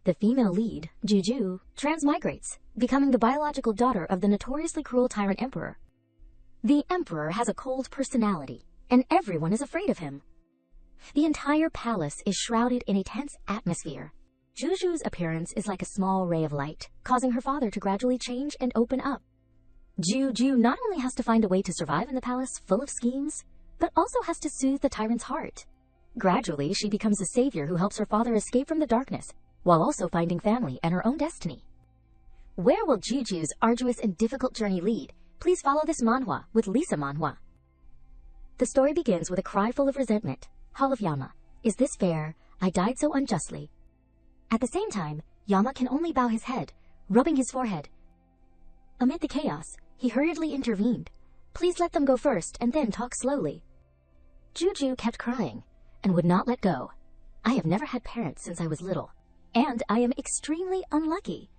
the female lead, Juju, transmigrates, becoming the biological daughter of the notoriously cruel Tyrant Emperor. The Emperor has a cold personality, and everyone is afraid of him. The entire palace is shrouded in a tense atmosphere. Juju's appearance is like a small ray of light, causing her father to gradually change and open up. Juju not only has to find a way to survive in the palace full of schemes, but also has to soothe the tyrant's heart. Gradually, she becomes a savior who helps her father escape from the darkness, while also finding family and her own destiny. Where will Juju's arduous and difficult journey lead? Please follow this manhwa with Lisa Manhwa. The story begins with a cry full of resentment. Hall of Yama. Is this fair? I died so unjustly. At the same time, Yama can only bow his head, rubbing his forehead. Amid the chaos, he hurriedly intervened. Please let them go first and then talk slowly. Juju kept crying and would not let go. I have never had parents since I was little, and I am extremely unlucky.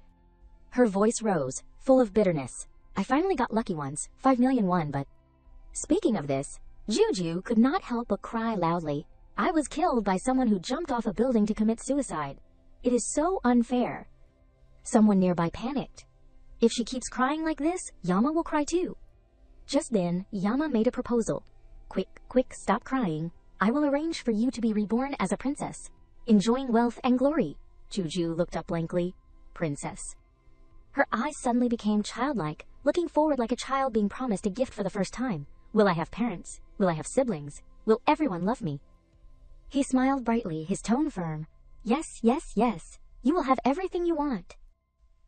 Her voice rose, full of bitterness. I finally got lucky once, 5 million won, but... Speaking of this, Juju could not help but cry loudly. I was killed by someone who jumped off a building to commit suicide. It is so unfair. Someone nearby panicked. If she keeps crying like this, Yama will cry too. Just then, Yama made a proposal. Quick, stop crying. I will arrange for you to be reborn as a princess, enjoying wealth and glory. Juju looked up blankly. Princess. Her eyes suddenly became childlike, looking forward like a child being promised a gift for the first time. Will I have parents? Will I have siblings? Will everyone love me? He smiled brightly, his tone firm. Yes. You will have everything you want.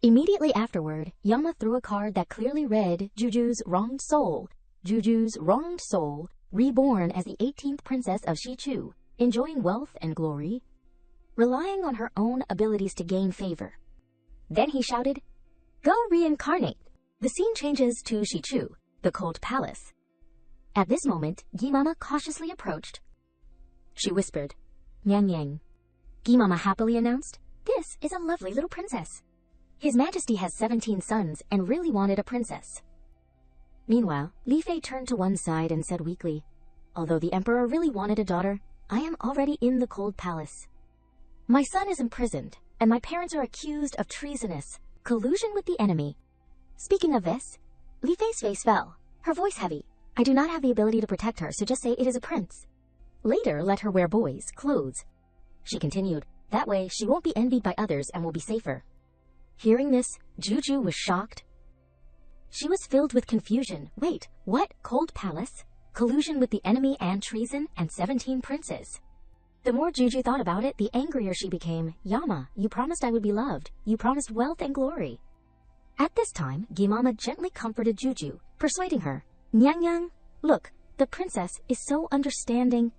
Immediately afterward, Yama threw a card that clearly read Juju's wronged soul. Juju's wronged soul, reborn as the 18th princess of Shichu, enjoying wealth and glory, relying on her own abilities to gain favor. Then he shouted, Go reincarnate! The scene changes to Shichu, the cold palace. At this moment, Gimama cautiously approached. She whispered, Yang. Gimama happily announced, This is a lovely little princess. His Majesty has 17 sons and really wanted a princess. Meanwhile, Li Fei turned to one side and said weakly, Although the Emperor really wanted a daughter, I am already in the cold palace. My son is imprisoned, and my parents are accused of treasonous collusion with the enemy. Speaking of this, Li Fei's face fell, her voice heavy. I do not have the ability to protect her, so just say it is a prince. Later, let her wear boys' clothes. She continued, That way she won't be envied by others and will be safer. Hearing this, Juju was shocked. She was filled with confusion. Wait, what? Cold palace? Collusion with the enemy and treason and 17 princes. The more Juju thought about it, the angrier she became. Yama, you promised I would be loved. You promised wealth and glory. At this time, Gimama gently comforted Juju, persuading her. Nyang, look, the princess is so understanding.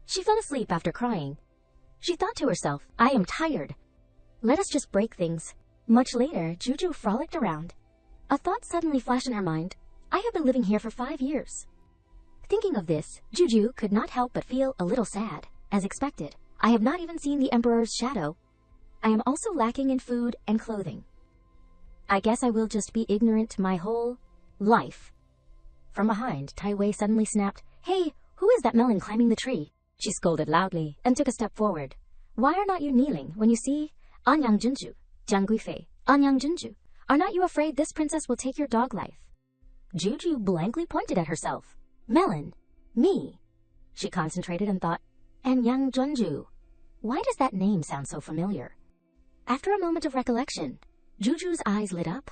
She fell asleep after crying. She thought to herself, I am tired. Let us just break things. Much later, Juju frolicked around. A thought suddenly flashed in her mind. I have been living here for 5 years. Thinking of this, Juju could not help but feel a little sad. As expected, I have not even seen the Emperor's shadow. I am also lacking in food and clothing. I guess I will just be ignorant my whole life. From behind, Tai Wei suddenly snapped, Hey, who is that melon climbing the tree? She scolded loudly and took a step forward. Why are not you kneeling when you see Anyang Junju, Jiang Guifei, Anyang Junju? Are not you afraid this princess will take your dog life? Juju blankly pointed at herself. Melon, me. She concentrated and thought, Anyang Junju. Why does that name sound so familiar? After a moment of recollection, Juju's eyes lit up.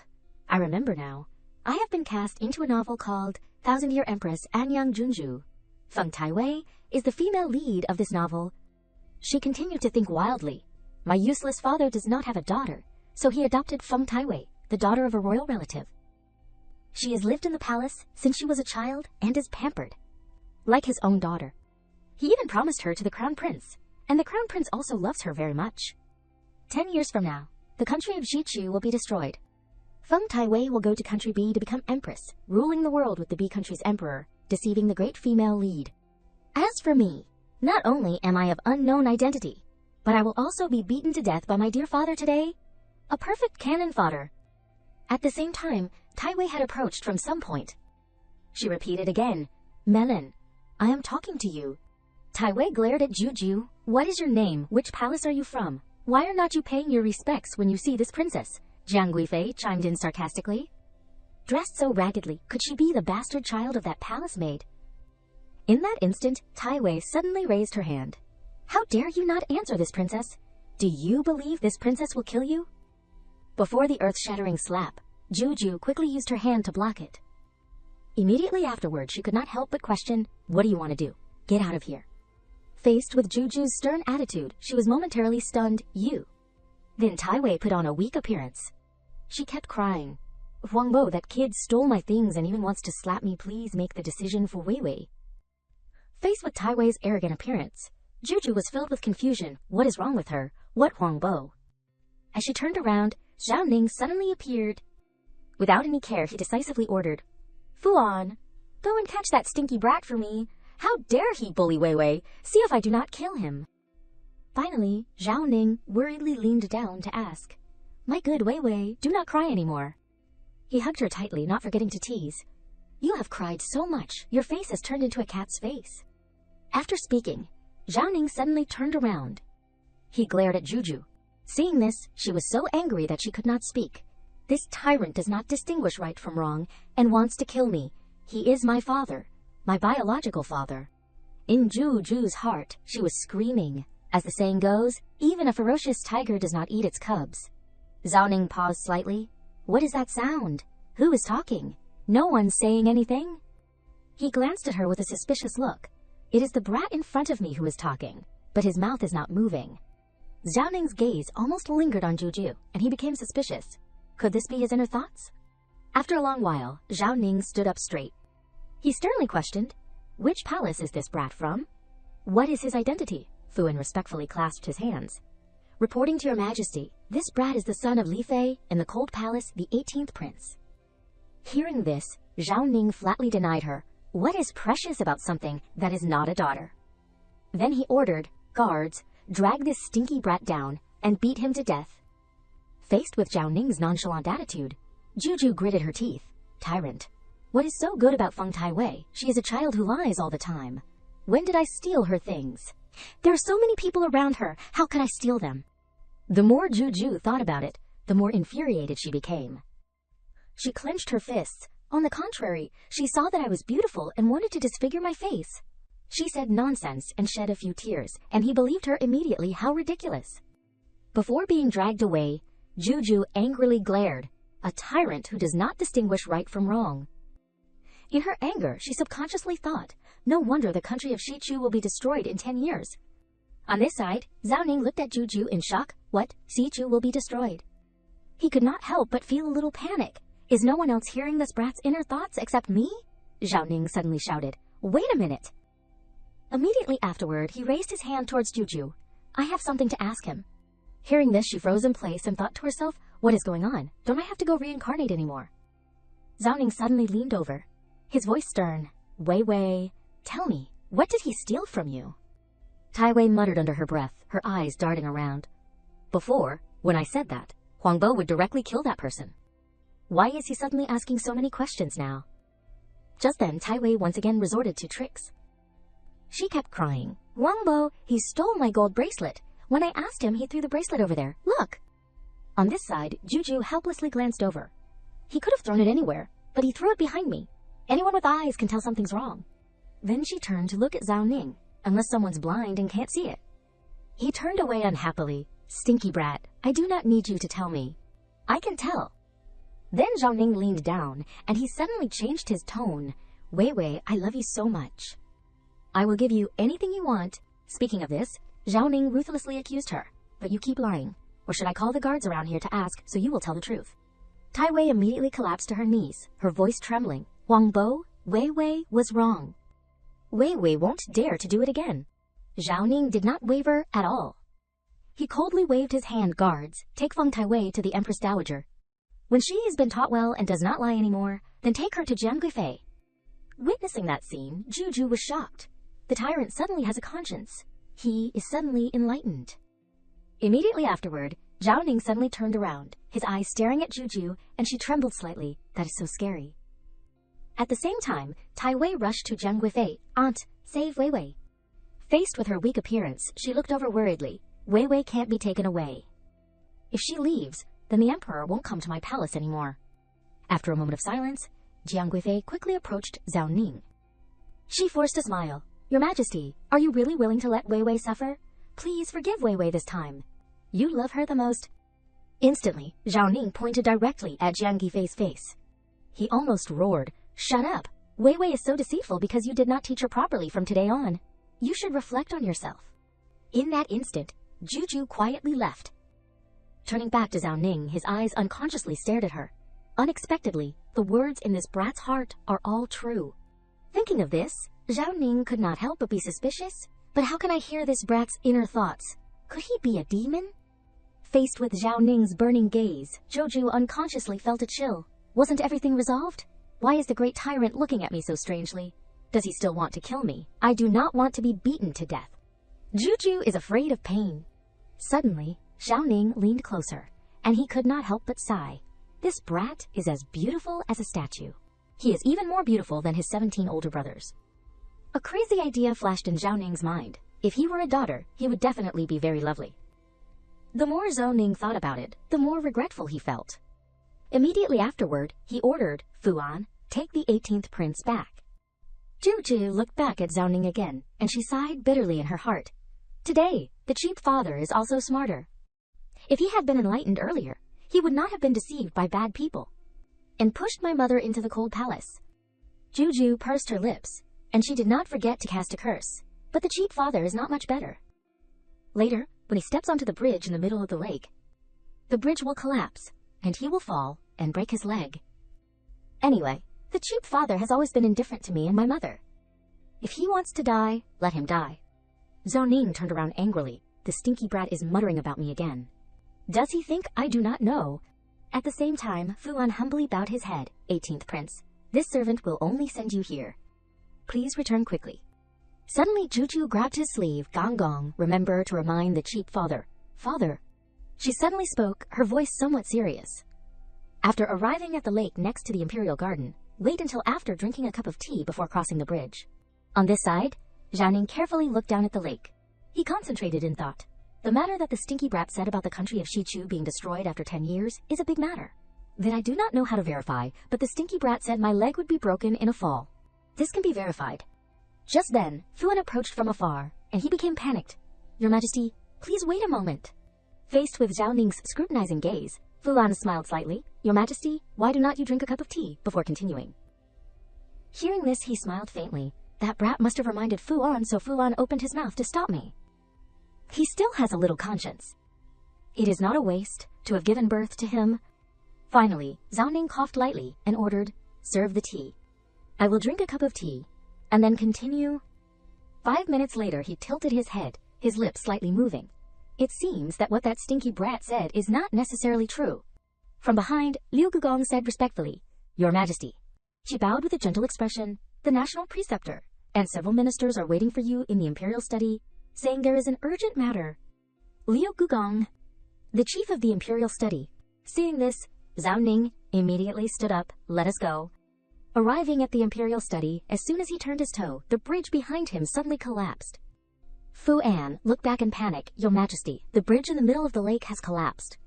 I remember now. I have been cast into a novel called Thousand-Year Empress Anyang Junju. Feng Taiwei is the female lead of this novel. She continued to think wildly. My useless father does not have a daughter, so he adopted Feng Taiwei, the daughter of a royal relative. She has lived in the palace since she was a child and is pampered, like his own daughter. He even promised her to the crown prince, and the crown prince also loves her very much. 10 years from now, the country of Shichu will be destroyed. Feng Taiwei will go to country B to become empress, ruling the world with the B country's emperor, deceiving the great female lead. As for me, not only am I of unknown identity, but I will also be beaten to death by my dear father today. A perfect cannon fodder. At the same time, Taiwei had approached from some point. She repeated again, Melon, I am talking to you. Taiwei glared at Juju. What is your name? Which palace are you from? Why are not you paying your respects when you see this princess? Jiang Guifei chimed in sarcastically. Dressed so raggedly, could she be the bastard child of that palace maid? In that instant, Tai Wei suddenly raised her hand. How dare you not answer this, princess? Do you believe this princess will kill you? Before the earth-shattering slap, Juju quickly used her hand to block it. Immediately afterward, she could not help but question, what do you want to do? Get out of here. Faced with Juju's stern attitude, she was momentarily stunned. You. Then Tai Wei put on a weak appearance. She kept crying. Huangbo, that kid stole my things and even wants to slap me. Please make the decision for Wei Wei. Faced with Tai Wei's arrogant appearance, Juju was filled with confusion. What is wrong with her? What Huangbo? As she turned around, Zhao Ning suddenly appeared. Without any care, he decisively ordered, Fuan, go and catch that stinky brat for me. How dare he bully Wei Wei? See if I do not kill him. Finally, Zhao Ning worriedly leaned down to ask, My good Wei Wei, do not cry anymore. He hugged her tightly, not forgetting to tease. You have cried so much, your face has turned into a cat's face. After speaking, Zhao Ning suddenly turned around. He glared at Juju. Seeing this, she was so angry that she could not speak. This tyrant does not distinguish right from wrong and wants to kill me. He is my father, my biological father. In Juju's heart, she was screaming. As the saying goes, even a ferocious tiger does not eat its cubs. Zhao Ning paused slightly. What is that sound? Who is talking? No one's saying anything? He glanced at her with a suspicious look. It is the brat in front of me who is talking, but his mouth is not moving. Zhao Ning's gaze almost lingered on Juju, and he became suspicious. Could this be his inner thoughts? After a long while, Zhao Ning stood up straight. He sternly questioned, Which palace is this brat from? What is his identity? Fuan respectfully clasped his hands. Reporting to your majesty, this brat is the son of Li Fei in the Cold Palace, the 18th prince. Hearing this, Zhao Ning flatly denied her. What is precious about something that is not a daughter? Then he ordered, Guards, drag this stinky brat down and beat him to death. Faced with Zhao Ning's nonchalant attitude, Juju gritted her teeth. Tyrant. What is so good about Feng Tai Wei? She is a child who lies all the time. When did I steal her things? There are so many people around her. How could I steal them? The more Juju thought about it, the more infuriated she became. She clenched her fists. On the contrary, she saw that I was beautiful and wanted to disfigure my face. She said nonsense and shed a few tears, and he believed her immediately. How ridiculous. Before being dragged away, Juju angrily glared. A tyrant who does not distinguish right from wrong. In her anger, she subconsciously thought, no wonder the country of Shichu will be destroyed in 10 years. On this side, Zhao Ning looked at Juju in shock. What? Shichu will be destroyed? He could not help but feel a little panic. Is no one else hearing this brat's inner thoughts except me? Zhao Ning suddenly shouted. Wait a minute. Immediately afterward, he raised his hand towards Juju. I have something to ask him. Hearing this, she froze in place and thought to herself, what is going on? Don't I have to go reincarnate anymore? Zhao Ning suddenly leaned over. His voice stern. Wei Wei, tell me, what did he steal from you? Tai Wei muttered under her breath, her eyes darting around. Before, when I said that, Huangbo would directly kill that person. Why is he suddenly asking so many questions now? Just then, Tai Wei once again resorted to tricks. She kept crying. Huangbo, he stole my gold bracelet. When I asked him, he threw the bracelet over there. Look! On this side, Juju helplessly glanced over. He could have thrown it anywhere, but he threw it behind me. Anyone with eyes can tell something's wrong. Then she turned to look at Zhao Ning, unless someone's blind and can't see it. He turned away unhappily. Stinky brat, I do not need you to tell me. I can tell. Then Zhao Ning leaned down, and he suddenly changed his tone. Wei Wei, I love you so much. I will give you anything you want. Speaking of this, Zhao Ning ruthlessly accused her. But you keep lying. Or should I call the guards around here to ask so you will tell the truth? Tai Wei immediately collapsed to her knees, her voice trembling. Huangbo, Wei Wei was wrong. Wei Wei won't dare to do it again. Zhao Ning did not waver at all. He coldly waved his hand. Guards, take Feng Tai Wei to the Empress Dowager. When she has been taught well and does not lie anymore, then take her to Jiang Guifei. Witnessing that scene, Juju was shocked. The tyrant suddenly has a conscience. He is suddenly enlightened. Immediately afterward, Zhao Ning suddenly turned around, his eyes staring at Juju, and she trembled slightly. That is so scary. At the same time, Tai Wei rushed to Jiang Guifei. Aunt, save Wei Wei. Faced with her weak appearance, she looked over worriedly. Wei Wei can't be taken away. If she leaves, then the Emperor won't come to my palace anymore. After a moment of silence, Jiang Guifei quickly approached Zhao Ning. She forced a smile. Your Majesty, are you really willing to let Wei Wei suffer? Please forgive Wei Wei this time. You love her the most. Instantly, Zhao Ning pointed directly at Jiang Guifei's face. He almost roared, Shut up! Wei Wei is so deceitful because you did not teach her properly from today on. You should reflect on yourself. In that instant, Juju quietly left. Turning back to Zhao Ning, his eyes unconsciously stared at her. Unexpectedly, the words in this brat's heart are all true. Thinking of this, Zhao Ning could not help but be suspicious. But how can I hear this brat's inner thoughts? Could he be a demon? Faced with Zhao Ning's burning gaze, Juju unconsciously felt a chill. Wasn't everything resolved? Why is the great tyrant looking at me so strangely? Does he still want to kill me? I do not want to be beaten to death. Juju is afraid of pain. Suddenly, Zhao Ning leaned closer, and he could not help but sigh. This brat is as beautiful as a statue. He is even more beautiful than his 17 older brothers. A crazy idea flashed in Zhao Ning's mind. If he were a daughter, he would definitely be very lovely. The more Zhao Ning thought about it, the more regretful he felt. Immediately afterward, he ordered Fu An, take the 18th prince back. Juju looked back at Zhao Ning again, and she sighed bitterly in her heart. Today, the cheap father is also smarter. If he had been enlightened earlier, he would not have been deceived by bad people, and pushed my mother into the cold palace. Juju pursed her lips, and she did not forget to cast a curse, but the cheap father is not much better. Later, when he steps onto the bridge in the middle of the lake, the bridge will collapse, and he will fall and break his leg. Anyway, the cheap father has always been indifferent to me and my mother. If he wants to die, let him die. Zhao Ning turned around angrily. The stinky brat is muttering about me again. Does he think I do not know? At the same time, Fu An humbly bowed his head. 18th prince, this servant will only send you here. Please return quickly. Suddenly, Juju grabbed his sleeve. Gong gong, remember to remind the cheap father. Father. She suddenly spoke, her voice somewhat serious. After arriving at the lake next to the Imperial Garden, wait until after drinking a cup of tea before crossing the bridge. On this side, Zhao Ning carefully looked down at the lake. He concentrated in thought. The matter that the stinky brat said about the country of Shichu being destroyed after 10 years is a big matter. That I do not know how to verify, but the stinky brat said my leg would be broken in a fall. This can be verified. Just then, Fu An approached from afar, and he became panicked. Your Majesty, please wait a moment. Faced with Zhao Ning's scrutinizing gaze, Fu An smiled slightly. Your Majesty, why do not you drink a cup of tea before continuing? Hearing this, he smiled faintly. That brat must have reminded Fu An, so Fu An opened his mouth to stop me. He still has a little conscience. It is not a waste to have given birth to him. Finally, Zhao Ning coughed lightly and ordered, serve the tea. I will drink a cup of tea, and then continue. 5 minutes later, he tilted his head, his lips slightly moving. It seems that what that stinky brat said is not necessarily true. From behind, Liu Gugong said respectfully, Your Majesty. She bowed with a gentle expression. The national preceptor and several ministers are waiting for you in the imperial study, saying there is an urgent matter. Liu Gugong, the chief of the imperial study. Seeing this, Zhao Ning immediately stood up. Let us go. Arriving at the imperial study, as soon as he turned his toe, the bridge behind him suddenly collapsed. Fu An looked back in panic. Your Majesty, the bridge in the middle of the lake has collapsed.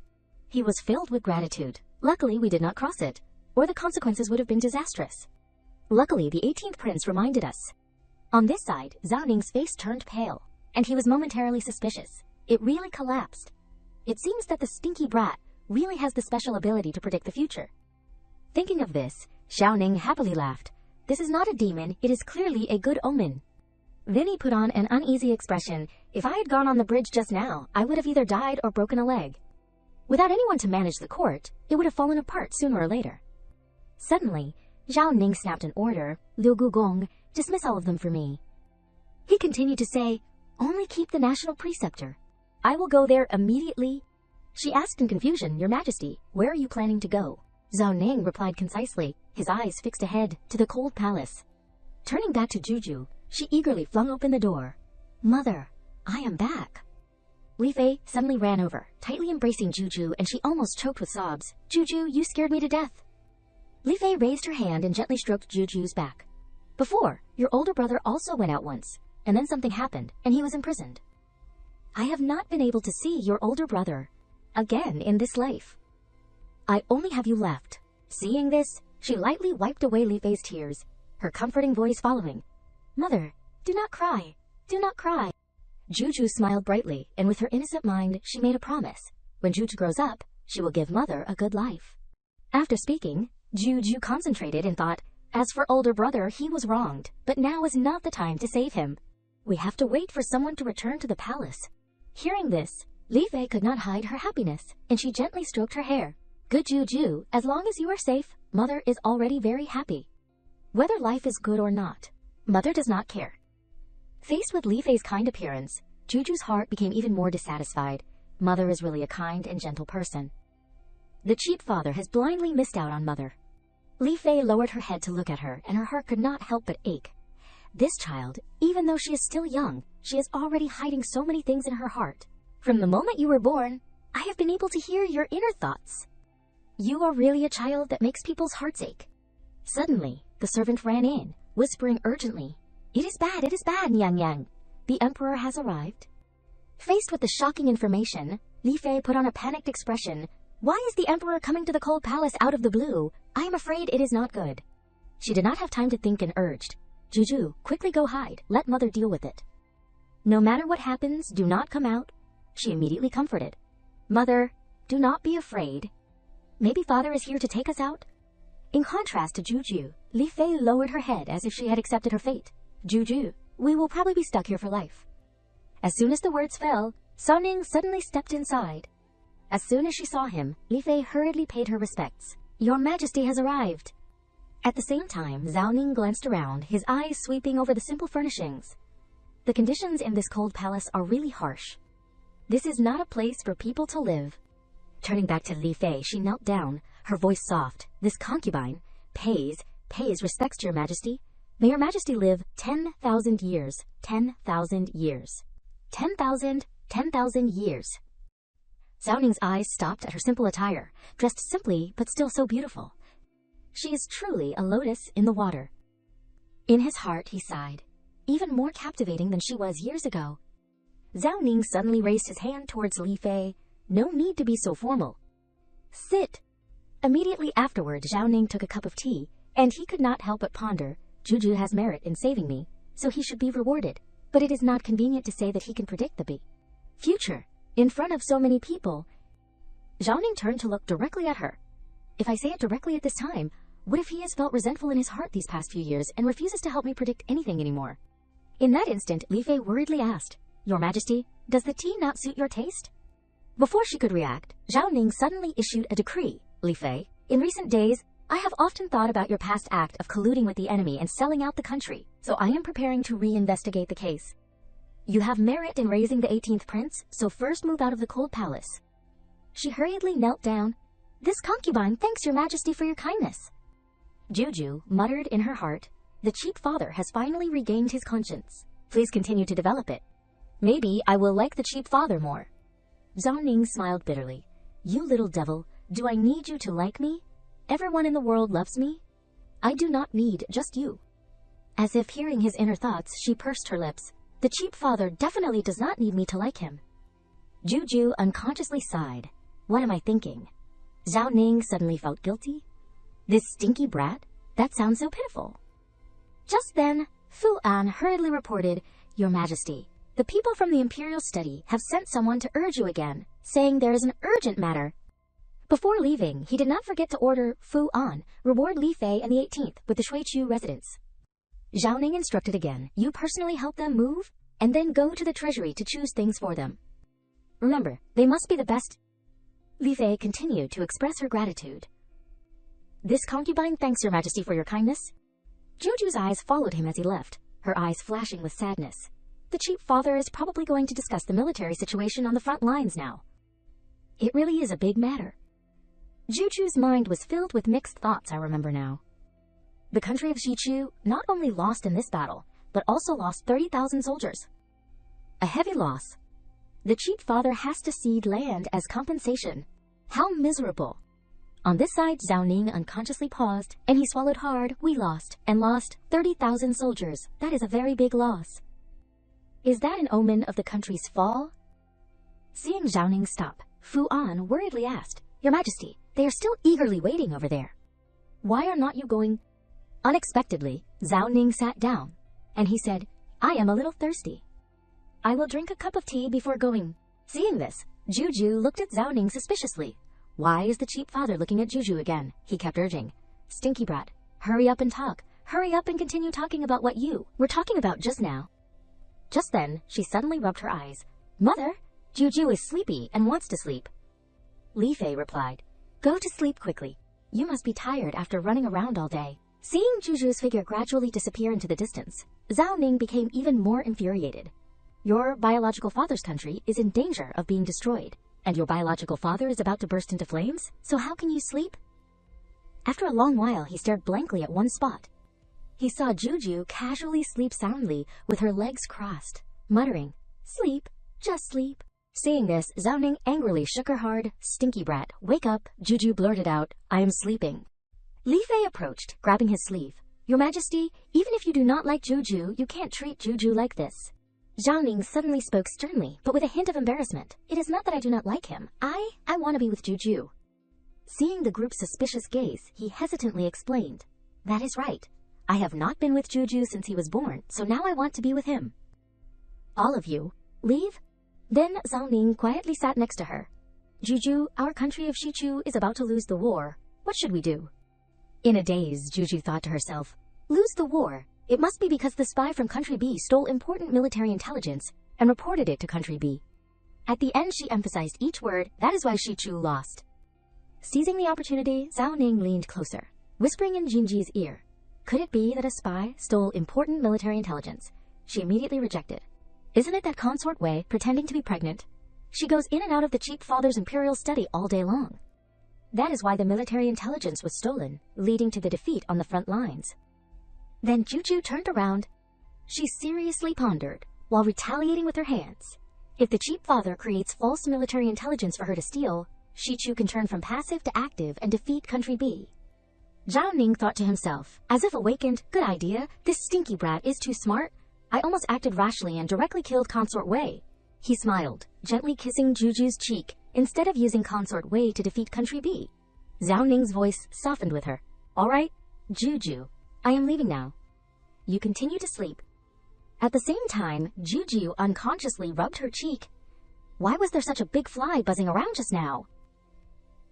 He was filled with gratitude. Luckily, we did not cross it, or the consequences would have been disastrous. Luckily, the 18th prince reminded us. On this side, Zhao Ning's face turned pale, and he was momentarily suspicious. It really collapsed. It seems that the stinky brat really has the special ability to predict the future. Thinking of this, Zhao Ning happily laughed. This is not a demon, it is clearly a good omen. Then he put on an uneasy expression. If I had gone on the bridge just now, I would have either died or broken a leg. Without anyone to manage the court, it would have fallen apart sooner or later. Suddenly, Zhao Ning snapped an order. Liu Gugong, dismiss all of them for me. He continued to say, only keep the national preceptor. I will go there immediately. She asked in confusion, Your Majesty, where are you planning to go? Zhao Ning replied concisely, his eyes fixed ahead to the cold palace. Turning back to Juju, she eagerly flung open the door. Mother, I am back. Li Fei suddenly ran over, tightly embracing Juju, and she almost choked with sobs. Juju, you scared me to death. Li Fei raised her hand and gently stroked Juju's back. Before, your older brother also went out once, and then something happened, and he was imprisoned. I have not been able to see your older brother again in this life. I only have you left. Seeing this, she lightly wiped away Li Fei's tears, her comforting voice following. Mother, do not cry. Do not cry. Juju smiled brightly, and with her innocent mind, she made a promise. When Juju grows up, she will give Mother a good life. After speaking, Juju concentrated and thought, as for older brother, he was wronged, but now is not the time to save him. We have to wait for someone to return to the palace. Hearing this, Li Fei could not hide her happiness, and she gently stroked her hair. Good Juju, as long as you are safe, Mother is already very happy. Whether life is good or not, Mother does not care. Faced with Li Fei's kind appearance, Juju's heart became even more dissatisfied. Mother is really a kind and gentle person. The cheap father has blindly missed out on Mother. Li Fei lowered her head to look at her, and her heart could not help but ache. This child, even though she is still young, she is already hiding so many things in her heart. From the moment you were born, I have been able to hear your inner thoughts. You are really a child that makes people's hearts ache. Suddenly, the servant ran in, whispering urgently, it is bad, Nyang Yang. The emperor has arrived. Faced with the shocking information, Li Fei put on a panicked expression. Why is the emperor coming to the cold palace out of the blue? I am afraid it is not good. She did not have time to think and urged, Juju, quickly go hide, let Mother deal with it. No matter what happens, do not come out. She immediately comforted. Mother, do not be afraid. Maybe Father is here to take us out? In contrast to Juju, Li Fei lowered her head as if she had accepted her fate. Juju, we will probably be stuck here for life. As soon as the words fell, Soning suddenly stepped inside. As soon as she saw him, Li Fei hurriedly paid her respects. Your Majesty has arrived. At the same time, Ning glanced around, his eyes sweeping over the simple furnishings. The conditions in this cold palace are really harsh. This is not a place for people to live. Turning back to Li Fei, she knelt down, her voice soft. This concubine pays respects to your Majesty. May your Majesty live 10,000 years. 10,000 years. 10,000 years. Ning's eyes stopped at her simple attire, dressed simply but still so beautiful. She is truly a lotus in the water. In his heart, he sighed, even more captivating than she was years ago. Ning suddenly raised his hand towards Li Fei. No need to be so formal. Sit. Immediately afterward, Ning took a cup of tea, and he could not help but ponder, Juju has merit in saving me, so he should be rewarded, but it is not convenient to say that he can predict the future. In front of so many people, Ning turned to look directly at her. If I say it directly at this time, what if he has felt resentful in his heart these past few years and refuses to help me predict anything anymore? In that instant, Li Fei worriedly asked, Your Majesty, does the tea not suit your taste? Before she could react, Ning suddenly issued a decree. Li Fei, in recent days, I have often thought about your past act of colluding with the enemy and selling out the country, so I am preparing to reinvestigate the case. You have merit in raising the 18th prince, so first move out of the cold palace. She hurriedly knelt down. This concubine thanks your Majesty for your kindness. Juju muttered in her heart, the cheap father has finally regained his conscience. Please continue to develop it. Maybe I will like the cheap father more. Ning smiled bitterly. You little devil, do I need you to like me? Everyone in the world loves me. I do not need just you. As if hearing his inner thoughts, she pursed her lips. The cheap father definitely does not need me to like him. Juju unconsciously sighed. What am I thinking? Ning suddenly felt guilty. This stinky brat? That sounds so pitiful. Just then, Fu An hurriedly reported, Your Majesty, the people from the Imperial Study have sent someone to urge you again, saying there is an urgent matter. Before leaving, he did not forget to order Fu An reward Li Fei and the 18th with the Shuichu residence. Ning instructed again, you personally help them move, and then go to the treasury to choose things for them. Remember, they must be the best. Li Fei continued to express her gratitude. This concubine thanks your Majesty for your kindness. Juju's eyes followed him as he left, her eyes flashing with sadness. The cheap father is probably going to discuss the military situation on the front lines now. It really is a big matter. Juju's mind was filled with mixed thoughts, I remember now. The country of Shichu not only lost in this battle, but also lost 30,000 soldiers. A heavy loss. The cheap father has to cede land as compensation. How miserable. On this side, Ning unconsciously paused, and he swallowed hard. We lost, and lost 30,000 soldiers. That is a very big loss. Is that an omen of the country's fall? Seeing Zhao Ning stop, Fu An worriedly asked, "Your Majesty, they are still eagerly waiting over there. Why are not you going?" Unexpectedly, Zhao Ning sat down, and he said, "I am a little thirsty. I will drink a cup of tea before going." Seeing this, Juju looked at Zhao Ning suspiciously. "Why is the cheap father looking at Juju again?" he kept urging. "Stinky brat, hurry up and talk. Hurry up and continue talking about what you were talking about just now." Just then, she suddenly rubbed her eyes. "Mother, Juju is sleepy and wants to sleep." Li Fei replied, "Go to sleep quickly. You must be tired after running around all day." Seeing Juju's figure gradually disappear into the distance, Zhao Ning became even more infuriated. "Your biological father's country is in danger of being destroyed, and your biological father is about to burst into flames, so how can you sleep?" After a long while, he stared blankly at one spot. He saw Juju casually sleep soundly with her legs crossed, muttering, "Sleep, just sleep." Seeing this, Zhao Ning angrily shook her hard. "Stinky brat, wake up." Juju blurted out, "I am sleeping." Li Fei approached, grabbing his sleeve. "Your Majesty, even if you do not like Juju, you can't treat Juju like this." Zhao Ning suddenly spoke sternly, but with a hint of embarrassment. "It is not that I do not like him. I want to be with Juju." Seeing the group's suspicious gaze, he hesitantly explained, "That is right. I have not been with Juju since he was born, so now I want to be with him." "All of you, leave?" Then Zhao Ning quietly sat next to her. "Juju, our country of Shichu is about to lose the war. What should we do?" In a daze, Juju thought to herself, "Lose the war? It must be because the spy from Country B stole important military intelligence and reported it to Country B." At the end, she emphasized each word, "That is why Shichu lost." Seizing the opportunity, Zhao Ning leaned closer, whispering in Jinji's ear. Could it be that a spy stole important military intelligence? She immediately rejected. Isn't it that consort Wei pretending to be pregnant? She goes in and out of the cheap father's imperial study all day long. That is why the military intelligence was stolen, leading to the defeat on the front lines. Then Juju turned around. She seriously pondered, while retaliating with her hands. If the cheap father creates false military intelligence for her to steal, Shichu can turn from passive to active and defeat Country B. Zhao Ning thought to himself, as if awakened, "Good idea, this stinky brat is too smart. I almost acted rashly and directly killed Consort Wei." He smiled, gently kissing Juju's cheek, instead of using Consort Wei to defeat Country B. Zhao Ning's voice softened with her. "All right, Juju, I am leaving now. You continue to sleep." At the same time, Juju unconsciously rubbed her cheek. Why was there such a big fly buzzing around just now?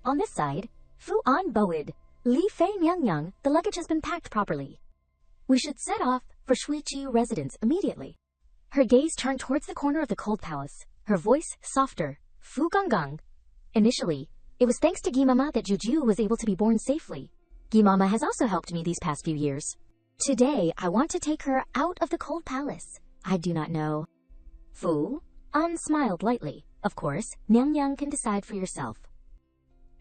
On this side, Fu An bowed. "Li Fei Nyang, the luggage has been packed properly. We should set off for Shuiqiu residence immediately." Her gaze turned towards the corner of the cold palace, her voice softer. "Fu Gonggang. Initially, it was thanks to Gimama that Juju was able to be born safely. Gimama has also helped me these past few years. Today, I want to take her out of the cold palace. I do not know." Fu An smiled lightly. "Of course, Nyang can decide for yourself.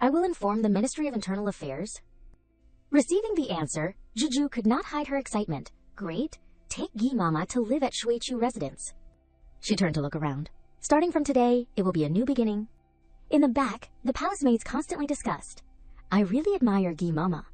I will inform the Ministry of Internal Affairs." Receiving the answer, Juju could not hide her excitement. "Great, take Gimama to live at Shuiqiu residence." She turned to look around. "Starting from today, it will be a new beginning." In the back, the palace maids constantly discussed, "I really admire Gimama."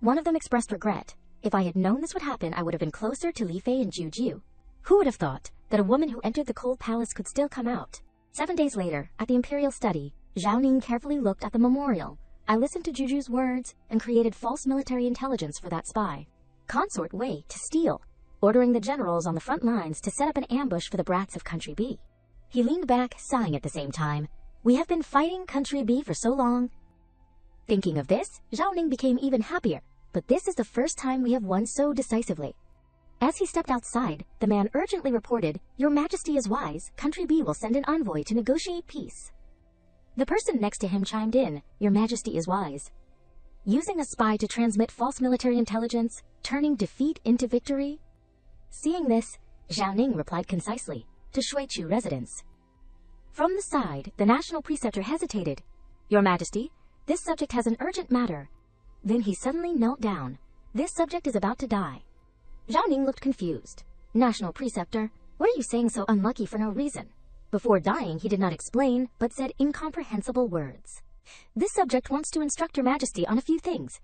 One of them expressed regret. "If I had known this would happen, I would have been closer to Li Fei and Juju." Who would have thought that a woman who entered the cold palace could still come out? 7 days later, at the imperial study, Zhao Ning carefully looked at the memorial. "I listened to Juju's words and created false military intelligence for that spy. Consort Wei to steal, ordering the generals on the front lines to set up an ambush for the brats of Country B." He leaned back, sighing at the same time. "We have been fighting Country B for so long." Thinking of this, Zhao Ning became even happier. "But this is the first time we have won so decisively." As he stepped outside, the man urgently reported, "Your Majesty is wise. Country B will send an envoy to negotiate peace." The person next to him chimed in, "Your Majesty is wise. Using a spy to transmit false military intelligence, turning defeat into victory?" Seeing this, Zhao Ning replied concisely, "To Shuiqiu residence." From the side, the national preceptor hesitated. "Your Majesty, this subject has an urgent matter." Then he suddenly knelt down. "This subject is about to die." Zhao Ning looked confused. "National preceptor, what are you saying so unlucky for no reason?" Before dying, he did not explain, but said incomprehensible words. "This subject wants to instruct your Majesty on a few things."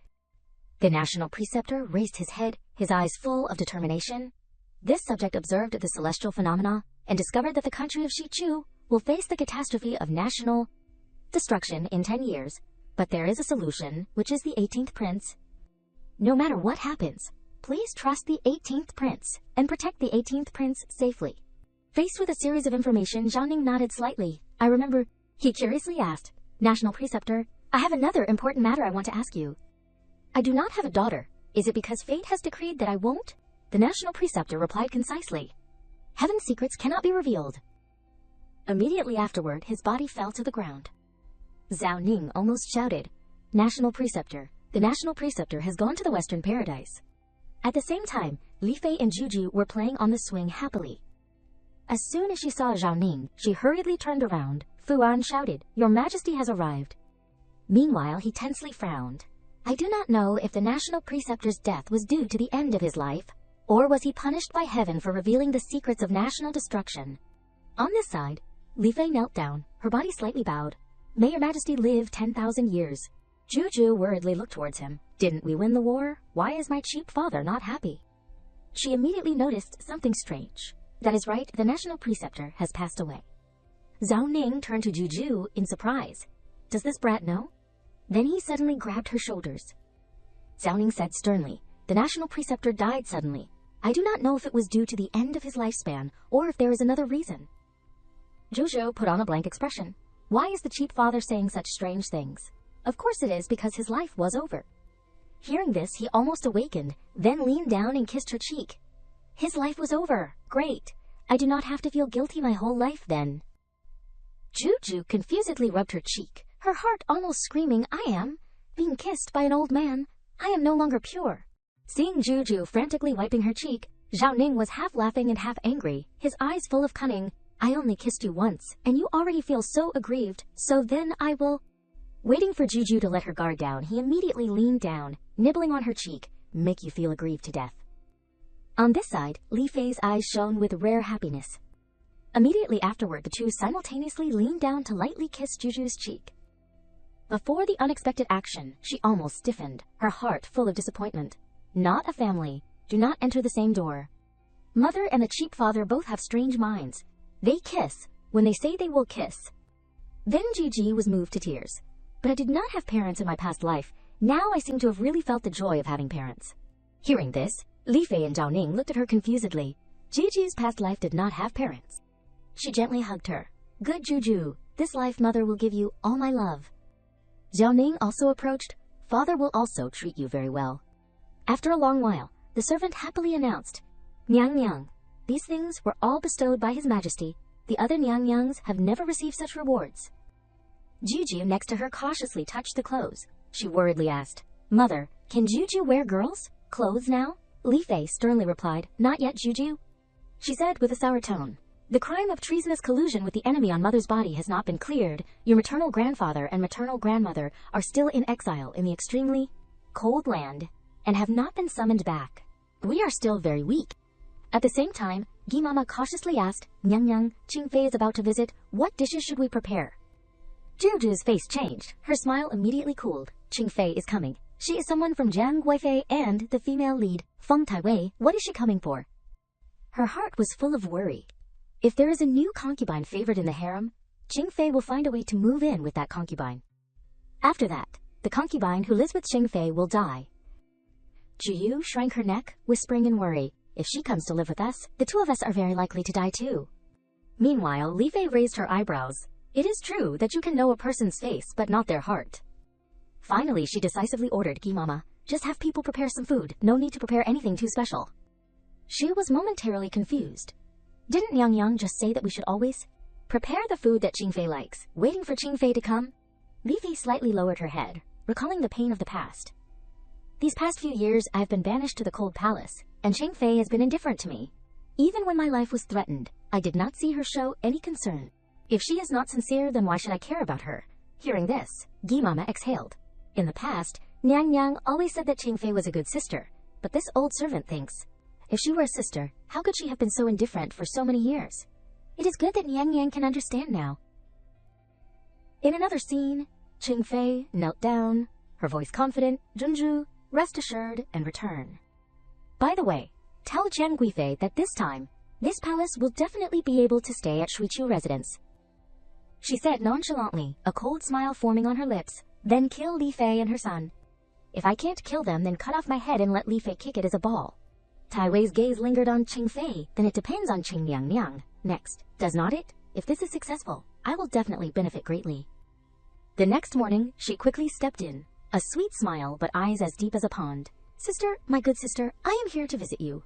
The national preceptor raised his head, his eyes full of determination. This subject observed the celestial phenomena and discovered that the country of Shichu will face the catastrophe of national destruction in 10 years, but there is a solution, which is the 18th prince. No matter what happens, please trust the 18th prince and protect the 18th prince safely. Faced with a series of information, Zhao Ning nodded slightly. I remember, he curiously asked, National Preceptor, I have another important matter I want to ask you. I do not have a daughter. Is it because fate has decreed that I won't? The National Preceptor replied concisely. Heaven's secrets cannot be revealed. Immediately afterward, his body fell to the ground. Zhao Ning almost shouted, National Preceptor, the National Preceptor has gone to the Western Paradise. At the same time, Li Fei and Juju were playing on the swing happily. As soon as she saw Zhao Ning, she hurriedly turned around. Fu An shouted, Your Majesty has arrived. Meanwhile, he tensely frowned. I do not know if the National Preceptor's death was due to the end of his life, or was he punished by heaven for revealing the secrets of national destruction. On this side, Li Fei knelt down, her body slightly bowed. May Your Majesty live 10,000 years. Juju worriedly looked towards him. Didn't we win the war? Why is my cheap father not happy? She immediately noticed something strange. That is right, the National Preceptor has passed away. Zhao Ning turned to Juju in surprise. Does this brat know? Then he suddenly grabbed her shoulders. Zhao Ning said sternly, The National Preceptor died suddenly. I do not know if it was due to the end of his lifespan, or if there is another reason. Juju put on a blank expression. Why is the cheap father saying such strange things? Of course it is because his life was over. Hearing this, he almost awakened, then leaned down and kissed her cheek. His life was over. Great. I do not have to feel guilty my whole life then. Juju confusedly rubbed her cheek, her heart almost screaming, I am being kissed by an old man. I am no longer pure. Seeing Juju frantically wiping her cheek, Zhao Ning was half laughing and half angry, his eyes full of cunning. I only kissed you once, and you already feel so aggrieved, so then I will... Waiting for Juju to let her guard down, he immediately leaned down, nibbling on her cheek, make you feel aggrieved to death. On this side, Li Fei's eyes shone with rare happiness. Immediately afterward, the two simultaneously leaned down to lightly kiss Juju's cheek. Before the unexpected action, she almost stiffened, her heart full of disappointment. Not a family. Do not enter the same door. Mother and the cheap father both have strange minds. They kiss when they say they will kiss. Then Gigi was moved to tears. But I did not have parents in my past life. Now I seem to have really felt the joy of having parents. Hearing this, Li Fei and Zhao Ning looked at her confusedly. Gigi's past life did not have parents. She gently hugged her. Good Juju, this life mother will give you all my love. Zhao Ning also approached. Father will also treat you very well. After a long while, the servant happily announced, Nyang Nyang, these things were all bestowed by His Majesty. The other Nyang Nyangs have never received such rewards. Juju next to her cautiously touched the clothes. She worriedly asked, Mother, can Juju wear girls' clothes now? Li Fei sternly replied, Not yet, Juju. She said with a sour tone, The crime of treasonous collusion with the enemy on Mother's body has not been cleared. Your maternal grandfather and maternal grandmother are still in exile in the extremely cold land and have not been summoned back. We are still very weak. At the same time, Mama cautiously asked, Nyang Nyang, Qing Fei is about to visit. What dishes should we prepare? Juju's face changed. Her smile immediately cooled. Qing Fei is coming. She is someone from Jiang Guifei and the female lead, Feng Taiwei. What is she coming for? Her heart was full of worry. If there is a new concubine favored in the harem, Qing Fei will find a way to move in with that concubine. After that, the concubine who lives with Qing Fei will die. Juyu shrank her neck, whispering in worry, If she comes to live with us, the two of us are very likely to die too. Meanwhile, Li Fei raised her eyebrows. It is true that you can know a person's face, but not their heart. Finally, she decisively ordered Mama, just have people prepare some food, no need to prepare anything too special. She was momentarily confused. Didn't Yang Yang just say that we should always prepare the food that Qing Fei likes, waiting for Qing Fei to come? Li Fei slightly lowered her head, recalling the pain of the past. These past few years, I have been banished to the cold palace, and Qing Fei has been indifferent to me. Even when my life was threatened, I did not see her show any concern. If she is not sincere, then why should I care about her? Hearing this, Mama exhaled. In the past, Nyang Nyang always said that Qing Fei was a good sister, but this old servant thinks, if she were a sister, how could she have been so indifferent for so many years? It is good that Nyang Nyang can understand now. In another scene, Qing Fei knelt down, her voice confident, Junju, rest assured, and return. By the way, tell Jiang Guifei that this time, this palace will definitely be able to stay at Shuiqiu residence. she said nonchalantly, a cold smile forming on her lips. Then kill Li Fei and her son. If I can't kill them, then cut off my head and let Li Fei kick it as a ball. Tai Wei's gaze lingered on Qing Fei, then it depends on Qing Niang next, does not it? If this is successful, I will definitely benefit greatly. The next morning, she quickly stepped in, a sweet smile but eyes as deep as a pond. Sister, my good sister, I am here to visit you.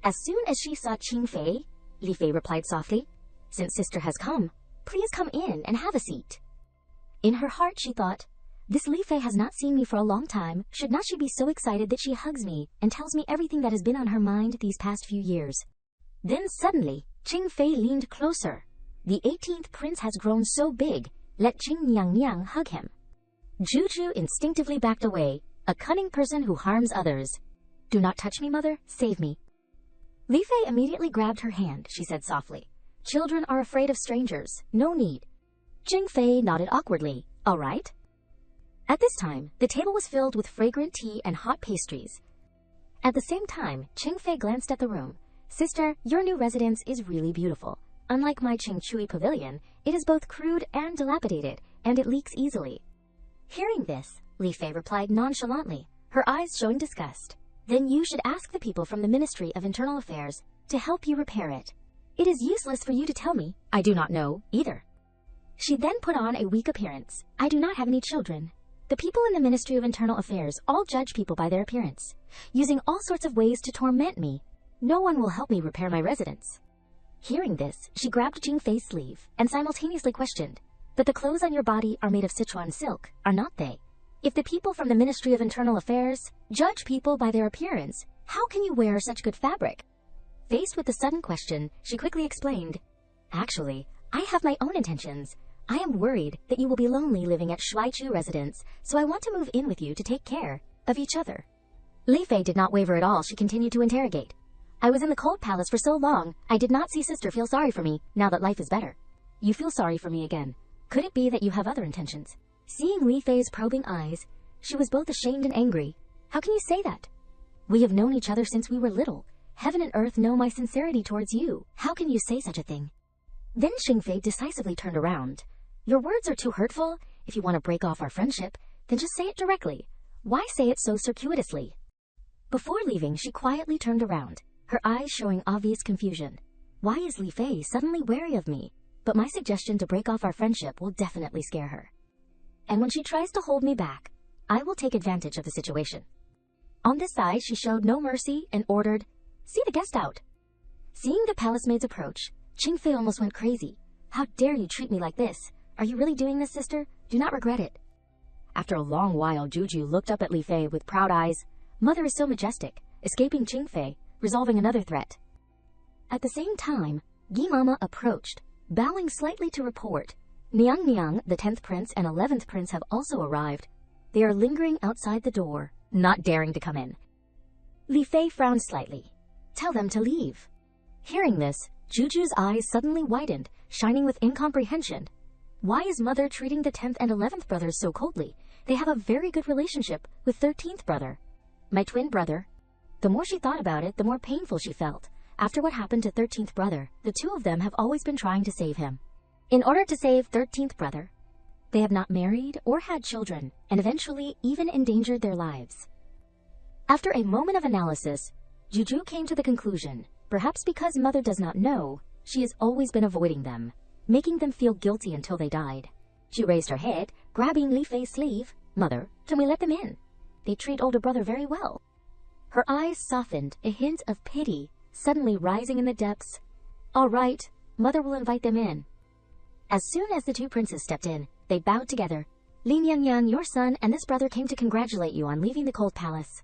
As soon as she saw Qing Fei, Li Fei replied softly, since sister has come, please come in and have a seat. In her heart she thought, this Li Fei has not seen me for a long time, should not she be so excited that she hugs me and tells me everything that has been on her mind these past few years. Then suddenly, Qing Fei leaned closer. The 18th prince has grown so big, let Qing Niang hug him. Juju instinctively backed away, a cunning person who harms others. Do not touch me, mother, save me. Li Fei immediately grabbed her hand, she said softly. Children are afraid of strangers, no need. Qing Fei nodded awkwardly, all right. At this time, the table was filled with fragrant tea and hot pastries. At the same time, Qing Fei glanced at the room. Sister, your new residence is really beautiful. Unlike my Qingchui pavilion, it is both crude and dilapidated, and it leaks easily. Hearing this, Li Fei replied nonchalantly, her eyes showing disgust. Then you should ask the people from the Ministry of Internal Affairs to help you repair it. It is useless for you to tell me. I do not know, either. She then put on a weak appearance. I do not have any children. The people in the Ministry of Internal Affairs all judge people by their appearance, using all sorts of ways to torment me. No one will help me repair my residence. Hearing this, she grabbed Qing Fei's sleeve and simultaneously questioned, but the clothes on your body are made of Sichuan silk, are not they? If the people from the Ministry of Internal Affairs judge people by their appearance, how can you wear such good fabric? Faced with the sudden question, she quickly explained, actually, I have my own intentions. I am worried that you will be lonely living at Shuaichu residence, so I want to move in with you to take care of each other. Li Fei did not waver at all. She continued to interrogate. I was in the cold palace for so long, I did not see sister feel sorry for me, now that life is better. You feel sorry for me again. Could it be that you have other intentions? Seeing Li Fei's probing eyes, she was both ashamed and angry. How can you say that? We have known each other since we were little. Heaven and earth know my sincerity towards you. How can you say such a thing? Then Qing Fei decisively turned around. Your words are too hurtful. If you want to break off our friendship, then just say it directly. Why say it so circuitously? Before leaving, she quietly turned around, her eyes showing obvious confusion. Why is Li Fei suddenly wary of me? But my suggestion to break off our friendship will definitely scare her. And when she tries to hold me back, I will take advantage of the situation. On this side, she showed no mercy and ordered, see the guest out. Seeing the palace maids approach, Qing Fei almost went crazy. How dare you treat me like this? Are you really doing this, sister? Do not regret it. After a long while, Juju looked up at Li Fei with proud eyes. Mother is so majestic, escaping Qing Fei, resolving another threat. At the same time, Yama approached, bowing slightly to report. Niang, the 10th prince and 11th prince have also arrived. They are lingering outside the door, not daring to come in. Li Fei frowned slightly. Tell them to leave. Hearing this, Juju's eyes suddenly widened, shining with incomprehension. Why is mother treating the 10th and 11th brothers so coldly? They have a very good relationship with 13th brother. My twin brother. The more she thought about it, the more painful she felt. After what happened to 13th brother, the two of them have always been trying to save him. In order to save 13th brother, they have not married or had children, and eventually even endangered their lives. After a moment of analysis, Juju came to the conclusion, perhaps because mother does not know, she has always been avoiding them, making them feel guilty until they died. She raised her head, grabbing Li Fei's sleeve. Mother, can we let them in? They treat older brother very well. Her eyes softened, a hint of pity suddenly rising in the depths. All right, mother will invite them in. As soon as the two princes stepped in, they bowed together. Li Niang, your son and this brother came to congratulate you on leaving the cold palace.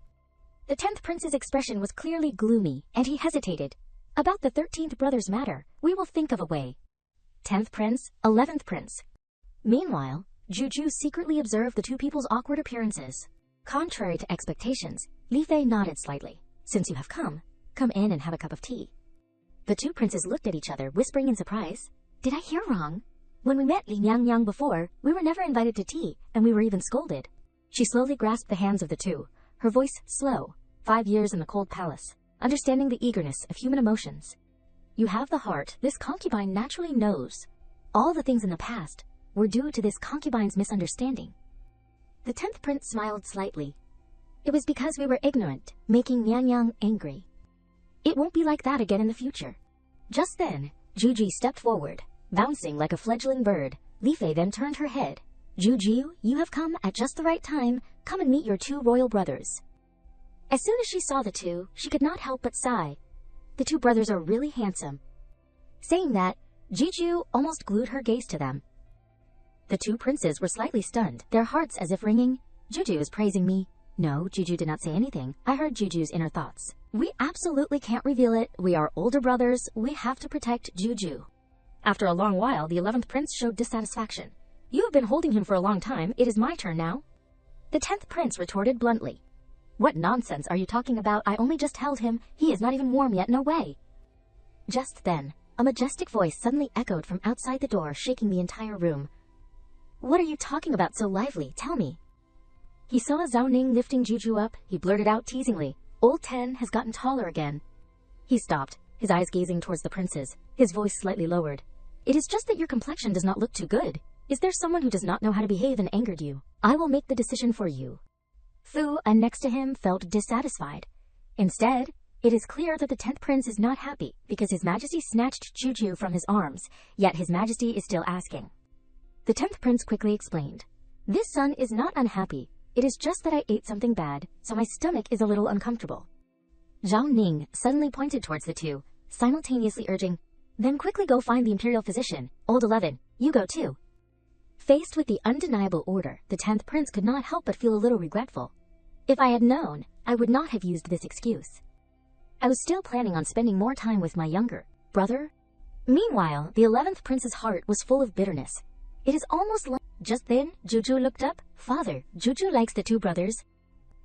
The 10th prince's expression was clearly gloomy, and he hesitated. About the 13th brother's matter, we will think of a way. 10th prince, 11th prince. Meanwhile, Juju secretly observed the two people's awkward appearances. Contrary to expectations, Li Fei nodded slightly. Since you have come in and have a cup of tea. The two princes looked at each other, whispering in surprise. Did I hear wrong? When we met Li Niang before, we were never invited to tea, and we were even scolded. She slowly grasped the hands of the two, her voice slow. 5 years in the cold palace, understanding the eagerness of human emotions. You have the heart this concubine naturally knows. all the things in the past were due to this concubine's misunderstanding. The 10th prince smiled slightly. It was because we were ignorant, making Nyanyang angry. It won't be like that again in the future. Just then, Juju stepped forward, bouncing like a fledgling bird. Li Fei then turned her head. Juju, you have come at just the right time. Come and meet your 2 royal brothers. As soon as she saw the 2, she could not help but sigh. The 2 brothers are really handsome. Saying that, Juju almost glued her gaze to them. The 2 princes were slightly stunned, their hearts as if ringing. Juju is praising me. No, Juju did not say anything. I heard Juju's inner thoughts. We absolutely can't reveal it. We are older brothers. We have to protect Juju. After a long while, the 11th prince showed dissatisfaction. You have been holding him for a long time. It is my turn now. The 10th prince retorted bluntly. What nonsense are you talking about? I only just held him. He is not even warm yet. No way. Just then, a majestic voice suddenly echoed from outside the door, shaking the entire room. What are you talking about so lively? Tell me. He saw Zhao Ning lifting Juju up. He blurted out teasingly, Old 10 has gotten taller again. He stopped, his eyes gazing towards the princes, his voice slightly lowered. It is just that your complexion does not look too good. Is there someone who does not know how to behave and angered you? I will make the decision for you. Fu, and next to him, felt dissatisfied. Instead, it is clear that the 10th prince is not happy because His Majesty snatched Juju from his arms, yet His Majesty is still asking. The 10th prince quickly explained. This son is not unhappy. It is just that I ate something bad, so my stomach is a little uncomfortable. Zhao Ning suddenly pointed towards the 2, simultaneously urging, Then quickly go find the imperial physician. Old 11, you go too. Faced with the undeniable order, the 10th prince could not help but feel a little regretful. If I had known, I would not have used this excuse. I was still planning on spending more time with my younger brother. Meanwhile, the 11th prince's heart was full of bitterness. It is almost like... Just then, Juju looked up. Father, Juju likes the 2 brothers.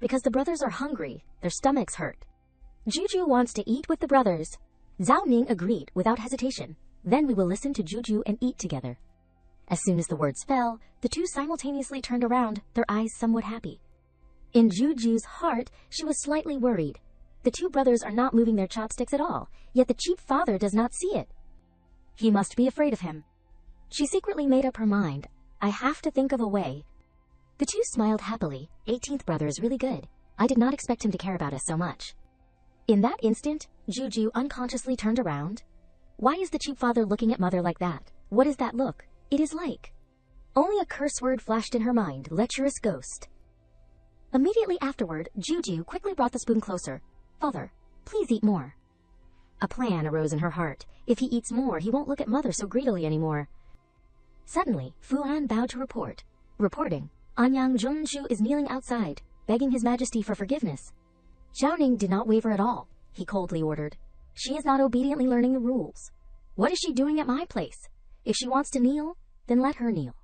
Because the brothers are hungry, their stomachs hurt. Juju wants to eat with the brothers. Zhao Ning agreed without hesitation. Then we will listen to Juju and eat together. As soon as the words fell, the 2 simultaneously turned around, their eyes somewhat happy. In Juju's heart, she was slightly worried. The 2 brothers are not moving their chopsticks at all, yet the chief father does not see it. He must be afraid of him. She secretly made up her mind. I have to think of a way. The 2 smiled happily. 18th brother is really good. I did not expect him to care about us so much. In that instant, Juju unconsciously turned around. Why is the chief father looking at mother like that? What is that look? It is like... Only a curse word flashed in her mind, lecherous ghost. Immediately afterward, Juju quickly brought the spoon closer. Father, please eat more. A plan arose in her heart. If he eats more, he won't look at mother so greedily anymore. Suddenly, Fu An bowed to report. Reporting, Anyang Junju is kneeling outside, begging His Majesty for forgiveness. Zhao Ning did not waver at all. He coldly ordered. She is not obediently learning the rules. What is she doing at my place? If she wants to kneel, then let her kneel.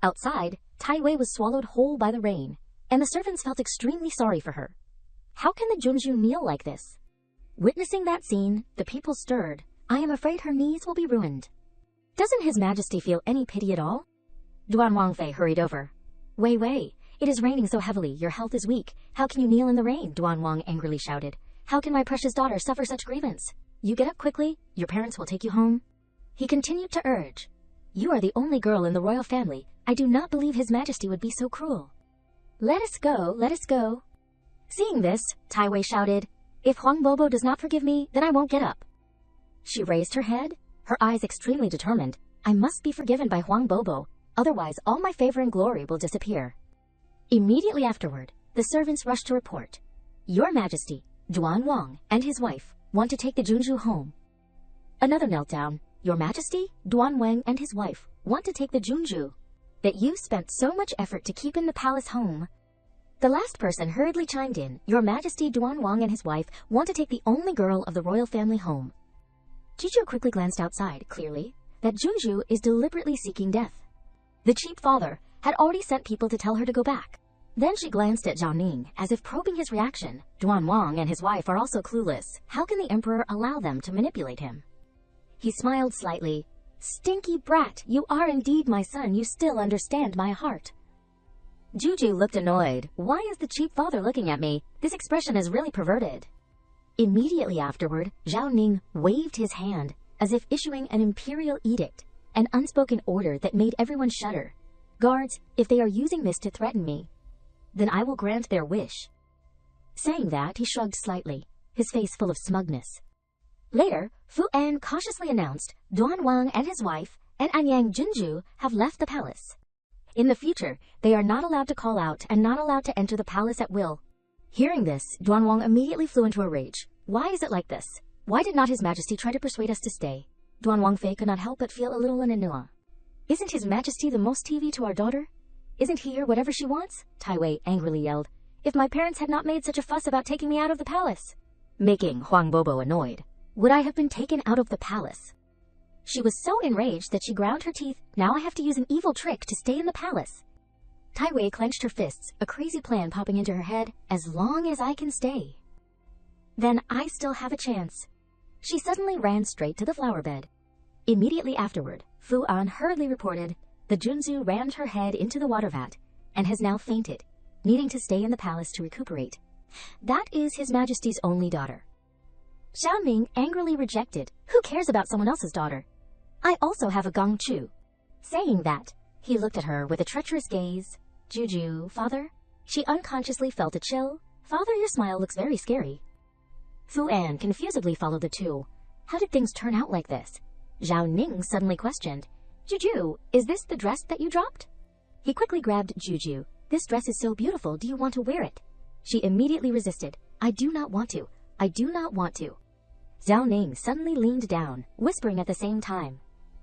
Outside, Tai Wei was swallowed whole by the rain, and the servants felt extremely sorry for her. How can the Junju kneel like this? Witnessing that scene, the people stirred. I am afraid her knees will be ruined. Doesn't His Majesty feel any pity at all? Duan Wangfei hurried over. Wei Wei, it is raining so heavily, your health is weak. How can you kneel in the rain? Duan Wang angrily shouted. How can my precious daughter suffer such grievance? You get up quickly, your parents will take you home. He continued to urge. You are the only girl in the royal family. I do not believe His Majesty would be so cruel. Let us go, let us go. Seeing this, Tai Wei shouted, If Huang Bobo does not forgive me, then I won't get up. She raised her head, her eyes extremely determined. I must be forgiven by Huang Bobo, otherwise all my favor and glory will disappear. Immediately afterward, the servants rushed to report. Your Majesty, Duan Wang and his wife want to take the Junju home. Another knelt down. Your Majesty, Duan Wang and his wife want to take the Junju that you spent so much effort to keep in the palace home. The last person hurriedly chimed in. Your Majesty, Duan Wang and his wife want to take the only girl of the royal family home. Juju quickly glanced outside, clearly, that Junju is deliberately seeking death. The chief father had already sent people to tell her to go back. Then she glanced at Zhao Ning, as if probing his reaction. Duan Wang and his wife are also clueless. How can the emperor allow them to manipulate him? He smiled slightly. Stinky brat, you are indeed my son. You still understand my heart. Juju looked annoyed. Why is the chief father looking at me? This expression is really perverted. Immediately afterward, Zhao Ning waved his hand, as if issuing an imperial edict. an unspoken order that made everyone shudder. Guards, if they are using this to threaten me, then I will grant their wish. Saying that, he shrugged slightly, his face full of smugness. Later, Fu An cautiously announced Duan Wang and his wife and Anyang Junju have left the palace. In the future, they are not allowed to call out and not allowed to enter the palace at will. Hearing this, Duan Wang immediately flew into a rage. Why is it like this? Why did not His Majesty try to persuade us to stay? Duan Wangfei could not help but feel a little uneasy. Isn't His Majesty the most TV to our daughter? Isn't he here whatever she wants? Tai Wei angrily yelled. If my parents had not made such a fuss about taking me out of the palace, making Huang Bobo annoyed, would I have been taken out of the palace? She was so enraged that she ground her teeth. Now I have to use an evil trick to stay in the palace. Tai Wei clenched her fists, a crazy plan popping into her head. As long as I can stay, then I still have a chance. She suddenly ran straight to the flower bed. Immediately afterward, Fu An hurriedly reported, the Junzu rammed her head into the water vat and has now fainted, needing to stay in the palace to recuperate. That is His Majesty's only daughter. Xiao Ning angrily rejected. Who cares about someone else's daughter? I also have a Gong Chu. Saying that, he looked at her with a treacherous gaze. Juju, father? She unconsciously felt a chill. Father, your smile looks very scary. Fu An confusedly followed the two. How did things turn out like this? Zhao Ning suddenly questioned. Juju, is this the dress that you dropped? He quickly grabbed Juju. This dress is so beautiful, do you want to wear it? She immediately resisted. I do not want to. I do not want to. Zhao Ning suddenly leaned down, whispering at the same time.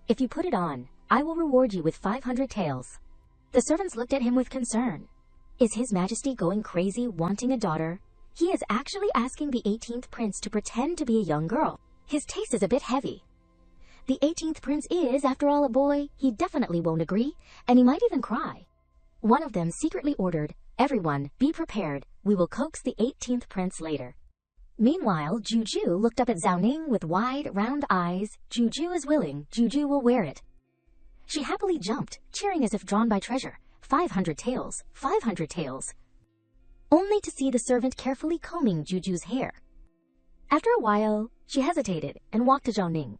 If you put it on, I will reward you with 500 taels. The servants looked at him with concern. Is His Majesty going crazy wanting a daughter? He is actually asking the 18th prince to pretend to be a young girl. His taste is a bit heavy. The 18th prince is, after all, a boy. He definitely won't agree, and he might even cry. One of them secretly ordered, everyone, be prepared. We will coax the 18th prince later. Meanwhile, Juju looked up at Zhao Ning with wide, round eyes. Juju is willing. Juju will wear it. She happily jumped, cheering as if drawn by treasure. 500 taels, 500 taels. Only to see the servant carefully combing Juju's hair. After a while, she hesitated and walked to Zhao Ning.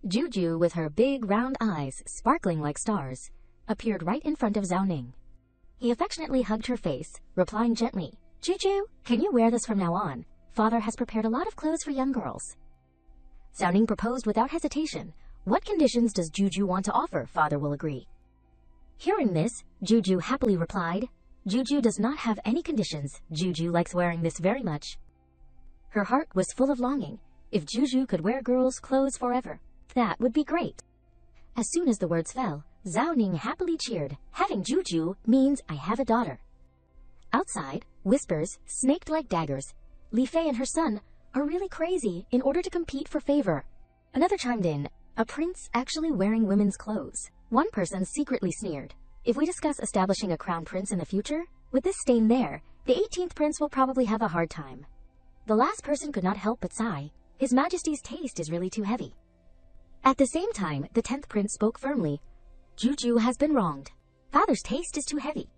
Juju, with her big, round eyes, sparkling like stars, appeared right in front of Zhao Ning. He affectionately hugged her face, replying gently, Juju, can you wear this from now on? Father has prepared a lot of clothes for young girls. Zhao Ning proposed without hesitation. What conditions does Juju want to offer? Father will agree. Hearing this, Juju happily replied, Juju does not have any conditions. Juju likes wearing this very much. Her heart was full of longing. If Juju could wear girls' clothes forever, that would be great. As soon as the words fell, Zhao Ning happily cheered. Having Juju means I have a daughter. Outside, whispers snaked like daggers. Li Fei and her son are really crazy in order to compete for favor. Another chimed in, a prince actually wearing women's clothes. One person secretly sneered. If we discuss establishing a crown prince in the future, with this stain there, the 18th prince will probably have a hard time. The last person could not help but sigh. His Majesty's taste is really too heavy. At the same time, the 10th prince spoke firmly. Juju has been wronged. Father's taste is too heavy.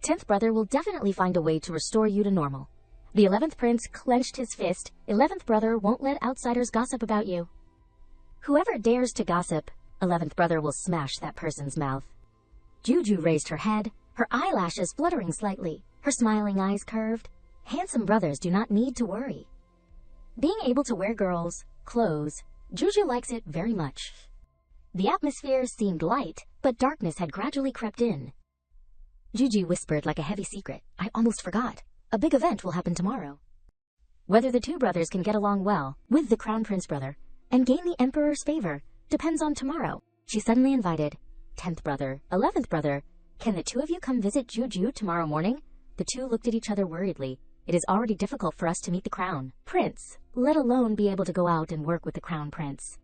10th brother will definitely find a way to restore you to normal. The 11th prince clenched his fist. 11th brother won't let outsiders gossip about you. Whoever dares to gossip, 11th brother will smash that person's mouth. Juju raised her head, her eyelashes fluttering slightly, her smiling eyes curved. Handsome brothers do not need to worry. Being able to wear girls' clothes, Juju likes it very much. The atmosphere seemed light, but darkness had gradually crept in. Juju whispered like a heavy secret. I almost forgot. A big event will happen tomorrow. Whether the two brothers can get along well with the Crown Prince brother and gain the Emperor's favor depends on tomorrow. She suddenly invited, 10th brother, 11th brother, can the two of you come visit Juju tomorrow morning? The two looked at each other worriedly. It is already difficult for us to meet the Crown Prince, let alone be able to go out and work with the Crown Prince.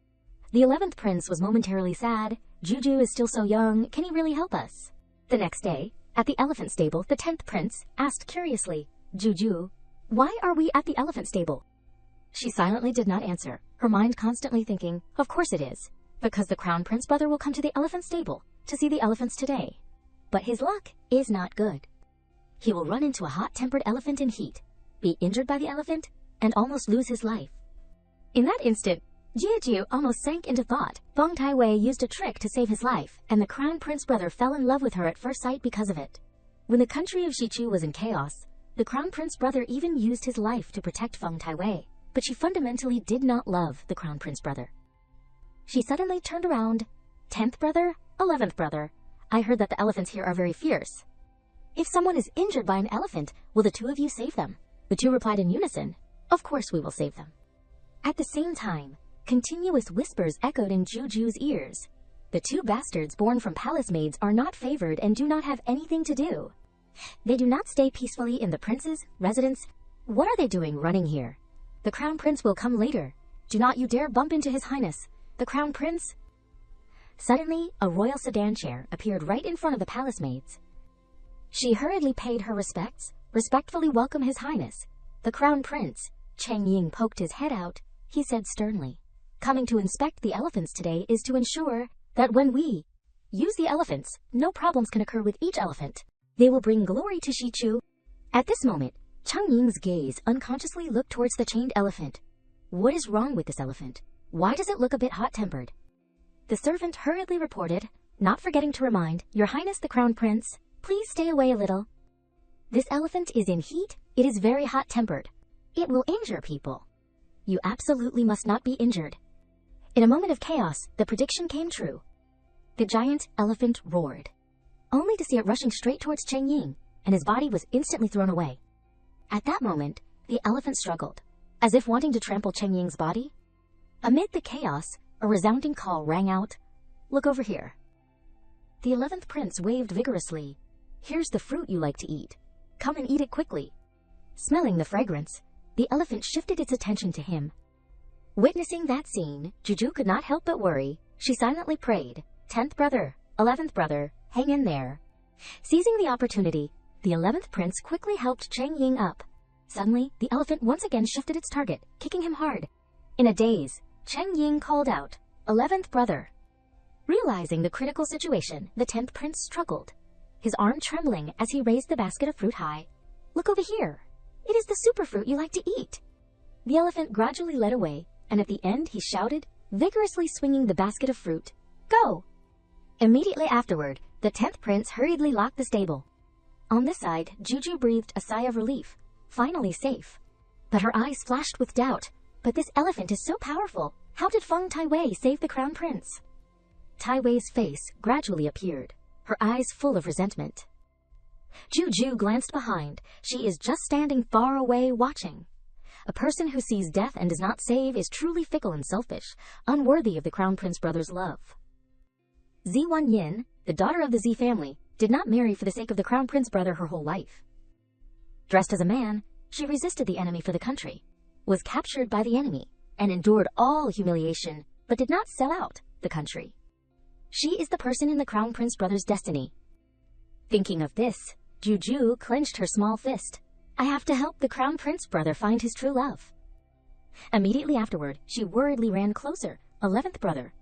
The 11th prince was momentarily sad. Juju is still so young. Can he really help us? The next day, at the elephant stable, the 10th prince asked curiously, Juju, why are we at the elephant stable? She silently did not answer, her mind constantly thinking, of course it is, because the Crown Prince brother will come to the elephant stable to see the elephants today. But his luck is not good. He will run into a hot-tempered elephant in heat, be injured by the elephant, and almost lose his life. In that instant, Jiaju almost sank into thought. Feng Taiwei used a trick to save his life, and the Crown Prince brother fell in love with her at first sight because of it. When the country of Shichu was in chaos, the Crown Prince brother even used his life to protect Feng Taiwei, but she fundamentally did not love the Crown Prince brother. She suddenly turned around. 10th brother, 11th brother. I heard that the elephants here are very fierce. If someone is injured by an elephant, will the two of you save them? The two replied in unison, of course we will save them. At the same time, continuous whispers echoed in Juju's ears. The two bastards born from palace maids are not favored and do not have anything to do. They do not stay peacefully in the prince's residence. What are they doing running here? The Crown Prince will come later. Do not you dare bump into His Highness, the Crown Prince. Suddenly, a royal sedan chair appeared right in front of the palace maids. She hurriedly paid her respects, respectfully welcomed His Highness, the Crown Prince. Cheng Ying poked his head out. He said sternly, coming to inspect the elephants today is to ensure that when we use the elephants, no problems can occur with each elephant. They will bring glory to Shichu. At this moment, Cheng Ying's gaze unconsciously looked towards the chained elephant. What is wrong with this elephant? Why does it look a bit hot-tempered? The servant hurriedly reported, not forgetting to remind, Your Highness the Crown Prince, please stay away a little. This elephant is in heat. It is very hot-tempered. It will injure people. You absolutely must not be injured. In a moment of chaos, the prediction came true. The giant elephant roared, only to see it rushing straight towards Cheng Ying, and his body was instantly thrown away. At that moment, the elephant struggled, as if wanting to trample Cheng Ying's body. Amid the chaos, a resounding call rang out, Look over here. The 11th prince waved vigorously. Here's the fruit you like to eat. Come and eat it quickly. Smelling the fragrance, the elephant shifted its attention to him. Witnessing that scene, Juju could not help but worry. She silently prayed, 10th brother, 11th brother, hang in there. Seizing the opportunity, the 11th prince quickly helped Cheng Ying up. Suddenly, the elephant once again shifted its target, kicking him hard. In a daze, Cheng Ying called out, 11th brother. Realizing the critical situation, the 10th prince struggled, his arm trembling as he raised the basket of fruit high. Look over here. It is the superfruit you like to eat. The elephant gradually led away, and at the end he shouted, vigorously swinging the basket of fruit, Go! Immediately afterward, the 10th prince hurriedly locked the stable. On this side, Juju breathed a sigh of relief, finally safe. But her eyes flashed with doubt. But this elephant is so powerful. How did Feng Taiwei save the Crown Prince? Taiwei's face gradually appeared, her eyes full of resentment. Juju glanced behind. She is just standing far away watching. A person who sees death and does not save is truly fickle and selfish, unworthy of the Crown Prince brothers' love. Ziwan Yin, the daughter of the Z family, did not marry for the sake of the Crown Prince brother her whole life. Dressed as a man, she resisted the enemy for the country, was captured by the enemy, and endured all humiliation, but did not sell out the country. She is the person in the Crown Prince brothers' destiny. Thinking of this, Juju clenched her small fist. I have to help the Crown Prince brother find his true love. Immediately afterward, she worriedly ran closer. 11th brother.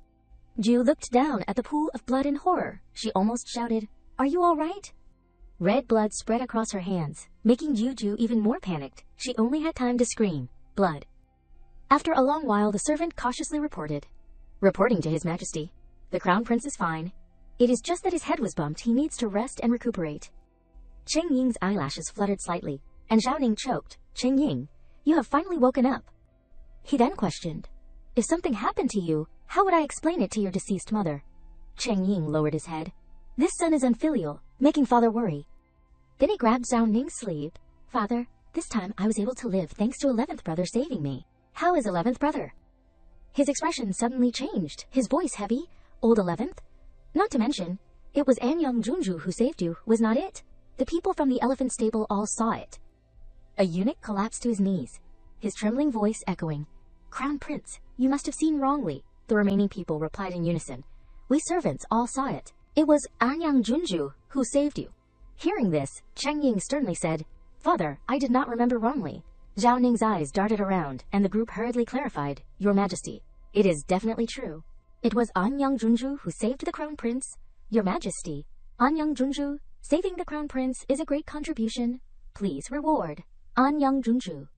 Ju looked down at the pool of blood in horror. She almost shouted, Are you all right? Red blood spread across her hands, making Juju even more panicked. She only had time to scream, Blood. After a long while, the servant cautiously reported. Reporting to His Majesty. The Crown Prince is fine. It is just that his head was bumped. He needs to rest and recuperate. Cheng Ying's eyelashes fluttered slightly, and Zhao Ning choked. Cheng Ying, you have finally woken up. He then questioned, If something happened to you, how would I explain it to your deceased mother? Cheng Ying lowered his head. This son is unfilial, making father worry. Then he grabbed Zhao Ning's sleeve. Father, this time I was able to live thanks to 11th brother saving me. How is 11th brother? His expression suddenly changed, his voice heavy. Old 11th? Not to mention, it was Anyang Junju who saved you, was not it? The people from the elephant stable all saw it. A eunuch collapsed to his knees, his trembling voice echoing, Crown Prince, you must have seen wrongly. The remaining people replied in unison. We servants all saw it. It was Anyang Junju who saved you. Hearing this, Cheng Ying sternly said, Father, I did not remember wrongly. Zhao Ning's eyes darted around, and the group hurriedly clarified, Your Majesty, it is definitely true. It was Anyang Junju who saved the Crown Prince. Your Majesty, Anyang Junju, saving the Crown Prince is a great contribution. Please reward Anyang Junju.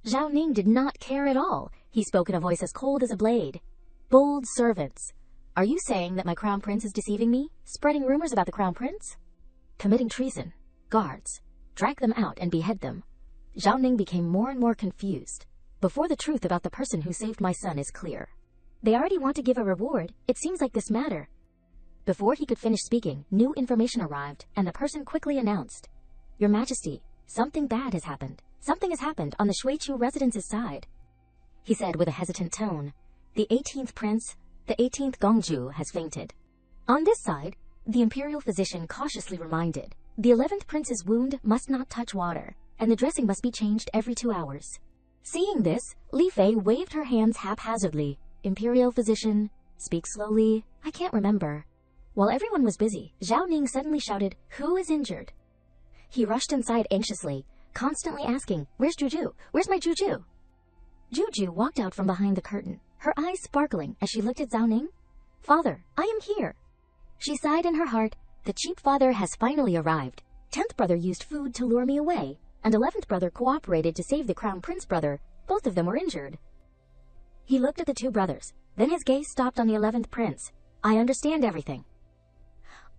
Zhao Ning did not care at all. He spoke in a voice as cold as a blade. Bold servants, are you saying that my crown prince is deceiving me, spreading rumors about the crown prince? Committing treason. Guards, drag them out and behead them. Zhao Ning became more and more confused. Before the truth about the person who saved my son is clear. They already want to give a reward. It seems like this matter. Before he could finish speaking, new information arrived, and the person quickly announced, Your Majesty, something bad has happened. Something has happened on the Shuichu residence's side. He said with a hesitant tone, The 18th prince, the 18th Gongju, has fainted. On this side, the imperial physician cautiously reminded, The 11th prince's wound must not touch water, and the dressing must be changed every 2 hours. Seeing this, Li Fei waved her hands haphazardly. Imperial physician, speak slowly, I can't remember. While everyone was busy, Zhao Ning suddenly shouted, Who is injured? He rushed inside anxiously, constantly asking, Where's Juju? Where's my Juju? Juju walked out from behind the curtain, her eyes sparkling as she looked at Zhao Ning. Father, I am here. She sighed in her heart, The cheap father has finally arrived. 10th brother used food to lure me away, and 11th brother cooperated to save the crown prince brother. Both of them were injured. He looked at the two brothers, then his gaze stopped on the 11th prince. I understand everything.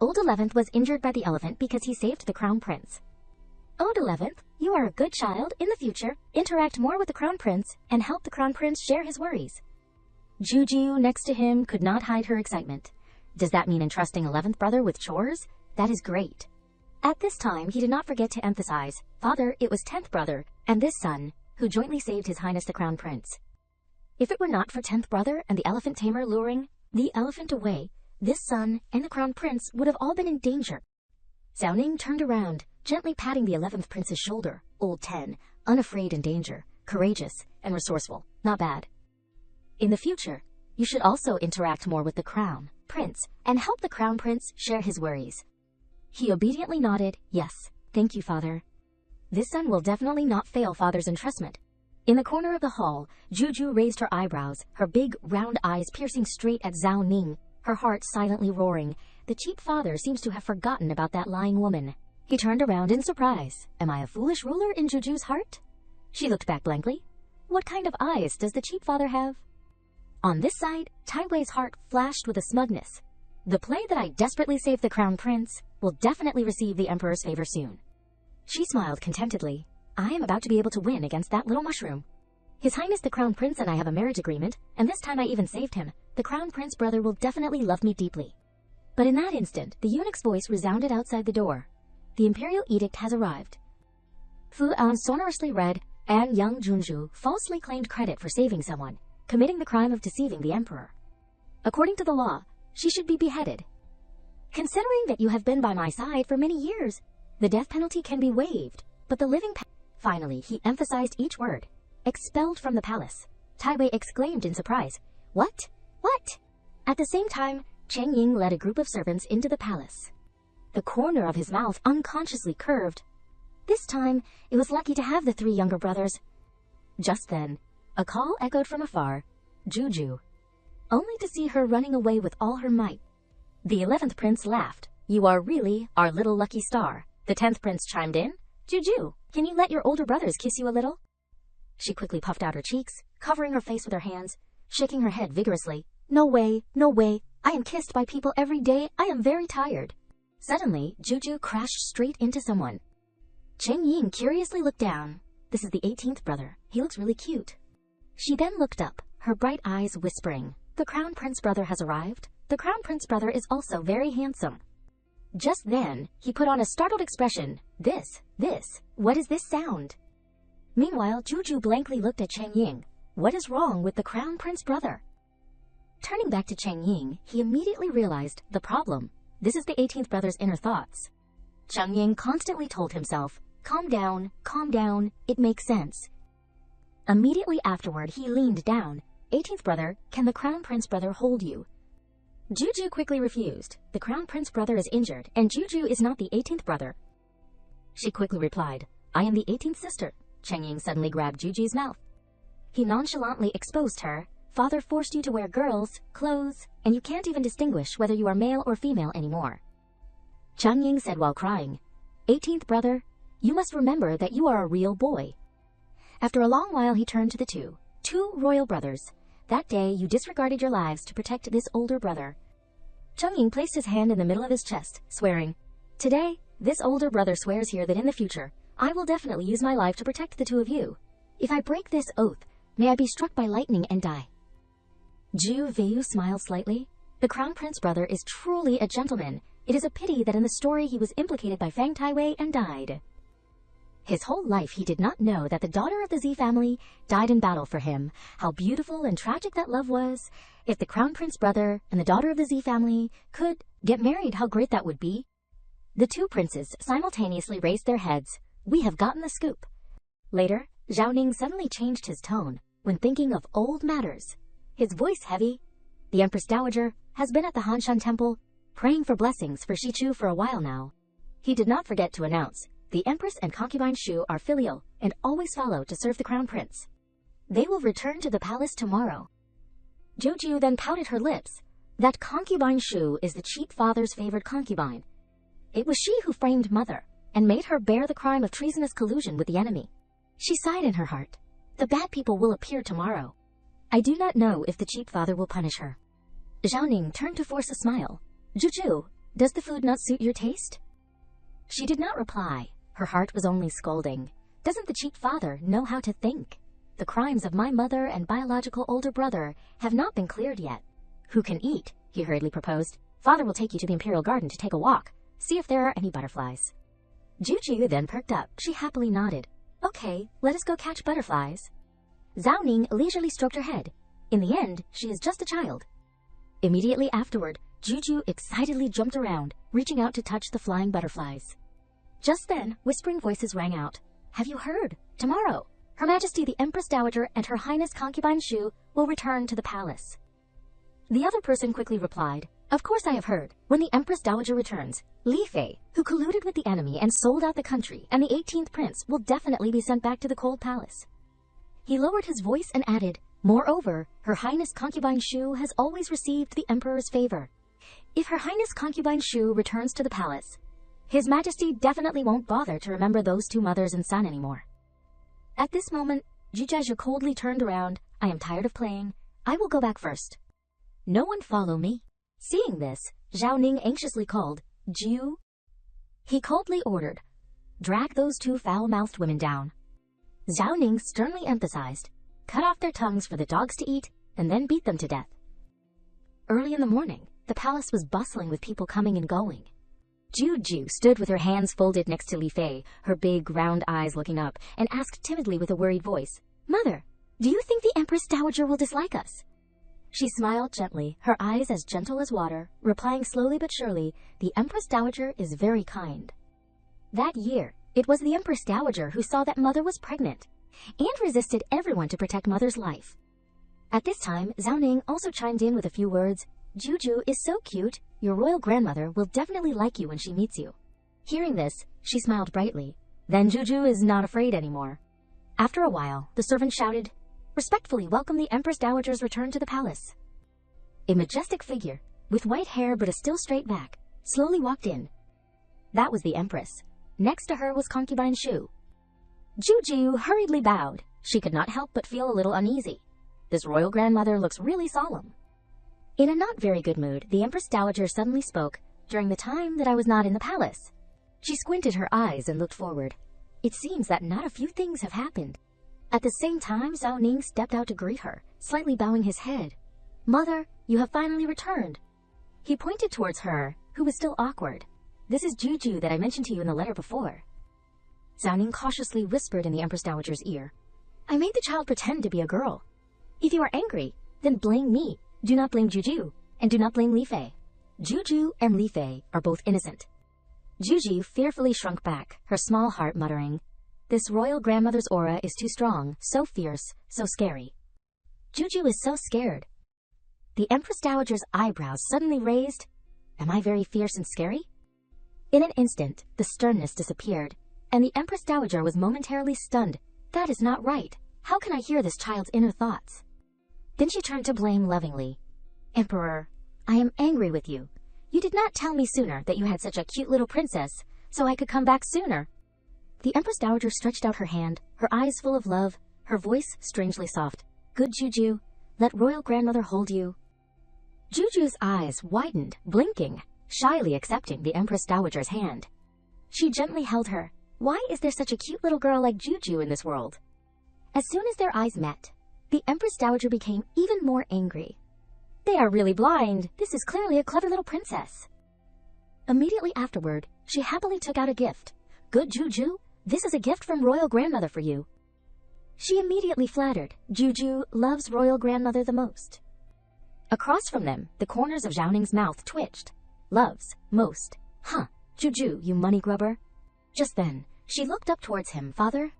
Old 11th was injured by the elephant because he saved the crown prince. Old 11th, you are a good child. In the future, interact more with the crown prince and help the crown prince share his worries. Juju, next to him, could not hide her excitement. Does that mean entrusting 11th brother with chores? That is great. At this time, he did not forget to emphasize, Father, it was 10th brother, and this son, who jointly saved His Highness the Crown Prince. If it were not for 10th brother and the elephant tamer luring the elephant away, this son and the Crown Prince would have all been in danger. Zhao Ning turned around, gently patting the 11th prince's shoulder. Old 10, unafraid in danger, courageous, and resourceful. Not bad. In the future, you should also interact more with the Crown Prince and help the Crown Prince share his worries. He obediently nodded, Yes, thank you, Father. This son will definitely not fail Father's entrustment. In the corner of the hall, Juju raised her eyebrows, her big, round eyes piercing straight at Zhao Ning, her heart silently roaring. The cheap father seems to have forgotten about that lying woman. He turned around in surprise. Am I a foolish ruler in Juju's heart? She looked back blankly. What kind of eyes does the cheap father have? On this side, Tai Wei's heart flashed with a smugness. The play that I desperately saved the Crown Prince will definitely receive the Emperor's favor soon. She smiled contentedly. I am about to be able to win against that little mushroom. His Highness the Crown Prince and I have a marriage agreement, and this time I even saved him. The Crown Prince brother will definitely love me deeply. But in that instant, the eunuch's voice resounded outside the door. The imperial edict has arrived. Fu An sonorously read, and young Junju falsely claimed credit for saving someone, committing the crime of deceiving the emperor. According to the law, she should be beheaded. Considering that you have been by my side for many years, the death penalty can be waived, but the living Finally, he emphasized each word. Expelled from the palace. Tai Wei exclaimed in surprise. What? What? At the same time, Cheng Ying led a group of servants into the palace. The corner of his mouth unconsciously curved. This time, it was lucky to have the three younger brothers. Just then, a call echoed from afar. Juju. Only to see her running away with all her might. The 11th prince laughed. You are really our little lucky star. The 10th prince chimed in. Juju, can you let your older brothers kiss you a little? She quickly puffed out her cheeks, covering her face with her hands, shaking her head vigorously. No way, no way. I am kissed by people every day. I am very tired. Suddenly, Juju crashed straight into someone. Cheng Ying curiously looked down. This is the 18th brother. He looks really cute. She then looked up, her bright eyes whispering. The Crown Prince brother has arrived. The Crown Prince brother is also very handsome. Just then, he put on a startled expression. This, what is this sound? Meanwhile, Juju blankly looked at Cheng Ying. What is wrong with the Crown Prince brother? Turning back to Cheng Ying, he immediately realized the problem. This is the 18th brother's inner thoughts. Cheng Ying constantly told himself, calm down, it makes sense. Immediately afterward, he leaned down. 18th brother, can the Crown Prince brother hold you? Juju quickly refused. The Crown Prince brother is injured, and Juju is not the 18th brother. She quickly replied, I am the 18th sister. Cheng Ying suddenly grabbed Juju's mouth. He nonchalantly exposed her. Father forced you to wear girls' clothes, and you can't even distinguish whether you are male or female anymore. Cheng Ying said while crying, 18th brother, you must remember that you are a real boy. After a long while he turned to the two two royal brothers. That day you disregarded your lives to protect this older brother. Chungying placed his hand in the middle of his chest, swearing, "Today, this older brother swears here that in the future, I will definitely use my life to protect the two of you. If I break this oath, may I be struck by lightning and die." Ju Veiyu smiled slightly. The Crown Prince brother is truly a gentleman. It is a pity that in the story he was implicated by Fang Taiwei and died. His whole life he did not know that the daughter of the Z family died in battle for him. How beautiful and tragic that love was. If the Crown Prince brother and the daughter of the Z family could get married, how great that would be. The two princes simultaneously raised their heads. We have gotten the scoop. Later, Zhao Ning suddenly changed his tone when thinking of old matters. His voice heavy. The Empress Dowager has been at the Hanshan Temple praying for blessings for Shichu for a while now. He did not forget to announce, the Empress and concubine Shu are filial and always follow to serve the Crown Prince. They will return to the palace tomorrow. Joju then pouted her lips. That concubine Shu is the cheat father's favored concubine. It was she who framed Mother and made her bear the crime of treasonous collusion with the enemy. She sighed in her heart. The bad people will appear tomorrow. I do not know if the cheat father will punish her. Zhao Ning turned to force a smile. Juju, does the food not suit your taste? She did not reply. Her heart was only scolding. Doesn't the cheat father know how to think? The crimes of my mother and biological older brother have not been cleared yet. Who can eat? He hurriedly proposed. Father will take you to the Imperial Garden to take a walk. See if there are any butterflies. Juju then perked up. She happily nodded. Okay, let us go catch butterflies. Zhao Ning leisurely stroked her head. In the end, she is just a child. Immediately afterward, Juju excitedly jumped around, reaching out to touch the flying butterflies. Just then, whispering voices rang out. Have you heard? Tomorrow, Her Majesty the Empress Dowager and Her Highness Concubine Shu will return to the palace. The other person quickly replied, Of course I have heard. When the Empress Dowager returns, Li Fei, who colluded with the enemy and sold out the country, and the 18th prince will definitely be sent back to the cold palace. He lowered his voice and added, Moreover, Her Highness Concubine Shu has always received the Emperor's favor. If Her Highness Concubine Shu returns to the palace, His Majesty definitely won't bother to remember those two mothers and son anymore. At this moment, Jujia coldly turned around. I am tired of playing. I will go back first. No one follow me. Seeing this, Zhao Ning anxiously called, Ju. He coldly ordered, Drag those two foul-mouthed women down. Zhao Ning sternly emphasized, Cut off their tongues for the dogs to eat, and then beat them to death. Early in the morning, the palace was bustling with people coming and going. Juju stood with her hands folded next to Li Fei, her big, round eyes looking up, and asked timidly with a worried voice, Mother, do you think the Empress Dowager will dislike us? She smiled gently, her eyes as gentle as water, replying slowly but surely, The Empress Dowager is very kind. That year, it was the Empress Dowager who saw that Mother was pregnant, and resisted everyone to protect Mother's life. At this time, Zhao Ning also chimed in with a few words, Juju is so cute, your royal grandmother will definitely like you when she meets you. Hearing this, she smiled brightly. Then Juju is not afraid anymore. After a while, the servant shouted, Respectfully welcome the Empress Dowager's return to the palace. A majestic figure, with white hair but a still straight back, slowly walked in. That was the Empress. Next to her was Concubine Shu. Juju hurriedly bowed. She could not help but feel a little uneasy. This royal grandmother looks really solemn. In a not very good mood, the Empress Dowager suddenly spoke, During the time that I was not in the palace. She squinted her eyes and looked forward. It seems that not a few things have happened. At the same time, Zhao Ning stepped out to greet her, slightly bowing his head. Mother, you have finally returned. He pointed towards her, who was still awkward. This is Juju that I mentioned to you in the letter before. Zhao Ning cautiously whispered in the Empress Dowager's ear. I made the child pretend to be a girl. If you are angry, then blame me. Do not blame Juju, and do not blame Li Fei. Juju and Li Fei are both innocent. Juju fearfully shrunk back, her small heart muttering, This royal grandmother's aura is too strong, so fierce, so scary. Juju is so scared. The Empress Dowager's eyebrows suddenly raised. Am I very fierce and scary? In an instant, the sternness disappeared, and the Empress Dowager was momentarily stunned. That is not right. How can I hear this child's inner thoughts? Then she turned to blame lovingly. Emperor, I am angry with you. You did not tell me sooner that you had such a cute little princess, so I could come back sooner. The Empress Dowager stretched out her hand, her eyes full of love, her voice strangely soft. Good Juju, let royal grandmother hold you. Juju's eyes widened, blinking, shyly accepting the Empress Dowager's hand. She gently held her. Why is there such a cute little girl like Juju in this world? As soon as their eyes met, the Empress Dowager became even more angry. They are really blind. This is clearly a clever little princess. Immediately afterward, she happily took out a gift. Good Juju, this is a gift from royal grandmother for you. She immediately flattered. Juju loves royal grandmother the most. Across from them, the corners of Zhao Ning's mouth twitched. Loves, most. Huh, Juju, you money grubber. Just then, she looked up towards him, father.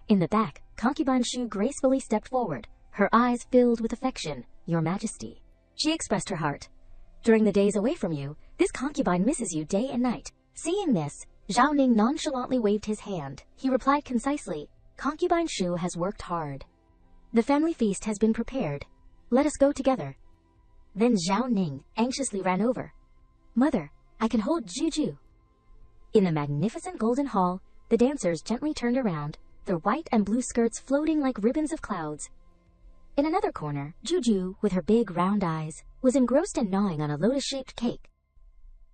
In the back, concubine Shu gracefully stepped forward, her eyes filled with affection. Your Majesty. She expressed her heart. During the days away from you, this concubine misses you day and night. Seeing this, Zhao Ning nonchalantly waved his hand. He replied concisely, Concubine Shu has worked hard. The family feast has been prepared. Let us go together. Then Zhao Ning anxiously ran over. Mother, I can hold Juju. In the magnificent golden hall, the dancers gently turned around, their white and blue skirts floating like ribbons of clouds. In another corner, Juju, with her big round eyes, was engrossed in gnawing on a lotus-shaped cake.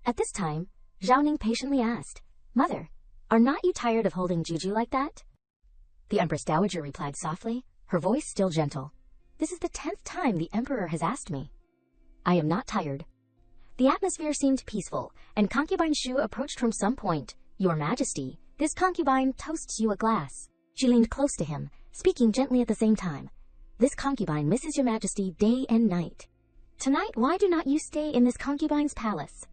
At this time, Zhao Ning patiently asked, Mother, are not you tired of holding Juju like that? The Empress Dowager replied softly, her voice still gentle. This is the 10th time the Emperor has asked me. I am not tired. The atmosphere seemed peaceful, and Concubine Shu approached from some point. Your Majesty, this concubine toasts you a glass. She leaned close to him, speaking gently at the same time. This concubine misses your Majesty day and night. Tonight, why do not you stay in this concubine's palace?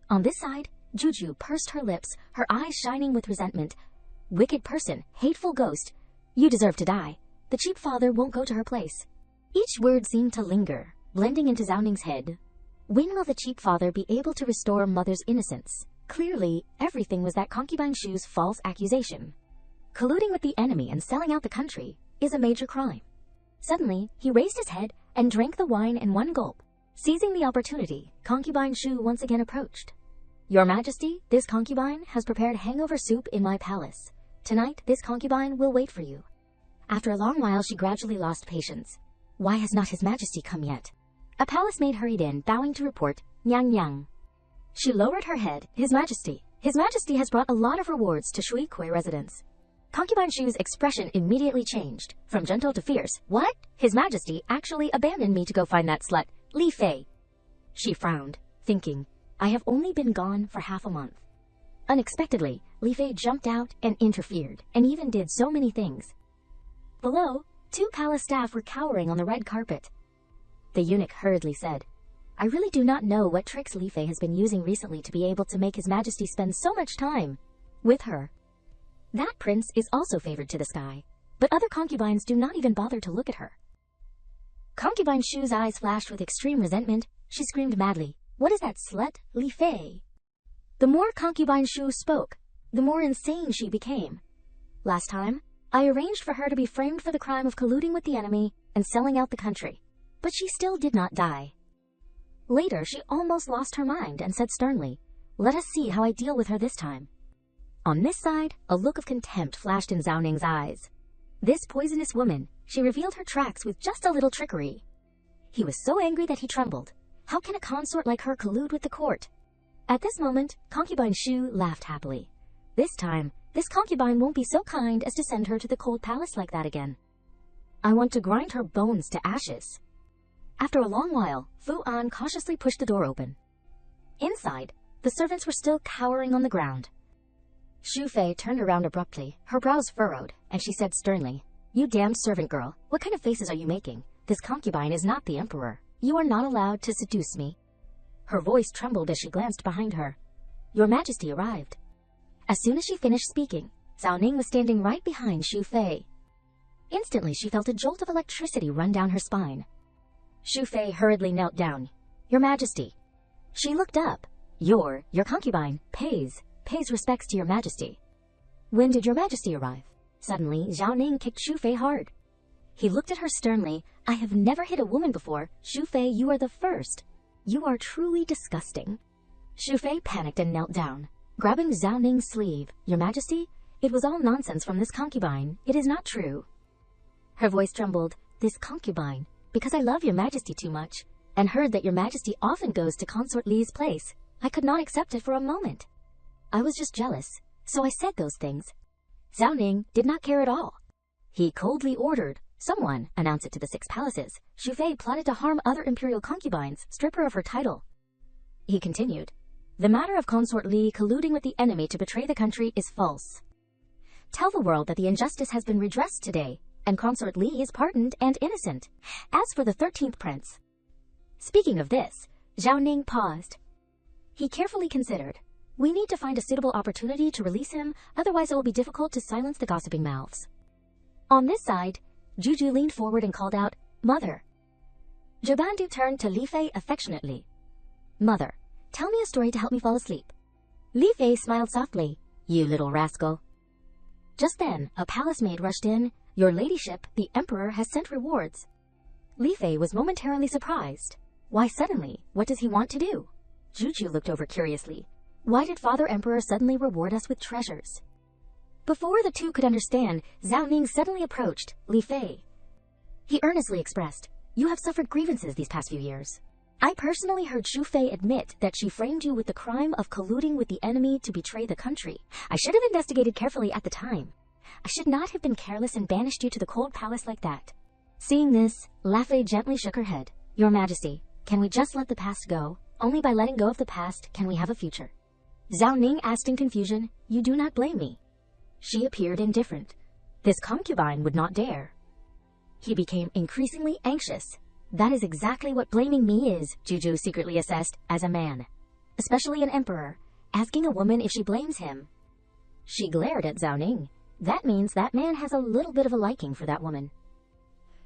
On this side, Juju pursed her lips, her eyes shining with resentment. Wicked person, hateful ghost, you deserve to die. The cheap father won't go to her place. Each word seemed to linger, blending into Zhao Ning's head. When will the cheap father be able to restore mother's innocence? Clearly, everything was that concubine Shu's false accusation. Colluding with the enemy and selling out the country is a major crime. Suddenly, he raised his head and drank the wine in one gulp. Seizing the opportunity, concubine Shu once again approached. Your Majesty, this concubine has prepared hangover soup in my palace. Tonight, this concubine will wait for you. After a long while, she gradually lost patience. Why has not His Majesty come yet? A palace maid hurried in, bowing to report, Nyang Nyang. She lowered her head. His Majesty has brought a lot of rewards to Shui Kui residence. Concubine Shu's expression immediately changed, from gentle to fierce. What? His Majesty actually abandoned me to go find that slut, Li Fei. She frowned, thinking, I have only been gone for half a month. Unexpectedly, Li Fei jumped out and interfered, and even did so many things. Below, 2 palace staff were cowering on the red carpet. The eunuch hurriedly said, I really do not know what tricks Li Fei has been using recently to be able to make His Majesty spend so much time with her. That prince is also favored to the sky, but other concubines do not even bother to look at her. Concubine Shu's eyes flashed with extreme resentment. She screamed madly, What is that slut, Li Fei? The more Concubine Shu spoke, the more insane she became. Last time, I arranged for her to be framed for the crime of colluding with the enemy and selling out the country, but she still did not die. Later, she almost lost her mind and said sternly, Let us see how I deal with her this time. On this side, a look of contempt flashed in Zhao Ning's eyes. This poisonous woman, she revealed her tracks with just a little trickery. He was so angry that he trembled. How can a consort like her collude with the court? At this moment, Concubine Shu laughed happily. This time, this concubine won't be so kind as to send her to the cold palace like that again. I want to grind her bones to ashes. After a long while, Fu An cautiously pushed the door open. Inside, the servants were still cowering on the ground. Shu Fei turned around abruptly, her brows furrowed, and she said sternly, You damned servant girl, what kind of faces are you making? This concubine is not the emperor. You are not allowed to seduce me. Her voice trembled as she glanced behind her. Your Majesty arrived. As soon as she finished speaking, Zhao Ning was standing right behind Shu Fei. Instantly, she felt a jolt of electricity run down her spine. Shu Fei hurriedly knelt down. Your Majesty. She looked up. Your concubine, pays respects to your Majesty. When did your Majesty arrive? Suddenly, Zhao Ning kicked Shu Fei hard. He looked at her sternly. I have never hit a woman before. Shu Fei, you are the first. You are truly disgusting. Shu Fei panicked and knelt down, grabbing Zhao Ning's sleeve. Your Majesty, it was all nonsense from this concubine. It is not true. Her voice trembled. this concubine, because I love your majesty too much, and heard that your majesty often goes to consort Li's place. I could not accept it for a moment. I was just jealous, so I said those things. Zhao Ning did not care at all. He coldly ordered someone announce it to the 6 palaces. Xu Fei plotted to harm other imperial concubines, strip her of her title. He continued, the matter of consort Li colluding with the enemy to betray the country is false. Tell the world that the injustice has been redressed today, and consort Li is pardoned and innocent. As for the 13th prince. Speaking of this, Zhao Ning paused. He carefully considered. We need to find a suitable opportunity to release him, otherwise it will be difficult to silence the gossiping mouths. On this side, Juju leaned forward and called out, Mother. Zhebandu turned to Li Fei affectionately. Mother, tell me a story to help me fall asleep. Li Fei smiled softly. You little rascal. Just then, a palace maid rushed in. Your ladyship, the emperor, has sent rewards. Li Fei was momentarily surprised. Why suddenly? What does he want to do? Juju looked over curiously. Why did Father Emperor suddenly reward us with treasures? Before the two could understand, Zhao Ning suddenly approached Li Fei. He earnestly expressed, You have suffered grievances these past few years. I personally heard Xu Fei admit that she framed you with the crime of colluding with the enemy to betray the country. I should have investigated carefully at the time. I should not have been careless and banished you to the cold palace like that. Seeing this, Li Fei gently shook her head. Your Majesty, can we just let the past go? Only by letting go of the past can we have a future. Zhao Ning asked in confusion, You do not blame me. She appeared indifferent. This concubine would not dare. He became increasingly anxious. That is exactly what blaming me is, Juju secretly assessed, as a man. Especially an emperor, asking a woman if she blames him. She glared at Zhao Ning. That means that man has a little bit of a liking for that woman.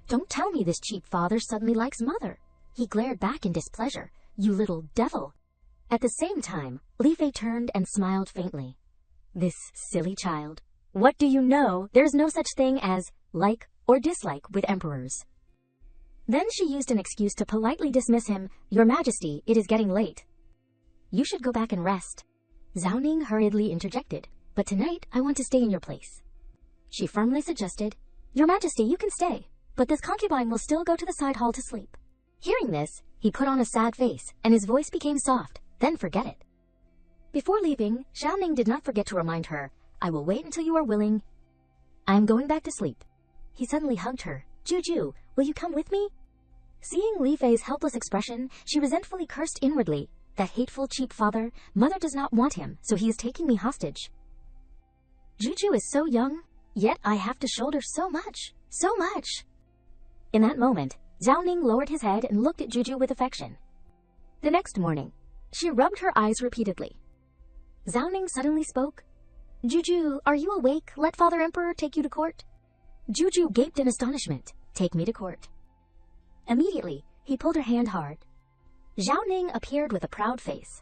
Don't tell me this cheap father suddenly likes Mother. He glared back in displeasure. You little devil. At the same time, Li Fei turned and smiled faintly. This silly child. What do you know? There's no such thing as like or dislike with emperors. Then she used an excuse to politely dismiss him. Your Majesty, it is getting late. You should go back and rest. Zhao Ning hurriedly interjected. But tonight, I want to stay in your place. She firmly suggested, Your Majesty, you can stay, but this concubine will still go to the side hall to sleep. Hearing this, he put on a sad face, and his voice became soft. Then forget it. Before leaving, Zhao Ning did not forget to remind her, I will wait until you are willing. I am going back to sleep. He suddenly hugged her. Juju, will you come with me? Seeing Li Fei's helpless expression, she resentfully cursed inwardly. That hateful cheap father, Mother does not want him, so he is taking me hostage. Juju is so young, yet I have to shoulder so much. So much. In that moment, Zhao Ning lowered his head and looked at Juju with affection. The next morning, she rubbed her eyes repeatedly. Zhao Ning suddenly spoke. Juju, are you awake? Let Father Emperor take you to court. Juju gaped in astonishment. Take me to court. Immediately, he pulled her hand hard. Zhao Ning appeared with a proud face.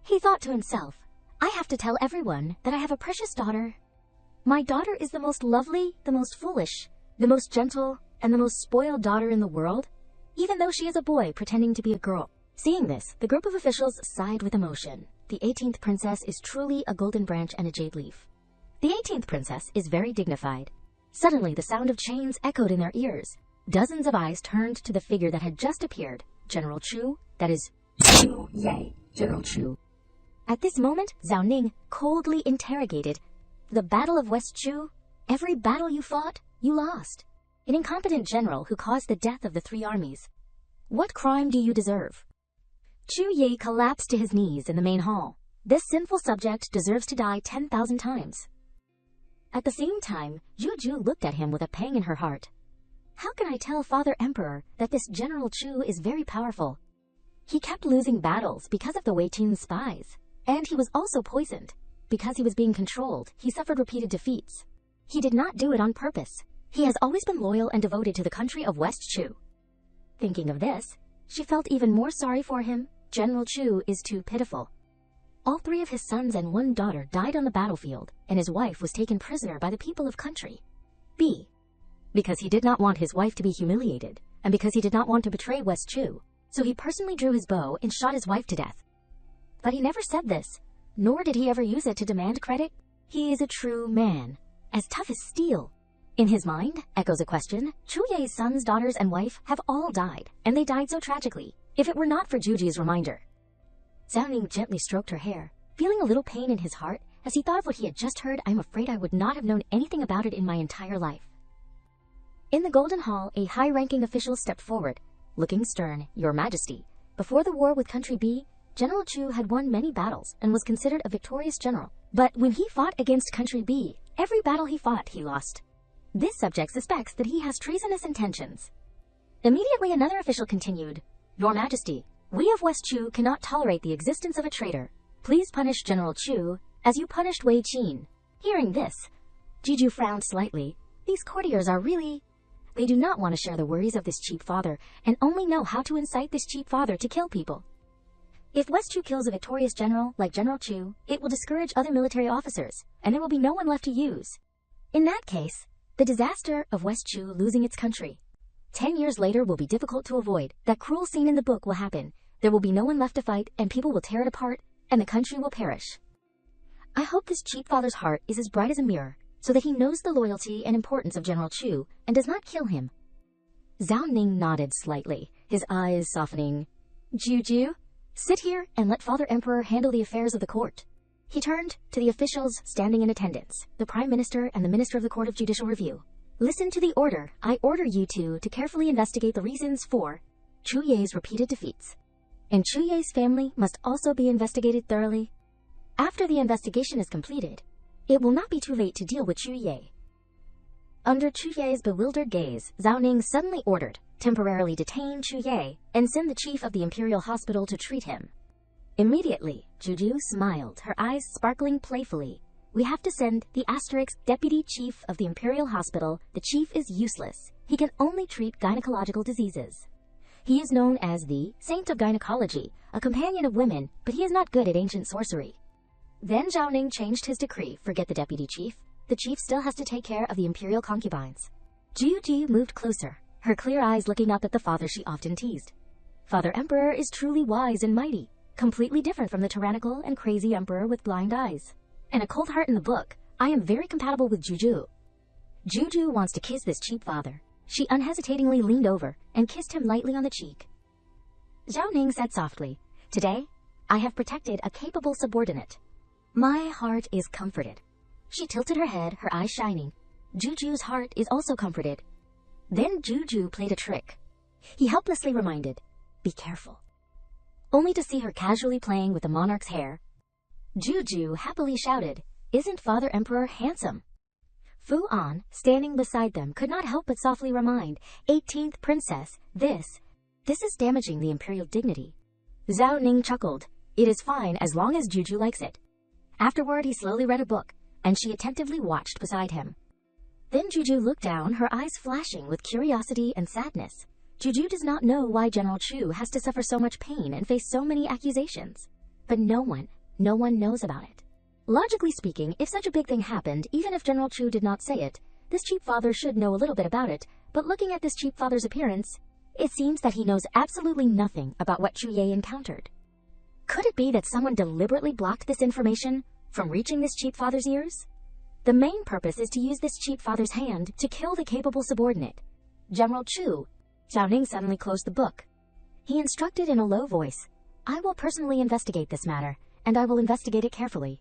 He thought to himself, I have to tell everyone that I have a precious daughter. My daughter is the most lovely, the most foolish, the most gentle, and the most spoiled daughter in the world, even though she is a boy pretending to be a girl. Seeing this, the group of officials sighed with emotion. The 18th princess is truly a golden branch and a jade leaf. The 18th princess is very dignified. Suddenly, the sound of chains echoed in their ears. Dozens of eyes turned to the figure that had just appeared, General Chu, that is, Chu Ye, General Chu. At this moment, Zhao Ning coldly interrogated, The Battle of West Chu? Every battle you fought, you lost. An incompetent general who caused the death of the 3 armies. What crime do you deserve? Chu Ye collapsed to his knees in the main hall. This sinful subject deserves to die 10,000 times. At the same time, Juju looked at him with a pang in her heart. How can I tell Father Emperor that this General Chu is very powerful? He kept losing battles because of the Wei Qin's spies, and he was also poisoned. Because he was being controlled, he suffered repeated defeats. He did not do it on purpose. He has always been loyal and devoted to the country of West Chu. Thinking of this, she felt even more sorry for him. General Chu is too pitiful. All 3 of his sons and 1 daughter died on the battlefield, and his wife was taken prisoner by the people of country. B. Because he did not want his wife to be humiliated, and because he did not want to betray West Chu, so he personally drew his bow and shot his wife to death. But he never said this, nor did he ever use it to demand credit. He is a true man, as tough as steel. In his mind, echoes a question. Chu Ye's sons, daughters, and wife have all died, and they died so tragically, if it were not for Juju's reminder. Zhao Ning gently stroked her hair, feeling a little pain in his heart as he thought of what he had just heard. I'm afraid I would not have known anything about it in my entire life. In the Golden Hall, a high-ranking official stepped forward, looking stern. Your Majesty, before the war with Country B, General Chu had won many battles and was considered a victorious general. But when he fought against Country B, every battle he fought, he lost. This subject suspects that he has treasonous intentions. Immediately another official continued, Your Majesty, we of West Chu cannot tolerate the existence of a traitor. Please punish General Chu as you punished Wei Qin. Hearing this, Juju frowned slightly. These courtiers are really... They do not want to share the worries of this cheap father and only know how to incite this cheap father to kill people. If West Chu kills a victorious general like General Chu, it will discourage other military officers, and there will be no one left to use. In that case, the disaster of West Chu losing its country 10 years later will be difficult to avoid. That cruel scene in the book will happen. There will be no one left to fight, and people will tear it apart, and the country will perish. I hope this cheap father's heart is as bright as a mirror, so that he knows the loyalty and importance of General Chu and does not kill him. Zhao Ning nodded slightly, his eyes softening. Juju, sit here and let Father Emperor handle the affairs of the court. He turned to the officials standing in attendance, the Prime Minister and the Minister of the Court of Judicial Review. Listen to the order. I order you two to carefully investigate the reasons for Chu Ye's repeated defeats. And Chu Ye's family must also be investigated thoroughly. After the investigation is completed, it will not be too late to deal with Chu Ye. Under Chu Ye's bewildered gaze, Zhao Ning suddenly ordered, temporarily detain Chu Ye and send the chief of the Imperial Hospital to treat him. Immediately, Juju smiled, her eyes sparkling playfully. We have to send the deputy chief of the Imperial Hospital. The chief is useless. He can only treat gynecological diseases. He is known as the Saint of Gynecology, a companion of women, but he is not good at ancient sorcery. Then Zhao Ning changed his decree. Forget the deputy chief. The chief still has to take care of the imperial concubines. Juju moved closer, her clear eyes looking up at the father she often teased. Father Emperor is truly wise and mighty, completely different from the tyrannical and crazy emperor with blind eyes. And a cold heart in the book. I am very compatible with Juju. Juju wants to kiss this cheap father. She unhesitatingly leaned over and kissed him lightly on the cheek. Zhao Ning said softly, Today, I have protected a capable subordinate. My heart is comforted. She tilted her head, her eyes shining. Juju's heart is also comforted. Then Juju played a trick. He helplessly reminded, Be careful. Only to see her casually playing with the monarch's hair. Juju happily shouted, Isn't Father Emperor handsome? Fu An, standing beside them, could not help but softly remind, 18th Princess, this is damaging the imperial dignity. Zhao Ning chuckled. It is fine as long as Juju likes it. Afterward, he slowly read a book, and she attentively watched beside him. Then Juju looked down, her eyes flashing with curiosity and sadness. Juju does not know why General Chu has to suffer so much pain and face so many accusations. But no one knows about it. Logically speaking, if such a big thing happened, even if General Chu did not say it, this cheap father should know a little bit about it, but looking at this cheap father's appearance, it seems that he knows absolutely nothing about what Chu Ye encountered. Could it be that someone deliberately blocked this information from reaching this cheap father's ears? The main purpose is to use this cheap father's hand to kill the capable subordinate, General Chu. Zhao Ning suddenly closed the book. He instructed in a low voice, I will personally investigate this matter, and I will investigate it carefully.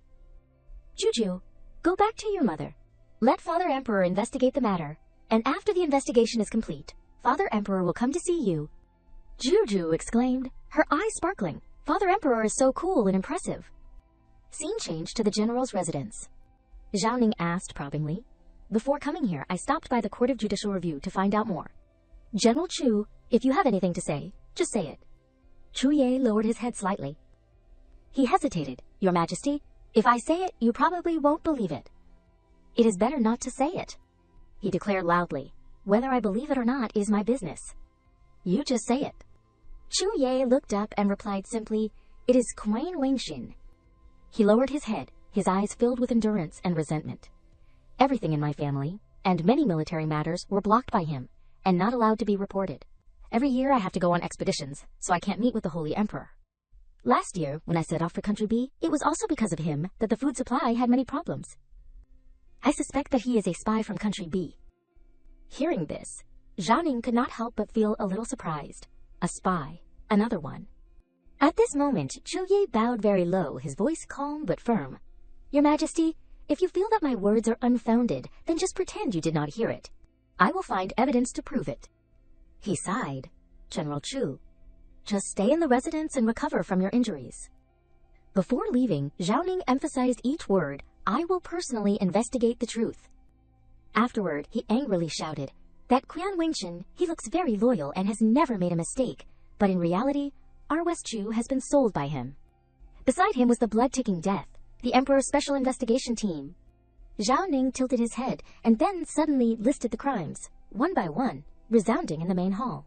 Juju, go back to your mother. Let Father Emperor investigate the matter, and after the investigation is complete, Father Emperor will come to see you. Juju exclaimed, her eyes sparkling. Father Emperor is so cool and impressive. Scene changed to the general's residence. Zhao Ning asked probingly, Before coming here, I stopped by the Court of Judicial Review to find out more. General Chu, if you have anything to say, just say it. Chu Ye lowered his head slightly. He hesitated. Your Majesty, if I say it, you probably won't believe it. It is better not to say it. He declared loudly. Whether I believe it or not is my business. You just say it. Chu Ye looked up and replied simply, It is Quain Wangxin. He lowered his head, his eyes filled with endurance and resentment. Everything in my family, and many military matters, were blocked by him, and not allowed to be reported. Every year I have to go on expeditions, so I can't meet with the Holy Emperor. Last year, when I set off for Country B, it was also because of him that the food supply had many problems. I suspect that he is a spy from Country B. Hearing this, Zhao could not help but feel a little surprised. A spy. Another one. At this moment, Zhu Yi bowed very low, his voice calm but firm. Your Majesty, if you feel that my words are unfounded, then just pretend you did not hear it. I will find evidence to prove it. He sighed. General Chu, just stay in the residence and recover from your injuries. Before leaving, Zhao Ning emphasized each word, I will personally investigate the truth. Afterward, he angrily shouted, that Qian Wengshan, he looks very loyal and has never made a mistake, but in reality, our West Chu has been sold by him. Beside him was the blood-ticking death, the Emperor's special investigation team. Zhao Ning tilted his head and then suddenly listed the crimes, one by one, resounding in the main hall.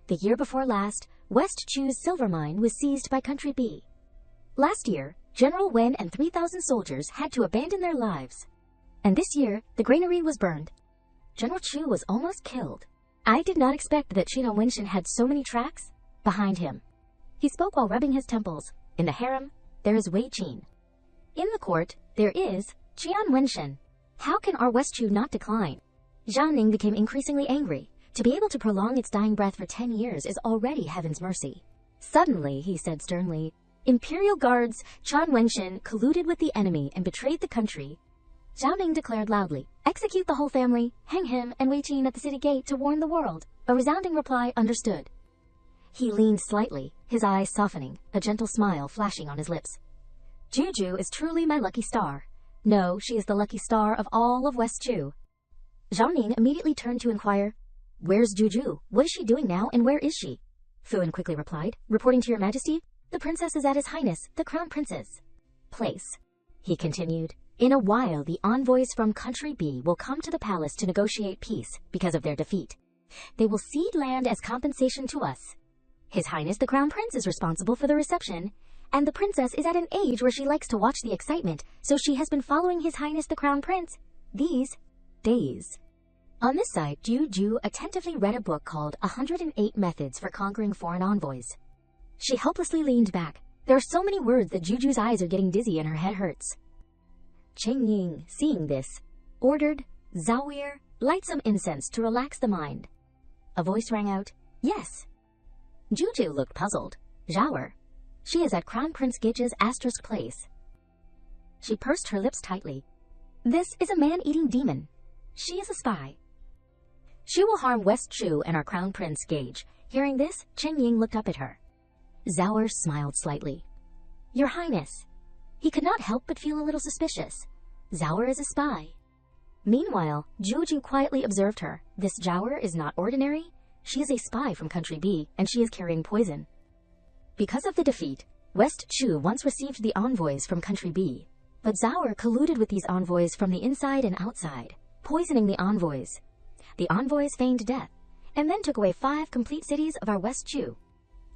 The year before last, West Chu's silver mine was seized by Country B. Last year, General Wen and 3,000 soldiers had to abandon their lives. And this year, the granary was burned. General Chu was almost killed. I did not expect that Qian Wengshan had so many tracks behind him. He spoke while rubbing his temples. In the harem, there is Wei Qin. In the court, there is Qian Wengshan. How can our West Chu not decline? Zhao Ning became increasingly angry. To be able to prolong its dying breath for 10 years is already heaven's mercy. Suddenly, he said sternly, Imperial guards, Qian Wengshan colluded with the enemy and betrayed the country. Zhao Ning declared loudly, execute the whole family, hang him and Wei Qin at the city gate to warn the world. A resounding reply, understood. He leaned slightly, his eyes softening, a gentle smile flashing on his lips. Juju is truly my lucky star. No, she is the lucky star of all of West Chu. Zhao Ning immediately turned to inquire, where's Juju? What is she doing now and where is she? Fuan quickly replied, reporting to your Majesty, the princess is at His Highness, the Crown Prince's place. He continued, in a while the envoys from Country B will come to the palace to negotiate peace because of their defeat. They will cede land as compensation to us. His Highness the Crown Prince is responsible for the reception, and the princess is at an age where she likes to watch the excitement, so she has been following His Highness the Crown Prince these days. On this side, Juju attentively read a book called 108 Methods for Conquering Foreign Envoys. She helplessly leaned back. There are so many words that Juju's eyes are getting dizzy and her head hurts. Cheng Ying, seeing this, ordered, Zawir, light some incense to relax the mind. A voice rang out, yes. Juju looked puzzled. Zhaoer. She is at Crown Prince Giche's asterisk place. She pursed her lips tightly. This is a man-eating demon. She is a spy. She will harm West Chu and our Crown Prince Gage. Hearing this, Cheng Ying looked up at her. Zhaoer smiled slightly. Your Highness. He could not help but feel a little suspicious. Zhaoer is a spy. Meanwhile, Juju quietly observed her. This Zhaoer is not ordinary. She is a spy from Country B, and she is carrying poison. Because of the defeat, West Chu once received the envoys from Country B, but Zhaoer colluded with these envoys from the inside and outside, poisoning the envoys. The envoys feigned death, and then took away 5 complete cities of our West Chu.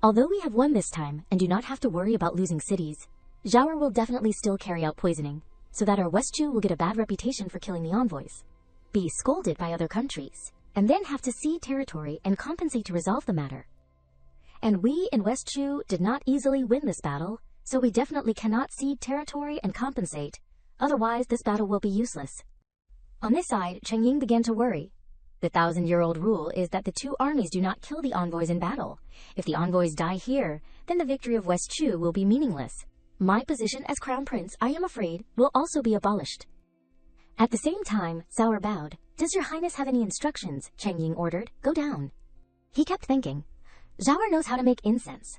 Although we have won this time and do not have to worry about losing cities, Zhaoer will definitely still carry out poisoning, so that our West Chu will get a bad reputation for killing the envoys, be scolded by other countries, and then have to cede territory and compensate to resolve the matter. And we in West Chu did not easily win this battle, so we definitely cannot cede territory and compensate, otherwise this battle will be useless. On this side, Cheng Ying began to worry. The 1,000-year-old rule is that the 2 armies do not kill the envoys in battle. If the envoys die here, then the victory of West Chu will be meaningless. My position as Crown Prince, I am afraid, will also be abolished. At the same time, Zhaoer bowed. Does your Highness have any instructions? Cheng Ying ordered. Go down. He kept thinking. Zhaoer knows how to make incense.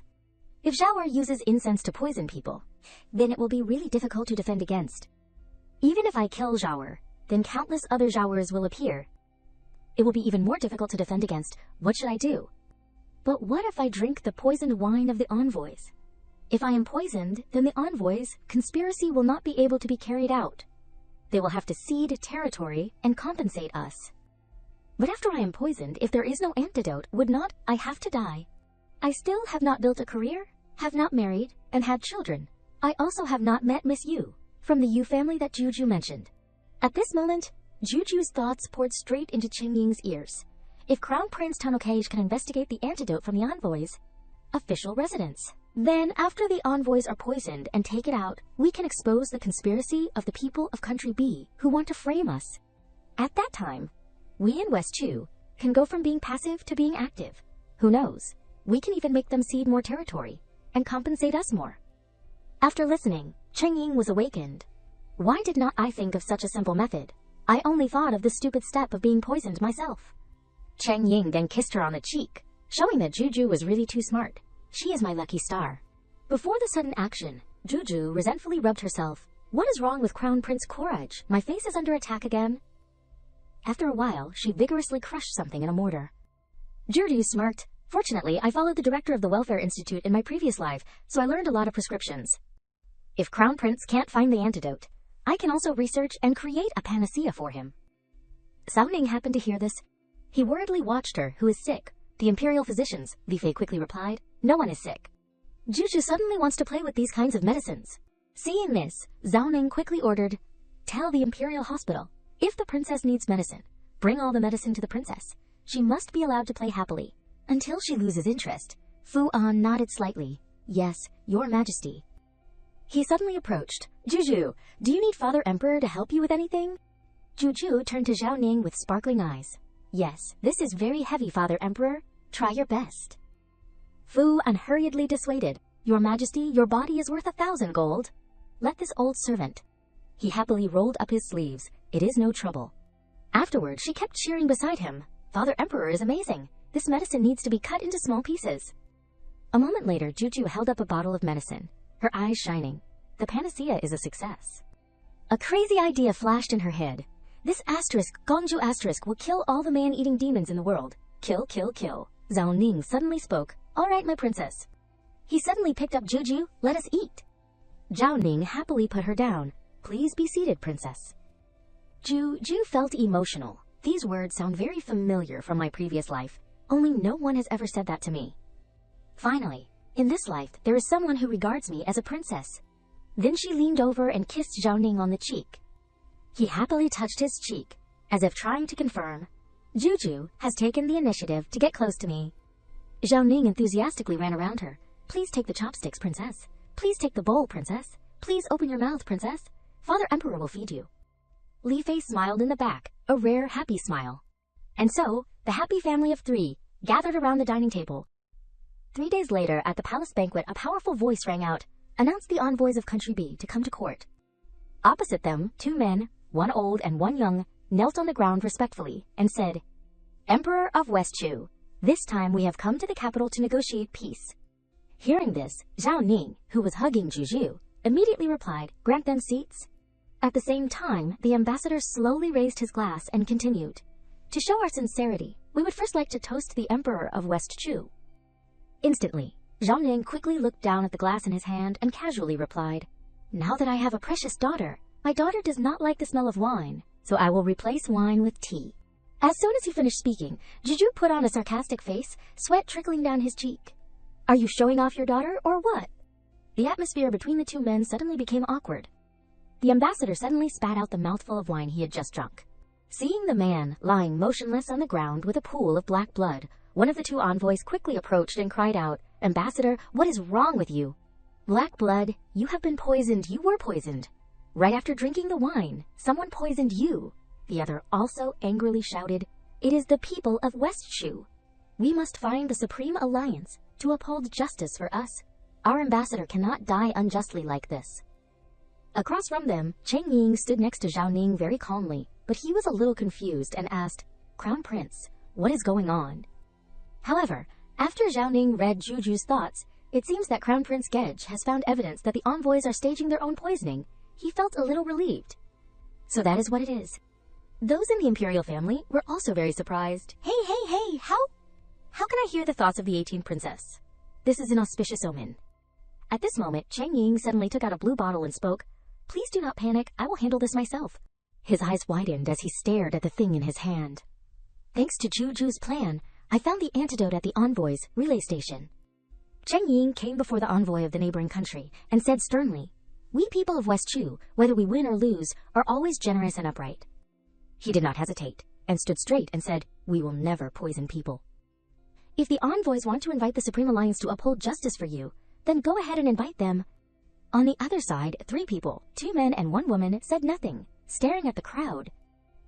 If Zhaoer uses incense to poison people, then it will be really difficult to defend against. Even if I kill Zhaoer, then countless other Zhaoers will appear. It will be even more difficult to defend against. What should I do? But what if I drink the poisoned wine of the envoys? If I am poisoned, then the envoys' conspiracy will not be able to be carried out. They will have to cede territory and compensate us. But after I am poisoned, if there is no antidote, would not I have to die? I still have not built a career, have not married, and had children. I also have not met Miss Yu, from the Yu family that Juju mentioned. At this moment, Juju's thoughts poured straight into Cheng Ying's ears. If Crown Prince Tanokage can investigate the antidote from the envoys' official residence, then after the envoys are poisoned and take it out, we can expose the conspiracy of the people of Country B who want to frame us. At that time, We in West Chu can go from being passive to being active. Who knows? We can even make them cede more territory and compensate us more. After listening, Cheng Ying was awakened. Why did not I think of such a simple method? I only thought of the stupid step of being poisoned myself. Cheng Ying then kissed her on the cheek, showing that Juju was really too smart. She is my lucky star. Before the sudden action, Juju resentfully rubbed herself. What is wrong with Crown Prince Courage? My face is under attack again. After a while, she vigorously crushed something in a mortar. Juju smirked. Fortunately, I followed the director of the Welfare Institute in my previous life, so I learned a lot of prescriptions. If Crown Prince can't find the antidote, I can also research and create a panacea for him. Zhao Ning happened to hear this. He worriedly watched her. Who is sick? The imperial physicians, Li Fei quickly replied. No one is sick. Juju suddenly wants to play with these kinds of medicines. Seeing this, Zhao Ning quickly ordered, tell the imperial hospital, if the princess needs medicine, bring all the medicine to the princess. She must be allowed to play happily, until she loses interest. Fu An nodded slightly. Yes, your majesty. He suddenly approached. Juju, do you need Father Emperor to help you with anything? Juju turned to Zhao Ning with sparkling eyes. Yes, this is very heavy, Father Emperor. Try your best. Fu An hurriedly dissuaded. Your majesty, your body is worth 1,000 gold. Let this old servant. He happily rolled up his sleeves. It is no trouble. Afterward, she kept cheering beside him. Father Emperor is amazing. This medicine needs to be cut into small pieces. A moment later, Juju held up a bottle of medicine, her eyes shining. The panacea is a success. A crazy idea flashed in her head. This asterisk, Gongju asterisk, will kill all the man-eating demons in the world. Kill, kill, kill. Zhao Ning suddenly spoke. All right, my princess. He suddenly picked up Juju. Let us eat. Zhao Ning happily put her down. Please be seated, princess. Juju felt emotional. These words sound very familiar from my previous life, only no one has ever said that to me. Finally, in this life, there is someone who regards me as a princess. Then she leaned over and kissed Zhao Ning on the cheek. He happily touched his cheek, as if trying to confirm, Juju has taken the initiative to get close to me. Zhao Ning enthusiastically ran around her. Please take the chopsticks, princess. Please take the bowl, princess. Please open your mouth, princess. Father Emperor will feed you. Li Fei smiled in the back, a rare, happy smile. And so, the happy family of 3 gathered around the dining table. 3 days later, at the palace banquet, a powerful voice rang out, announced the envoys of Country B to come to court. Opposite them, 2 men, one old and one young, knelt on the ground respectfully and said, Emperor of West Chu, this time we have come to the capital to negotiate peace. Hearing this, Zhao Ning, who was hugging Juju, immediately replied, grant them seats. At the same time, the ambassador slowly raised his glass and continued, to show our sincerity, we would first like to toast the Emperor of West Chu. Instantly, Zhao Ning quickly looked down at the glass in his hand and casually replied, now that I have a precious daughter, my daughter does not like the smell of wine, so I will replace wine with tea. As soon as he finished speaking, Juju put on a sarcastic face, sweat trickling down his cheek. Are you showing off your daughter, or what? The atmosphere between the 2 men suddenly became awkward. The ambassador suddenly spat out the mouthful of wine he had just drunk. Seeing the man lying motionless on the ground with a pool of black blood, one of the 2 envoys quickly approached and cried out, Ambassador, what is wrong with you? Black blood, you have been poisoned, you were poisoned. Right after drinking the wine, someone poisoned you. The other also angrily shouted, it is the people of West Chu. We must find the Supreme Alliance to uphold justice for us. Our ambassador cannot die unjustly like this. Across from them, Cheng Ying stood next to Zhao Ning very calmly, but he was a little confused and asked, Crown Prince, what is going on? However, after Zhao Ning read Juju's thoughts, it seems that Crown Prince Gedge has found evidence that the envoys are staging their own poisoning. He felt a little relieved. So that is what it is. Those in the imperial family were also very surprised. Hey, how can I hear the thoughts of the 18th princess? This is an auspicious omen. At this moment, Cheng Ying suddenly took out a blue bottle and spoke, please do not panic, I will handle this myself. His eyes widened as he stared at the thing in his hand. Thanks to Juju's plan, I found the antidote at the envoy's relay station. Cheng Ying came before the envoy of the neighboring country and said sternly, we people of West Chu, whether we win or lose, are always generous and upright. He did not hesitate, and stood straight and said, we will never poison people. If the envoys want to invite the Supreme Alliance to uphold justice for you, then go ahead and invite them. On the other side, 3 people, 2 men and 1 woman, said nothing, staring at the crowd.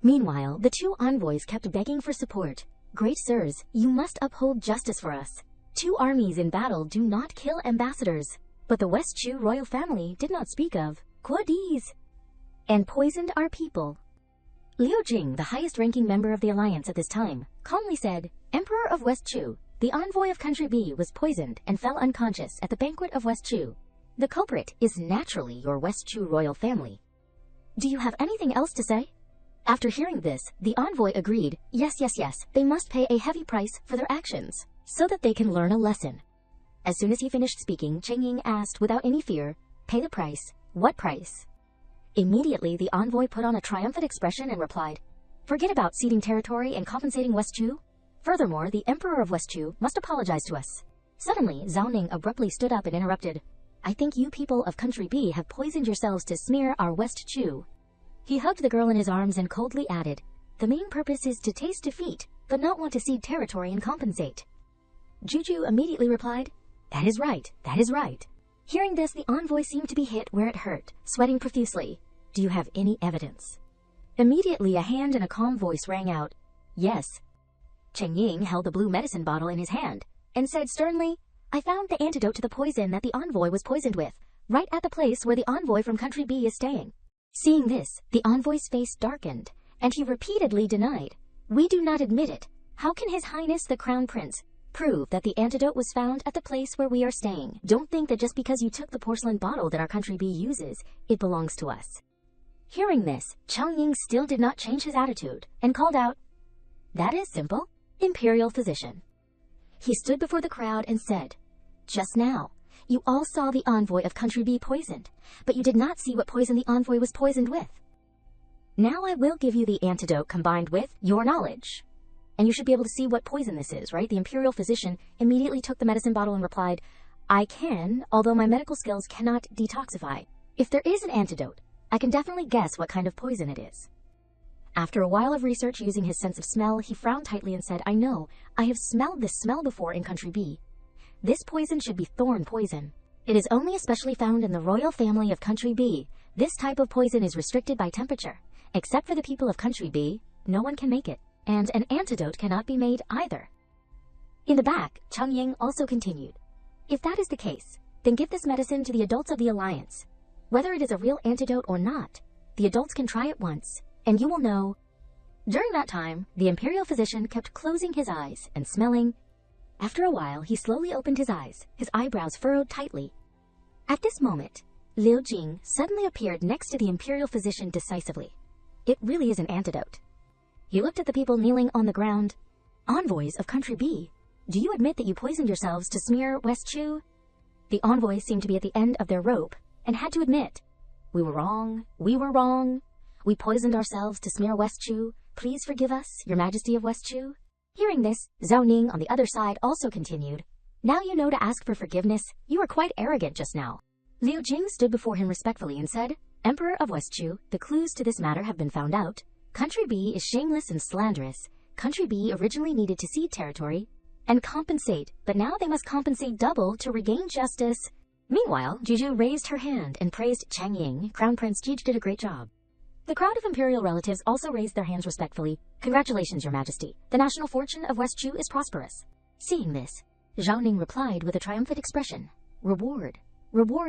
Meanwhile, the two envoys kept begging for support. Great sirs, you must uphold justice for us. Two armies in battle do not kill ambassadors. But the West Chu royal family did not speak of Quadis and poisoned our people. Liu Jing, the highest-ranking member of the alliance at this time, calmly said, Emperor of West Chu, the envoy of Country B was poisoned and fell unconscious at the banquet of West Chu. The culprit is naturally your West Chu royal family. Do you have anything else to say? After hearing this, the envoy agreed, yes, they must pay a heavy price for their actions, so that they can learn a lesson. As soon as he finished speaking, Cheng Ying asked without any fear, pay the price. What price? Immediately, the envoy put on a triumphant expression and replied, forget about ceding territory and compensating West Chu. Furthermore, the Emperor of West Chu must apologize to us. Suddenly, Zhao Ning abruptly stood up and interrupted, I think you people of Country B have poisoned yourselves to smear our West Chu. He hugged the girl in his arms and coldly added, the main purpose is to taste defeat, but not want to cede territory and compensate. Juju immediately replied, that is right. Hearing this, the envoy seemed to be hit where it hurt, sweating profusely. Do you have any evidence? Immediately, a hand and a calm voice rang out, yes. Cheng Ying held the blue medicine bottle in his hand and said sternly, I found the antidote to the poison that the envoy was poisoned with, right at the place where the envoy from Country B is staying. Seeing this, the envoy's face darkened, and he repeatedly denied, we do not admit it. How can His Highness the Crown Prince prove that the antidote was found at the place where we are staying? Don't think that just because you took the porcelain bottle that our Country B uses, it belongs to us. Hearing this, Cheng Ying still did not change his attitude and called out, that is simple, Imperial Physician. He stood before the crowd and said, just now, you all saw the envoy of Country B poisoned, but you did not see what poison the envoy was poisoned with. Now I will give you the antidote combined with your knowledge. And you should be able to see what poison this is, right? The Imperial Physician immediately took the medicine bottle and replied, I can, although my medical skills cannot detoxify. If there is an antidote, I can definitely guess what kind of poison it is. After a while of research using his sense of smell, he frowned tightly and said, I know, I have smelled this smell before in Country B. This poison should be thorn poison. It is only especially found in the royal family of Country B. This type of poison is restricted by temperature. Except for the people of Country B, no one can make it, and an antidote cannot be made either. In the back, Cheng Ying also continued, if that is the case, then give this medicine to the adults of the Alliance. Whether it is a real antidote or not, the adults can try it once, and you will know. During that time, the Imperial Physician kept closing his eyes and smelling. After a while, he slowly opened his eyes, his eyebrows furrowed tightly. At this moment, Liu Jing suddenly appeared next to the Imperial Physician decisively. It really is an antidote. He looked at the people kneeling on the ground. Envoys of Country B, do you admit that you poisoned yourselves to smear West Chu? The envoys seemed to be at the end of their rope and had to admit, we were wrong. We poisoned ourselves to smear West Chu. Please forgive us, Your Majesty of West Chu. Hearing this, Zhao Ning on the other side also continued, now you know to ask for forgiveness. You were quite arrogant just now. Liu Jing stood before him respectfully and said, Emperor of West Chu, the clues to this matter have been found out. Country B is shameless and slanderous. Country B originally needed to cede territory and compensate, but now they must compensate double to regain justice. Meanwhile, Juju raised her hand and praised Cheng Ying. Crown Prince Jej did a great job. The crowd of imperial relatives also raised their hands respectfully. Congratulations, Your Majesty. The national fortune of West Chu is prosperous. Seeing this, Zhao Ning replied with a triumphant expression, Reward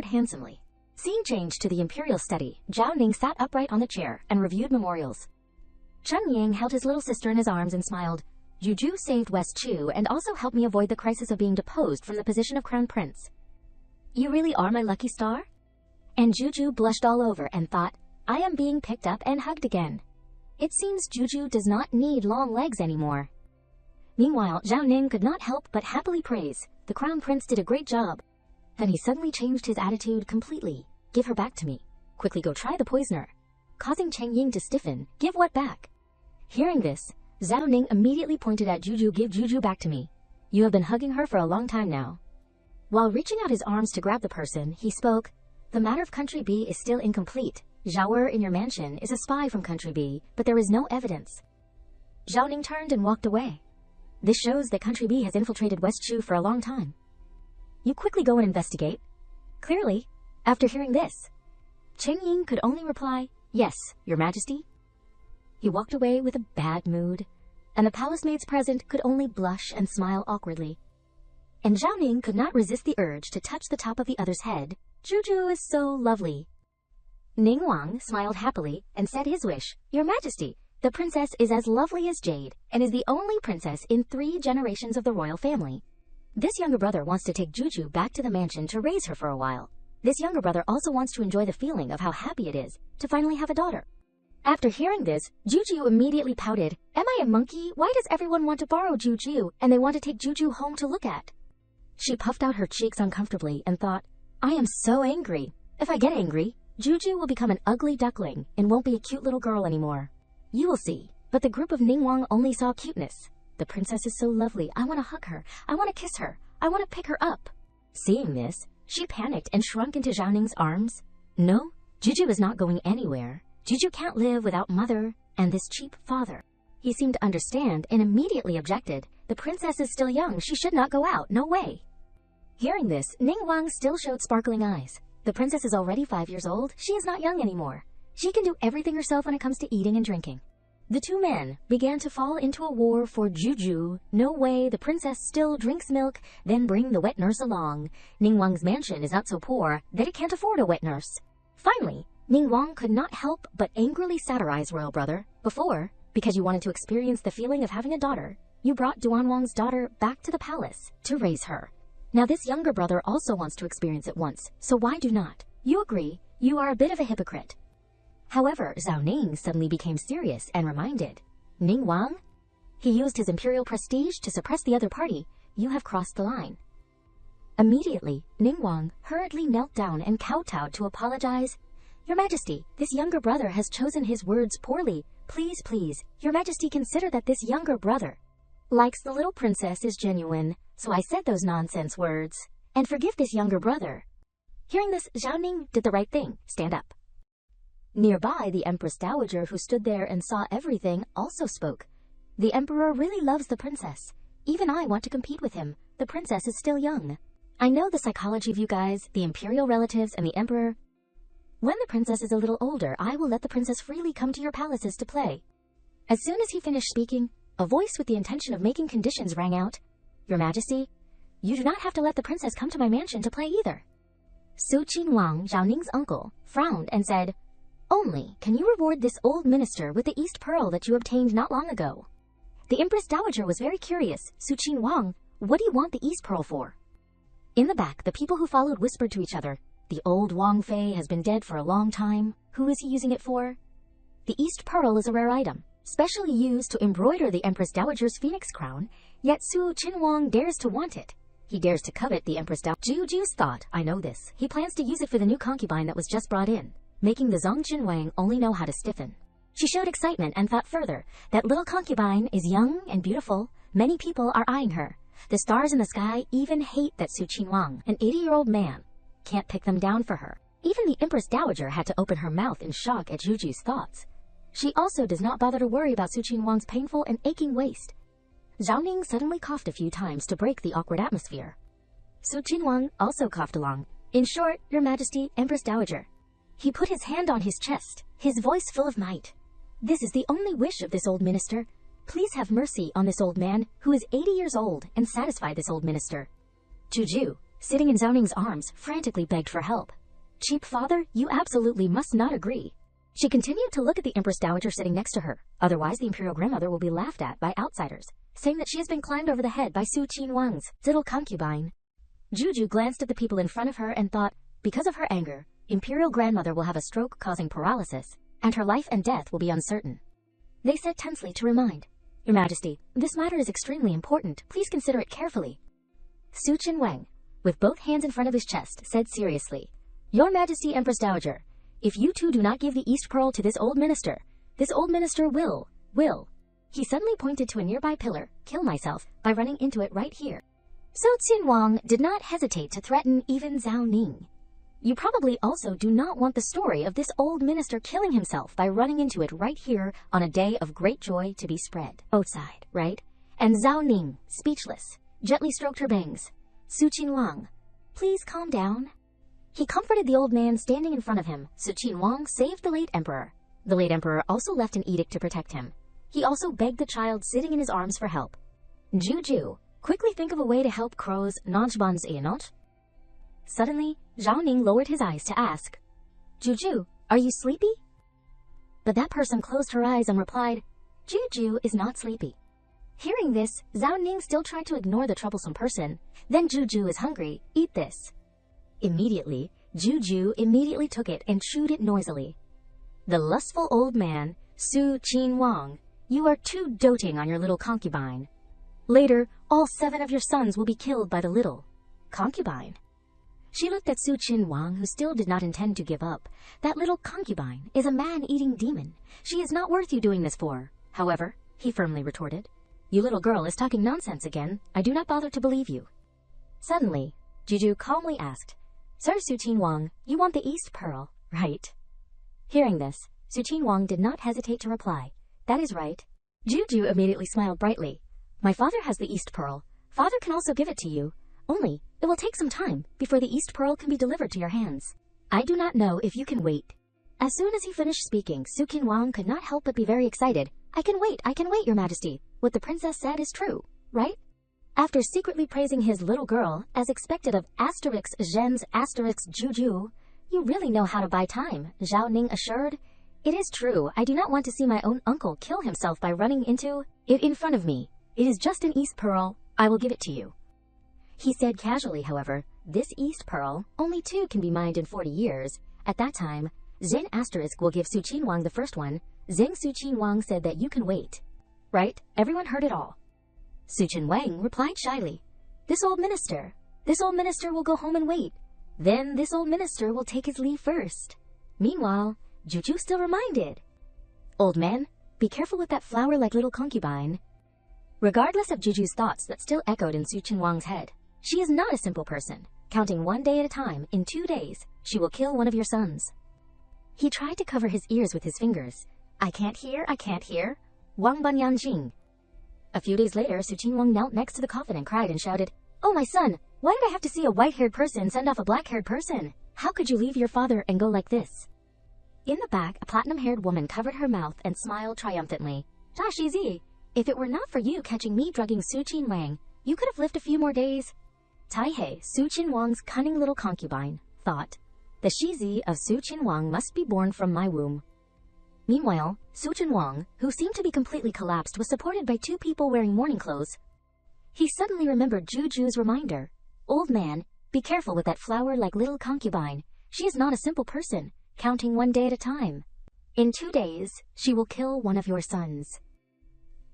handsomely. Scene changed to the imperial study. Zhao Ning sat upright on the chair and reviewed memorials. Cheng Ying held his little sister in his arms and smiled. Juju saved West Chu and also helped me avoid the crisis of being deposed from the position of Crown Prince. You really are my lucky star? And Juju blushed all over and thought, I am being picked up and hugged again. It seems Juju does not need long legs anymore. Meanwhile, Zhao Ning could not help but happily praise, the Crown Prince did a great job. Then he suddenly changed his attitude completely. Give her back to me. Quickly go try the poisoner. Causing Cheng Ying to stiffen, give what back? Hearing this, Zhao Ning immediately pointed at Juju, give Juju back to me. You have been hugging her for a long time now. While reaching out his arms to grab the person, he spoke, the matter of Country B is still incomplete. Zhao in your mansion is a spy from Country B, but there is no evidence. Zhao Ning turned and walked away. This shows that Country B has infiltrated West Chu for a long time. You quickly go and investigate. Clearly, after hearing this, Cheng Ying could only reply, yes, Your Majesty. He walked away with a bad mood, and the palace maids present could only blush and smile awkwardly. And Zhao Ning could not resist the urge to touch the top of the other's head. Juju is so lovely. Ning Wang smiled happily and said his wish. Your Majesty, the princess is as lovely as jade and is the only princess in 3 generations of the royal family. This younger brother wants to take Juju back to the mansion to raise her for a while. This younger brother also wants to enjoy the feeling of how happy it is to finally have a daughter. After hearing this, Juju immediately pouted. Am I a monkey? Why does everyone want to borrow Juju and they want to take Juju home to look at? She puffed out her cheeks uncomfortably and thought, I am so angry. If I get angry, Juju will become an ugly duckling and won't be a cute little girl anymore. You will see. But the group of Ningguang only saw cuteness. The princess is so lovely. I want to hug her. I want to kiss her. I want to pick her up. Seeing this, she panicked and shrunk into Zhao Ning's arms. No, Juju is not going anywhere. Juju can't live without mother and this cheap father. He seemed to understand and immediately objected. The princess is still young. She should not go out. No way. Hearing this, Ningguang still showed sparkling eyes. The princess is already 5 years old. She is not young anymore. She can do everything herself when it comes to eating and drinking. The 2 men began to fall into a war for Juju. No way, the princess still drinks milk, then bring the wet nurse along. Ningguang's mansion is not so poor that it can't afford a wet nurse. Finally, Ningguang could not help but angrily satirize royal brother. Before, because you wanted to experience the feeling of having a daughter, you brought Duanwang's daughter back to the palace to raise her. Now this younger brother also wants to experience it once, so why do not? You agree, you are a bit of a hypocrite. However, Zhao Ning suddenly became serious and reminded, Ningguang? He used his imperial prestige to suppress the other party. You have crossed the line. Immediately, Ningguang hurriedly knelt down and kowtowed to apologize. Your Majesty, this younger brother has chosen his words poorly. Please, please, Your Majesty, consider that this younger brother likes the little princess is genuine, so I said those nonsense words. And forgive this younger brother. Hearing this, Zhao Ning did the right thing. Stand up. Nearby, the Empress Dowager, who stood there and saw everything, also spoke. The Emperor really loves the princess. Even I want to compete with him. The princess is still young. I know the psychology of you guys, the imperial relatives, and the Emperor. When the princess is a little older, I will let the princess freely come to your palaces to play. As soon as he finished speaking, a voice with the intention of making conditions rang out. Your Majesty, you do not have to let the princess come to my mansion to play either. Su Qinwang, Zhao Ning's uncle, frowned and said, Only can you reward this old minister with the East Pearl that you obtained not long ago. The Empress Dowager was very curious. Su Qinwang, what do you want the East Pearl for? In the back, the people who followed whispered to each other, The old Wang Fei has been dead for a long time. Who is he using it for? The East Pearl is a rare item, specially used to embroider the Empress Dowager's phoenix crown, yet Su Qinwang dares to want it. He dares to covet the Empress Dowager. Juju's thought, I know this. He plans to use it for the new concubine that was just brought in, making the Zong Jinwang only know how to stiffen. She showed excitement and thought further. That little concubine is young and beautiful. Many people are eyeing her. The stars in the sky even hate that Su Qinwang, an 80-year-old man, can't pick them down for her. Even the Empress Dowager had to open her mouth in shock at Juju's thoughts. She also does not bother to worry about Su Qinwang's painful and aching waist. Zhao Ning suddenly coughed a few times to break the awkward atmosphere. Su Qinwang also coughed along. In short, Your Majesty, Empress Dowager. He put his hand on his chest, his voice full of might. This is the only wish of this old minister. Please have mercy on this old man, who is 80 years old, and satisfy this old minister. Juju, sitting in Zhao Ning's arms, frantically begged for help. Cheap father, you absolutely must not agree. She continued to look at the Empress Dowager sitting next to her. Otherwise, the imperial grandmother will be laughed at by outsiders, saying that she has been climbed over the head by Su Qinwang's little concubine. Juju glanced at the people in front of her and thought, because of her anger, imperial grandmother will have a stroke causing paralysis, and her life and death will be uncertain. They said tensely to remind, Your Majesty, this matter is extremely important. Please consider it carefully. Su Qinwang, with both hands in front of his chest, said seriously, Your Majesty, Empress Dowager, if you two do not give the East Pearl to this old minister will. He suddenly pointed to a nearby pillar, kill myself, by running into it right here. Su Qinwang did not hesitate to threaten even Zhao Ning. You probably also do not want the story of this old minister killing himself by running into it right here on a day of great joy to be spread. Both sides, right? And Zhao Ning, speechless, gently stroked her bangs. Su Qinwang, please calm down. He comforted the old man standing in front of him. Su Qinwang saved the late emperor. The late emperor also left an edict to protect him. He also begged the child sitting in his arms for help. Juju, quickly think of a way to help Crow's nonchbans not? Suddenly, Zhao Ning lowered his eyes to ask, Juju, are you sleepy? But that person closed her eyes and replied, Juju is not sleepy. Hearing this, Zhao Ning still tried to ignore the troublesome person. Then Juju is hungry, eat this. Immediately, Juju immediately took it and chewed it noisily. The lustful old man, Su Qin Wang, you are too doting on your little concubine. Later, all 7 of your sons will be killed by the little concubine. She looked at Su Qin Wang, who still did not intend to give up. That little concubine is a man-eating demon. She is not worth you doing this for. However, he firmly retorted, you little girl is talking nonsense again. I do not bother to believe you. Suddenly, Juju calmly asked, Sir Su Qin Wang, you want the East Pearl, right? Hearing this, Su Qin Wang did not hesitate to reply, that is right. Juju immediately smiled brightly. My father has the East Pearl. Father can also give it to you. Only, it will take some time before the East Pearl can be delivered to your hands. I do not know if you can wait. As soon as he finished speaking, Su Qin Wang could not help but be very excited. I can wait, your majesty. What the princess said is true, right? After secretly praising his little girl, as expected of Asterix Zhen's Asterix Juju, you really know how to buy time, Zhao Ning assured. It is true, I do not want to see my own uncle kill himself by running into it in front of me. It is just an East Pearl. I will give it to you. He said casually, however, this East Pearl, only 2 can be mined in 40 years. At that time, Zhen Asterisk will give Su Qin Wang the first one. Zheng Su Qin Wang said that you can wait. Right? Everyone heard it all. Su Qin Wang replied shyly, This old minister will go home and wait. Then this old minister will take his leave first. Meanwhile, Juju still reminded, Old man, be careful with that flower like little concubine. Regardless of Juju's thoughts that still echoed in Su Qin Wang's head, she is not a simple person. Counting 1 day at a time, in 2 days, she will kill one of your sons. He tried to cover his ears with his fingers. I can't hear. Wang Banyan Jing. A few days later, Su Qin Wang knelt next to the coffin and cried and shouted, Oh my son, why did I have to see a white-haired person send off a black-haired person? How could you leave your father and go like this? In the back, a platinum-haired woman covered her mouth and smiled triumphantly. Da Shizi, if it were not for you catching me drugging Su Qin Wang, you could have lived a few more days. Taihei, Su Qin Wang's cunning little concubine, thought, the Shizi of Su Qin Wang must be born from my womb. Meanwhile, Su Qin Wang, who seemed to be completely collapsed, was supported by 2 people wearing mourning clothes. He suddenly remembered Juju's reminder. Old man, be careful with that flower like little concubine. She is not a simple person, counting 1 day at a time. In 2 days, she will kill one of your sons.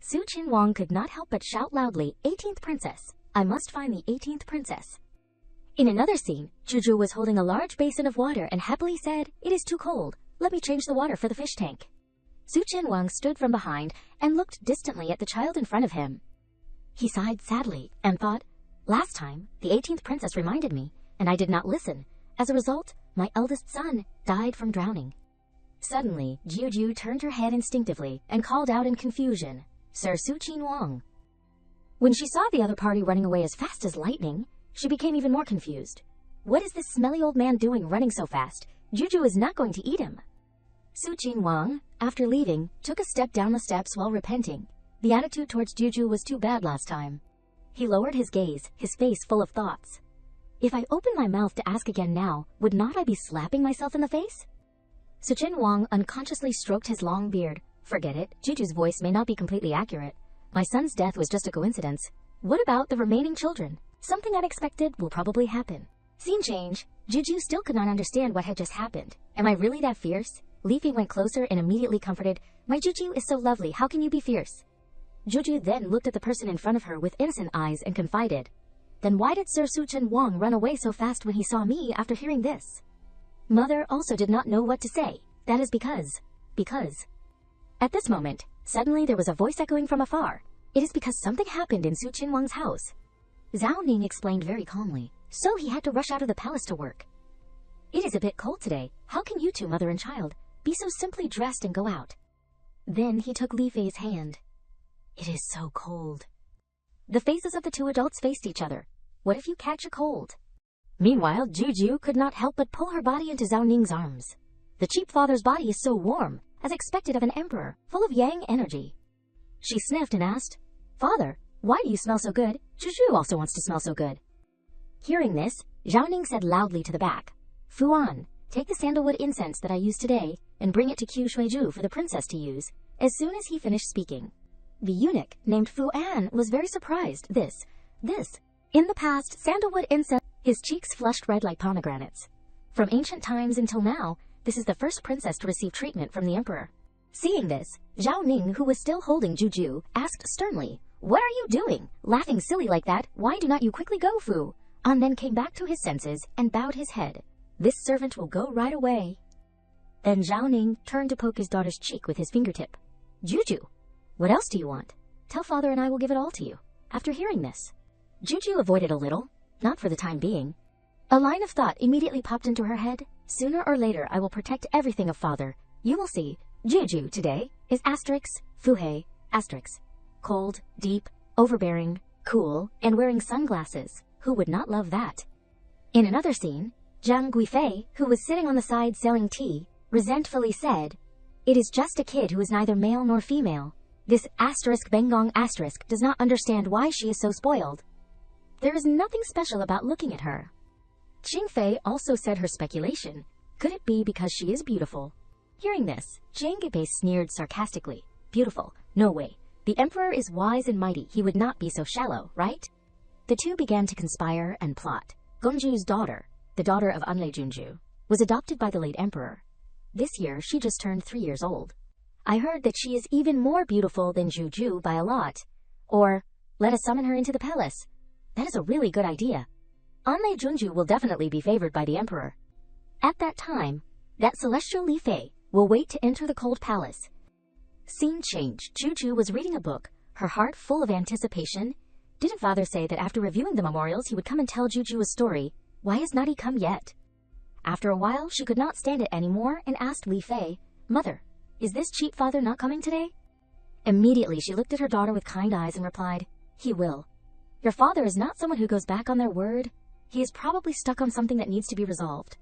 Su Qin Wang could not help but shout loudly, 18th princess. I must find the 18th princess. In another scene, Juju was holding a large basin of water and happily said, It is too cold. Let me change the water for the fish tank. Su Qin Wang stood from behind and looked distantly at the child in front of him. He sighed sadly and thought, Last time, the 18th princess reminded me, and I did not listen. As a result, my eldest son died from drowning. Suddenly, Juju turned her head instinctively and called out in confusion, Sir Su Qin Wang. When she saw the other party running away as fast as lightning, she became even more confused. What is this smelly old man doing running so fast? Juju is not going to eat him. Su Qin Wang, after leaving, took a step down the steps while repenting. The attitude towards Juju was too bad last time. He lowered his gaze, his face full of thoughts. If I open my mouth to ask again now, would not I be slapping myself in the face? Su Qin Wang unconsciously stroked his long beard. Forget it, Juju's voice may not be completely accurate. My son's death was just a coincidence. What about the remaining children? Something unexpected will probably happen. Scene change. Juju still could not understand what had just happened. Am I really that fierce? Leafy went closer and immediately comforted. My Juju is so lovely, how can you be fierce? Juju then looked at the person in front of her with innocent eyes and confided. Then why did Sir Su Qin Wang run away so fast when he saw me after hearing this? Mother also did not know what to say. That is because. At this moment, suddenly there was a voice echoing from afar. It is because something happened in Su Qin Wang's house. Zhao Ning explained very calmly. So he had to rush out of the palace to work. It is a bit cold today. How can you two, mother and child, be so simply dressed and go out? Then he took Li Fei's hand. It is so cold. The faces of the 2 adults faced each other. What if you catch a cold? Meanwhile, Juju could not help but pull her body into Zhao Ning's arms. The cheap father's body is so warm. as expected of an emperor, full of yang energy. She sniffed and asked, "Father, why do you smell so good? Juju also wants to smell so good." Hearing this, Zhao Ning said loudly to the back, "Fu An, take the sandalwood incense that I used today and bring it to Qiu Shuiju for the princess to use." As soon as he finished speaking, the eunuch named Fu An was very surprised. This. In the past, sandalwood incense, his cheeks flushed red like pomegranates. From ancient times until now, this is the first princess to receive treatment from the emperor. Seeing this, Zhao Ning, who was still holding Juju, asked sternly, "What are you doing? Laughing silly like that? Why do not you quickly go, Fu?" An then came back to his senses and bowed his head. "This servant will go right away." Then Zhao Ning turned to poke his daughter's cheek with his fingertip. "Juju, what else do you want? Tell father and I will give it all to you." After hearing this, Juju avoided a little, not for the time being. A line of thought immediately popped into her head. "Sooner or later I will protect everything of father. You will see. Juju today is Fuhei, cold, deep, overbearing, cool, and wearing sunglasses. Who would not love that?" In another scene, Zhang Guifei, who was sitting on the side selling tea, resentfully said, "It is just a kid who is neither male nor female. This Bengong does not understand why she is so spoiled. There is nothing special about looking at her." Qingfei also said her speculation. Could it be because she is beautiful? Hearing this, Zhang Guifei sneered sarcastically. "Beautiful? No way. The emperor is wise and mighty. He would not be so shallow, right?" The two began to conspire and plot. Gongju's daughter, the daughter of Anlei Junju, was adopted by the late emperor. This year, she just turned 3 years old. I heard that she is even more beautiful than Juju by a lot. Or, let us summon her into the palace. That is a really good idea. Anlei Junju will definitely be favored by the emperor. At that time, that celestial Li Fei will wait to enter the cold palace. Scene change. Juju was reading a book, her heart full of anticipation. Didn't father say that after reviewing the memorials he would come and tell Juju a story? Why has not he come yet? After a while, she could not stand it anymore and asked Li Fei, "Mother, is this cheap father not coming today?" Immediately she looked at her daughter with kind eyes and replied, "He will. Your father is not someone who goes back on their word. He is probably stuck on something that needs to be resolved."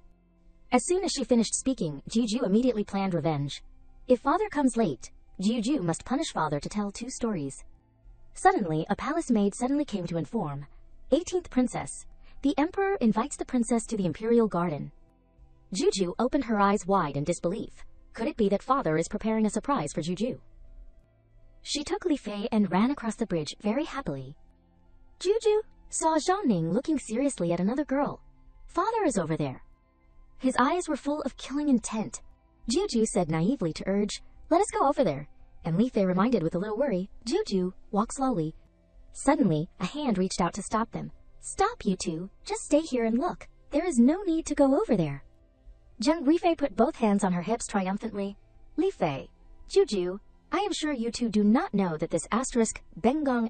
As soon as she finished speaking, Juju immediately planned revenge. If father comes late, Juju must punish father to tell 2 stories. Suddenly, a palace maid suddenly came to inform. 18th Princess. The emperor invites the princess to the imperial garden. Juju opened her eyes wide in disbelief. Could it be that father is preparing a surprise for Juju? She took Li Fei and ran across the bridge very happily. Juju saw Zhao Ning looking seriously at another girl. "Father is over there." His eyes were full of killing intent. Juju said naively to urge, "Let us go over there." And Li Fei reminded with a little worry, "Juju, walk slowly." Suddenly, a hand reached out to stop them. "Stop, you two. Just stay here and look. There is no need to go over there." Zhang Guifei put both hands on her hips triumphantly. "Li Fei, Juju, I am sure you two do not know that this Bengong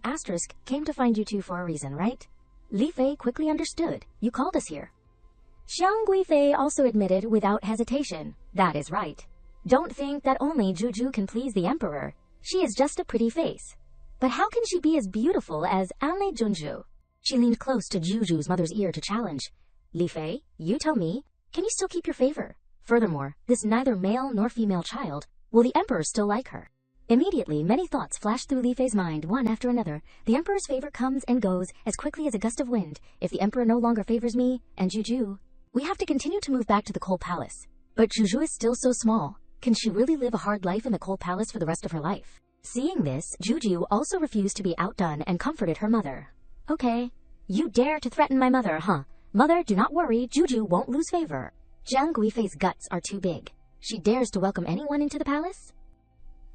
came to find you two for a reason, right?" Li Fei quickly understood. "You called us here." Zhang Guifei also admitted without hesitation, "That is right. Don't think that only Juju can please the emperor. She is just a pretty face. But how can she be as beautiful as Anlei Junju?" She leaned close to Juju's mother's ear to challenge. "Li Fei, you tell me, can you still keep your favor? Furthermore, this neither male nor female child, will the emperor still like her?" Immediately, many thoughts flashed through Li Fei's mind, one after another. The emperor's favor comes and goes as quickly as a gust of wind. If the emperor no longer favors me and Juju, we have to continue to move back to the cold palace. But Juju is still so small. Can she really live a hard life in the cold palace for the rest of her life? Seeing this, Juju also refused to be outdone and comforted her mother. "Okay, you dare to threaten my mother, huh? Mother, do not worry, Juju won't lose favor." Zhang Guifei's guts are too big. She dares to welcome anyone into the palace?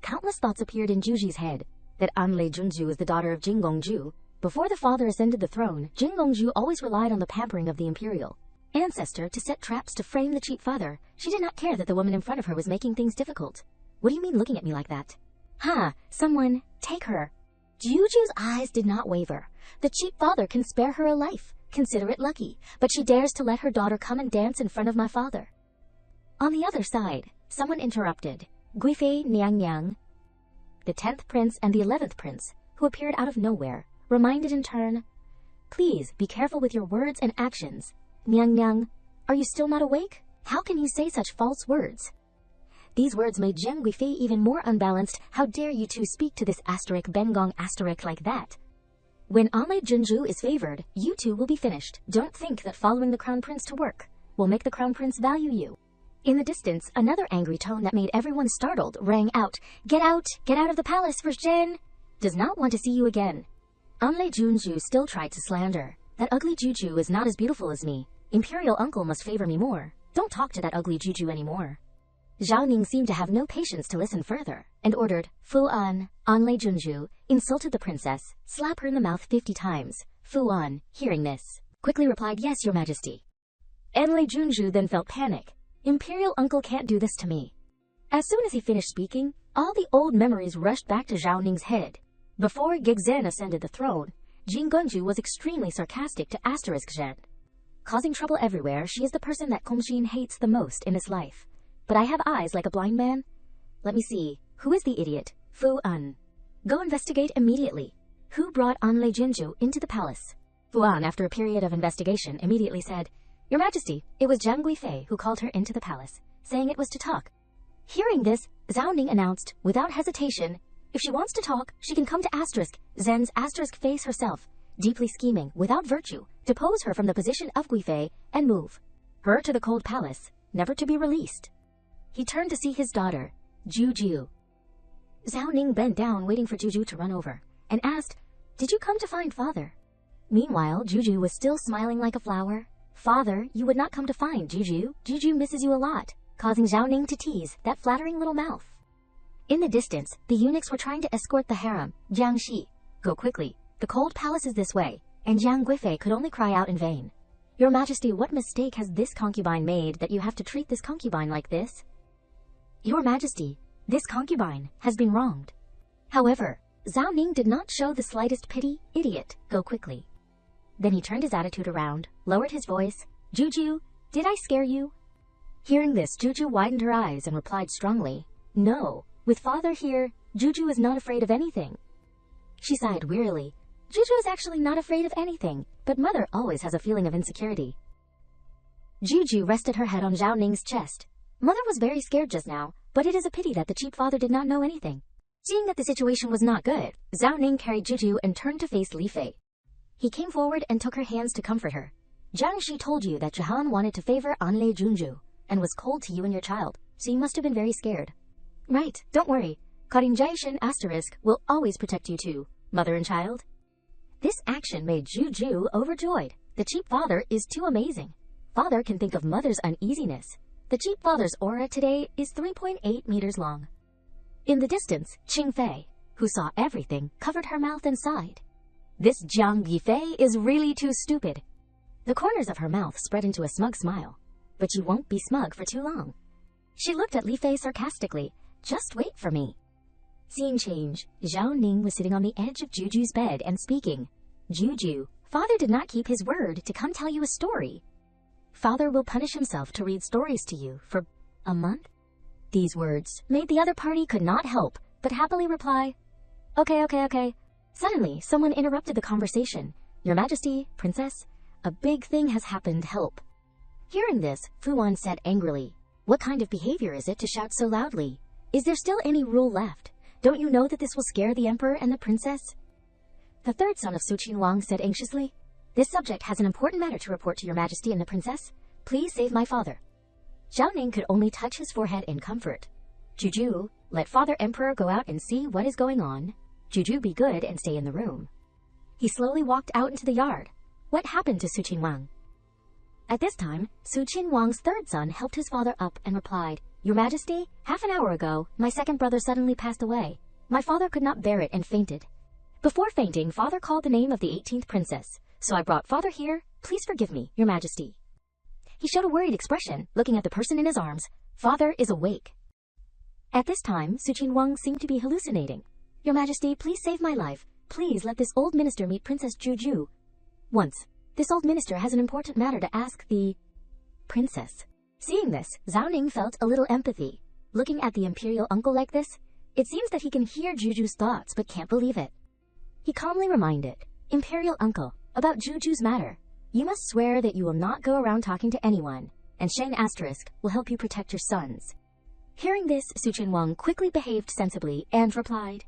Countless thoughts appeared in Juju's head. That Anlei Junju is the daughter of Jin Gongju. Before the father ascended the throne, Jin Gongju always relied on the pampering of the imperial ancestor to set traps to frame the cheap father. She did not care that the woman in front of her was making things difficult. "What do you mean looking at me like that?" "Ha! Someone, take her." Juju's eyes did not waver. The cheap father can spare her a life. Consider it lucky. But she dares to let her daughter come and dance in front of my father. On the other side, someone interrupted. Guifei Niang, the 10th prince and the 11th prince, who appeared out of nowhere, reminded in turn, "Please be careful with your words and actions. Niang, are you still not awake? How can you say such false words?" These words made Jiang Guifei even more unbalanced. How dare you two speak to this asterisk Bengong asterisk like that? When Anle Junju is favored, you two will be finished. Don't think that following the crown prince to work will make the crown prince value you. In the distance, another angry tone that made everyone startled rang out. Get out of the palace, for Zhen does not want to see you again. Anle Junju still tried to slander. That ugly Juju is not as beautiful as me. Imperial uncle must favor me more. Don't talk to that ugly Juju anymore. Zhao Ning seemed to have no patience to listen further, and ordered, Fu An. Anle Junju insulted the princess. Slap her in the mouth 50 times. Fu An, hearing this, quickly replied, Yes, your majesty. Anle Junju then felt panic. Imperial uncle can't do this to me. As soon as he finished speaking, all the old memories rushed back to Zhao Ning's head. Before Gigzen ascended the throne, Jing Gunju was extremely sarcastic to asterisk Zhen. Causing trouble everywhere, she is the person that Komjin hates the most in his life. But I have eyes like a blind man. Let me see. Who is the idiot? Fu An. Go investigate immediately. Who brought Anle Junju into the palace? Fu An, after a period of investigation, immediately said, Your Majesty, it was Jiang Guifei who called her into the palace, saying it was to talk. Hearing this, Zhao Ning announced, without hesitation, if she wants to talk, she can come to asterisk Zhen's asterisk face herself, deeply scheming, without virtue, depose her from the position of Guifei and move her to the cold palace, never to be released. He turned to see his daughter, Juju. Zhao Ning bent down, waiting for Juju to run over, and asked, Did you come to find father? Meanwhile, Juju was still smiling like a flower. Father, you would not come to find Juju. Juju misses you a lot, causing Zhao Ning to tease that flattering little mouth. In the distance, the eunuchs were trying to escort the harem. Jiang Shi, go quickly. The cold palace is this way. And Jiang Guifei could only cry out in vain. Your Majesty, what mistake has this concubine made that you have to treat this concubine like this? Your Majesty, this concubine has been wronged. However, Zhao Ning did not show the slightest pity. Idiot, go quickly. Then he turned his attitude around, lowered his voice. Juju, did I scare you? Hearing this, Juju widened her eyes and replied strongly, No, with father here, Juju is not afraid of anything. She sighed wearily. Juju is actually not afraid of anything, but mother always has a feeling of insecurity. Juju rested her head on Zhao Ning's chest. Mother was very scared just now, but it is a pity that the cheap father did not know anything. Seeing that the situation was not good, Zhao Ning carried Juju and turned to face Li Fei. He came forward and took her hands to comfort her. Jiang Shi told you that Jahan wanted to favor Anle Junju, and was cold to you and your child, so you must have been very scared. Right, don't worry. Karin Jaishin asterisk will always protect you too, mother and child. This action made Juju overjoyed. The cheap father is too amazing. Father can think of mother's uneasiness. The cheap father's aura today is 3.8 meters long. In the distance, Qing Fei, who saw everything, covered her mouth and sighed. This Jiang Guifei is really too stupid. The corners of her mouth spread into a smug smile. But you won't be smug for too long. She looked at Li Fei sarcastically. Just wait for me. Scene change. Zhao Ning was sitting on the edge of Juju's bed and speaking. Juju, father did not keep his word to come tell you a story. Father will punish himself to read stories to you for a month? These words made the other party could not help but happily reply, Okay. Suddenly, someone interrupted the conversation. Your Majesty, Princess, a big thing has happened, help. Hearing this, Fu An said angrily, What kind of behavior is it to shout so loudly? Is there still any rule left? Don't you know that this will scare the Emperor and the Princess? The third son of Su Qinhuang said anxiously, This subject has an important matter to report to your Majesty and the Princess. Please save my father. Zhao Ning could only touch his forehead in comfort. Juju, let Father Emperor go out and see what is going on. Juju, be good and stay in the room. He slowly walked out into the yard. What happened to Su Qinhuang? At this time, Su Qinhuang's third son helped his father up and replied, Your Majesty, half an hour ago, my second brother suddenly passed away. My father could not bear it and fainted. Before fainting, father called the name of the 18th princess, so I brought father here. Please forgive me, Your Majesty. He showed a worried expression, looking at the person in his arms. Father is awake. At this time, Su Qinhuang seemed to be hallucinating. Your Majesty, please save my life. Please let this old minister meet Princess Juju. Once, this old minister has an important matter to ask the princess. Seeing this, Zhao Ning felt a little empathy. Looking at the imperial uncle like this, it seems that he can hear Juju's thoughts but can't believe it. He calmly reminded, Imperial uncle, about Juju's matter. You must swear that you will not go around talking to anyone, and Shane asterisk will help you protect your sons. Hearing this, Su Qinwang quickly behaved sensibly and replied,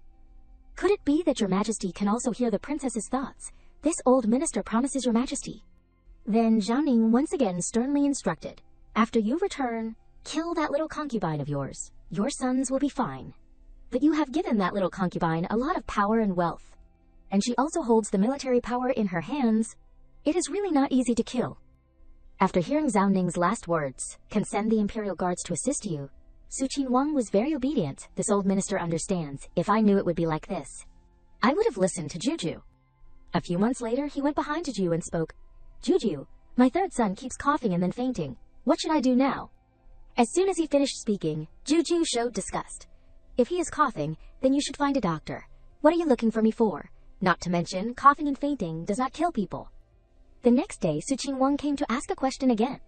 "Could it be that your majesty can also hear the princess's thoughts? This old minister promises your majesty." Then Zhao Ning once again sternly instructed, "After you return, kill that little concubine of yours. Your sons will be fine. But you have given that little concubine a lot of power and wealth, and she also holds the military power in her hands. It is really not easy to kill." After hearing Zhao Ning's last words, "Can send the imperial guards to assist you," Su Qinwang was very obedient. This old minister understands. If I knew it would be like this, I would have listened to Juju. A few months later, he went behind Juju and spoke, "Juju, my third son keeps coughing and then fainting. What should I do now?" As soon as he finished speaking, Juju showed disgust. "If he is coughing, then you should find a doctor. What are you looking for me for? Not to mention, coughing and fainting does not kill people." The next day, Su Qinwang came to ask a question again.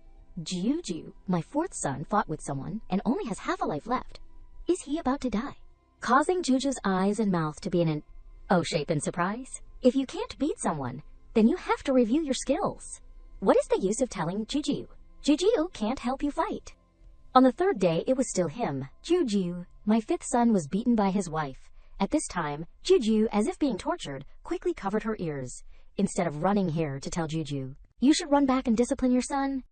"Juju, my fourth son fought with someone and only has half a life left. Is he about to die?" Causing Juju's eyes and mouth to be in an O shape in surprise. If you can't beat someone, then you have to review your skills. What is the use of telling Juju? Juju can't help you fight. On the third day, it was still him. "Juju, my fifth son was beaten by his wife." At this time, Juju, as if being tortured, quickly covered her ears. Instead of running here to tell Juju, "You should run back and discipline your son."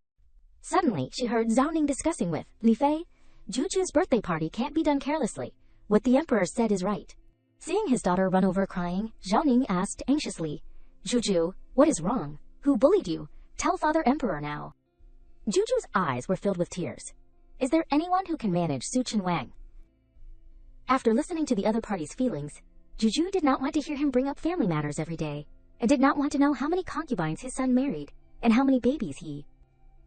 Suddenly, she heard Zhao Ning discussing with Li Fei, "Juju's birthday party can't be done carelessly. What the emperor said is right." Seeing his daughter run over crying, Zhao Ning asked anxiously, "Juju, what is wrong? Who bullied you? Tell Father Emperor now." Juju's eyes were filled with tears. Is there anyone who can manage Su Qinwang? After listening to the other party's feelings, Juju did not want to hear him bring up family matters every day, and did not want to know how many concubines his son married, and how many babies he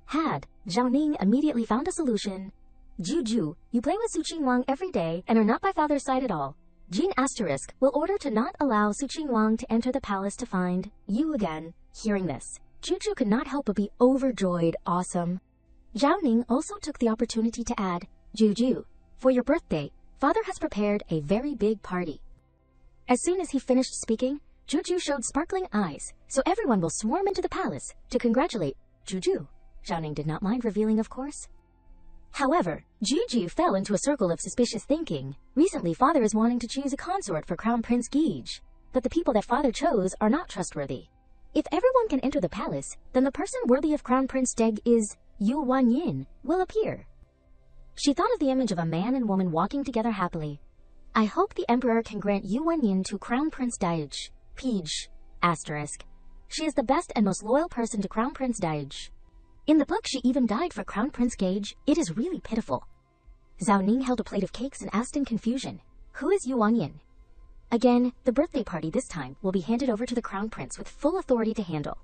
had. Zhao Ning immediately found a solution. "Juju, you play with Su Qinwang every day and are not by father's side at all. Jean Asterisk will order to not allow Su Qinwang to enter the palace to find you again." Hearing this, Juju could not help but be overjoyed. Awesome. Zhao Ning also took the opportunity to add, "Juju, for your birthday, father has prepared a very big party." As soon as he finished speaking, Juju showed sparkling eyes, "So everyone will swarm into the palace to congratulate Juju." Zhao Ning did not mind revealing, of course. However, Juju fell into a circle of suspicious thinking. Recently, father is wanting to choose a consort for Crown Prince Gege, but the people that father chose are not trustworthy. If everyone can enter the palace, then the person worthy of Crown Prince Deg is Yu Wanyin will appear. She thought of the image of a man and woman walking together happily. "I hope the emperor can grant Yu Wanyin to Crown Prince Daij. Page. Asterisk. She is the best and most loyal person to Crown Prince Daij. In the book, she even died for Crown Prince Gege. It is really pitiful." Zhao Ning held a plate of cakes and asked in confusion, "Who is Yu Wanyin?" Again, the birthday party this time will be handed over to the Crown Prince with full authority to handle.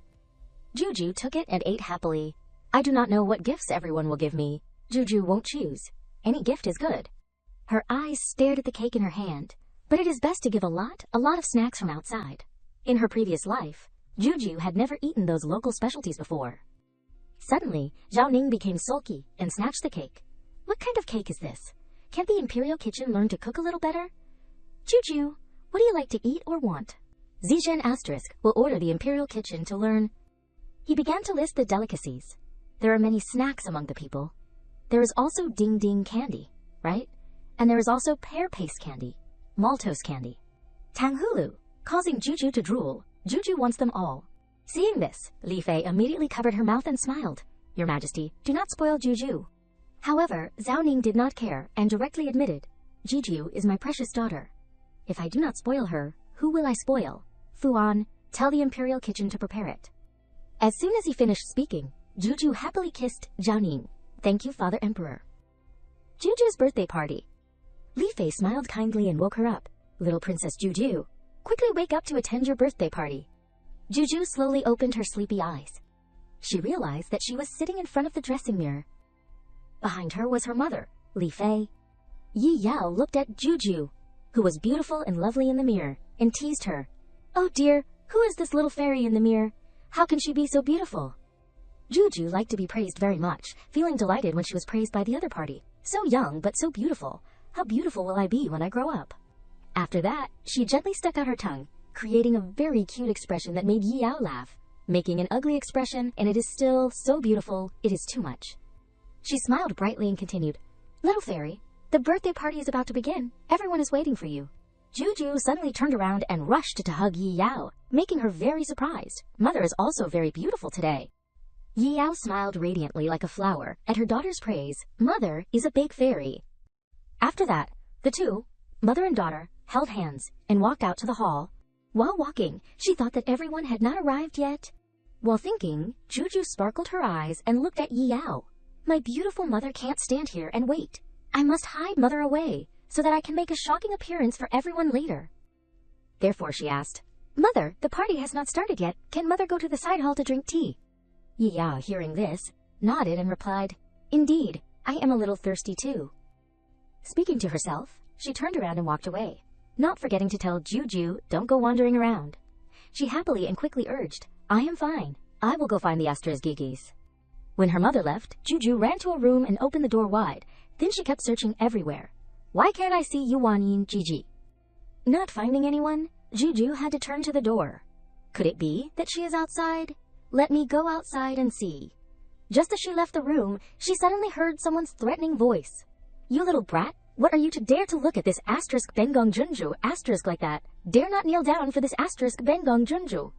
Juju took it and ate happily. "I do not know what gifts everyone will give me. Juju won't choose. Any gift is good." Her eyes stared at the cake in her hand. But it is best to give a lot of snacks from outside. In her previous life, Juju had never eaten those local specialties before. Suddenly, Zhao Ning became sulky and snatched the cake. "What kind of cake is this? Can't the Imperial Kitchen learn to cook a little better?" "Juju, what do you like to eat or want?" Zijin Asterisk will order the Imperial Kitchen to learn. He began to list the delicacies. There are many snacks among the people. There is also ding ding candy, right? And there is also pear paste candy, maltose candy, tanghulu, causing Juju to drool. Juju wants them all. Seeing this, Li Fei immediately covered her mouth and smiled. "Your Majesty, do not spoil Juju." However, Zhao Ning did not care and directly admitted, "Juju is my precious daughter. If I do not spoil her, who will I spoil? Fuan, tell the Imperial Kitchen to prepare it." As soon as he finished speaking, Juju happily kissed Zhao Ning. "Thank you, Father Emperor." Juju's birthday party. Li Fei smiled kindly and woke her up. "Little Princess Juju, quickly wake up to attend your birthday party." Juju slowly opened her sleepy eyes. She realized that she was sitting in front of the dressing mirror. Behind her was her mother, Li Fei. Yi Yao looked at Juju, who was beautiful and lovely in the mirror, and teased her. "Oh dear, who is this little fairy in the mirror? How can she be so beautiful?" Juju liked to be praised very much, feeling delighted when she was praised by the other party. "So young, but so beautiful. How beautiful will I be when I grow up?" After that, she gently stuck out her tongue, creating a very cute expression that made Yi Yao laugh, making an ugly expression, and it is still so beautiful, it is too much. She smiled brightly and continued, "Little fairy, The birthday party is about to begin. Everyone is waiting for you. Juju suddenly turned around and rushed to hug Yi Yao, making her very surprised. Mother is also very beautiful today. Yi Yao smiled radiantly like a flower at her daughter's praise. Mother is a big fairy. After that, the two, mother and daughter, held hands and walked out to the hall. While walking, she thought that everyone had not arrived yet. While thinking, Juju sparkled her eyes and looked at Yi Yao. My beautiful mother can't stand here and wait. I must hide mother away, so that I can make a shocking appearance for everyone later. Therefore she asked, Mother, the party has not started yet. Can mother go to the side hall to drink tea? Yi Yao, hearing this, nodded and replied, Indeed, I am a little thirsty too. Speaking to herself, she turned around and walked away, not forgetting to tell Juju, don't go wandering around. She happily and quickly urged, I am fine. I will go find the Astra's Gigis. When her mother left, Juju ran to a room and opened the door wide. Then she kept searching everywhere. Why can't I see Yuanyin Gigi? Not finding anyone, Juju had to turn to the door. Could it be that she is outside? Let me go outside and see. Just as she left the room, she suddenly heard someone's threatening voice. You little brat, what are you to dare to look at this asterisk Bengong Junju asterisk like that? Dare not kneel down for this asterisk Bengong Junju.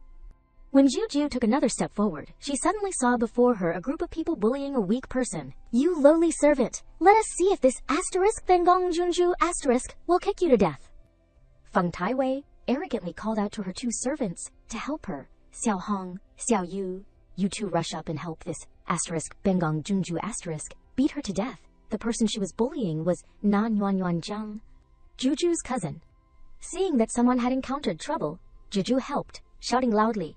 When Juju took another step forward, she suddenly saw before her a group of people bullying a weak person. You lowly servant, let us see if this asterisk Bengong Junju asterisk will kick you to death. Feng Taiwei arrogantly called out to her two servants to help her. Xiao Hong, Xiao Yu, you two rush up and help this asterisk Bengong Junju asterisk beat her to death. The person she was bullying was Nan Yuan Yuan Zhang, Juju's cousin. Seeing that someone had encountered trouble, Juju helped, shouting loudly,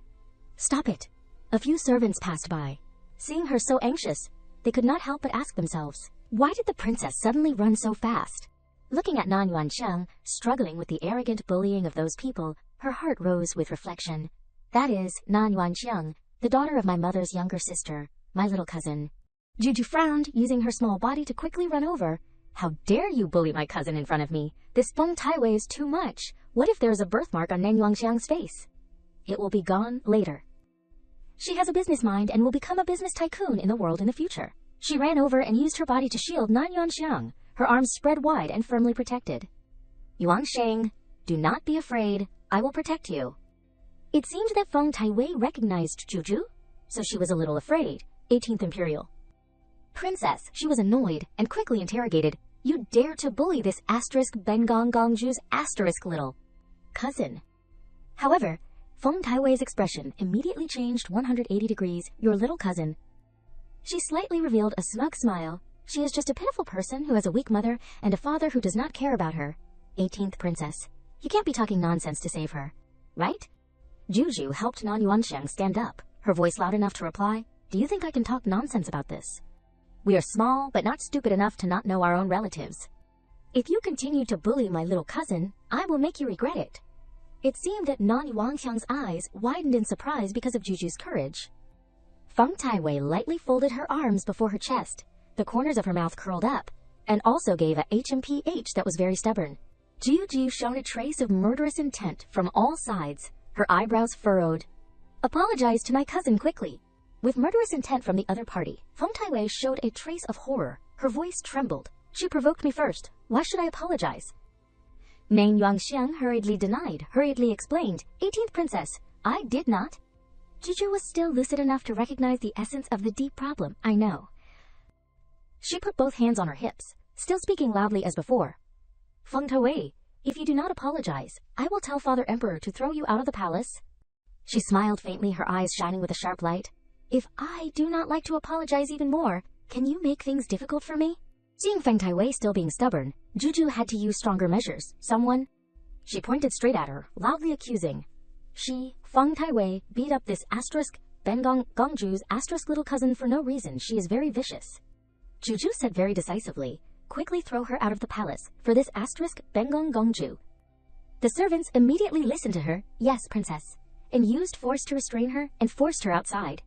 Stop it! A few servants passed by. Seeing her so anxious, they could not help but ask themselves, why did the princess suddenly run so fast? Looking at Nan Yuanxiang, struggling with the arrogant bullying of those people, her heart rose with reflection. That is, Nan Yuanxiang, the daughter of my mother's younger sister, my little cousin. Juju frowned, using her small body to quickly run over. How dare you bully my cousin in front of me? This Feng Taiwei is too much. What if there is a birthmark on Nan Yuanxiang's face? It will be gone later. She has a business mind and will become a business tycoon in the world in the future. She ran over and used her body to shield Nan Yuanxiang, her arms spread wide and firmly protected. Yuanxiang, do not be afraid. I will protect you. It seemed that Feng Taiwei recognized Juju, so she was a little afraid. 18th Imperial. Princess, she was annoyed and quickly interrogated. You dare to bully this asterisk Bengong Gongju's asterisk little cousin. However, Feng Taiwei's expression immediately changed 180 degrees. Your little cousin. She slightly revealed a smug smile. She is just a pitiful person who has a weak mother and a father who does not care about her. 18th Princess. You can't be talking nonsense to save her, right? Juju helped Nan Yuanxiang stand up, her voice loud enough to reply, Do you think I can talk nonsense about this? We are small, but not stupid enough to not know our own relatives. If you continue to bully my little cousin, I will make you regret it. It seemed that Nan Yuanxiang's eyes widened in surprise because of Juju's courage. Feng Taiwei lightly folded her arms before her chest, the corners of her mouth curled up, and also gave a HMPH that was very stubborn. Juju showed a trace of murderous intent from all sides, her eyebrows furrowed. Apologize to my cousin quickly. With murderous intent from the other party, Feng Taiwei showed a trace of horror. Her voice trembled. She provoked me first. Why should I apologize? Nan Yuanxiang hurriedly denied, hurriedly explained, 18th Princess, I did not. Juju was still lucid enough to recognize the essence of the deep problem, I know. She put both hands on her hips, still speaking loudly as before. Feng Taiwei, if you do not apologize, I will tell Father Emperor to throw you out of the palace. She smiled faintly, her eyes shining with a sharp light. If I do not like to apologize even more, can you make things difficult for me? Seeing Feng Taiwei still being stubborn, Juju had to use stronger measures. Someone? She pointed straight at her, loudly accusing. She, Feng Taiwei, beat up this asterisk Bengong Gongju's asterisk little cousin for no reason. She is very vicious. Juju said very decisively, quickly throw her out of the palace for this asterisk Bengong Gongju. The servants immediately listened to her, yes, princess, and used force to restrain her and forced her outside.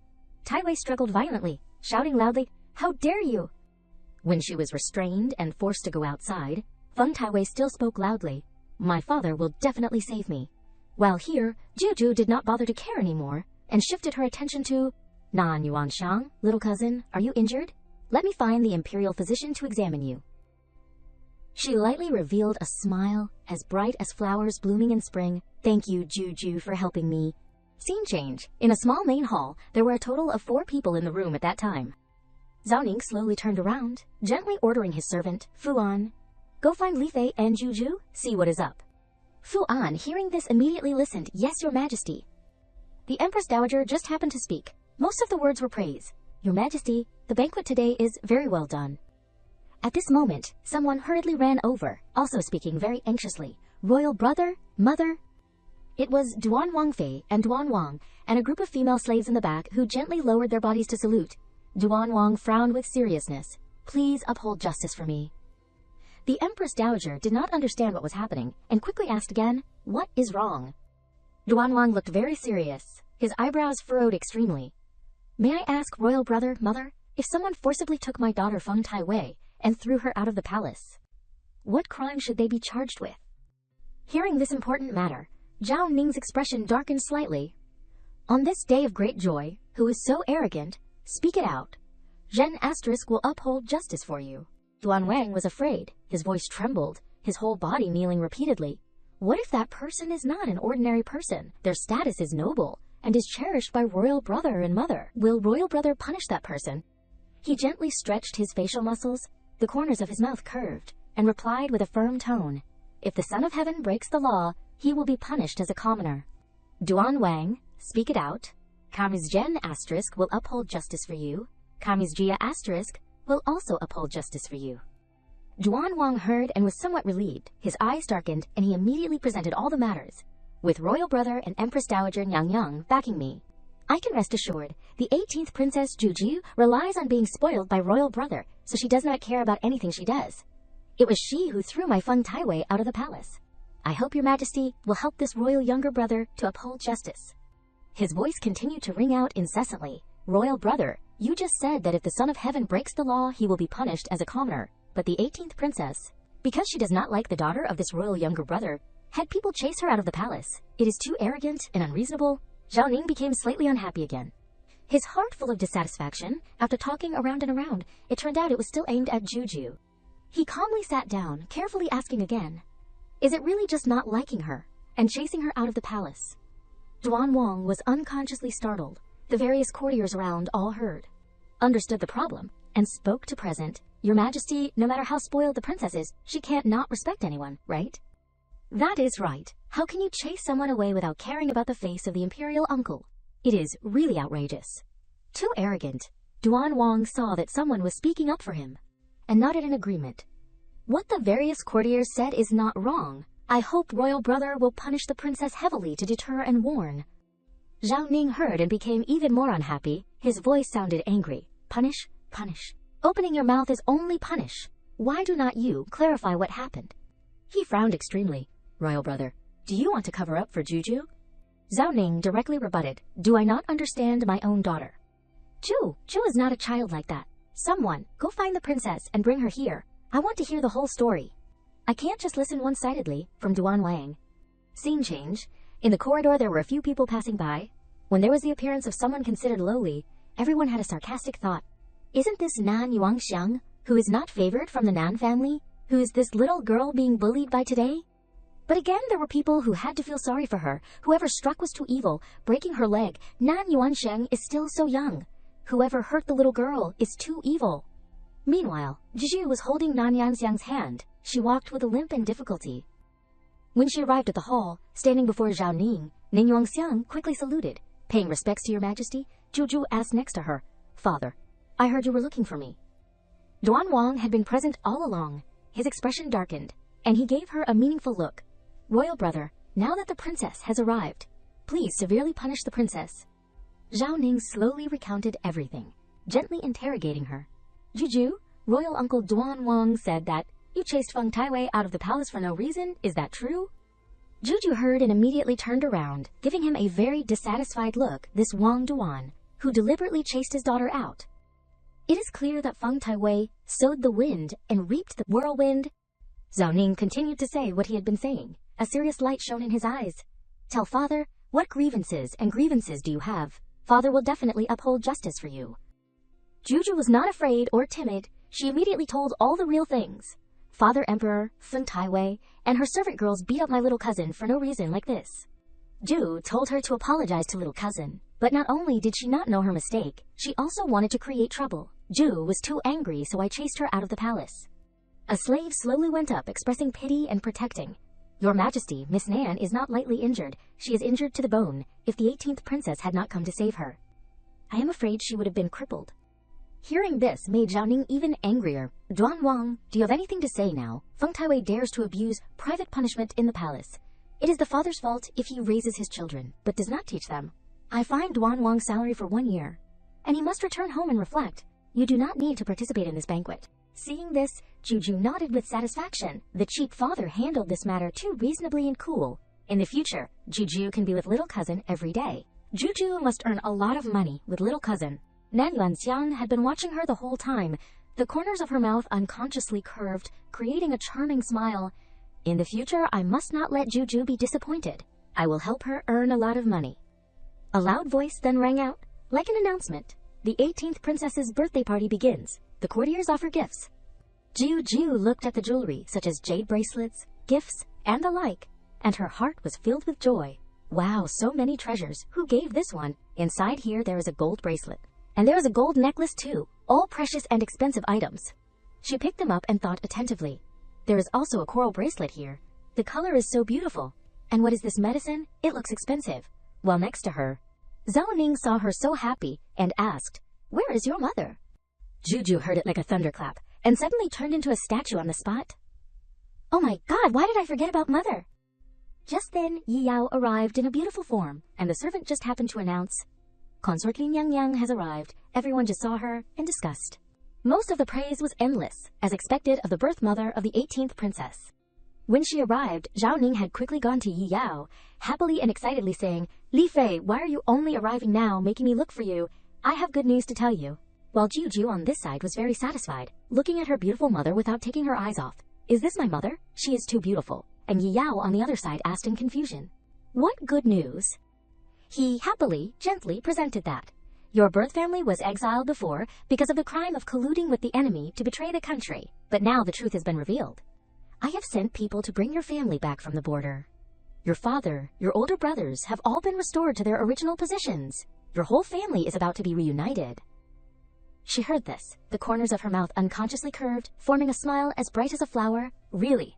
Taiwei struggled violently, shouting loudly, how dare you! When she was restrained and forced to go outside, Feng Taiwei still spoke loudly, my father will definitely save me. While here, Juju did not bother to care anymore, and shifted her attention to, Nan Yuanxiang, little cousin, are you injured? Let me find the imperial physician to examine you. She lightly revealed a smile as bright as flowers blooming in spring. Thank you, Juju, for helping me. Scene change. In a small main hall, there were a total of 4 people in the room at that time. Zhao Ning slowly turned around, gently ordering his servant, Fu An, "Go find Li Fei and Juju, see what is up." Fu An, hearing this, immediately listened. "Yes, Your Majesty." The Empress Dowager just happened to speak. Most of the words were praise. "Your Majesty, the banquet today is very well done." At this moment, someone hurriedly ran over, also speaking very anxiously. "Royal brother? Mother?" It was Duan Wangfei and Duan Wang, and a group of female slaves in the back who gently lowered their bodies to salute. Duan Wang frowned with seriousness. "Please uphold justice for me." The Empress Dowager did not understand what was happening, and quickly asked again, "What is wrong?" Duan Wang looked very serious, his eyebrows furrowed extremely. "May I ask, Royal brother, mother, if someone forcibly took my daughter Feng Taiwei and threw her out of the palace, what crime should they be charged with?" Hearing this important matter, Zhao Ning's expression darkened slightly. "On this day of great joy, who is so arrogant, speak it out. Zhen Asterisk will uphold justice for you." Duan Wang was afraid. His voice trembled, his whole body kneeling repeatedly. What if that person is not an ordinary person? Their status is noble and is cherished by royal brother and mother. Will royal brother punish that person? He gently stretched his facial muscles, the corners of his mouth curved, and replied with a firm tone, "If the Son of Heaven breaks the law, he will be punished as a commoner." Duan Wang, speak it out. Kamis Zhen Asterisk will uphold justice for you. Kamis Jia Asterisk will also uphold justice for you. Duan Wang heard and was somewhat relieved. His eyes darkened, and he immediately presented all the matters. "With royal brother and Empress Dowager Nyang Yang backing me, I can rest assured the 18th Princess Juju relies on being spoiled by royal brother, so she does not care about anything she does. It was she who threw my Feng Taiwei out of the palace. I hope Your Majesty will help this royal younger brother to uphold justice." His voice continued to ring out incessantly. "Royal brother, you just said that if the Son of Heaven breaks the law, he will be punished as a commoner. But the 18th princess, because she does not like the daughter of this royal younger brother, had people chase her out of the palace. It is too arrogant and unreasonable." Zhao Ning became slightly unhappy again. His heart full of dissatisfaction. After talking around and around, it turned out it was still aimed at Juju. He calmly sat down, carefully asking again, "Is it really just not liking her and chasing her out of the palace?" Duan Wang was unconsciously startled. The various courtiers around all heard, understood the problem, and spoke to present. "Your Majesty, no matter how spoiled the princess is, she can't not respect anyone, right?" "That is right. How can you chase someone away without caring about the face of the imperial uncle? It is really outrageous. Too arrogant." Duan Wang saw that someone was speaking up for him, and nodded in agreement. "What the various courtiers said is not wrong. I hope royal brother will punish the princess heavily to deter and warn." Zhao Ning heard and became even more unhappy. His voice sounded angry. "Punish? Punish. Opening your mouth is only punish. Why do not you clarify what happened?" He frowned extremely. "Royal brother, do you want to cover up for Juju?" Zhao Ning directly rebutted. "Do I not understand my own daughter? Ju is not a child like that. Someone, go find the princess and bring her here. I want to hear the whole story. I can't just listen one-sidedly." From Duan Wang. Scene change. In the corridor there were a few people passing by. When there was the appearance of someone considered lowly, everyone had a sarcastic thought. Isn't this Nan Yuangxiang, who is not favored from the Nan family? Who is this little girl being bullied by today? But again there were people who had to feel sorry for her. Whoever struck was too evil, breaking her leg. Nan Yuansheng is still so young. Whoever hurt the little girl is too evil. Meanwhile, Juju was holding Nan Yanxiang's hand. She walked with a limp and difficulty. When she arrived at the hall, standing before Zhao Ning, Ning Yuangxiang quickly saluted. "Paying respects to your majesty?" Juju asked next to her. "Father, I heard you were looking for me." Duan Wang had been present all along. His expression darkened, and he gave her a meaningful look. "Royal brother, now that the princess has arrived, please severely punish the princess." Zhao Ning slowly recounted everything, gently interrogating her. "Juju, royal uncle Duan Wang said that you chased Feng Taiwei out of the palace for no reason. Is that true?" Juju heard and immediately turned around, giving him a very dissatisfied look. This Wang Duan, who deliberately chased his daughter out. It is clear that Feng Taiwei sowed the wind and reaped the whirlwind. Zhao Ning continued to say what he had been saying. A serious light shone in his eyes. "Tell father, what grievances do you have? Father will definitely uphold justice for you." Juju was not afraid or timid. She immediately told all the real things. Father Emperor, Feng Taiwei, and her servant girls beat up my little cousin for no reason like this. Ju told her to apologize to little cousin, but not only did she not know her mistake, she also wanted to create trouble. Ju was too angry, so I chased her out of the palace. A slave slowly went up, expressing pity and protecting. Your Majesty, Miss Nan is not lightly injured. She is injured to the bone. If the 18th princess had not come to save her, I am afraid she would have been crippled. Hearing this made Zhao Ning even angrier. Duan Wang, do you have anything to say now? Feng Taiwei dares to abuse private punishment in the palace. It is the father's fault if he raises his children, but does not teach them. I fined Duan Wang's salary for 1 year, and he must return home and reflect. You do not need to participate in this banquet. Seeing this, Juju nodded with satisfaction. The cheap father handled this matter too reasonably and cool. In the future, Juju can be with little cousin every day. Juju must earn a lot of money with little cousin. Nan Yuanxiang had been watching her the whole time, the corners of her mouth unconsciously curved, creating a charming smile. In the future, I must not let Juju be disappointed. I will help her earn a lot of money. A loud voice then rang out, like an announcement. The 18th princess's birthday party begins. The courtiers offer gifts. Juju looked at the jewelry, such as jade bracelets, gifts, and the like, and her heart was filled with joy. Wow, so many treasures. Who gave this one? Inside here there is a gold bracelet. And there is a gold necklace too, all precious and expensive items. She picked them up and thought attentively. There is also a coral bracelet here. The color is so beautiful. And what is this medicine? It looks expensive. While next to her, Zhao Ning saw her so happy and asked, "Where is your mother?" Juju heard it like a thunderclap and suddenly turned into a statue on the spot. Oh my god, why did I forget about mother? Just then, Yi Yao arrived in a beautiful form, and the servant just happened to announce, Consort Lin Yang Yang has arrived. Everyone just saw her and discussed. Most of the praise was endless, as expected of the birth mother of the 18th princess. When she arrived, Zhao Ning had quickly gone to Yi Yao, happily and excitedly saying, Li Fei, why are you only arriving now, making me look for you? I have good news to tell you. While Juju on this side was very satisfied, looking at her beautiful mother without taking her eyes off. Is this my mother? She is too beautiful. And Yi Yao on the other side asked in confusion. What good news? He happily, gently presented that. Your birth family was exiled before because of the crime of colluding with the enemy to betray the country, but now the truth has been revealed. I have sent people to bring your family back from the border. Your father, your older brothers have all been restored to their original positions. Your whole family is about to be reunited. She heard this, the corners of her mouth unconsciously curved, forming a smile as bright as a flower. Really?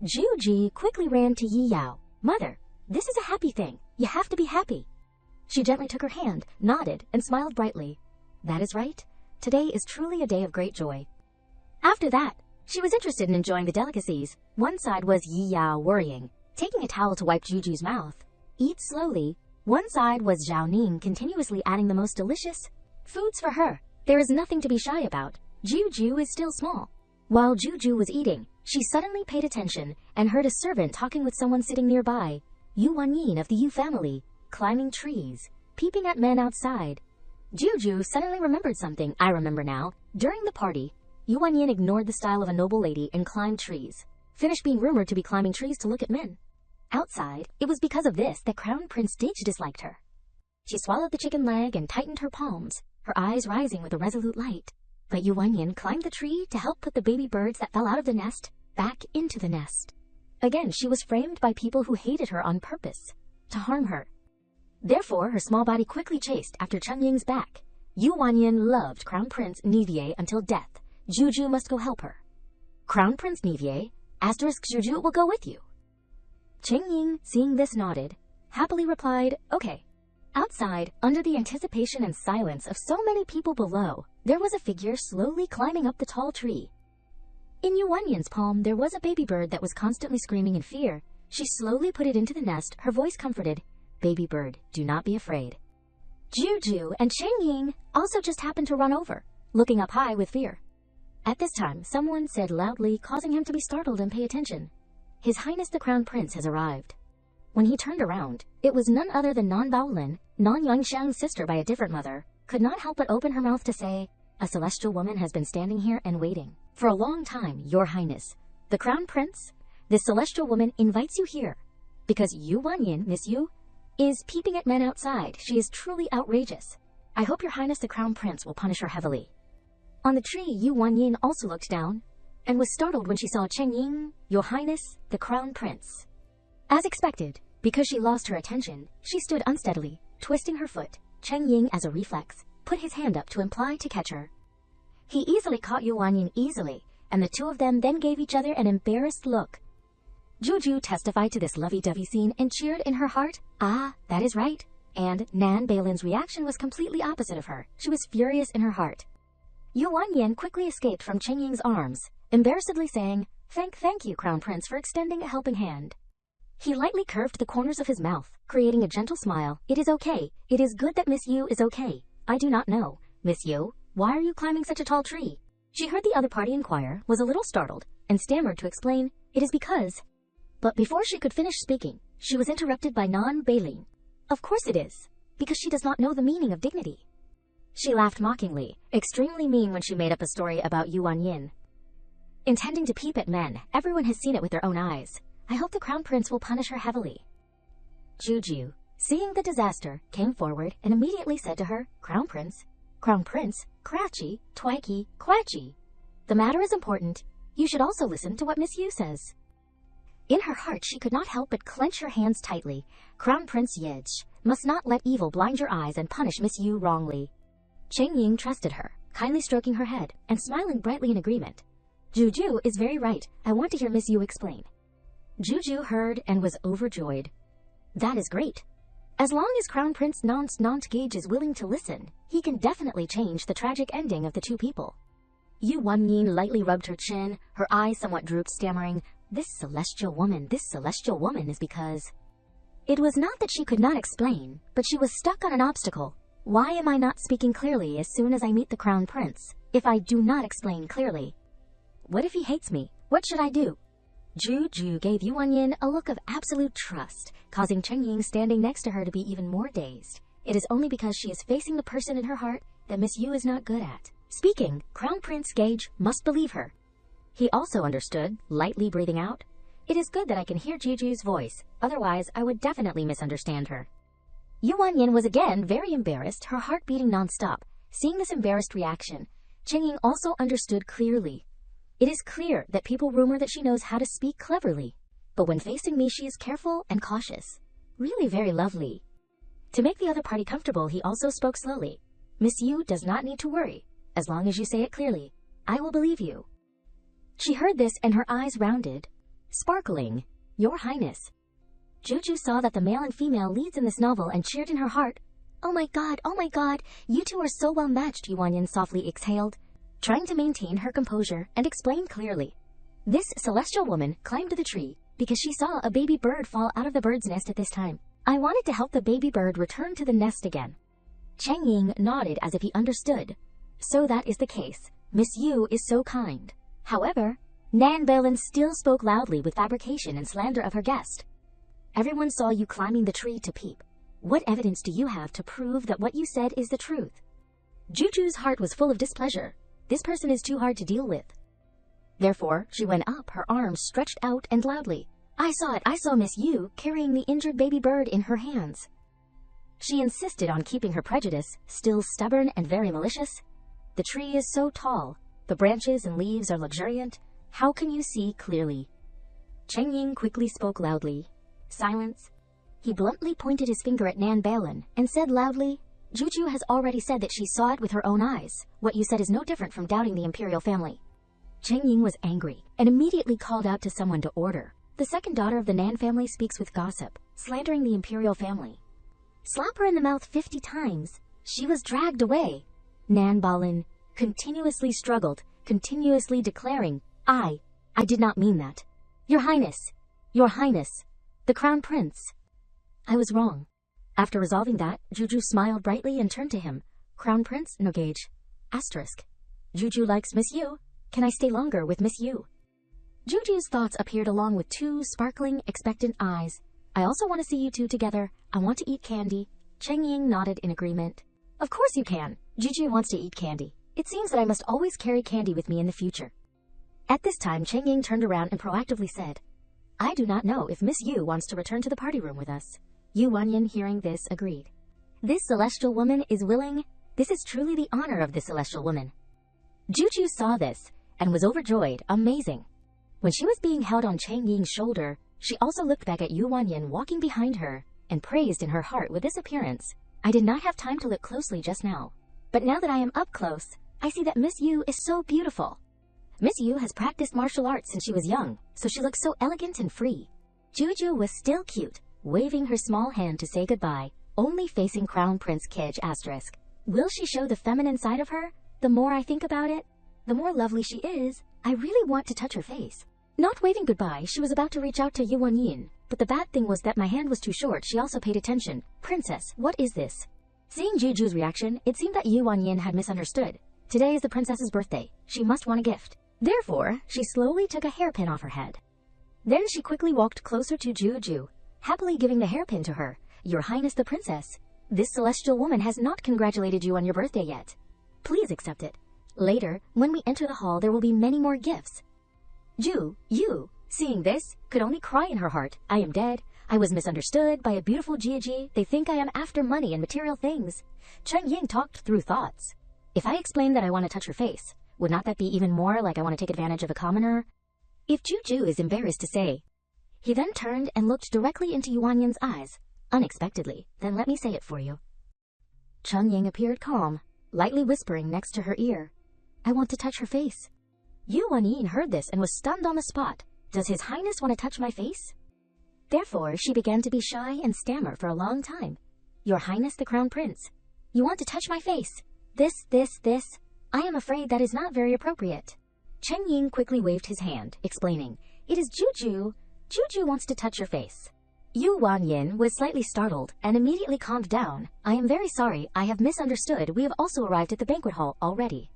Juji quickly ran to Yi Yao. Mother, this is a happy thing. You have to be happy. She gently took her hand, nodded, and smiled brightly. That is right. Today is truly a day of great joy. After that, she was interested in enjoying the delicacies. One side was Yi Yao worrying, taking a towel to wipe Juju's mouth. Eat slowly. One side was Zhao Ning continuously adding the most delicious foods for her. There is nothing to be shy about. Juju is still small. While Juju was eating, she suddenly paid attention and heard a servant talking with someone sitting nearby. Yu Wanyin of the Yu family, climbing trees, peeping at men outside. Juju suddenly remembered something. I remember now. During the party, Yu Wanyin ignored the style of a noble lady and climbed trees. Finished being rumored to be climbing trees to look at men. Outside, it was because of this that Crown Prince Dij disliked her. She swallowed the chicken leg and tightened her palms, her eyes rising with a resolute light. But Yu Wanyin climbed the tree to help put the baby birds that fell out of the nest back into the nest. Again, she was framed by people who hated her on purpose, to harm her. Therefore, her small body quickly chased after Cheng Ying's back. Yu Wanyin loved Crown Prince Nivier until death. Juju must go help her. Crown Prince Nivier, asterisk Juju will go with you. Cheng Ying, seeing this, nodded, happily replied, okay. Outside, under the anticipation and silence of so many people below, there was a figure slowly climbing up the tall tree. In Yu Wanyin's palm, there was a baby bird that was constantly screaming in fear. She slowly put it into the nest, her voice comforted, Baby bird, do not be afraid. Juju and Cheng Ying also just happened to run over, looking up high with fear. At this time, someone said loudly, causing him to be startled and pay attention. His Highness the Crown Prince has arrived. When he turned around, it was none other than Nan Baolin, Nan Yuanxiang's sister by a different mother, could not help but open her mouth to say, a celestial woman has been standing here and waiting. For a long time, Your Highness. The Crown Prince, this celestial woman invites you here, because Yu Wanyin, Miss Yu, is peeping at men outside. She is truly outrageous. I hope Your Highness the Crown Prince will punish her heavily. On the tree, Yu Wanyin also looked down and was startled when she saw Cheng Ying, Your Highness, the Crown Prince. As expected, because she lost her attention, she stood unsteadily, twisting her foot. Cheng Ying, as a reflex, put his hand up to imply to catch her. He easily caught Yuanyin easily, and the two of them then gave each other an embarrassed look. Juju testified to this lovey-dovey scene and cheered in her heart, "Ah, that is right." And Nan Balin's reaction was completely opposite of her. She was furious in her heart. Yuanyin quickly escaped from Cheng Ying's arms, embarrassedly saying, Thank you, Crown Prince, for extending a helping hand." He lightly curved the corners of his mouth, creating a gentle smile. "It is okay. It is good that Miss Yu is okay. I do not know. Miss Yu, why are you climbing such a tall tree?" She heard the other party inquire, was a little startled, and stammered to explain, "It is because..." But before she could finish speaking, she was interrupted by Nan Bailin. "Of course it is, because she does not know the meaning of dignity." She laughed mockingly, extremely mean when she made up a story about Yuanyin. Intending to peep at men, everyone has seen it with their own eyes. I hope the Crown Prince will punish her heavily. Juju, seeing the disaster, came forward and immediately said to her, Crown Prince, Cratchy, Twikey, Quatchy. The matter is important. You should also listen to what Miss Yu says." In her heart, she could not help but clench her hands tightly. Crown Prince Yej must not let evil blind your eyes and punish Miss Yu wrongly. Cheng Ying trusted her, kindly stroking her head and smiling brightly in agreement. "Juju is very right. I want to hear Miss Yu explain." Juju heard and was overjoyed. "That is great. As long as Crown Prince Nant Gage is willing to listen, he can definitely change the tragic ending of the two people." Yuanyin lightly rubbed her chin, her eyes somewhat drooped, stammering, This celestial woman is because..." It was not that she could not explain, but she was stuck on an obstacle. Why am I not speaking clearly as soon as I meet the Crown Prince, if I do not explain clearly? What if he hates me? What should I do? Juju gave Yuanyin a look of absolute trust, causing Cheng Ying standing next to her to be even more dazed. It is only because she is facing the person in her heart that Miss Yu is not good at speaking. Crown Prince Gage must believe her. He also understood, lightly breathing out, "It is good that I can hear Juju's voice, otherwise I would definitely misunderstand her." Yuanyin was again very embarrassed, her heart beating non-stop. Seeing this embarrassed reaction, Cheng Ying also understood clearly. It is clear that people rumor that she knows how to speak cleverly, but when facing me she is careful and cautious. Really very lovely. To make the other party comfortable, he also spoke slowly. "Miss Yu does not need to worry. As long as you say it clearly, I will believe you." She heard this and her eyes rounded, sparkling. "Your Highness." Juju saw that the male and female leads in this novel and cheered in her heart. Oh my god, you two are so well matched," Yuanyin softly exhaled, trying to maintain her composure and explain clearly. "This celestial woman climbed the tree because she saw a baby bird fall out of the bird's nest at this time. I wanted to help the baby bird return to the nest again." Cheng Ying nodded as if he understood. "So that is the case. Miss Yu is so kind." However, Nan Balin still spoke loudly with fabrication and slander of her guest. "Everyone saw you climbing the tree to peep. What evidence do you have to prove that what you said is the truth?" Juju's heart was full of displeasure. This person is too hard to deal with. Therefore, she went up, her arms stretched out and loudly. I saw Miss Yu carrying the injured baby bird in her hands." She insisted on keeping her prejudice, still stubborn and very malicious. "The tree is so tall. The branches and leaves are luxuriant. How can you see clearly?" Cheng Ying quickly spoke loudly. Silence. He bluntly pointed his finger at Nan Balin and said loudly, "Juju has already said that she saw it with her own eyes. What you said is no different from doubting the imperial family." Cheng Ying was angry and immediately called out to someone to order. "The second daughter of the Nan family speaks with gossip, slandering the imperial family. Slap her in the mouth 50 times. She was dragged away." Nan Balin continuously struggled, continuously declaring, I did not mean that. Your Highness, the Crown Prince. I was wrong." After resolving that, Juju smiled brightly and turned to him. "Crown Prince, no gauge. Asterisk. Juju likes Miss Yu. Can I stay longer with Miss Yu?" Juju's thoughts appeared along with two sparkling, expectant eyes. "I also want to see you two together. I want to eat candy." Cheng Ying nodded in agreement. "Of course you can. Juju wants to eat candy. It seems that I must always carry candy with me in the future." At this time, Cheng Ying turned around and proactively said, "I do not know if Miss Yu wants to return to the party room with us." Yuanyin, hearing this, agreed. "This celestial woman is willing. This is truly the honor of this celestial woman." Juju saw this and was overjoyed. Amazing. When she was being held on Chang Ying's shoulder, she also looked back at Yu Wanyin walking behind her and praised in her heart with this appearance. I did not have time to look closely just now, but now that I am up close, I see that Miss Yu is so beautiful. Miss Yu has practiced martial arts since she was young, so she looks so elegant and free. Juju was still cute, waving her small hand to say goodbye, only facing Crown Prince Kij *. Will she show the feminine side of her? The more I think about it, the more lovely she is. I really want to touch her face. Not waving goodbye, she was about to reach out to Yu Wanyin, but the bad thing was that my hand was too short. She also paid attention. Princess, what is this? Seeing Juju's reaction, it seemed that Yu Wanyin had misunderstood. Today is the princess's birthday. She must want a gift. Therefore, she slowly took a hairpin off her head. Then she quickly walked closer to Juju, happily giving the hairpin to her. Your Highness the Princess, this celestial woman has not congratulated you on your birthday yet. Please accept it. Later, when we enter the hall, there will be many more gifts. Yu, seeing this, could only cry in her heart. I am dead. I was misunderstood by a beautiful Jiji. They think I am after money and material things. Cheng Ying talked through thoughts. If I explain that I want to touch her face, would not that be even more like I want to take advantage of a commoner? If Juju is embarrassed to say. He then turned and looked directly into Yu Wanyin's eyes, unexpectedly. Then let me say it for you. Cheng Ying appeared calm, lightly whispering next to her ear. I want to touch her face. Yu Wanyin heard this and was stunned on the spot. Does His Highness want to touch my face? Therefore, she began to be shy and stammer for a long time. Your Highness the Crown Prince, you want to touch my face? This. I am afraid that is not very appropriate. Cheng Ying quickly waved his hand, explaining, it is Juju. Juju wants to touch your face. Yu Wanyin was slightly startled and immediately calmed down. I am very sorry, I have misunderstood. We have also arrived at the banquet hall already.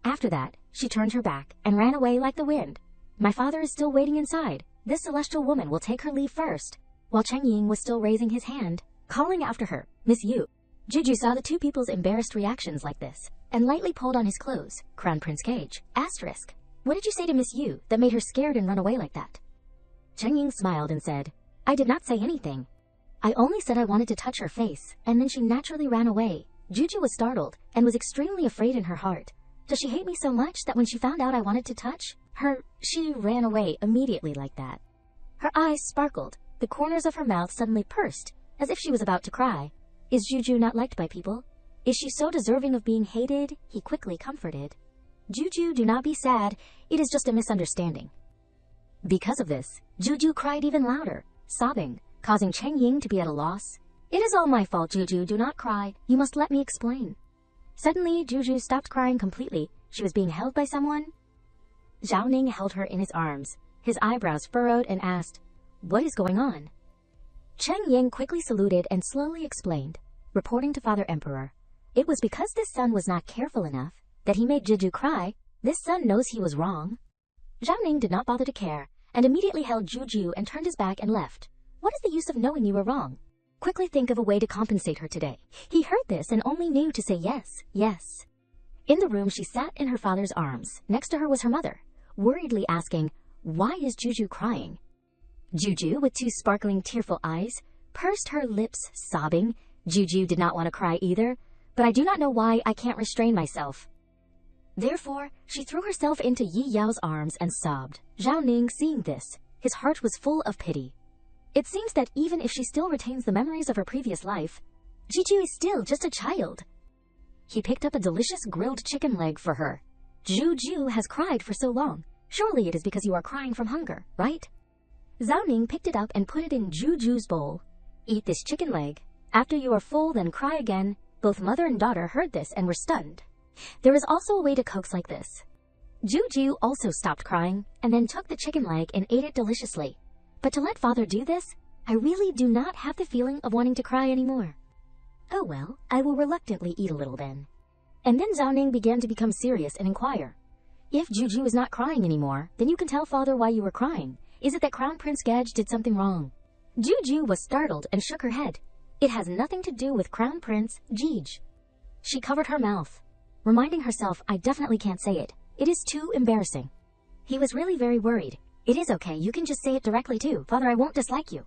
After that, she turned her back and ran away like the wind. My father is still waiting inside. This celestial woman will take her leave first. While Cheng Ying was still raising his hand, calling after her, Miss Yu. Juju saw the two people's embarrassed reactions like this, and lightly pulled on his clothes. Crown Prince Cage, *. What did you say to Miss Yu that made her scared and run away like that? Cheng Ying smiled and said, I did not say anything. I only said I wanted to touch her face, and then she naturally ran away. Juju was startled, and was extremely afraid in her heart. Does she hate me so much that when she found out I wanted to touch her, she ran away immediately like that? Her eyes sparkled, the corners of her mouth suddenly pursed, as if she was about to cry. Is Juju not liked by people? Is she so deserving of being hated? He quickly comforted. Juju, do not be sad, it is just a misunderstanding. Because of this, Juju cried even louder, sobbing, causing Cheng Ying to be at a loss. It is all my fault, Juju, do not cry, you must let me explain. Suddenly, Juju stopped crying completely. She was being held by someone. Zhao Ning held her in his arms, his eyebrows furrowed, and asked, what is going on? Cheng Ying quickly saluted and slowly explained, reporting to Father Emperor. It was because this son was not careful enough that he made Juju cry. This son knows he was wrong. Zhao Ning did not bother to care, and immediately held Juju and turned his back and left. What is the use of knowing you were wrong? Quickly think of a way to compensate her today. He heard this and only knew to say yes. In the room, she sat in her father's arms. Next to her was her mother, worriedly asking, why is Juju crying? Juju, with two sparkling tearful eyes, pursed her lips, sobbing. Juju did not want to cry either, but I do not know why I can't restrain myself. Therefore, she threw herself into Yi Yao's arms and sobbed. Zhao Ning, seeing this, his heart was full of pity. It seems that even if she still retains the memories of her previous life, Juju is still just a child. He picked up a delicious grilled chicken leg for her. Juju has cried for so long. Surely it is because you are crying from hunger, right? Zhao Ning picked it up and put it in Juju's bowl. Eat this chicken leg. After you are full, then cry again. Both mother and daughter heard this and were stunned. There is also a way to coax like this. Juju also stopped crying and then took the chicken leg and ate it deliciously. But to let father do this, I really do not have the feeling of wanting to cry anymore. Oh well, I will reluctantly eat a little then. And then Zhao Ning began to become serious and inquire. If Juju is not crying anymore, then you can tell father why you were crying. Is it that Crown Prince Gej did something wrong? Juju was startled and shook her head. It has nothing to do with Crown Prince Gij. She covered her mouth, reminding herself, I definitely can't say it. It is too embarrassing. He was really very worried. It is okay, you can just say it directly too. Father, I won't dislike you.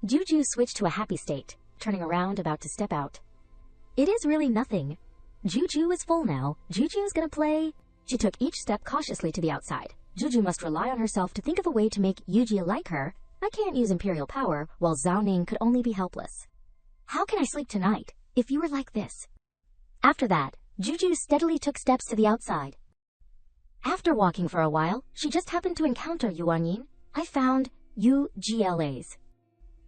Juju switched to a happy state, turning around about to step out. It is really nothing. Juju is full now. Juju's gonna play. She took each step cautiously to the outside. Juju must rely on herself to think of a way to make Yuji like her. I can't use imperial power, while Zhao Ning could only be helpless. How can I sleep tonight, if you were like this? After that, Juju steadily took steps to the outside. After walking for a while, she just happened to encounter Yuanyin. I found UGLAs.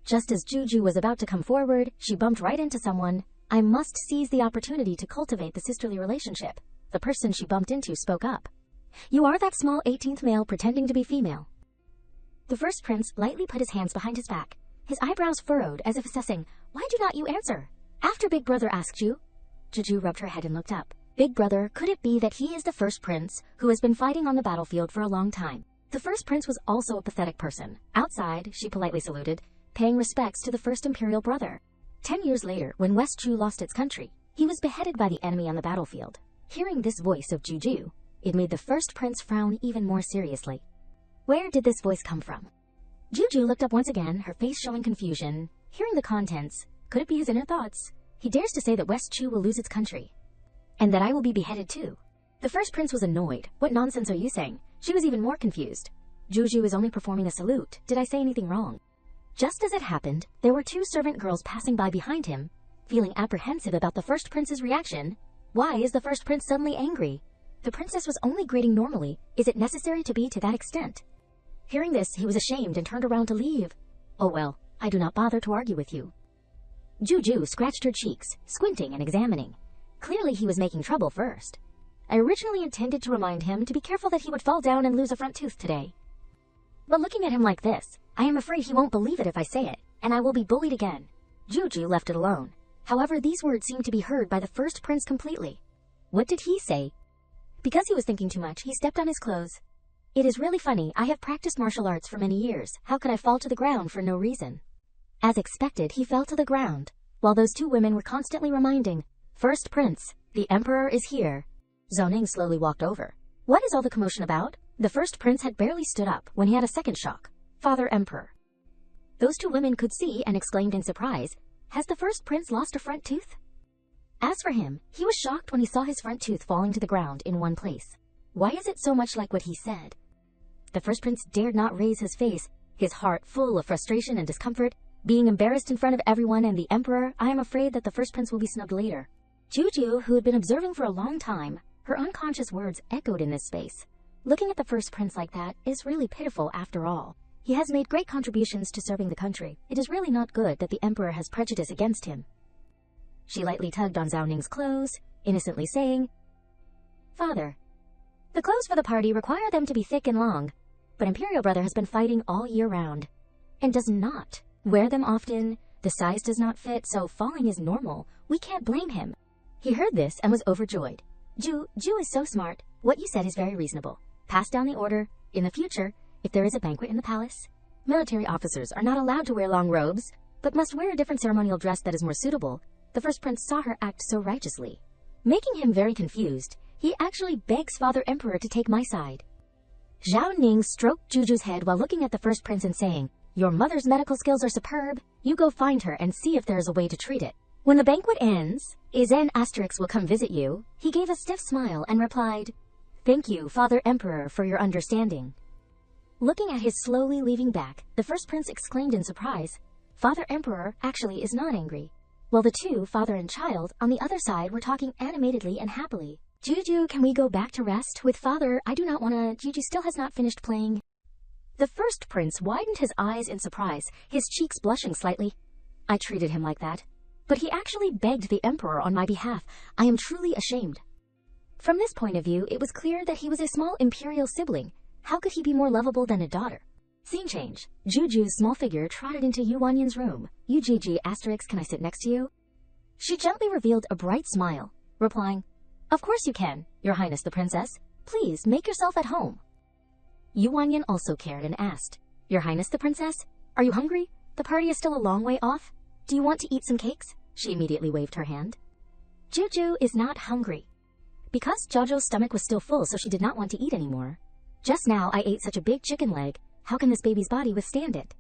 Just as Juju was about to come forward, she bumped right into someone. I must seize the opportunity to cultivate the sisterly relationship. The person she bumped into spoke up. You are that small 18th male pretending to be female. The first prince lightly put his hands behind his back. His eyebrows furrowed as if assessing, why do not you answer? After Big Brother asked you? Juju rubbed her head and looked up. Big Brother, could it be that he is the first prince who has been fighting on the battlefield for a long time? The first prince was also a pathetic person. Outside, she politely saluted, paying respects to the first imperial brother. 10 years later, when West Chu lost its country, he was beheaded by the enemy on the battlefield. Hearing this voice of Juju, it made the first prince frown even more seriously. Where did this voice come from? Juju looked up once again, her face showing confusion. Hearing the contents, could it be his inner thoughts? He dares to say that West Chu will lose its country. And that I will be beheaded too. The first prince was annoyed. What nonsense are you saying? She was even more confused. Juju is only performing a salute. Did I say anything wrong? Just as it happened, there were 2 servant girls passing by behind him. Feeling apprehensive about the first prince's reaction, why is the first prince suddenly angry? The princess was only greeting normally. Is it necessary to be to that extent? Hearing this, he was ashamed and turned around to leave. Oh well, I do not bother to argue with you. Juju scratched her cheeks, squinting and examining. Clearly he was making trouble first. I originally intended to remind him to be careful that he would fall down and lose a front tooth today. But looking at him like this, I am afraid he won't believe it if I say it, and I will be bullied again. Juju left it alone. However, these words seemed to be heard by the first prince completely. What did he say? Because he was thinking too much, he stepped on his clothes. It is really funny, I have practiced martial arts for many years. How could I fall to the ground for no reason? As expected, he fell to the ground, while those 2 women were constantly reminding, First Prince, the Emperor is here. Zhao Ning slowly walked over. What is all the commotion about? The first prince had barely stood up when he had a second shock. Father Emperor. Those 2 women could see and exclaimed in surprise, has the first prince lost a front tooth? As for him, he was shocked when he saw his front tooth falling to the ground in one place. Why is it so much like what he said? The first prince dared not raise his face, his heart full of frustration and discomfort. Being embarrassed in front of everyone and the emperor, I am afraid that the first prince will be snubbed later. Juju, who had been observing for a long time, her unconscious words echoed in this space. Looking at the first prince like that is really pitiful after all. He has made great contributions to serving the country. It is really not good that the emperor has prejudice against him. She lightly tugged on Zhao Ning's clothes, innocently saying, Father, the clothes for the party require them to be thick and long, but Imperial Brother has been fighting all year round, and does not wear them often. The size does not fit, so falling is normal. We can't blame him. He heard this and was overjoyed. Ju is so smart. What you said is very reasonable. Pass down the order. In the future, if there is a banquet in the palace, military officers are not allowed to wear long robes, but must wear a different ceremonial dress that is more suitable. The first prince saw her act so righteously. Making him very confused, he actually begs Father Emperor to take my side. Zhao Ning stroked Juju's head while looking at the first prince and saying, Your mother's medical skills are superb. You go find her and see if there is a way to treat it. When the banquet ends, Izen Asterix will come visit you. He gave a stiff smile and replied, Thank you, Father Emperor, for your understanding. Looking at his slowly leaving back, the first prince exclaimed in surprise, Father Emperor actually is not angry. While the 2, father and child, on the other side were talking animatedly and happily. Juju, can we go back to rest? With father, I do not wanna. Juju still has not finished playing. The first prince widened his eyes in surprise, his cheeks blushing slightly. I treated him like that. But he actually begged the emperor on my behalf. I am truly ashamed. From this point of view, it was clear that he was a small imperial sibling. How could he be more lovable than a daughter? Scene change. Juju's small figure trotted into Yu Wanyan's room. UGG asterisk, can I sit next to you? She gently revealed a bright smile, replying, Of course you can, Your Highness the Princess. Please make yourself at home. Yu Wanyan also cared and asked, Your Highness the Princess, are you hungry? The party is still a long way off. Do you want to eat some cakes? She immediately waved her hand. Juju is not hungry. Because Jojo's stomach was still full, so she did not want to eat anymore. Just now I ate such a big chicken leg. How can this baby's body withstand it?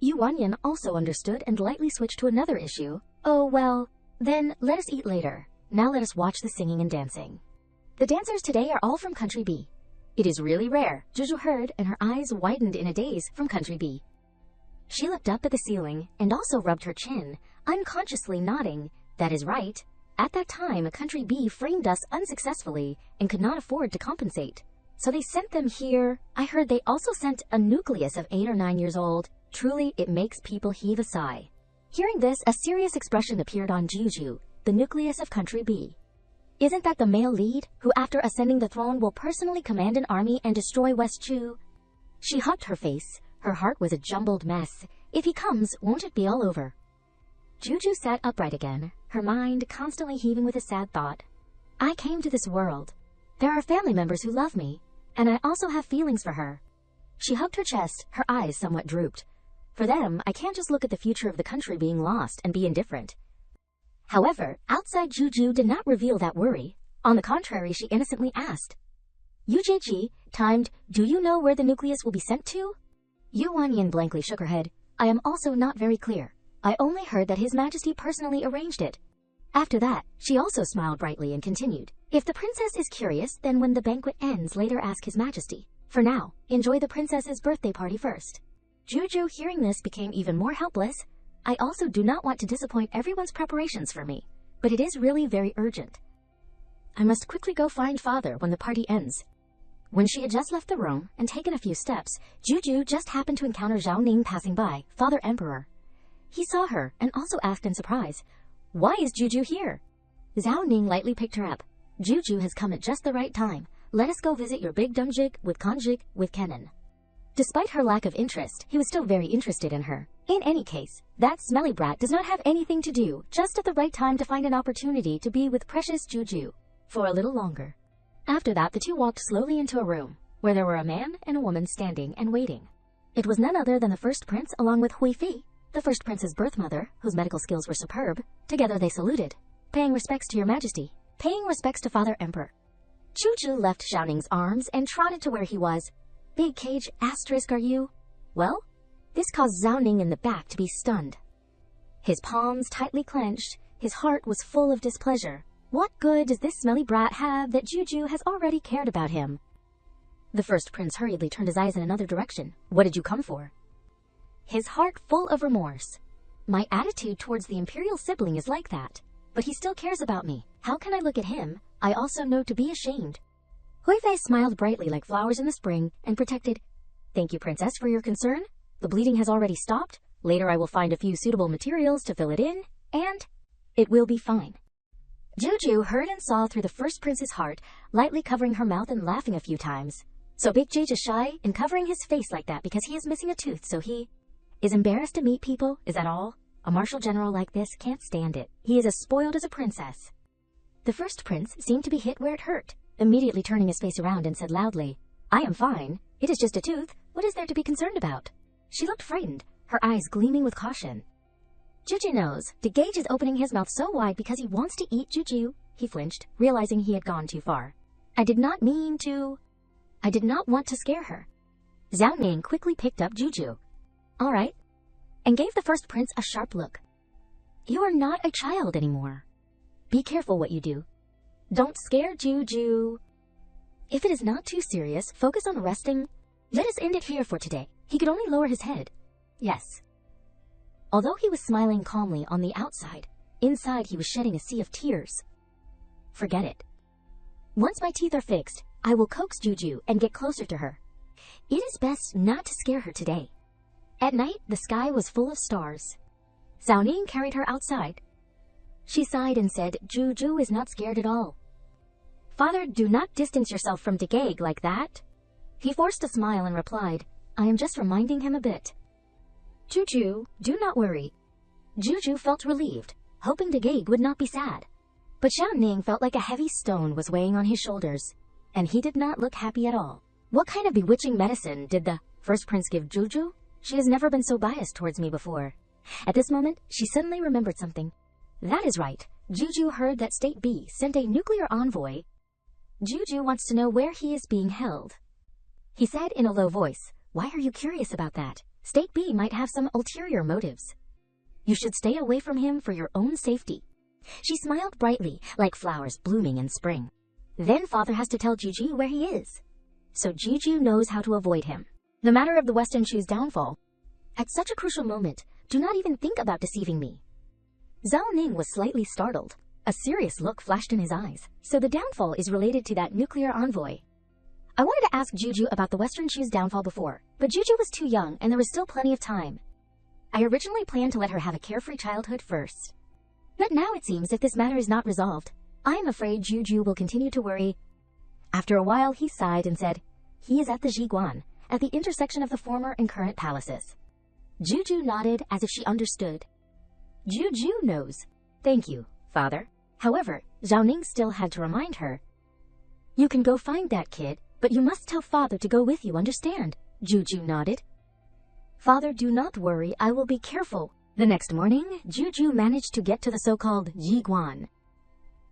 Yu Wanyan also understood and lightly switched to another issue. Oh well, then let us eat later. Now let us watch the singing and dancing. The dancers today are all from Country B. It is really rare, Juju heard, and her eyes widened in a daze from Country B. She looked up at the ceiling and also rubbed her chin, unconsciously nodding. That is right. At that time, Country B framed us unsuccessfully and could not afford to compensate. So they sent them here. I heard they also sent a nucleus of 8 or 9 years old. Truly, it makes people heave a sigh. Hearing this, a serious expression appeared on Juju, the nucleus of Country B. Isn't that the male lead, who after ascending the throne will personally command an army and destroy West Chu? She hugged her face. Her heart was a jumbled mess. If he comes, won't it be all over? Juju sat upright again, her mind constantly heaving with a sad thought. I came to this world. There are family members who love me, and I also have feelings for her. She hugged her chest, her eyes somewhat drooped. For them, I can't just look at the future of the country being lost and be indifferent. However, outside Juju did not reveal that worry. On the contrary, she innocently asked, UJG, timed, do you know where the nucleus will be sent to? Yu Wanyan blankly shook her head. I am also not very clear. I only heard that His Majesty personally arranged it. After that, she also smiled brightly and continued, if the princess is curious, then when the banquet ends, later ask His Majesty. For now, enjoy the princess's birthday party first. Juju, hearing this, became even more helpless. I also do not want to disappoint everyone's preparations for me, but it is really very urgent. I must quickly go find father when the party ends. When she had just left the room and taken a few steps, Juju just happened to encounter Zhao Ning passing by, Father Emperor. He saw her and also asked in surprise, why is Juju here? Zhao Ning lightly picked her up. Juju has come at just the right time. Let us go visit your big dumjik with Konjik with Kennen. Despite her lack of interest, he was still very interested in her. In any case, that smelly brat does not have anything to do, just at the right time to find an opportunity to be with precious Juju for a little longer. After that, the two walked slowly into a room, where there were a man and a woman standing and waiting. It was none other than the first prince along with Hui Fi, the first prince's birth mother, whose medical skills were superb. Together they saluted, paying respects to your majesty, paying respects to Father Emperor. Juju left Zhao Ning's arms and trotted to where he was. Big cage, asterisk, are you? Well? This caused Zhao Ning in the back to be stunned. His palms tightly clenched, his heart was full of displeasure. What good does this smelly brat have that Juju has already cared about him? The first prince hurriedly turned his eyes in another direction. What did you come for? His heart full of remorse. My attitude towards the imperial sibling is like that, but he still cares about me. How can I look at him? I also know to be ashamed. Hui Fei smiled brightly like flowers in the spring and protected. Thank you, princess, for your concern. The bleeding has already stopped. Later I will find a few suitable materials to fill it in, and it will be fine. Juju heard and saw through the first prince's heart, lightly covering her mouth and laughing a few times. So Big Jage is shy and covering his face like that because he is missing a tooth, so he is embarrassed to meet people, is that all? A martial general like this can't stand it. He is as spoiled as a princess. The first prince seemed to be hit where it hurt, immediately turning his face around and said loudly, I am fine. It is just a tooth. What is there to be concerned about? She looked frightened, her eyes gleaming with caution. Juju knows. DeGage is opening his mouth so wide because he wants to eat Juju. He flinched, realizing he had gone too far. I did not want to scare her. Zhao Ning quickly picked up Juju. All right. And gave the first prince a sharp look. You are not a child anymore. Be careful what you do. Don't scare Juju. If it is not too serious, focus on resting. Let us end it here for today. He could only lower his head. Yes. Although he was smiling calmly on the outside, inside he was shedding a sea of tears. Forget it. Once my teeth are fixed, I will coax Juju and get closer to her. It is best not to scare her today. At night, the sky was full of stars. Zhao Ning carried her outside. She sighed and said, Juju is not scared at all. Father, do not distance yourself from DeGage like that. He forced a smile and replied, I am just reminding him a bit. Juju, do not worry. Juju felt relieved, hoping DeGage would not be sad. But Zhao Ning felt like a heavy stone was weighing on his shoulders, and he did not look happy at all. What kind of bewitching medicine did the first prince give Juju? She has never been so biased towards me before. At this moment, she suddenly remembered something. That is right. Juju heard that State B sent a nuclear envoy. Juju wants to know where he is being held. He said in a low voice, why are you curious about that? State B might have some ulterior motives. You should stay away from him for your own safety. She smiled brightly, like flowers blooming in spring. Then father has to tell Juju where he is. So Juju knows how to avoid him. The matter of the Western Chu's downfall. At such a crucial moment, do not even think about deceiving me. Zhao Ning was slightly startled. A serious look flashed in his eyes. So the downfall is related to that nuclear envoy. I wanted to ask Juju about the Western Chu's downfall before, but Juju was too young and there was still plenty of time. I originally planned to let her have a carefree childhood first. But now it seems if this matter is not resolved, I am afraid Juju will continue to worry. After a while he sighed and said, he is at the Jiguan, at the intersection of the former and current palaces. Juju nodded as if she understood. Juju knows. Thank you, father. However, Zhao Ning still had to remind her. You can go find that kid, but you must tell father to go with you, understand? Juju nodded. Father, do not worry, I will be careful. The next morning, Juju managed to get to the so-called Jiguan.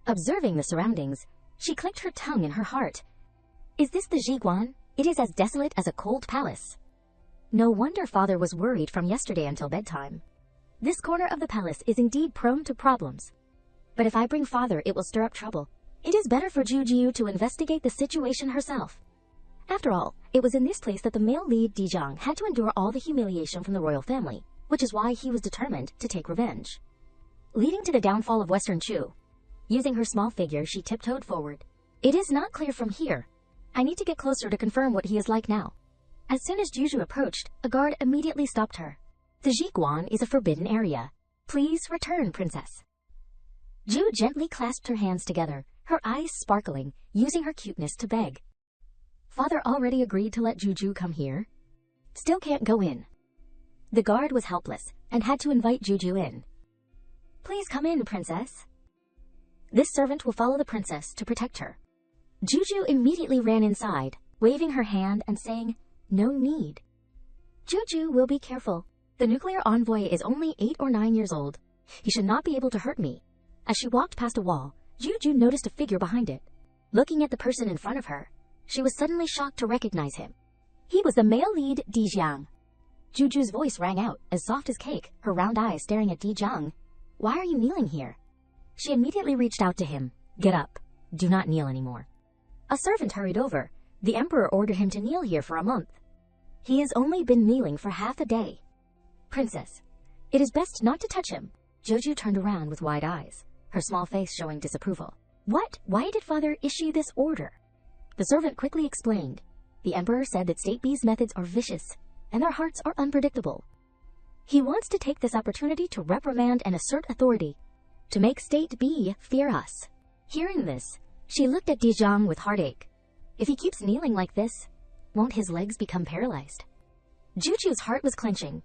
Observing the surroundings, she clicked her tongue in her heart. Is this the Jiguan? It is as desolate as a cold palace. No wonder father was worried from yesterday until bedtime. This corner of the palace is indeed prone to problems. But if I bring father, it will stir up trouble. It is better for Juju to investigate the situation herself. After all, it was in this place that the male lead Dijiang had to endure all the humiliation from the royal family, which is why he was determined to take revenge. Leading to the downfall of Western Chu. Using her small figure, she tiptoed forward. It is not clear from here. I need to get closer to confirm what he is like now. As soon as Juju approached, a guard immediately stopped her. The Jiguan is a forbidden area. Please return, princess. Ju gently clasped her hands together, her eyes sparkling, using her cuteness to beg. Father already agreed to let Juju come here. Still can't go in. The guard was helpless and had to invite Juju in. Please come in, princess. This servant will follow the princess to protect her. Juju immediately ran inside, waving her hand and saying, no need. Juju will be careful. The nuclear envoy is only 8 or 9 years old. He should not be able to hurt me. As she walked past a wall, Juju noticed a figure behind it. Looking at the person in front of her, she was suddenly shocked to recognize him. He was the male lead, Dijiang. Juju's voice rang out, as soft as cake, her round eyes staring at Dijiang. Why are you kneeling here? She immediately reached out to him. Get up. Do not kneel anymore. A servant hurried over. The emperor ordered him to kneel here for a month. He has only been kneeling for half a day. Princess, it is best not to touch him. Juju turned around with wide eyes, her small face showing disapproval. What? Why did father issue this order? The servant quickly explained. The emperor said that State B's methods are vicious, and their hearts are unpredictable. He wants to take this opportunity to reprimand and assert authority, to make State B fear us. Hearing this, she looked at Dijiang with heartache. If he keeps kneeling like this, won't his legs become paralyzed? Juju's heart was clenching.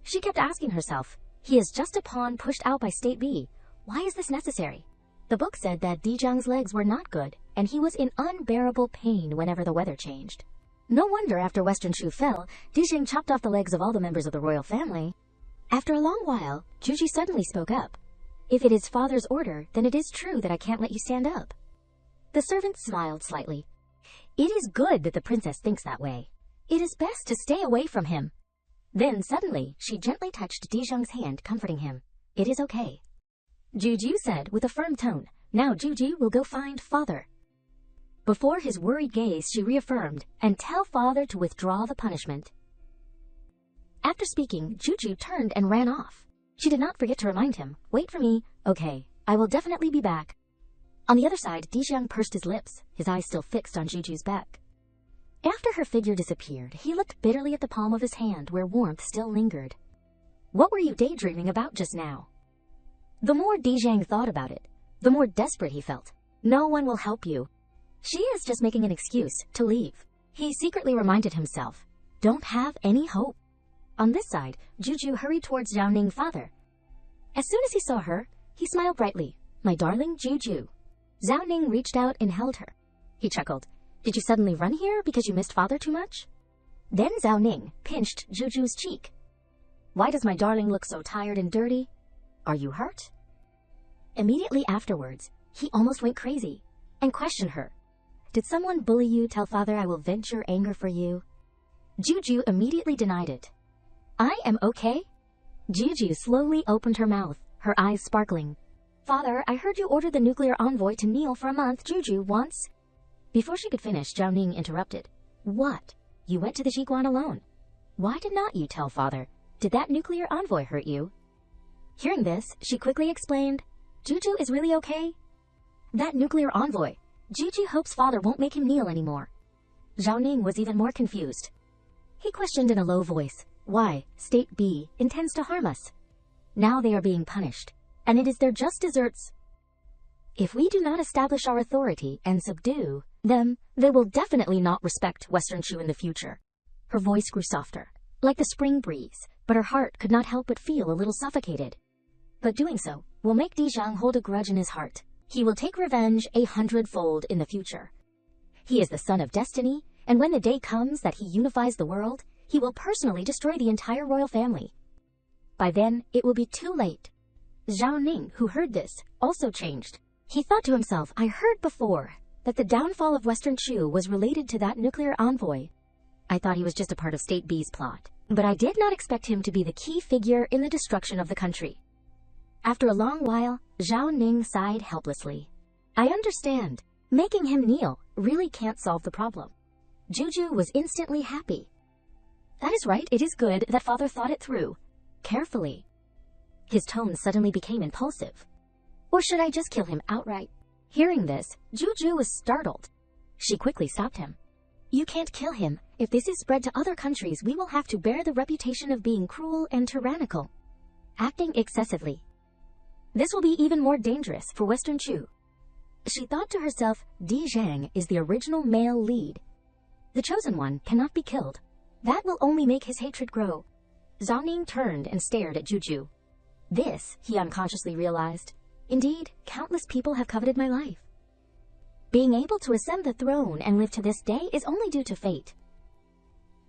She kept asking herself, he is just a pawn pushed out by State B. Why is this necessary? The book said that Dijiang's legs were not good, and he was in unbearable pain whenever the weather changed. No wonder after Western Chu fell, Dijiang chopped off the legs of all the members of the royal family. After a long while, Juju suddenly spoke up. If it is father's order, then it is true that I can't let you stand up. The servant smiled slightly. It is good that the princess thinks that way. It is best to stay away from him. Then suddenly, she gently touched Dijiang's hand, comforting him. It is okay. Juju said with a firm tone, now Juju will go find father. Before his worried gaze, she reaffirmed, and tell father to withdraw the punishment. After speaking, Juju turned and ran off. She did not forget to remind him, wait for me, okay, I will definitely be back. On the other side, Dijiang pursed his lips, his eyes still fixed on Juju's back. After her figure disappeared, he looked bitterly at the palm of his hand where warmth still lingered. What were you daydreaming about just now? The more Dijiang thought about it, the more desperate he felt. No one will help you. She is just making an excuse to leave. He secretly reminded himself, don't have any hope. On this side, Juju hurried towards Zhao Ning's father. As soon as he saw her, he smiled brightly. My darling Juju. Zhao Ning reached out and held her. He chuckled. Did you suddenly run here because you missed father too much? Then Zhao Ning pinched Juju's cheek. Why does my darling look so tired and dirty? Are you hurt? Immediately afterwards, he almost went crazy and questioned her. Did someone bully you? Tell father I will vent your anger for you. Juju immediately denied it. I am okay. Juju slowly opened her mouth, her eyes sparkling. Father, I heard you ordered the nuclear envoy to kneel for a month, Juju, once. Before she could finish, Zhao Ning interrupted. What? You went to the Jiguan alone. Why did not you tell Father? Did that nuclear envoy hurt you? Hearing this, she quickly explained, Juju is really okay. That nuclear envoy. Juju hopes Father won't make him kneel anymore. Zhao Ning was even more confused. He questioned in a low voice, why State B intends to harm us. Now they are being punished, and it is their just deserts. If we do not establish our authority and subdue them, they will definitely not respect Western Shu in the future. Her voice grew softer, like the spring breeze, but her heart could not help but feel a little suffocated. But doing so will make Dijiang hold a grudge in his heart. He will take revenge 100-fold in the future. He is the son of destiny, and when the day comes that he unifies the world, he will personally destroy the entire royal family. By then, it will be too late. Zhao Ning, who heard this, also changed. He thought to himself, I heard before that the downfall of Western Shu was related to that nuclear envoy. I thought he was just a part of State B's plot, but I did not expect him to be the key figure in the destruction of the country. After a long while, Zhao Ning sighed helplessly. I understand. Making him kneel really can't solve the problem. Juju was instantly happy. That is right, it is good that Father thought it through. Carefully. His tone suddenly became impulsive. Or should I just kill him outright? Hearing this, Juju was startled. She quickly stopped him. You can't kill him. If this is spread to other countries, we will have to bear the reputation of being cruel and tyrannical. Acting excessively. This will be even more dangerous for Western Shu. She thought to herself, Di Zhang is the original male lead. The chosen one cannot be killed. That will only make his hatred grow. Zhao Ning turned and stared at Juju. This, he unconsciously realized. Indeed, countless people have coveted my life. Being able to ascend the throne and live to this day is only due to fate.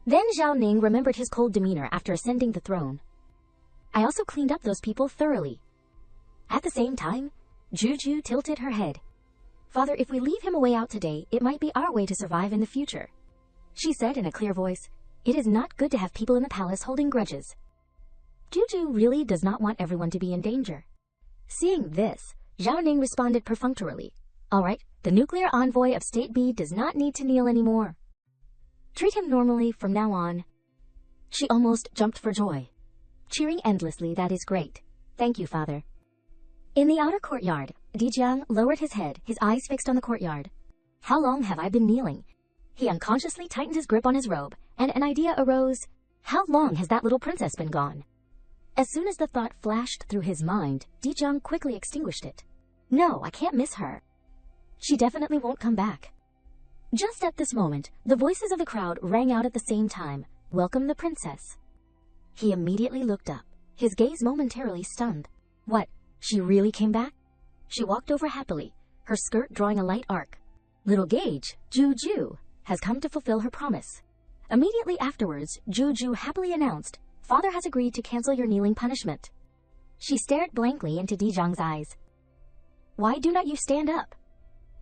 Then Zhao Ning remembered his cold demeanor after ascending the throne. I also cleaned up those people thoroughly. At the same time, Juju tilted her head. Father, if we leave him a way out today, it might be our way to survive in the future. She said in a clear voice, it is not good to have people in the palace holding grudges. Juju really does not want everyone to be in danger. Seeing this, Zhao Ning responded perfunctorily. All right, the nuclear envoy of State B does not need to kneel anymore. Treat him normally from now on. She almost jumped for joy. Cheering endlessly, that is great. Thank you, Father. In the outer courtyard, Dijiang lowered his head, his eyes fixed on the courtyard. How long have I been kneeling? He unconsciously tightened his grip on his robe, and an idea arose. How long has that little princess been gone? As soon as the thought flashed through his mind, Dijiang quickly extinguished it. No, I can't miss her. She definitely won't come back. Just at this moment, the voices of the crowd rang out at the same time. Welcome the princess. He immediately looked up, his gaze momentarily stunned. What, she really came back? She walked over happily, her skirt drawing a light arc. Little Gage, Juju, has come to fulfill her promise. Immediately afterwards, Juju happily announced, Father has agreed to cancel your kneeling punishment. She stared blankly into Dijiang's eyes. Why do not you stand up?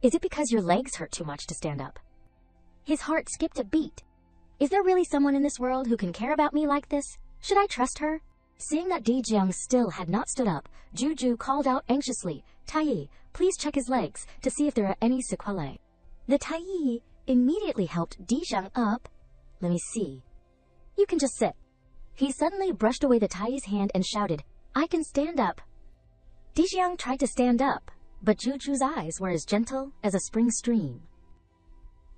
Is it because your legs hurt too much to stand up? His heart skipped a beat. Is there really someone in this world who can care about me like this? Should I trust her? Seeing that Dijiang still had not stood up, Juju called out anxiously, Tai, please check his legs to see if there are any sequelae. The Tai immediately helped Dijiang up. Let me see. You can just sit. He suddenly brushed away the Tai's hand and shouted, I can stand up. Dijiang tried to stand up, but Juju's eyes were as gentle as a spring stream.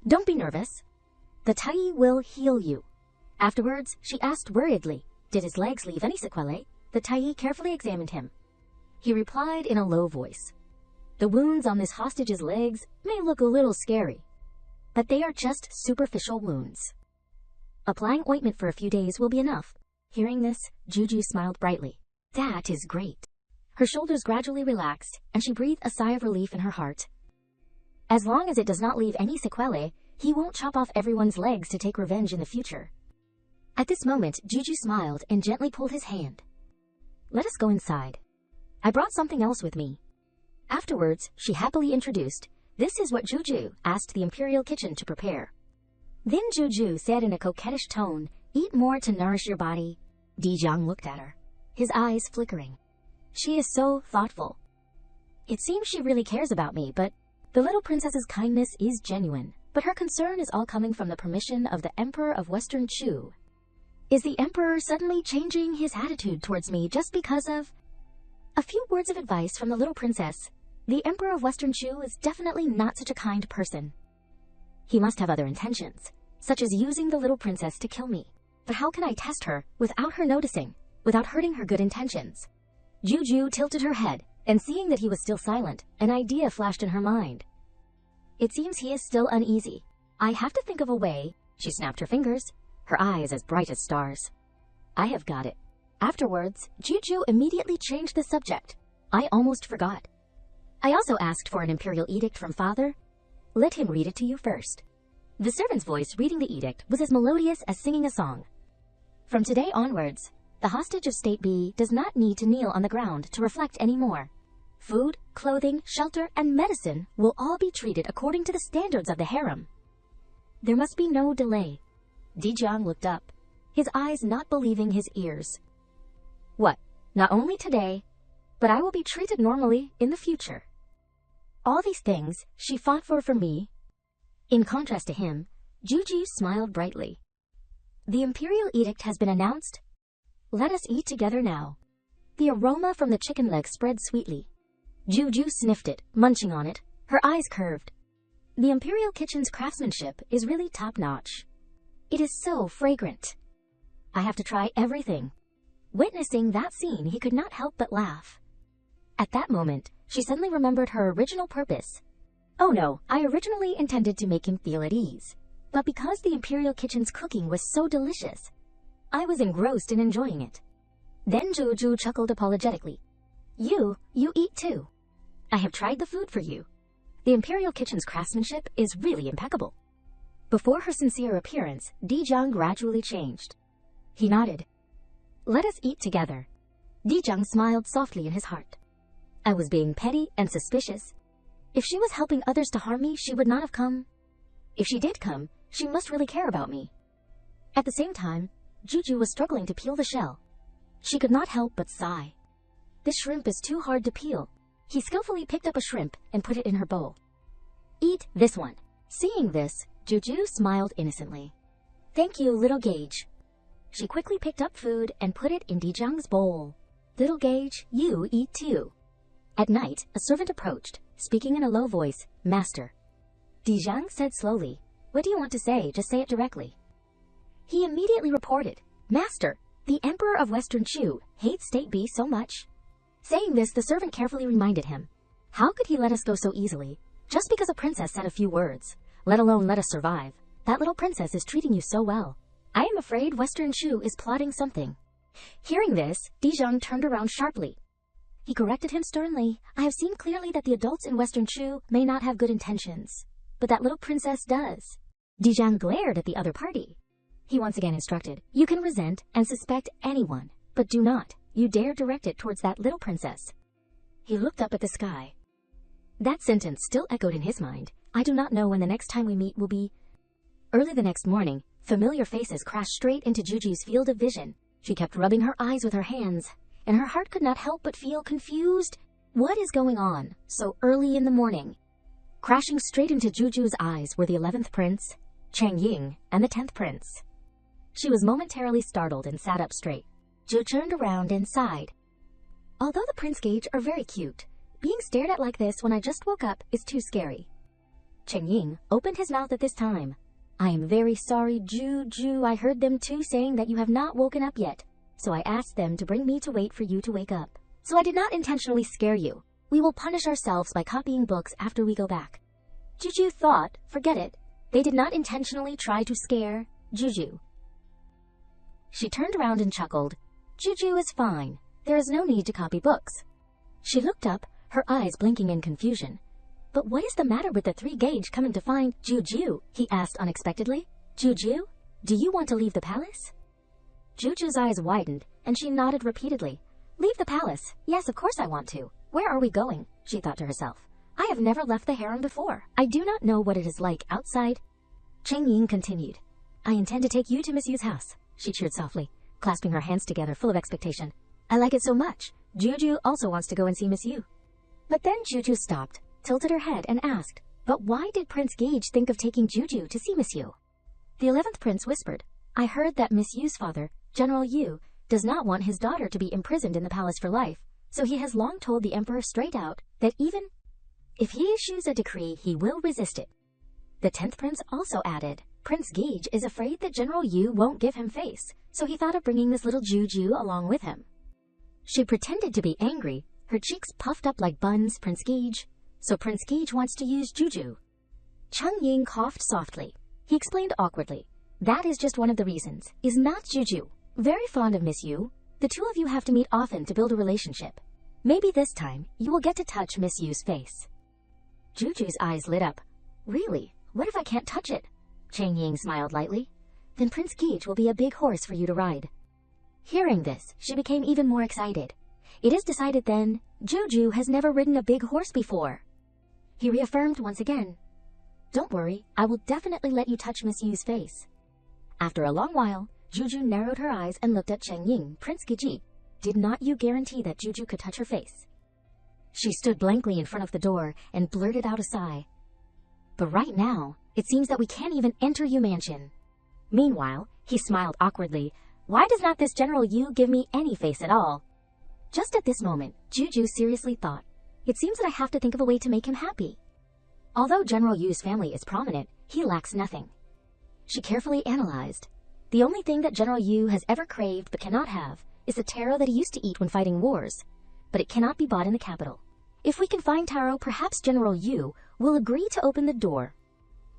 Don't be nervous. The Tai will heal you. Afterwards, she asked worriedly, did his legs leave any sequelae? The Tai carefully examined him. He replied in a low voice, the wounds on this hostage's legs may look a little scary, but they are just superficial wounds. Applying ointment for a few days will be enough. Hearing this, Juju smiled brightly. That is great. Her shoulders gradually relaxed, and she breathed a sigh of relief in her heart. As long as it does not leave any sequelae, he won't chop off everyone's legs to take revenge in the future. At this moment, Juju smiled and gently pulled his hand. Let us go inside. I brought something else with me. Afterwards, she happily introduced, this is what Juju asked the Imperial Kitchen to prepare. Then Juju said in a coquettish tone, eat more to nourish your body. Dijiang looked at her, his eyes flickering. She is so thoughtful. It seems she really cares about me, but the little princess's kindness is genuine. But her concern is all coming from the permission of the Emperor of Western Chu. Is the Emperor suddenly changing his attitude towards me just because of a few words of advice from the little princess? The Emperor of Western Chu is definitely not such a kind person. He must have other intentions, such as using the little princess to kill me. But how can I test her without her noticing, without hurting her good intentions? Juju tilted her head, and seeing that he was still silent, an idea flashed in her mind. It seems he is still uneasy. I have to think of a way. She snapped her fingers, her eyes as bright as stars. I have got it. Afterwards, Juju immediately changed the subject. I almost forgot. I also asked for an imperial edict from father. Let him read it to you first. The servant's voice reading the edict was as melodious as singing a song. From today onwards, the hostage of State B does not need to kneel on the ground to reflect anymore. Food, clothing, shelter, and medicine will all be treated according to the standards of the harem. There must be no delay. Dijiang looked up, his eyes not believing his ears. What? Not only today, but I will be treated normally in the future. All these things she fought for me. In contrast to him, Juju smiled brightly. The imperial edict has been announced. Let us eat together now. The aroma from the chicken leg spread sweetly. Juju sniffed it, munching on it, her eyes curved. The imperial kitchen's craftsmanship is really top-notch. It is so fragrant. I have to try everything. Witnessing that scene, he could not help but laugh. At that moment, she suddenly remembered her original purpose. Oh no, I originally intended to make him feel at ease. But because the imperial kitchen's cooking was so delicious, I was engrossed in enjoying it. Then Juju chuckled apologetically. You eat too. I have tried the food for you. The imperial kitchen's craftsmanship is really impeccable. Before her sincere appearance, Dijiang gradually changed. He nodded. Let us eat together. Dijiang smiled softly in his heart. I was being petty and suspicious. If she was helping others to harm me, she would not have come. If she did come, she must really care about me. At the same time, Juju was struggling to peel the shell. She could not help but sigh. This shrimp is too hard to peel. He skillfully picked up a shrimp and put it in her bowl. Eat this one. Seeing this, Juju smiled innocently. Thank you, little Gage. She quickly picked up food and put it in Dijiang's bowl. Little Gage, you eat too. At night, a servant approached, speaking in a low voice, Master. Dijiang said slowly, What do you want to say? Just say it directly. He immediately reported, Master, the Emperor of Western Chu hates State B so much. Saying this, the servant carefully reminded him. How could he let us go so easily? Just because a princess said a few words, let alone let us survive. That little princess is treating you so well. I am afraid Western Chu is plotting something. Hearing this, Dijiang turned around sharply. He corrected him sternly. I have seen clearly that the adults in Western Chu may not have good intentions, but that little princess does. Dijiang glared at the other party. He once again instructed, You can resent and suspect anyone, but do not, you dare direct it towards that little princess. He looked up at the sky. That sentence still echoed in his mind. I do not know when the next time we meet will be. Early the next morning, familiar faces crashed straight into Juju's field of vision. She kept rubbing her eyes with her hands, and her heart could not help but feel confused. What is going on so early in the morning? Crashing straight into Juju's eyes were the 11th prince, Chang Ying, and the 10th prince. She was momentarily startled and sat up straight. Ju turned around and sighed. Although the Prince Gage are very cute, being stared at like this when I just woke up is too scary. Cheng Ying opened his mouth at this time. I am very sorry, Juju. I heard them too saying that you have not woken up yet, so I asked them to bring me to wait for you to wake up. So I did not intentionally scare you. We will punish ourselves by copying books after we go back. Juju thought, forget it. They did not intentionally try to scare Juju. She turned around and chuckled. Juju is fine. There is no need to copy books. She looked up, her eyes blinking in confusion. But what is the matter with the 3 Gage coming to find Juju? He asked unexpectedly. Juju, do you want to leave the palace? Juju's eyes widened, and she nodded repeatedly. Leave the palace? Yes, of course I want to. Where are we going? She thought to herself. I have never left the harem before. I do not know what it is like outside. Cheng Ying continued. I intend to take you to Miss Yu's house. She cheered softly, clasping her hands together full of expectation. I like it so much. Juju also wants to go and see Miss Yu. But then Juju stopped, tilted her head, and asked, "But why did Prince Gage think of taking Juju to see Miss Yu?" The 11th prince whispered, "I heard that Miss Yu's father, General Yu, does not want his daughter to be imprisoned in the palace for life, so he has long told the emperor straight out that even if he issues a decree, he will resist it." The 10th prince also added, "Prince Gage is afraid that General Yu won't give him face, so he thought of bringing this little Juju along with him." She pretended to be angry, her cheeks puffed up like buns. "Prince Gage, so Prince Gage wants to use Juju." Cheng Ying coughed softly. He explained awkwardly, "That is just one of the reasons. Is not Juju very fond of Miss Yu? The two of you have to meet often to build a relationship. Maybe this time you will get to touch Miss Yu's face." Juju's eyes lit up. "Really? What if I can't touch it?" Cheng Ying smiled lightly. "Then Prince Gage will be a big horse for you to ride." Hearing this, she became even more excited. "It is decided then. Juju has never ridden a big horse before." He reaffirmed once again, "Don't worry, I will definitely let you touch Miss Yu's face." After a long while, Juju narrowed her eyes and looked at Cheng Ying. "Prince Giji, did not you guarantee that Juju could touch her face?" She stood blankly in front of the door and blurted out a sigh. "But right now, it seems that we can't even enter Yu Mansion." Meanwhile, he smiled awkwardly. "Why does not this General Yu give me any face at all?" Just at this moment, Juju seriously thought, "It seems that I have to think of a way to make him happy." Although General Yu's family is prominent, he lacks nothing. She carefully analyzed. The only thing that General Yu has ever craved but cannot have is the taro that he used to eat when fighting wars, but it cannot be bought in the capital. If we can find taro, perhaps General Yu will agree to open the door.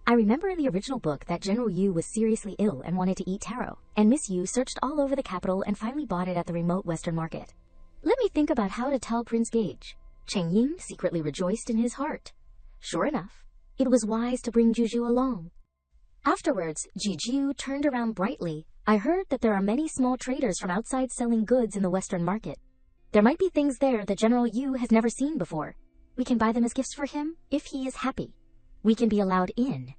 I remember in the original book that General Yu was seriously ill and wanted to eat taro, and Miss Yu searched all over the capital and finally bought it at the remote western market. Let me think about how to tell Prince Gage. Cheng Ying secretly rejoiced in his heart. Sure enough, it was wise to bring Juju along. Afterwards, Juju turned around brightly. "I heard that there are many small traders from outside selling goods in the western market. There might be things there that General Yu has never seen before. We can buy them as gifts for him if he is happy. We can be allowed in."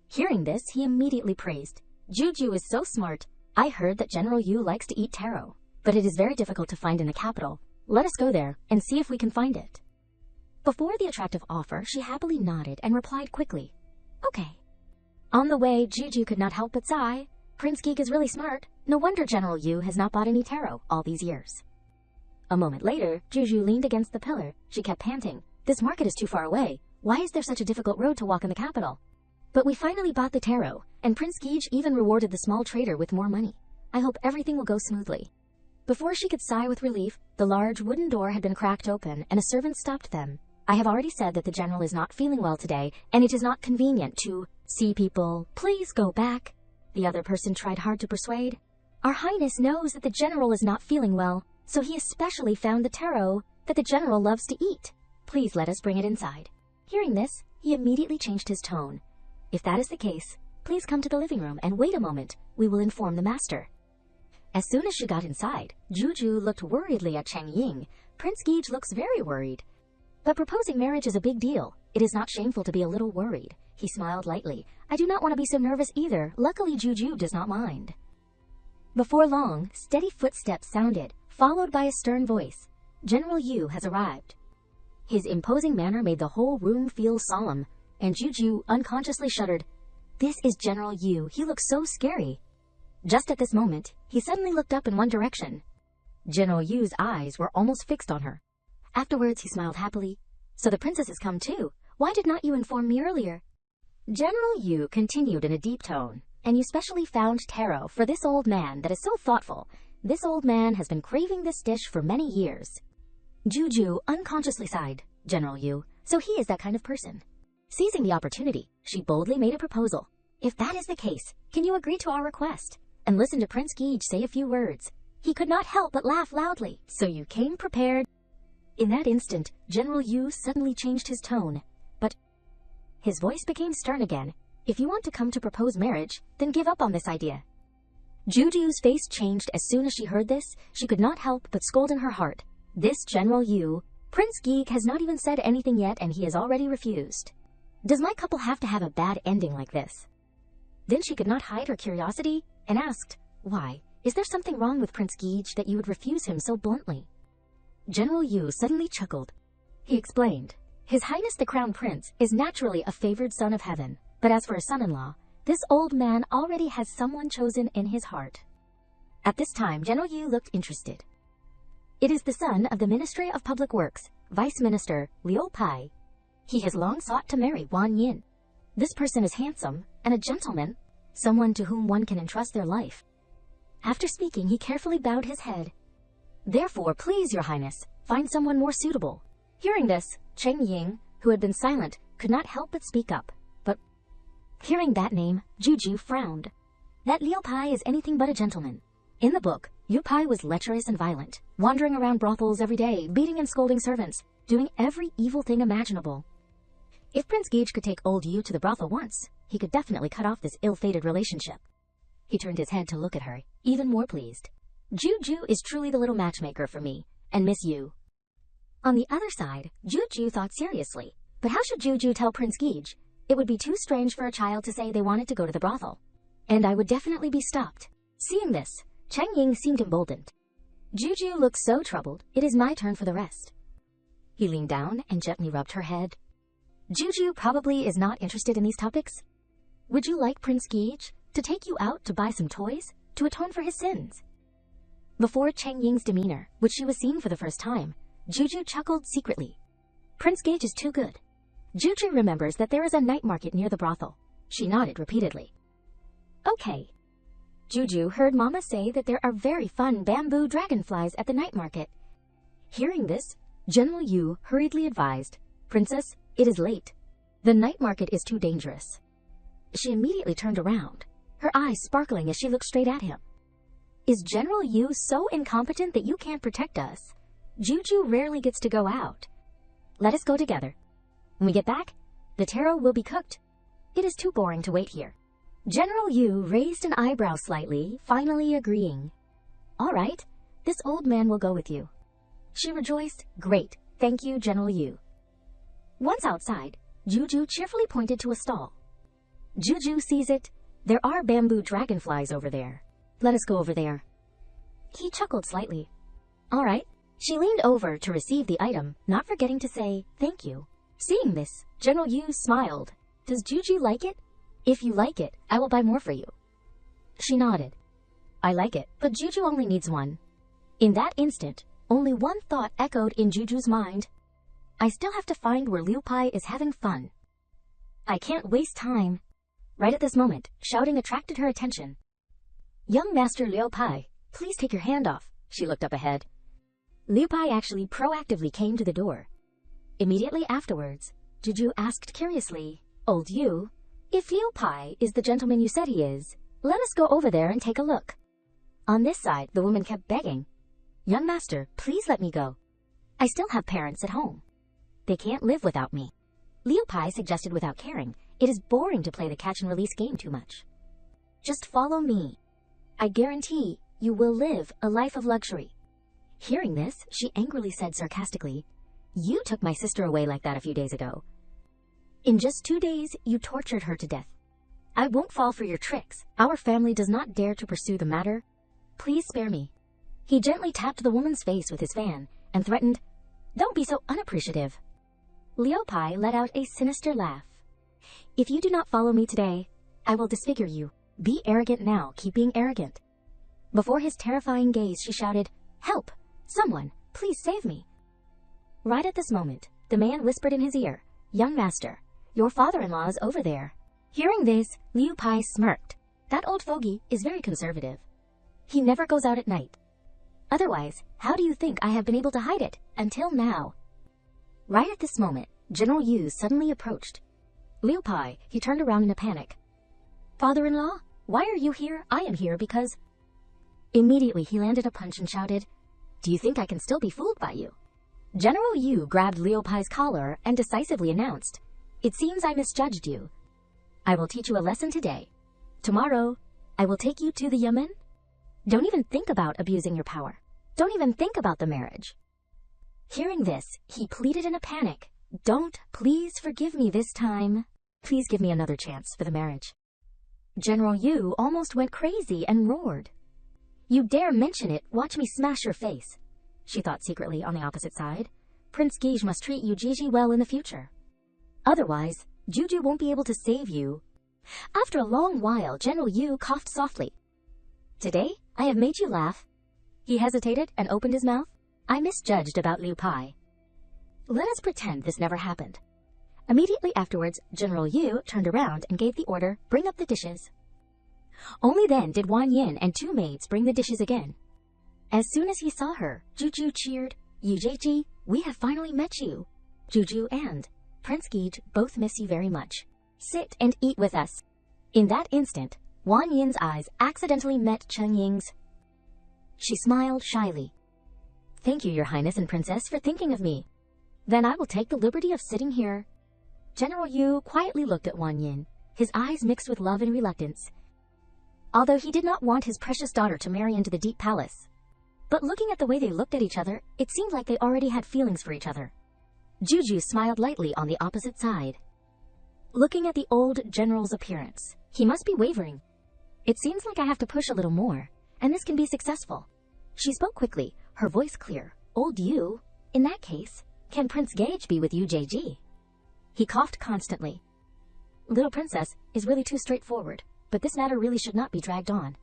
Hearing this, he immediately praised, "Juju is so smart. I heard that General Yu likes to eat taro, but it is very difficult to find in the capital. Let us go there and see if we can find it." Before the attractive offer, she happily nodded and replied quickly, "Okay." On the way, Juju could not help but sigh. Prince Geek is really smart. No wonder General Yu has not bought any taro all these years. A moment later, Juju leaned against the pillar. She kept panting. "This market is too far away. Why is there such a difficult road to walk in the capital? But we finally bought the taro, and Prince Gage even rewarded the small trader with more money. I hope everything will go smoothly." Before she could sigh with relief, the large wooden door had been cracked open, and a servant stopped them. "I have already said that the general is not feeling well today, and it is not convenient to see people. Please go back." The other person tried hard to persuade. "Our Highness knows that the general is not feeling well, so he especially found the taro that the general loves to eat. Please let us bring it inside." Hearing this, he immediately changed his tone. "If that is the case, please come to the living room and wait a moment. We will inform the master." As soon as she got inside, Juju looked worriedly at Cheng Ying. Prince Gage looks very worried. But proposing marriage is a big deal. It is not shameful to be a little worried. He smiled lightly. "I do not want to be so nervous either. Luckily, Juju does not mind." Before long, steady footsteps sounded, followed by a stern voice. "General Yu has arrived." His imposing manner made the whole room feel solemn, and Juju unconsciously shuddered. "This is General Yu. He looks so scary." Just at this moment, he suddenly looked up in one direction. General Yu's eyes were almost fixed on her. Afterwards, he smiled happily. "So the princess has come too. Why did not you inform me earlier?" General Yu continued in a deep tone. "And you specially found taro for this old man that is so thoughtful. This old man has been craving this dish for many years." Juju unconsciously sighed. "General Yu, so he is that kind of person." Seizing the opportunity, she boldly made a proposal. "If that is the case, can you agree to our request and listen to Prince Gage say a few words?" He could not help but laugh loudly. "So you came prepared?" In that instant, General Yu suddenly changed his tone, but his voice became stern again. "If you want to come to propose marriage, then give up on this idea." Juju's face changed as soon as she heard this. She could not help but scold in her heart. This General Yu, Prince Geek has not even said anything yet and he has already refused. Does my couple have to have a bad ending like this? Then she could not hide her curiosity and asked, "Why, is there something wrong with Prince Gage that you would refuse him so bluntly?" General Yu suddenly chuckled. He explained. His Highness the Crown Prince is naturally a favored son of heaven, but as for a son-in-law, this old man already has someone chosen in his heart. At this time, General Yu looked interested. It is the son of the Ministry of Public Works, Vice Minister Liu Pai. He has long sought to marry Wan Yin. This person is handsome and a gentleman, someone to whom one can entrust their life. After speaking, he carefully bowed his head. Therefore, please, Your Highness, find someone more suitable. Hearing this, Cheng Ying, who had been silent, could not help but speak up. But hearing that name, Juju frowned. That Liu Pai is anything but a gentleman. In the book, Liu Pai was lecherous and violent, wandering around brothels every day, beating and scolding servants, doing every evil thing imaginable. If Prince Gage could take old Yu to the brothel once, he could definitely cut off this ill-fated relationship. He turned his head to look at her, even more pleased. Juju is truly the little matchmaker for me, and Miss Yu. On the other side, Juju thought seriously. But how should Juju tell Prince Gage? It would be too strange for a child to say they wanted to go to the brothel. And I would definitely be stopped. Seeing this, Cheng Ying seemed emboldened. Juju looked so troubled, it is my turn for the rest. He leaned down and gently rubbed her head. Juju probably is not interested in these topics. Would you like Prince Gage to take you out to buy some toys to atone for his sins? Before Cheng Ying's demeanor, which she was seeing for the first time, Juju chuckled secretly. Prince Gage is too good. Juju remembers that there is a night market near the brothel. She nodded repeatedly. Okay. Juju heard Mama say that there are very fun bamboo dragonflies at the night market. Hearing this, General Yu hurriedly advised, Princess, it is late. The night market is too dangerous. She immediately turned around, her eyes sparkling as she looked straight at him. Is General Yu so incompetent that you can't protect us? Juju rarely gets to go out. Let us go together. When we get back, the taro will be cooked. It is too boring to wait here. General Yu raised an eyebrow slightly, finally agreeing. All right, this old man will go with you. She rejoiced. Great, thank you, General Yu. Once outside, Juju cheerfully pointed to a stall. Juju sees it. There are bamboo dragonflies over there. Let us go over there. He chuckled slightly. All right. She leaned over to receive the item, not forgetting to say thank you. Seeing this, General Yu smiled. Does Juju like it? If you like it, I will buy more for you. She nodded. I like it, but Juju only needs one. In that instant, only one thought echoed in Juju's mind. I still have to find where Liu Pai is having fun. I can't waste time. Right at this moment, shouting attracted her attention. Young Master Liu Pai, please take your hand off. She looked up ahead. Liu Pai actually proactively came to the door. Immediately afterwards, Juju asked curiously, Old Yu, if Liu Pai is the gentleman you said he is, let us go over there and take a look. On this side, the woman kept begging. Young master, please let me go. I still have parents at home. They can't live without me. Liu Pai suggested without caring. It is boring to play the catch-and-release game too much. Just follow me. I guarantee you will live a life of luxury. Hearing this, she angrily said sarcastically, You took my sister away like that a few days ago. In just 2 days, you tortured her to death. I won't fall for your tricks. Our family does not dare to pursue the matter. Please spare me. He gently tapped the woman's face with his fan and threatened, Don't be so unappreciative. Liu Pai let out a sinister laugh. If you do not follow me today, I will disfigure you. Be arrogant now, keep being arrogant. Before his terrifying gaze, she shouted, Help! Someone, please save me. Right at this moment, the man whispered in his ear, Young master, your father-in-law is over there. Hearing this, Liu Pai smirked. That old fogey is very conservative. He never goes out at night. Otherwise, how do you think I have been able to hide it until now? Right at this moment, General Yu suddenly approached. Liu Pai, he turned around in a panic. Father-in-law, why are you here? I am here because... Immediately he landed a punch and shouted, Do you think I can still be fooled by you? General Yu grabbed Liu Pai's collar and decisively announced, It seems I misjudged you. I will teach you a lesson today. Tomorrow, I will take you to the Yamen. Don't even think about abusing your power. Don't even think about the marriage. Hearing this, he pleaded in a panic. Don't, please forgive me this time. Please give me another chance for the marriage. General Yu almost went crazy and roared. You dare mention it, watch me smash your face. She thought secretly on the opposite side. Prince Gige must treat you Gigi well in the future. Otherwise, Juju won't be able to save you. After a long while, General Yu coughed softly. Today, I have made you laugh. He hesitated and opened his mouth. I misjudged about Liu Pai. Let us pretend this never happened. Immediately afterwards, General Yu turned around and gave the order, bring up the dishes. Only then did Wan Yin and 2 maids bring the dishes again. As soon as he saw her, Juju cheered, Yu Jieji, we have finally met you. Juju and Prince Gige both miss you very much. Sit and eat with us. In that instant, Wan Yin's eyes accidentally met Cheng Ying's. She smiled shyly. Thank you, Your Highness and Princess, for thinking of me. Then I will take the liberty of sitting here. General Yu quietly looked at Wan Yin, his eyes mixed with love and reluctance. Although he did not want his precious daughter to marry into the Deep Palace. But looking at the way they looked at each other, it seemed like they already had feelings for each other. Juju smiled lightly on the opposite side. Looking at the old general's appearance, he must be wavering. It seems like I have to push a little more, and this can be successful. She spoke quickly, her voice clear. Old Yu? In that case, can Prince Gage be with Yu Jieji? He coughed constantly. Little princess is really too straightforward, but this matter really should not be dragged on.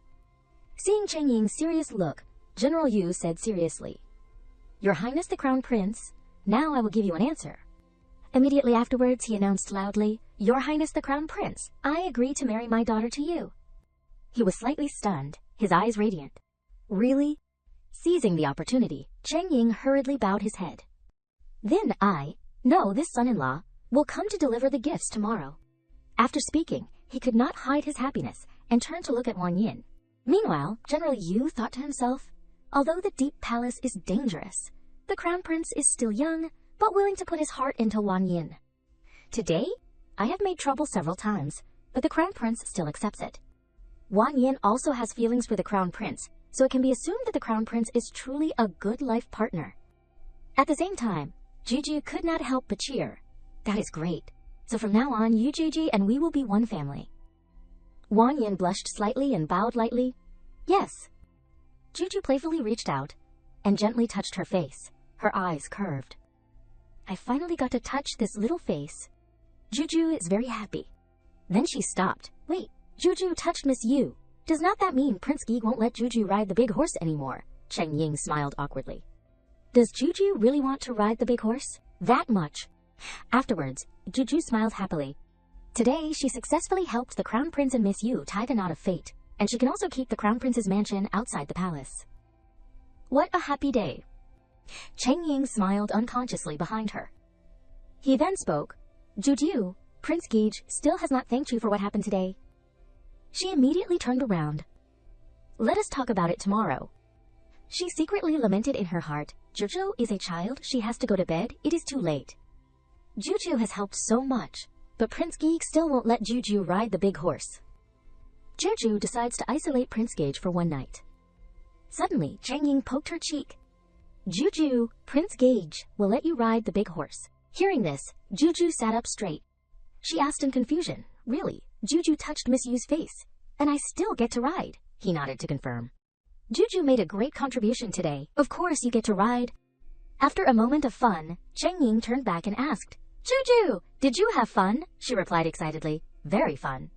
Seeing Cheng Ying's serious look, General Yu said seriously, Your Highness the Crown Prince, now I will give you an answer. Immediately afterwards, he announced loudly, Your Highness the Crown Prince, I agree to marry my daughter to you. He was slightly stunned, his eyes radiant. Really? Seizing the opportunity, Cheng Ying hurriedly bowed his head. Then this son-in-law, will come to deliver the gifts tomorrow. After speaking, he could not hide his happiness and turned to look at Wan Yin. Meanwhile, General Yu thought to himself, although the Deep Palace is dangerous, the Crown Prince is still young, but willing to put his heart into Wan Yin. Today, I have made trouble several times, but the Crown Prince still accepts it. Wan Yin also has feelings for the Crown Prince, so it can be assumed that the Crown Prince is truly a good life partner. At the same time, Juju could not help but cheer. That is great. So from now on, Yu Jieji and we will be one family. Wan Yin blushed slightly and bowed lightly. Yes. Juju playfully reached out and gently touched her face, her eyes curved. I finally got to touch this little face. Juju is very happy. Then she stopped. Wait, Juju touched Miss Yu. Does not that mean Prince Gige won't let Juju ride the big horse anymore? Cheng Ying smiled awkwardly. Does Juju really want to ride the big horse? That much? Afterwards, Juju smiled happily. Today, she successfully helped the Crown Prince and Miss Yu tie the knot of fate, and she can also keep the Crown Prince's mansion outside the palace. What a happy day. Cheng Ying smiled unconsciously behind her. He then spoke, Juju, Prince Gige still has not thanked you for what happened today. She immediately turned around. Let us talk about it tomorrow. She secretly lamented in her heart, Juju is a child, she has to go to bed, it is too late. Juju has helped so much, but Prince Gige still won't let Juju ride the big horse. Juju decides to isolate Prince Gage for one night. Suddenly, Cheng Ying poked her cheek. Juju, Prince Gage will let you ride the big horse. Hearing this, Juju sat up straight. She asked in confusion, really, Juju touched Miss Yu's face, and I still get to ride? He nodded to confirm. Juju made a great contribution today. Of course you get to ride. After a moment of fun, Cheng Ying turned back and asked, Juju, did you have fun? She replied excitedly, very fun.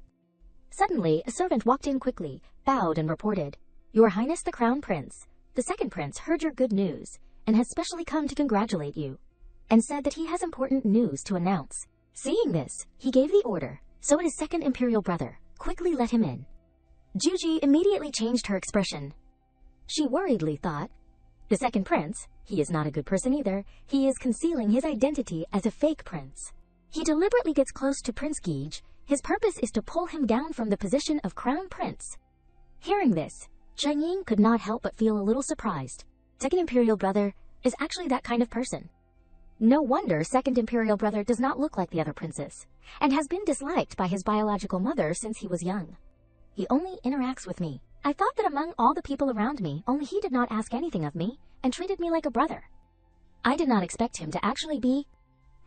Suddenly, a servant walked in quickly, bowed and reported, Your Highness the Crown Prince, the second prince heard your good news, and has specially come to congratulate you, and said that he has important news to announce. Seeing this, he gave the order, so his second imperial brother quickly let him in. Juju immediately changed her expression. She worriedly thought, the second prince, he is not a good person either, he is concealing his identity as a fake prince. He deliberately gets close to Prince Gage, his purpose is to pull him down from the position of crown prince. Hearing this, Cheng Ying could not help but feel a little surprised. Second imperial brother is actually that kind of person. No wonder second imperial brother does not look like the other princes, and has been disliked by his biological mother since he was young. He only interacts with me. I thought that among all the people around me, only he did not ask anything of me, and treated me like a brother. I did not expect him to actually be.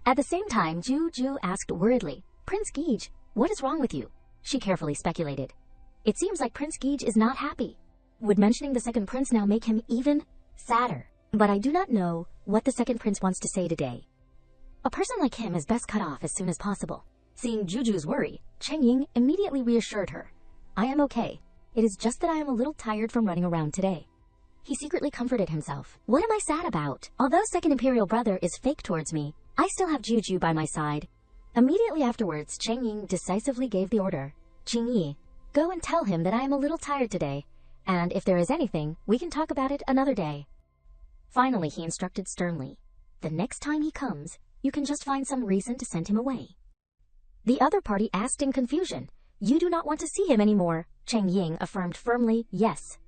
At the same time, Juju asked worriedly, Prince Gage, what is wrong with you? She carefully speculated. It seems like Prince Gage is not happy. Would mentioning the second prince now make him even sadder? But I do not know what the second prince wants to say today. A person like him is best cut off as soon as possible. Seeing Juju's worry, Chengying immediately reassured her. I am okay. It is just that I am a little tired from running around today. He secretly comforted himself. What am I sad about? Although second imperial brother is fake towards me, I still have Juju by my side. Immediately afterwards, Chengying decisively gave the order. Qingyi, go and tell him that I am a little tired today, and if there is anything, we can talk about it another day. Finally, he instructed sternly. The next time he comes, you can just find some reason to send him away. The other party asked in confusion. You do not want to see him anymore. Chengying affirmed firmly, yes.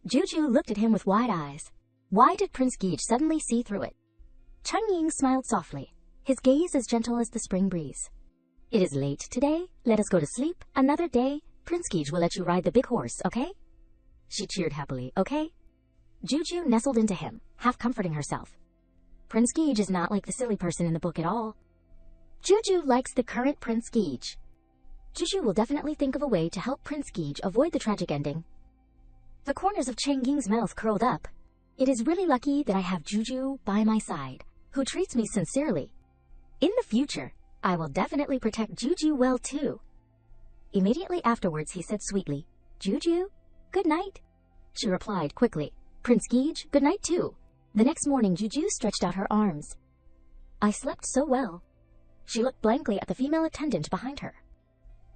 Juju looked at him with wide eyes. Why did Prince Gege suddenly see through it? Chengying smiled softly, his gaze as gentle as the spring breeze. It is late today. Let us go to sleep. Another day, Prince Gege will let you ride the big horse, okay? She cheered happily, okay? Juju nestled into him, half comforting herself. Prince Gege is not like the silly person in the book at all. Juju likes the current Prince Gege. Juju will definitely think of a way to help Prince Gege avoid the tragic ending. The corners of Chengying's mouth curled up. It is really lucky that I have Juju by my side, who treats me sincerely. In the future, I will definitely protect Juju well too. Immediately afterwards he said sweetly, Juju, good night. She replied quickly, Prince Gege, good night too. The next morning Juju stretched out her arms. I slept so well. She looked blankly at the female attendant behind her.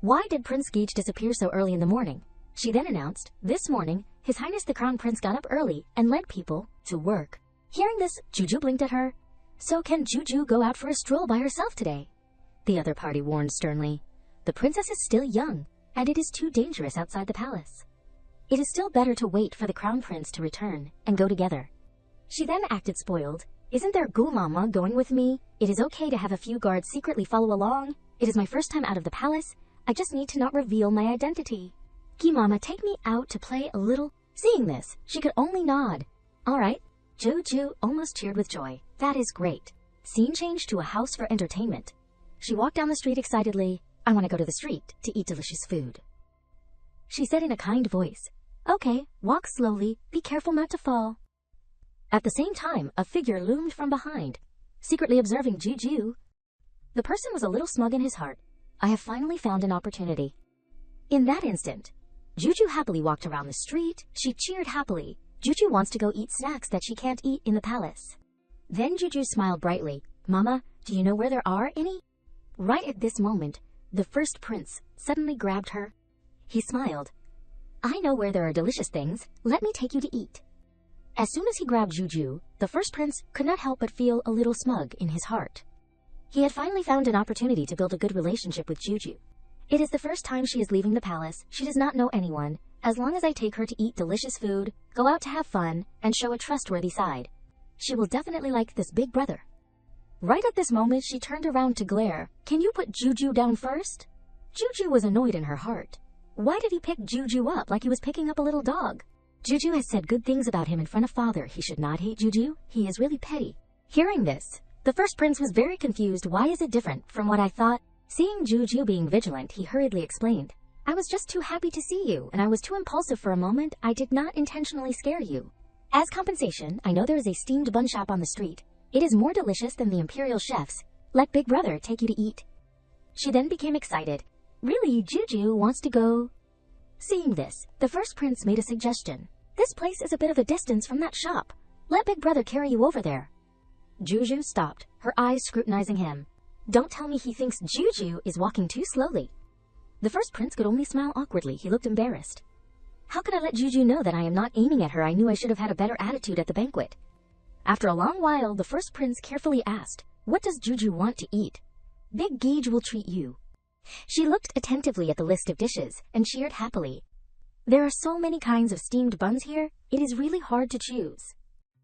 Why did Prince Gege disappear so early in the morning? She then announced, this morning, His Highness the Crown Prince got up early and led people to work. Hearing this, Juju blinked at her. So can Juju go out for a stroll by herself today? The other party warned sternly. The princess is still young, and it is too dangerous outside the palace. It is still better to wait for the crown prince to return and go together. She then acted spoiled. Isn't there Mama going with me? It is okay to have a few guards secretly follow along. It is my first time out of the palace. I just need to not reveal my identity. Mama, take me out to play a little. Seeing this, she could only nod. All right. Juju almost cheered with joy. That is great. Scene changed to a house for entertainment. She walked down the street excitedly. I want to go to the street to eat delicious food. She said in a kind voice. Okay, walk slowly. Be careful not to fall. At the same time, a figure loomed from behind, secretly observing Juju. The person was a little smug in his heart. I have finally found an opportunity. In that instant, Juju happily walked around the street. She cheered happily. Juju wants to go eat snacks that she can't eat in the palace. Then Juju smiled brightly. Mama, do you know where there are any? Right at this moment, the first prince suddenly grabbed her. He smiled. I know where there are delicious things. Let me take you to eat. As soon as he grabbed Juju, the first prince could not help but feel a little smug in his heart. He had finally found an opportunity to build a good relationship with Juju. It is the first time she is leaving the palace. She does not know anyone. As long as I take her to eat delicious food, go out to have fun, and show a trustworthy side, she will definitely like this big brother. Right at this moment, she turned around to glare. Can you put Juju down first? Juju was annoyed in her heart. Why did he pick Juju up like he was picking up a little dog? Juju has said good things about him in front of father. He should not hate Juju. He is really petty. Hearing this, the first prince was very confused. Why is it different from what I thought? Seeing Juju being vigilant, he hurriedly explained. I was just too happy to see you, and I was too impulsive for a moment. I did not intentionally scare you. As compensation, I know there is a steamed bun shop on the street. It is more delicious than the imperial chefs. Let Big Brother take you to eat. She then became excited. Really, Juju wants to go? Seeing this, the first prince made a suggestion. This place is a bit of a distance from that shop. Let Big Brother carry you over there. Juju stopped, her eyes scrutinizing him. Don't tell me he thinks Juju is walking too slowly. The first prince could only smile awkwardly. He looked embarrassed. How could I let Juju know that I am not aiming at her? I knew I should have had a better attitude at the banquet. After a long while, the first prince carefully asked, what does Juju want to eat? Big Gege will treat you. She looked attentively at the list of dishes and cheered happily. There are so many kinds of steamed buns here, it is really hard to choose.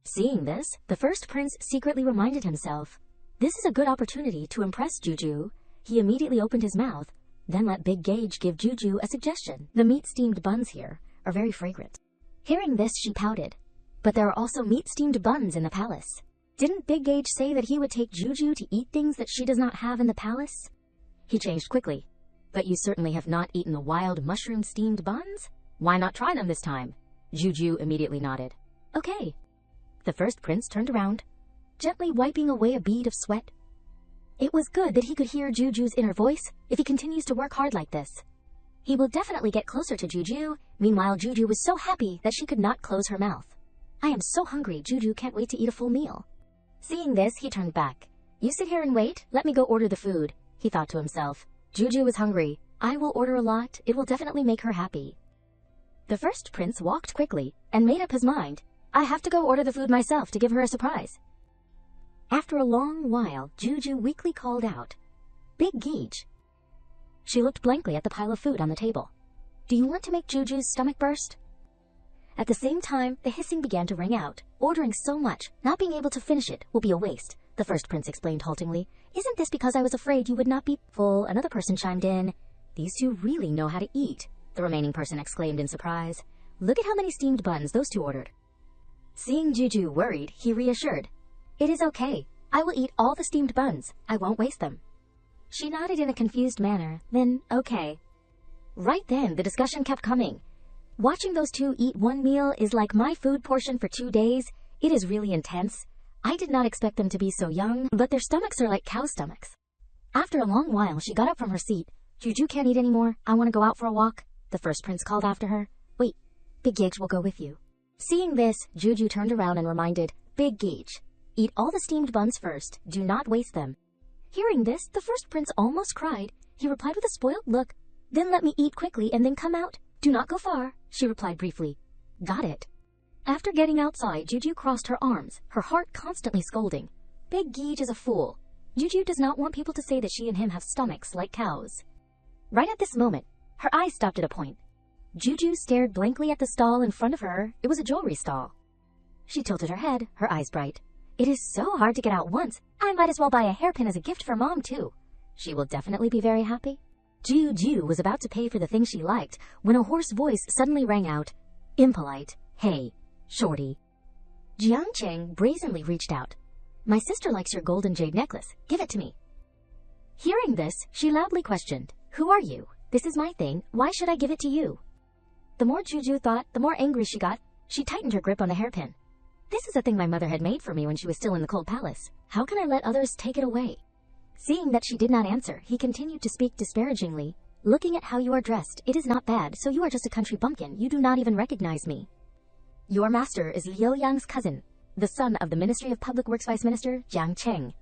Seeing this, the first prince secretly reminded himself, this is a good opportunity to impress Juju. He immediately opened his mouth, then let Big Gege give Juju a suggestion. The meat steamed buns here are very fragrant. Hearing this, she pouted. But there are also meat steamed buns in the palace. Didn't Big Gege say that he would take Juju to eat things that she does not have in the palace? He changed quickly. But you certainly have not eaten the wild mushroom steamed buns? Why not try them this time? Juju immediately nodded. Okay. The first prince turned around. gently wiping away a bead of sweat. It was good that he could hear Juju's inner voice. If he continues to work hard like this, he will definitely get closer to Juju. Meanwhile, Juju was so happy that she could not close her mouth. I am so hungry, Juju can't wait to eat a full meal. Seeing this, he turned back. You sit here and wait, let me go order the food, he thought to himself. Juju is hungry. I will order a lot, it will definitely make her happy. The first prince walked quickly and made up his mind. I have to go order the food myself to give her a surprise. After a long while, Juju weakly called out, Big Geej. She looked blankly at the pile of food on the table. Do you want to make Juju's stomach burst? At the same time, the hissing began to ring out. Ordering so much, not being able to finish it will be a waste, the first prince explained haltingly. Isn't this because I was afraid you would not be full? Another person chimed in. These two really know how to eat, the remaining person exclaimed in surprise. Look at how many steamed buns those two ordered. Seeing Juju worried, he reassured. It is okay. I will eat all the steamed buns. I won't waste them. She nodded in a confused manner, then okay. Right then, the discussion kept coming. Watching those two eat one meal is like my food portion for 2 days. It is really intense. I did not expect them to be so young, but their stomachs are like cow stomachs. After a long while, she got up from her seat. Juju can't eat anymore. I want to go out for a walk, the first prince called after her. Wait, Big Geej will go with you. Seeing this, Juju turned around and reminded, Big Geej, eat all the steamed buns first. Do not waste them. Hearing this, the first prince almost cried. He replied with a spoiled look. Then let me eat quickly and then come out. Do not go far, she replied briefly. Got it. After getting outside, Juju crossed her arms, her heart constantly scolding. Big Geej is a fool. Juju does not want people to say that she and him have stomachs like cows. Right at this moment, her eyes stopped at a point. Juju stared blankly at the stall in front of her. It was a jewelry stall. She tilted her head, her eyes bright. It is so hard to get out once. I might as well buy a hairpin as a gift for Mom, too. She will definitely be very happy. Juju was about to pay for the thing she liked when a hoarse voice suddenly rang out. Impolite. Hey, shorty. Jiang Cheng brazenly reached out. My sister likes your golden jade necklace. Give it to me. Hearing this, she loudly questioned. Who are you? This is my thing. Why should I give it to you? The more Juju thought, the more angry she got. She tightened her grip on the hairpin. This is a thing my mother had made for me when she was still in the cold palace. How can I let others take it away? Seeing that she did not answer, he continued to speak disparagingly. Looking at how you are dressed, it is not bad, so you are just a country bumpkin. You do not even recognize me. Your master is Liu Yang's cousin, the son of the Ministry of Public Works Vice Minister, Jiang Cheng.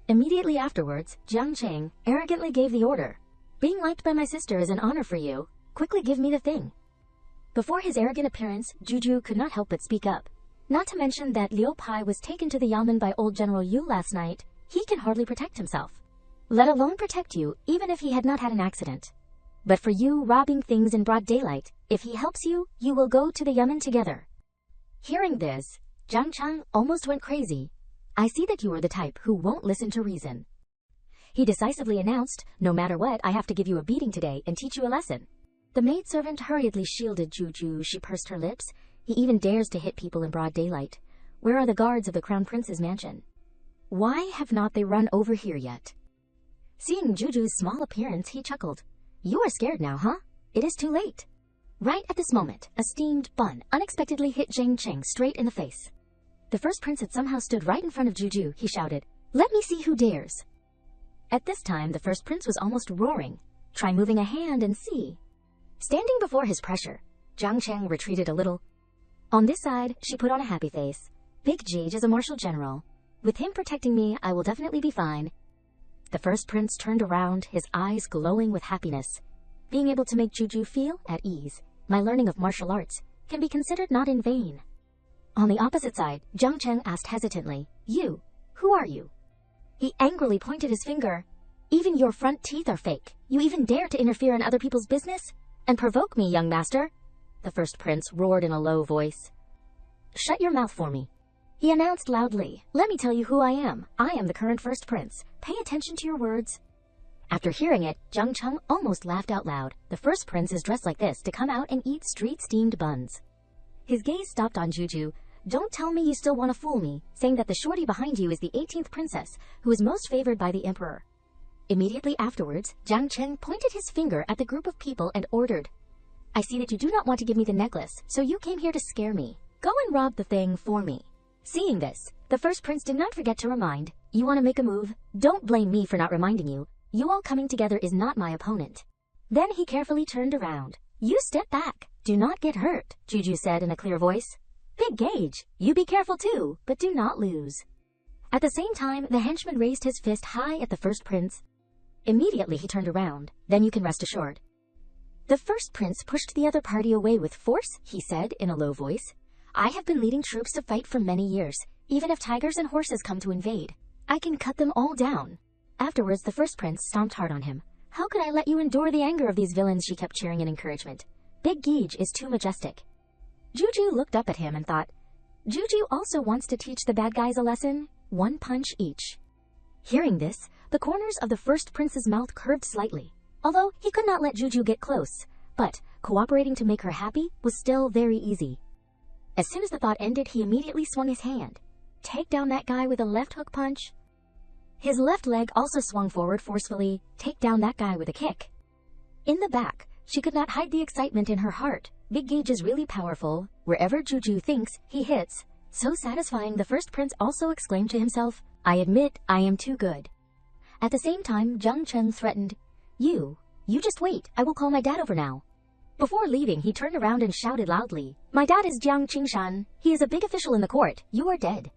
Immediately afterwards, Jiang Cheng arrogantly gave the order. Being liked by my sister is an honor for you. Quickly give me the thing. Before his arrogant appearance, Juju could not help but speak up. Not to mention that Liu Pai was taken to the Yamen by old General Yu last night. He can hardly protect himself, let alone protect you, even if he had not had an accident. But for you robbing things in broad daylight, if he helps you, you will go to the Yamen together. Hearing this, Jiang Cheng almost went crazy. I see that you are the type who won't listen to reason. He decisively announced, no matter what, I have to give you a beating today and teach you a lesson. The maidservant hurriedly shielded Juju. She pursed her lips. He even dares to hit people in broad daylight. Where are the guards of the Crown Prince's mansion? Why have not they run over here yet? Seeing Juju's small appearance, he chuckled. You are scared now, huh? It is too late. Right at this moment, a steamed bun unexpectedly hit Jiang Cheng straight in the face. The first prince had somehow stood right in front of Juju. He shouted, Let me see who dares. At this time, the first prince was almost roaring. Try moving a hand and see. Standing before his pressure, Jiang Cheng retreated a little. On this side, she put on a happy face. Big Geej is a martial general. With him protecting me, I will definitely be fine. The first prince turned around, his eyes glowing with happiness. Being able to make Juju feel at ease, my learning of martial arts can be considered not in vain. On the opposite side, Jiang Cheng asked hesitantly, You, who are you? He angrily pointed his finger. Even your front teeth are fake. You even dare to interfere in other people's business? And provoke me, young master? The first prince roared in a low voice. Shut your mouth for me. He announced loudly, Let me tell you who I am. I am the current first prince. Pay attention to your words. After hearing it, Jiang Cheng almost laughed out loud. The first prince is dressed like this to come out and eat street-steamed buns. His gaze stopped on Juju. Don't tell me you still want to fool me, saying that the shorty behind you is the 18th princess, who is most favored by the emperor. Immediately afterwards, Jiang Cheng pointed his finger at the group of people and ordered, I see that you do not want to give me the necklace, so you came here to scare me. Go and rob the thing for me. Seeing this, The first prince did not forget to remind, "You want to make a move? Don't blame me for not reminding you. You all coming together is not my opponent." Then he carefully turned around. "You step back. Do not get hurt," Juju said in a clear voice. "Big Gage, you be careful too, but do not lose." At the same time, the henchman raised his fist high at the first prince. Immediately he turned around. "Then you can rest assured." The first prince pushed the other party away with force, he said in a low voice. "I have been leading troops to fight for many years. Even if tigers and horses come to invade, I can cut them all down." Afterwards, the first prince stomped hard on him. "How could I let you endure the anger of these villains?" she kept cheering in encouragement. "Big Gage is too majestic." Juju looked up at him and thought, Juju also wants to teach the bad guys a lesson, 1 punch each. Hearing this, the corners of the first prince's mouth curved slightly. Although he could not let Juju get close, but cooperating to make her happy was still very easy. As soon as the thought ended, he immediately swung his hand. "Take down that guy with a left hook punch." His left leg also swung forward forcefully. "Take down that guy with a kick." In the back, she could not hide the excitement in her heart. Big Gage is really powerful. Wherever Juju thinks, he hits. So satisfying, the first prince also exclaimed to himself, "I admit I am too good." At the same time, Jiang Cheng threatened, You just wait. I will call my dad over now." Before leaving, he turned around and shouted loudly, "My dad is Jiang Qingshan. He is a big official in the court. You are dead."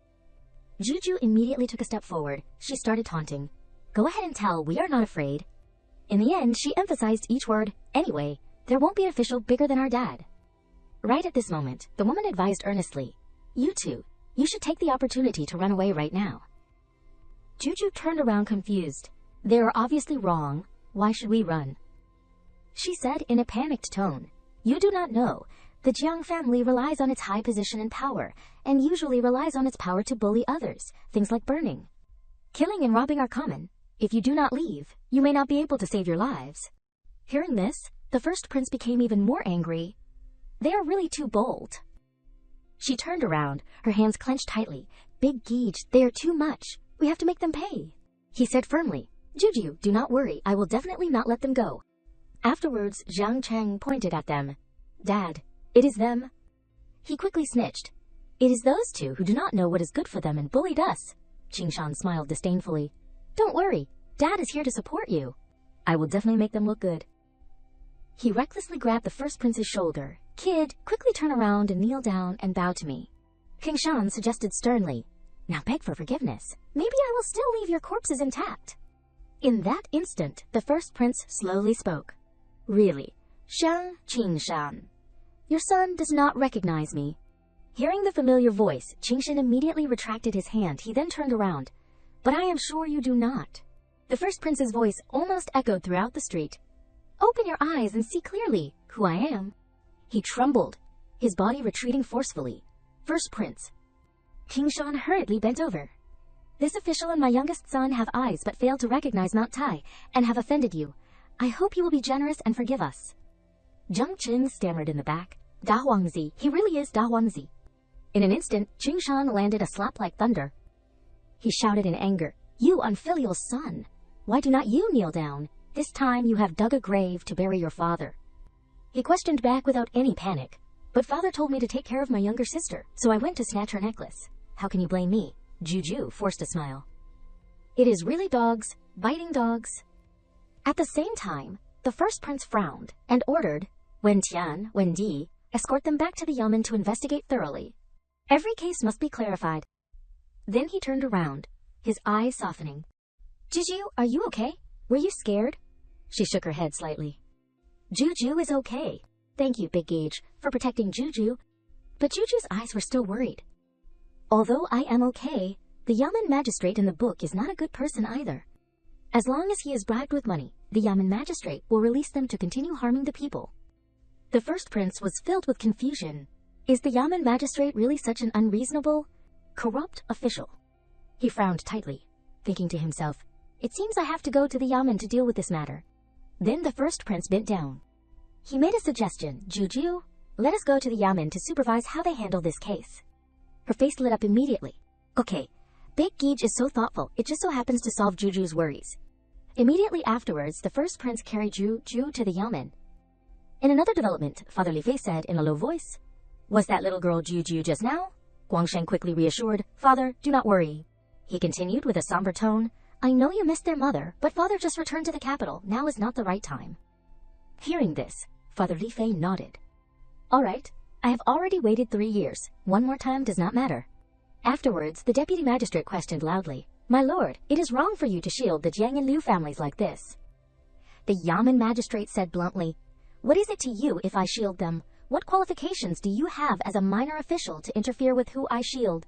Juju immediately took a step forward. She started taunting. "Go ahead and tell we are not afraid." In the end, she emphasized each word. "Anyway, there won't be an official bigger than our dad." Right at this moment, the woman advised earnestly, "You two, you should take the opportunity to run away right now." Juju turned around confused. "They are obviously wrong. Why should we run?" She said in a panicked tone, "You do not know. The Jiang family relies on its high position and power, and usually relies on its power to bully others, things like burning. Killing and robbing are common. If you do not leave, you may not be able to save your lives." Hearing this, the first prince became even more angry. "They are really too bold." She turned around, her hands clenched tightly. "Big Gage, they are too much. We have to make them pay." He said firmly, "Juju, do not worry. I will definitely not let them go." Afterwards, Jiang Cheng pointed at them. "Dad, it is them." He quickly snitched. "It is those two who do not know what is good for them and bullied us." Qingshan smiled disdainfully. "Don't worry. Dad is here to support you. I will definitely make them look good." He recklessly grabbed the first prince's shoulder. "Kid, quickly turn around and kneel down and bow to me." Qingshan suggested sternly, "Now beg for forgiveness. Maybe I will still leave your corpses intact." In that instant, the first prince slowly spoke. "Really, Shang Qingshan, your son does not recognize me." Hearing the familiar voice, Qingshan immediately retracted his hand. He then turned around. "But I am sure you do not." The first prince's voice almost echoed throughout the street. "Open your eyes and see clearly who I am." He trembled, his body retreating forcefully. "First prince." Qingshan hurriedly bent over. "This official and my youngest son have eyes but fail to recognize Mount Tai and have offended you. I hope you will be generous and forgive us." Jiang Chen stammered in the back. "Da Huangzi, he really is Da Huangzi." In an instant, Qingshan landed a slap like thunder. He shouted in anger, "You unfilial son! Why do not you kneel down? This time you have dug a grave to bury your father." He questioned back without any panic. "But father told me to take care of my younger sister, so I went to snatch her necklace. How can you blame me?" Juju forced a smile. "It is really dogs, biting dogs." At the same time, the first prince frowned and ordered Wen Tian, Wen Di, escort them back to the yamen to investigate thoroughly. Every case must be clarified. Then he turned around, his eyes softening. "Juju, are you okay? Were you scared?" She shook her head slightly. "Juju is okay. Thank you, Big Gage, for protecting Juju." But Juju's eyes were still worried. "Although I am okay, the yamen magistrate in the book is not a good person either. As long as he is bribed with money, the yamen magistrate will release them to continue harming the people." The first prince was filled with confusion. Is the yamen magistrate really such an unreasonable, corrupt official? He frowned tightly, thinking to himself, "It seems I have to go to the yamen to deal with this matter." Then the first prince bent down. He made a suggestion. "Juju, let us go to the yamen to supervise how they handle this case." Her face lit up immediately. "Okay, Big Gage is so thoughtful, it just so happens to solve Juju's worries." Immediately afterwards, the first prince carried Juju to the yamen. In another development, Father Li Fei said in a low voice, "Was that little girl Juju just now?" Guangsheng quickly reassured, "Father, do not worry." He continued with a somber tone, "I know you missed their mother, but father just returned to the capital. Now is not the right time." Hearing this, Father Li Fei nodded. "All right, I have already waited 3 years. One more time does not matter." Afterwards, the deputy magistrate questioned loudly, "My lord, it is wrong for you to shield the Jiang and Liu families like this." The Yamen magistrate said bluntly, "What is it to you if I shield them? What qualifications do you have as a minor official to interfere with who I shield?"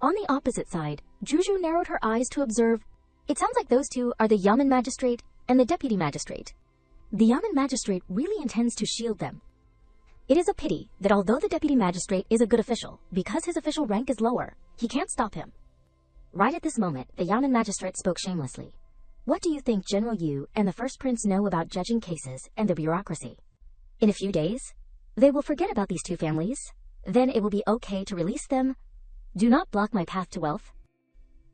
On the opposite side, Juju narrowed her eyes to observe, "It sounds like those two are the Yamen magistrate and the deputy magistrate. The Yamen magistrate really intends to shield them. It is a pity that although the deputy magistrate is a good official, because his official rank is lower, he can't stop him." Right at this moment, the Yamen magistrate spoke shamelessly. "What do you think General Yu and the First Prince know about judging cases and the bureaucracy? In a few days, they will forget about these two families. Then it will be okay to release them. Do not block my path to wealth."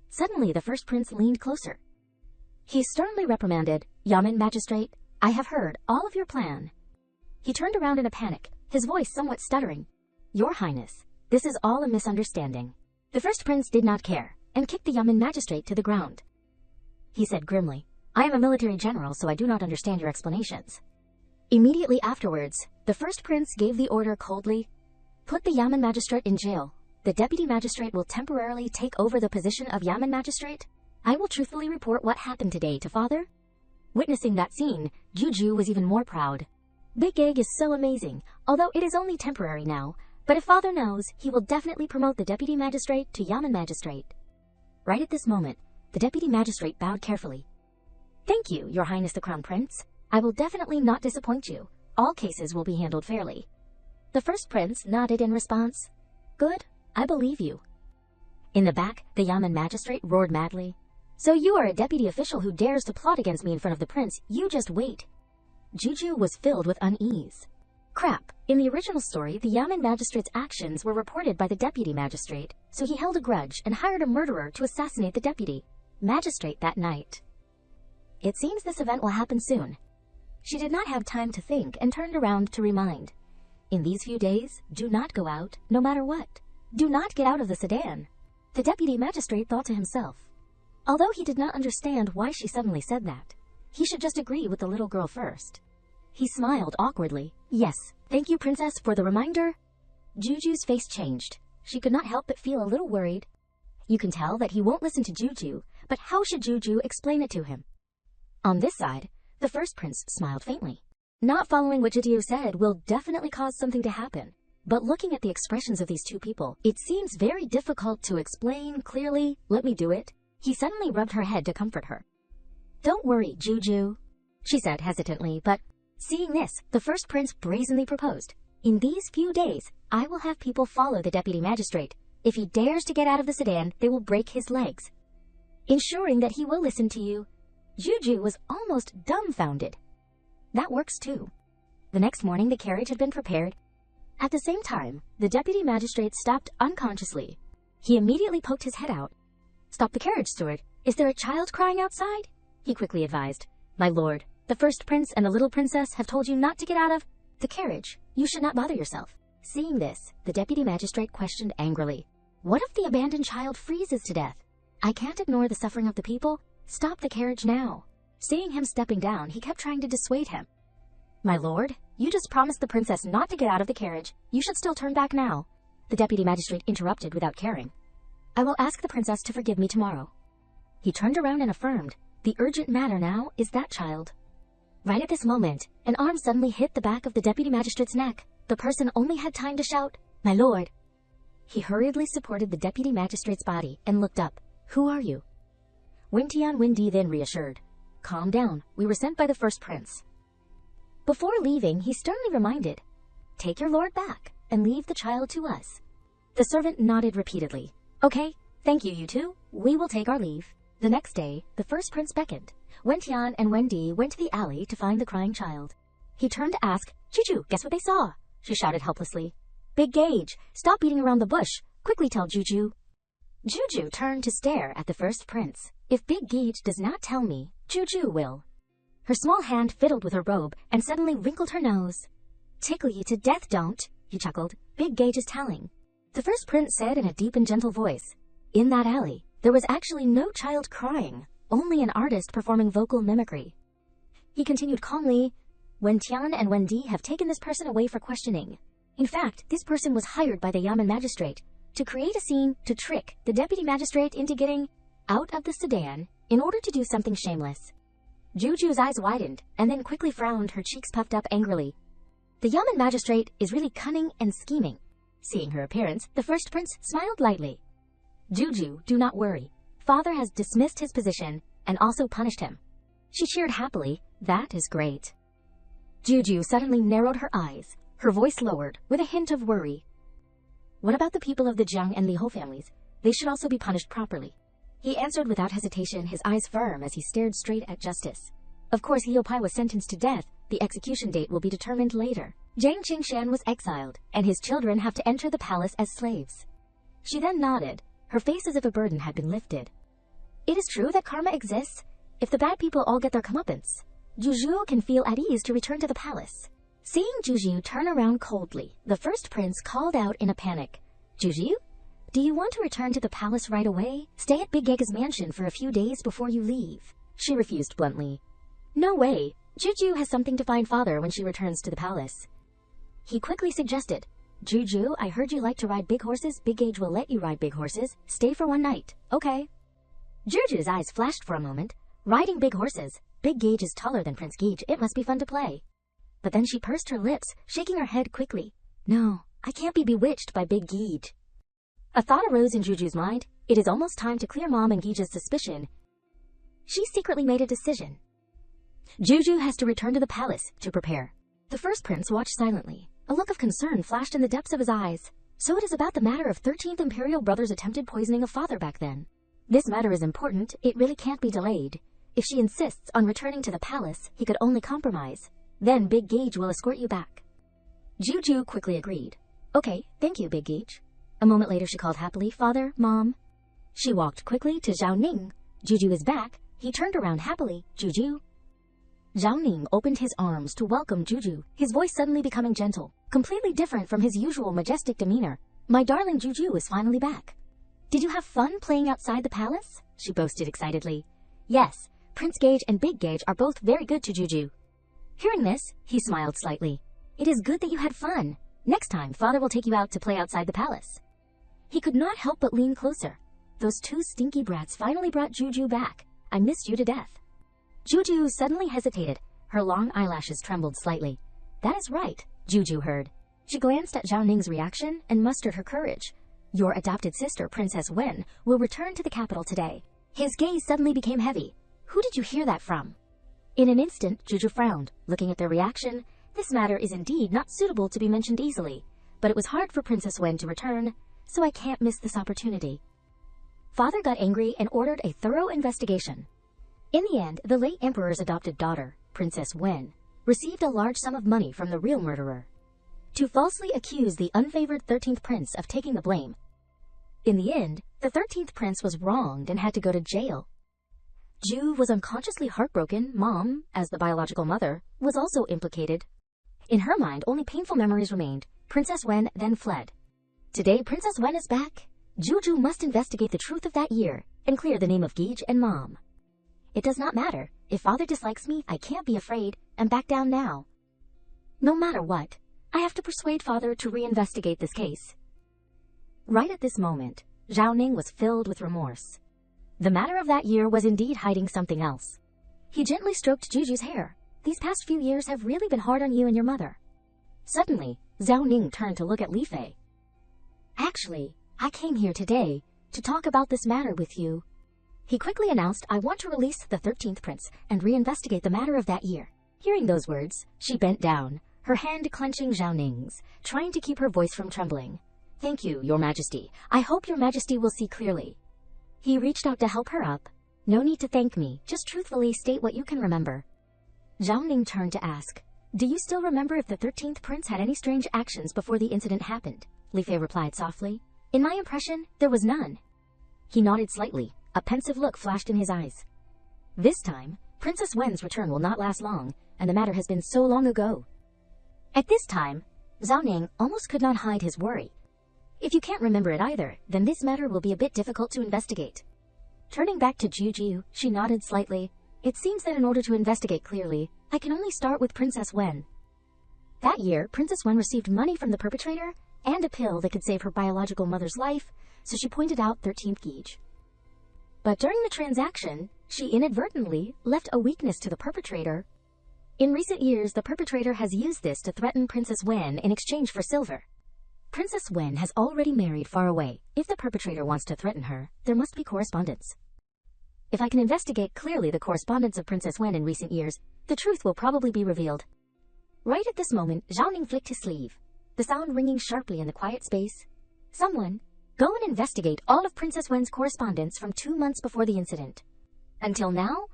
Suddenly, the First Prince leaned closer. He sternly reprimanded, "Yamen magistrate, I have heard all of your plan." He turned around in a panic, his voice somewhat stuttering. "Your Highness, this is all a misunderstanding." The First Prince did not care, and kicked the Yamen magistrate to the ground. He said grimly, "I am a military general, so I do not understand your explanations." Immediately afterwards, the First Prince gave the order coldly, "Put the Yamen magistrate in jail. The deputy magistrate will temporarily take over the position of Yamen magistrate. I will truthfully report what happened today to father." Witnessing that scene, Juju was even more proud. Big Egg is so amazing, although it is only temporary now, but if father knows, he will definitely promote the deputy magistrate to Yamen magistrate. Right at this moment, the deputy magistrate bowed carefully. "Thank you, Your Highness the Crown Prince. I will definitely not disappoint you. All cases will be handled fairly." The First Prince nodded in response. "Good, I believe you." In the back, the Yamen magistrate roared madly, "So you are a deputy official who dares to plot against me in front of the prince. You just wait." Juju was filled with unease. Crap, in the original story, the Yamen magistrate's actions were reported by the deputy magistrate, so he held a grudge and hired a murderer to assassinate the deputy magistrate that night. It seems this event will happen soon. She did not have time to think and turned around to remind, "In these few days, do not go out, no matter what. Do not get out of the sedan." The deputy magistrate thought to himself. Although he did not understand why she suddenly said that, he should just agree with the little girl first. He smiled awkwardly. "Yes, thank you, Princess, for the reminder." Juju's face changed. She could not help but feel a little worried. You can tell that he won't listen to Juju, but how should Juju explain it to him? On this side, the First Prince smiled faintly. Not following what Juju said will definitely cause something to happen. But looking at the expressions of these two people, it seems very difficult to explain clearly. "Let me do it." He suddenly rubbed her head to comfort her. "Don't worry, Juju," she said hesitantly, but seeing this, the First Prince brazenly proposed, "In these few days, I will have people follow the deputy magistrate. If he dares to get out of the sedan, they will break his legs, ensuring that he will listen to you." Juju was almost dumbfounded. That works too. The next morning, the carriage had been prepared. At the same time, the deputy magistrate stopped unconsciously. He immediately poked his head out. "Stop the carriage, steward. Is there a child crying outside?" he quickly advised. "My lord, the First Prince and the little princess have told you not to get out of the carriage. You should not bother yourself." Seeing this, the deputy magistrate questioned angrily, "What if the abandoned child freezes to death? I can't ignore the suffering of the people. Stop the carriage now." Seeing him stepping down, he kept trying to dissuade him. "My lord, you just promised the princess not to get out of the carriage. You should still turn back now." The deputy magistrate interrupted without caring. "I will ask the princess to forgive me tomorrow." He turned around and affirmed, "The urgent matter now is that child." Right at this moment, an arm suddenly hit the back of the deputy magistrate's neck. The person only had time to shout, "My lord." He hurriedly supported the deputy magistrate's body and looked up. "Who are you?" Wintian Windy then reassured, "Calm down, we were sent by the First Prince." Before leaving, he sternly reminded, "Take your lord back and leave the child to us." The servant nodded repeatedly. "Okay, thank you, you two. We will take our leave." The next day, the First Prince beckoned. Wentian and Wendy went to the alley to find the crying child. He turned to ask, "Juju, guess what they saw?" She shouted helplessly. "Big Gage, stop beating around the bush. Quickly tell Juju." Juju turned to stare at the First Prince. "If Big Gage does not tell me, Juju will." Her small hand fiddled with her robe and suddenly wrinkled her nose. "Tickle you to death, don't," he chuckled. "Big Gage is telling." The first prince said in a deep and gentle voice. In that alley, there was actually no child crying, only an artist performing vocal mimicry. He continued calmly, Wen Tian and Wen Di have taken this person away for questioning. In fact, this person was hired by the Yamen magistrate to create a scene to trick the deputy magistrate into getting out of the sedan in order to do something shameless. Juju's eyes widened and then quickly frowned, her cheeks puffed up angrily. The Yamen magistrate is really cunning and scheming. Seeing her appearance, the first prince smiled lightly. Juju, do not worry. Father has dismissed his position and also punished him. She cheered happily. That is great. Juju suddenly narrowed her eyes, her voice lowered with a hint of worry. What about the people of the Jiang and Liho families? They should also be punished properly. He answered without hesitation, his eyes firm as he stared straight at justice. Of course, Liu Pai was sentenced to death. The execution date will be determined later. Zhang Qingshan was exiled, and his children have to enter the palace as slaves. She then nodded, her face as if a burden had been lifted. It is true that karma exists. If the bad people all get their comeuppance, Juju can feel at ease to return to the palace. Seeing Juju turn around coldly, the first prince called out in a panic. Juju? Do you want to return to the palace right away? Stay at Big Gega's mansion for a few days before you leave. She refused bluntly. No way. Juju has something to find father when she returns to the palace. He quickly suggested, Juju, I heard you like to ride big horses. Big Gage will let you ride big horses. Stay for one night. Okay. Juju's eyes flashed for a moment. Riding big horses. Big Gage is taller than Prince Gage. It must be fun to play. But then she pursed her lips, shaking her head quickly. No, I can't be bewitched by Big Gage. A thought arose in Juju's mind. It is almost time to clear Mom and Gage's suspicion. She secretly made a decision. Juju has to return to the palace to prepare. The first prince watched silently. A look of concern flashed in the depths of his eyes. So it is about the matter of 13th Imperial Brothers' attempted poisoning of father back then. This matter is important. It really can't be delayed. If she insists on returning to the palace, he could only compromise. Then Big Gage will escort you back. Juju quickly agreed. Okay, thank you, Big Gage. A moment later she called happily, Father, Mom. She walked quickly to Zhao Ning. Juju is back. He turned around happily. Juju. Zhao Ning opened his arms to welcome Juju, his voice suddenly becoming gentle, completely different from his usual majestic demeanor. My darling Juju is finally back. Did you have fun playing outside the palace? She boasted excitedly. Yes, Prince Gage and Big Gage are both very good to Juju. Hearing this, he smiled slightly. It is good that you had fun. Next time, Father will take you out to play outside the palace. He could not help but lean closer. Those two stinky brats finally brought Juju back. I missed you to death. Juju suddenly hesitated. Her long eyelashes trembled slightly. That is right, Juju heard. She glanced at Zhao Ning's reaction and mustered her courage. Your adopted sister, Princess Wen, will return to the capital today. His gaze suddenly became heavy. Who did you hear that from? In an instant, Juju frowned. Looking at their reaction, this matter is indeed not suitable to be mentioned easily. But it was hard for Princess Wen to return, so I can't miss this opportunity. Father got angry and ordered a thorough investigation. In the end, the late emperor's adopted daughter, Princess Wen, received a large sum of money from the real murderer to falsely accuse the unfavored 13th prince of taking the blame. In the end, the 13th prince was wronged and had to go to jail. Ju was unconsciously heartbroken. Mom, as the biological mother, was also implicated. In her mind, only painful memories remained. Princess Wen then fled. Today, Princess Wen is back. Juju must investigate the truth of that year and clear the name of Gage and Mom. It does not matter. If Father dislikes me, I can't be afraid and back down now. No matter what, I have to persuade Father to reinvestigate this case. Right at this moment, Zhao Ning was filled with remorse. The matter of that year was indeed hiding something else. He gently stroked Juju's hair. These past few years have really been hard on you and your mother. Suddenly, Zhao Ning turned to look at Li Fei. Actually, I came here today to talk about this matter with you. He quickly announced, I want to release the 13th prince and reinvestigate the matter of that year. Hearing those words, she bent down, her hand clenching Zhao Ning's, trying to keep her voice from trembling. Thank you, Your Majesty. I hope Your Majesty will see clearly. He reached out to help her up. No need to thank me, just truthfully state what you can remember. Zhao Ning turned to ask, do you still remember if the 13th prince had any strange actions before the incident happened? Li Fei replied softly. In my impression, there was none. He nodded slightly. A pensive look flashed in his eyes. This time, Princess Wen's return will not last long, and the matter has been so long ago. At this time, Zhao Ning almost could not hide his worry. If you can't remember it either, then this matter will be a bit difficult to investigate. Turning back to Juju, she nodded slightly. It seems that in order to investigate clearly, I can only start with Princess Wen. That year, Princess Wen received money from the perpetrator and a pill that could save her biological mother's life, so she pointed out 13th gauge. But during the transaction, she inadvertently left a weakness to the perpetrator. In recent years, the perpetrator has used this to threaten Princess Wen in exchange for silver. Princess Wen has already married far away. If the perpetrator wants to threaten her, there must be correspondence. If I can investigate clearly the correspondence of Princess Wen in recent years, the truth will probably be revealed. Right at this moment, Zhao Ning flicked his sleeve, the sound ringing sharply in the quiet space. Someone, go and investigate all of Princess Wen's correspondence from 2 months before the incident. Until now?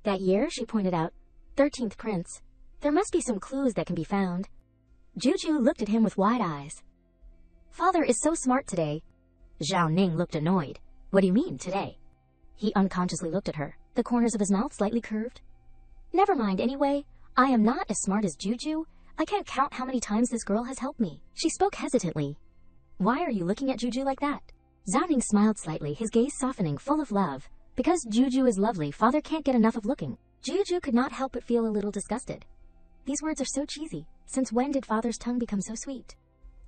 That year, she pointed out, 13th Prince. There must be some clues that can be found. Juju looked at him with wide eyes. Father is so smart today. Zhao Ning looked annoyed. What do you mean, today? He unconsciously looked at her, the corners of his mouth slightly curved. Never mind, anyway. I am not as smart as Juju. I can't count how many times this girl has helped me. She spoke hesitantly. Why are you looking at Juju like that? Zhao Ning smiled slightly, his gaze softening, full of love. Because Juju is lovely, father can't get enough of looking. Juju could not help but feel a little disgusted. These words are so cheesy. Since when did father's tongue become so sweet?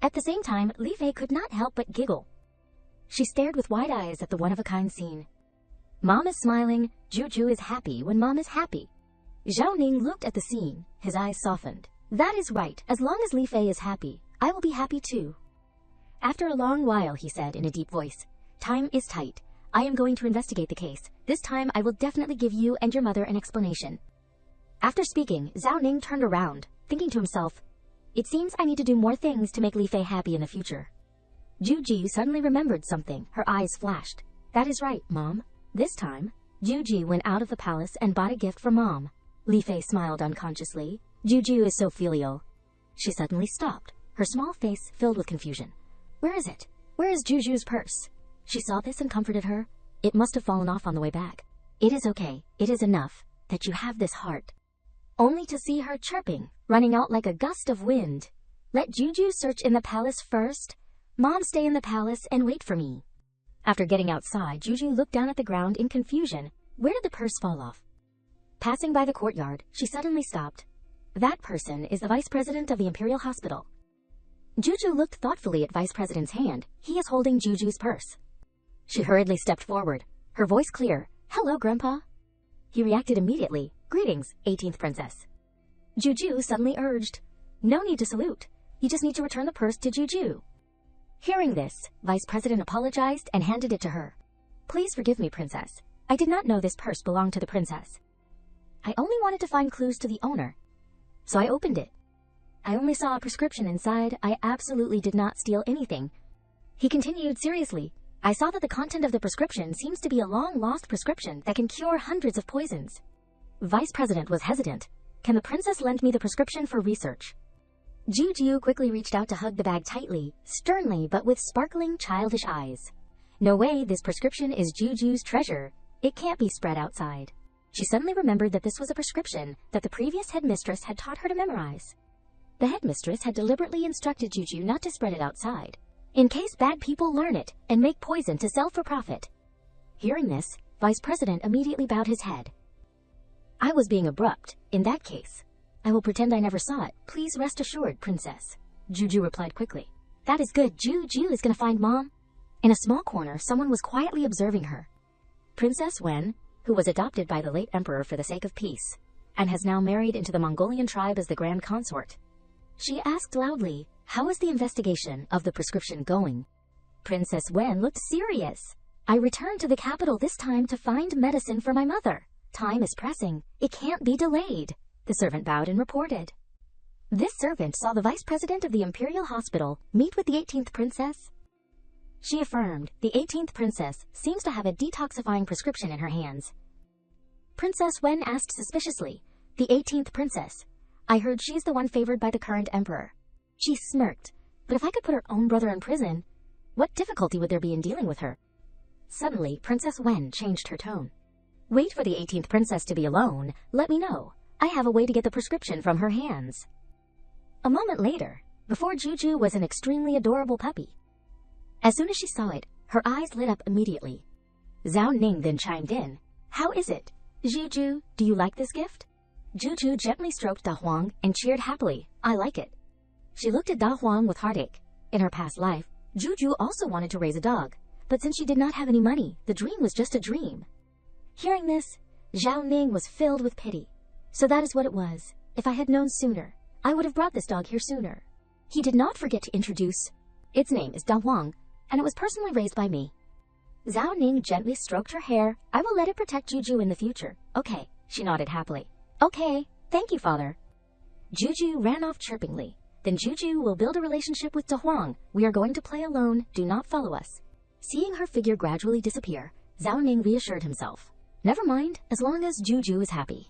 At the same time, Li Fei could not help but giggle. She stared with wide eyes at the one-of-a-kind scene. Mom is smiling, Juju is happy when Mom is happy. Zhao Ning looked at the scene, his eyes softened. That is right, as long as Li Fei is happy, I will be happy too. After a long while, he said in a deep voice, time is tight. I am going to investigate the case. This time I will definitely give you and your mother an explanation. After speaking, Zhao Ning turned around, thinking to himself, it seems I need to do more things to make Li Fei happy in the future. Juju suddenly remembered something, her eyes flashed. That is right, Mom. This time, Juju went out of the palace and bought a gift for Mom. Li Fei smiled unconsciously. Juju is so filial. She suddenly stopped, her small face filled with confusion. Where is it? Where is Juju's purse? She saw this and comforted her. It must have fallen off on the way back. It is okay. It is enough that you have this heart. Only to see her chirping, running out like a gust of wind. Let Juju search in the palace first. Mom, stay in the palace and wait for me. After getting outside, Juju looked down at the ground in confusion. Where did the purse fall off? Passing by the courtyard, she suddenly stopped. That person is the vice president of the Imperial Hospital. Juju looked thoughtfully at Vice President's hand. He is holding Juju's purse. She hurriedly stepped forward, her voice clear. Hello, Grandpa. He reacted immediately. Greetings, 18th Princess. Juju suddenly urged. No need to salute. You just need to return the purse to Juju. Hearing this, Vice President apologized and handed it to her. Please forgive me, Princess. I did not know this purse belonged to the princess. I only wanted to find clues to the owner. So I opened it. I only saw a prescription inside. I absolutely did not steal anything. He continued seriously. I saw that the content of the prescription seems to be a long-lost prescription that can cure hundreds of poisons. Vice President was hesitant. Can the princess lend me the prescription for research? Juju quickly reached out to hug the bag tightly, sternly but with sparkling childish eyes. No way, this prescription is Juju's treasure. It can't be spread outside. She suddenly remembered that this was a prescription that the previous headmistress had taught her to memorize. The headmistress had deliberately instructed Juju not to spread it outside, in case bad people learn it and make poison to sell for profit. Hearing this, Vice President immediately bowed his head. I was being abrupt. In that case, I will pretend I never saw it. Please rest assured, Princess. Juju replied quickly. That is good. Juju is going to find Mom. In a small corner, someone was quietly observing her. Princess Wen, who was adopted by the late emperor for the sake of peace, and has now married into the Mongolian tribe as the grand consort. She asked loudly, how is the investigation of the prescription going? Princess Wen looked serious. I returned to the capital this time to find medicine for my mother. Time is pressing. It can't be delayed. The servant bowed and reported. This servant saw the vice president of the Imperial Hospital meet with the 18th princess. She affirmed, the 18th princess seems to have a detoxifying prescription in her hands. Princess Wen asked suspiciously, the 18th princess, I heard she's the one favored by the current emperor. She smirked, but if I could put her own brother in prison, what difficulty would there be in dealing with her? Suddenly, Princess Wen changed her tone. Wait for the 18th princess to be alone. Let me know. I have a way to get the prescription from her hands. A moment later, before Juju was an extremely adorable puppy. As soon as she saw it, her eyes lit up immediately. Zhao Ning then chimed in. How is it? Juju, do you like this gift? Juju gently stroked Da Huang and cheered happily. I like it. She looked at Da Huang with heartache. In her past life, Juju also wanted to raise a dog, but since she did not have any money, the dream was just a dream. Hearing this, Zhao Ning was filled with pity. So that is what it was. If I had known sooner, I would have brought this dog here sooner. He did not forget to introduce. Its name is Da Huang, and it was personally raised by me. Zhao Ning gently stroked her hair. I will let it protect Juju in the future. Okay, she nodded happily. Okay, thank you, father. Juju ran off chirpingly. Then Juju will build a relationship with Da Huang. We are going to play alone. Do not follow us. Seeing her figure gradually disappear, Zhao Ning reassured himself. Never mind, as long as Juju is happy.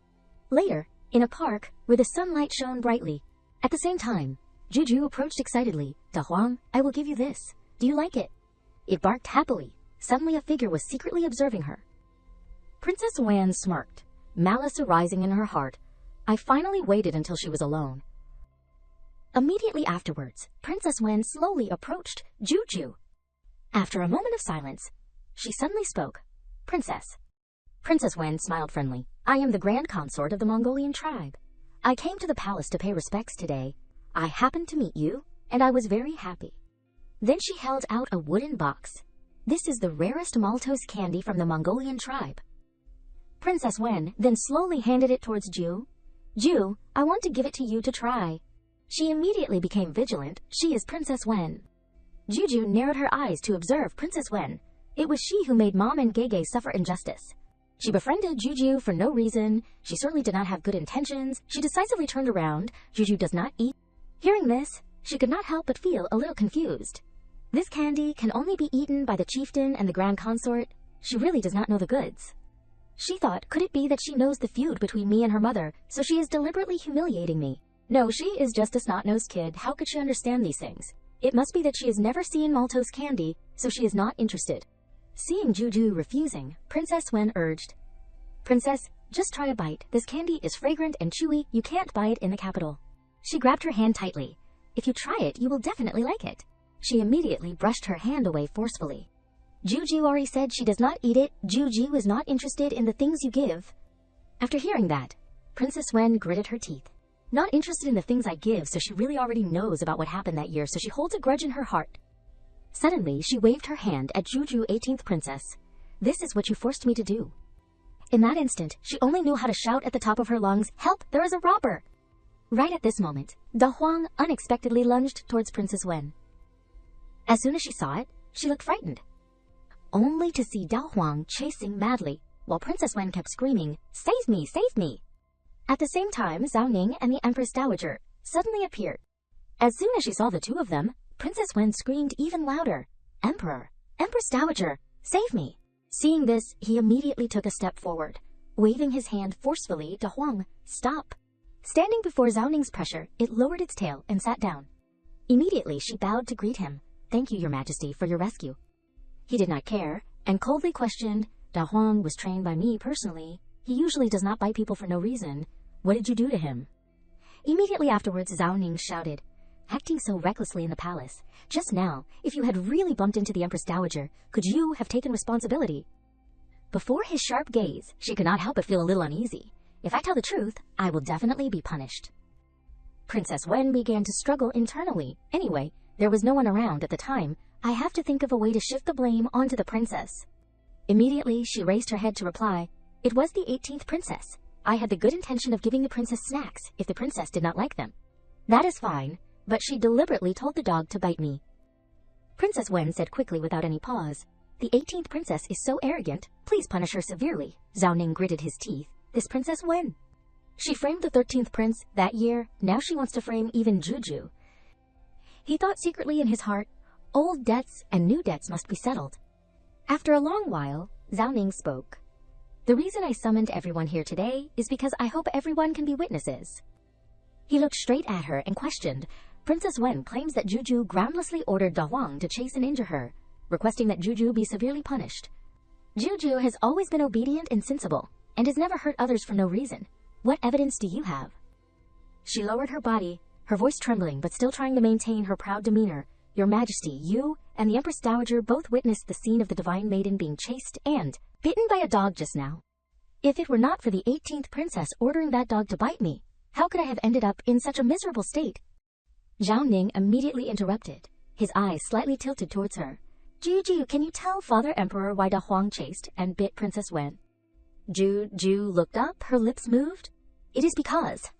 Later, in a park where the sunlight shone brightly, at the same time, Juju approached excitedly. Da Huang, I will give you this. Do you like it? It barked happily. Suddenly a figure was secretly observing her. Princess Wan smirked, malice arising in her heart. I finally waited until she was alone. Immediately afterwards, Princess Wen slowly approached Juju. After a moment of silence, she suddenly spoke. Princess. Princess Wen smiled friendly. I am the grand consort of the Mongolian tribe. I came to the palace to pay respects today. I happened to meet you, and I was very happy. Then she held out a wooden box. This is the rarest maltose candy from the Mongolian tribe. Princess Wen then slowly handed it towards Ju. Ju, I want to give it to you to try. She immediately became vigilant. She is Princess Wen. Juju narrowed her eyes to observe Princess Wen. It was she who made Mom and Gege suffer injustice. She befriended Juju for no reason. She certainly did not have good intentions. She decisively turned around. Juju does not eat. Hearing this, she could not help but feel a little confused. This candy can only be eaten by the chieftain and the grand consort. She really does not know the goods. She thought, could it be that she knows the feud between me and her mother, so she is deliberately humiliating me? No, she is just a snot-nosed kid. How could she understand these things? It must be that she has never seen maltose candy, so she is not interested. Seeing Juju refusing, Princess Wen urged, Princess, just try a bite. This candy is fragrant and chewy. You can't buy it in the capital. She grabbed her hand tightly. If you try it, you will definitely like it. She immediately brushed her hand away forcefully. Juju already said she does not eat it. Juju is not interested in the things you give. After hearing that, Princess Wen gritted her teeth. Not interested in the things I give, so she really already knows about what happened that year, so she holds a grudge in her heart. Suddenly, she waved her hand at Juju, 18th princess. This is what you forced me to do. In that instant, she only knew how to shout at the top of her lungs, Help, there is a robber! Right at this moment, Da Huang unexpectedly lunged towards Princess Wen. As soon as she saw it, she looked frightened. Only to see Da Huang chasing madly, while Princess Wen kept screaming, Save me, save me! At the same time, Zhao Ning and the Empress Dowager suddenly appeared. As soon as she saw the two of them, Princess Wen screamed even louder, Emperor, Empress Dowager, save me! Seeing this, he immediately took a step forward. Waving his hand forcefully, Da Huang, stop! Standing before Zhao Ning's pressure, it lowered its tail and sat down. Immediately, she bowed to greet him. Thank you, Your Majesty, for your rescue. He did not care, and coldly questioned, Da Huang was trained by me personally. He usually does not bite people for no reason. What did you do to him? Immediately afterwards, Zhao Ning shouted, acting so recklessly in the palace. Just now, if you had really bumped into the Empress Dowager, could you have taken responsibility? Before his sharp gaze, she could not help but feel a little uneasy. If I tell the truth, I will definitely be punished. Princess Wen began to struggle internally. Anyway, there was no one around at the time. I have to think of a way to shift the blame onto the princess. Immediately, she raised her head to reply, It was the 18th princess. I had the good intention of giving the princess snacks if the princess did not like them. That is fine, but she deliberately told the dog to bite me. Princess Wen said quickly without any pause, The 18th princess is so arrogant, please punish her severely. Zhao Ning gritted his teeth. This Princess Wen. She framed the 13th prince that year, now she wants to frame even Juju. He thought secretly in his heart, old debts and new debts must be settled. After a long while, Zhao Ning spoke. The reason I summoned everyone here today is because I hope everyone can be witnesses. He looked straight at her and questioned. Princess Wen claims that Juju groundlessly ordered Da Huang to chase and injure her, requesting that Juju be severely punished. Juju has always been obedient and sensible, and has never hurt others for no reason. What evidence do you have? She lowered her body, her voice trembling but still trying to maintain her proud demeanor. Your Majesty, you and the Empress Dowager both witnessed the scene of the Divine Maiden being chased and bitten by a dog just now. If it were not for the 18th princess ordering that dog to bite me, how could I have ended up in such a miserable state? Zhao Ning immediately interrupted, his eyes slightly tilted towards her. Juju, can you tell Father Emperor why Da Huang chased and bit Princess Wen? Ju looked up, her lips moved. It is because...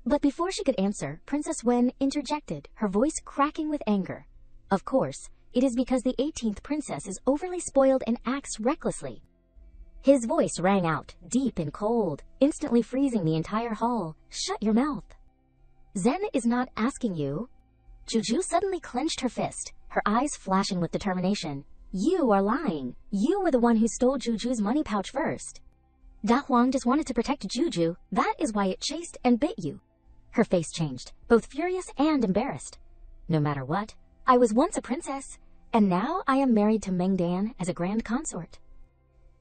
But before she could answer, Princess Wen interjected, her voice cracking with anger. Of course, it is because the 18th princess is overly spoiled and acts recklessly. His voice rang out, deep and cold, instantly freezing the entire hall. Shut your mouth. Zen is not asking you. Juju suddenly clenched her fist, her eyes flashing with determination. You are lying. You were the one who stole Juju's money pouch first. Da Huang just wanted to protect Juju. That is why it chased and bit you. Her face changed, both furious and embarrassed. No matter what, I was once a princess, and now I am married to Mengdan as a grand consort.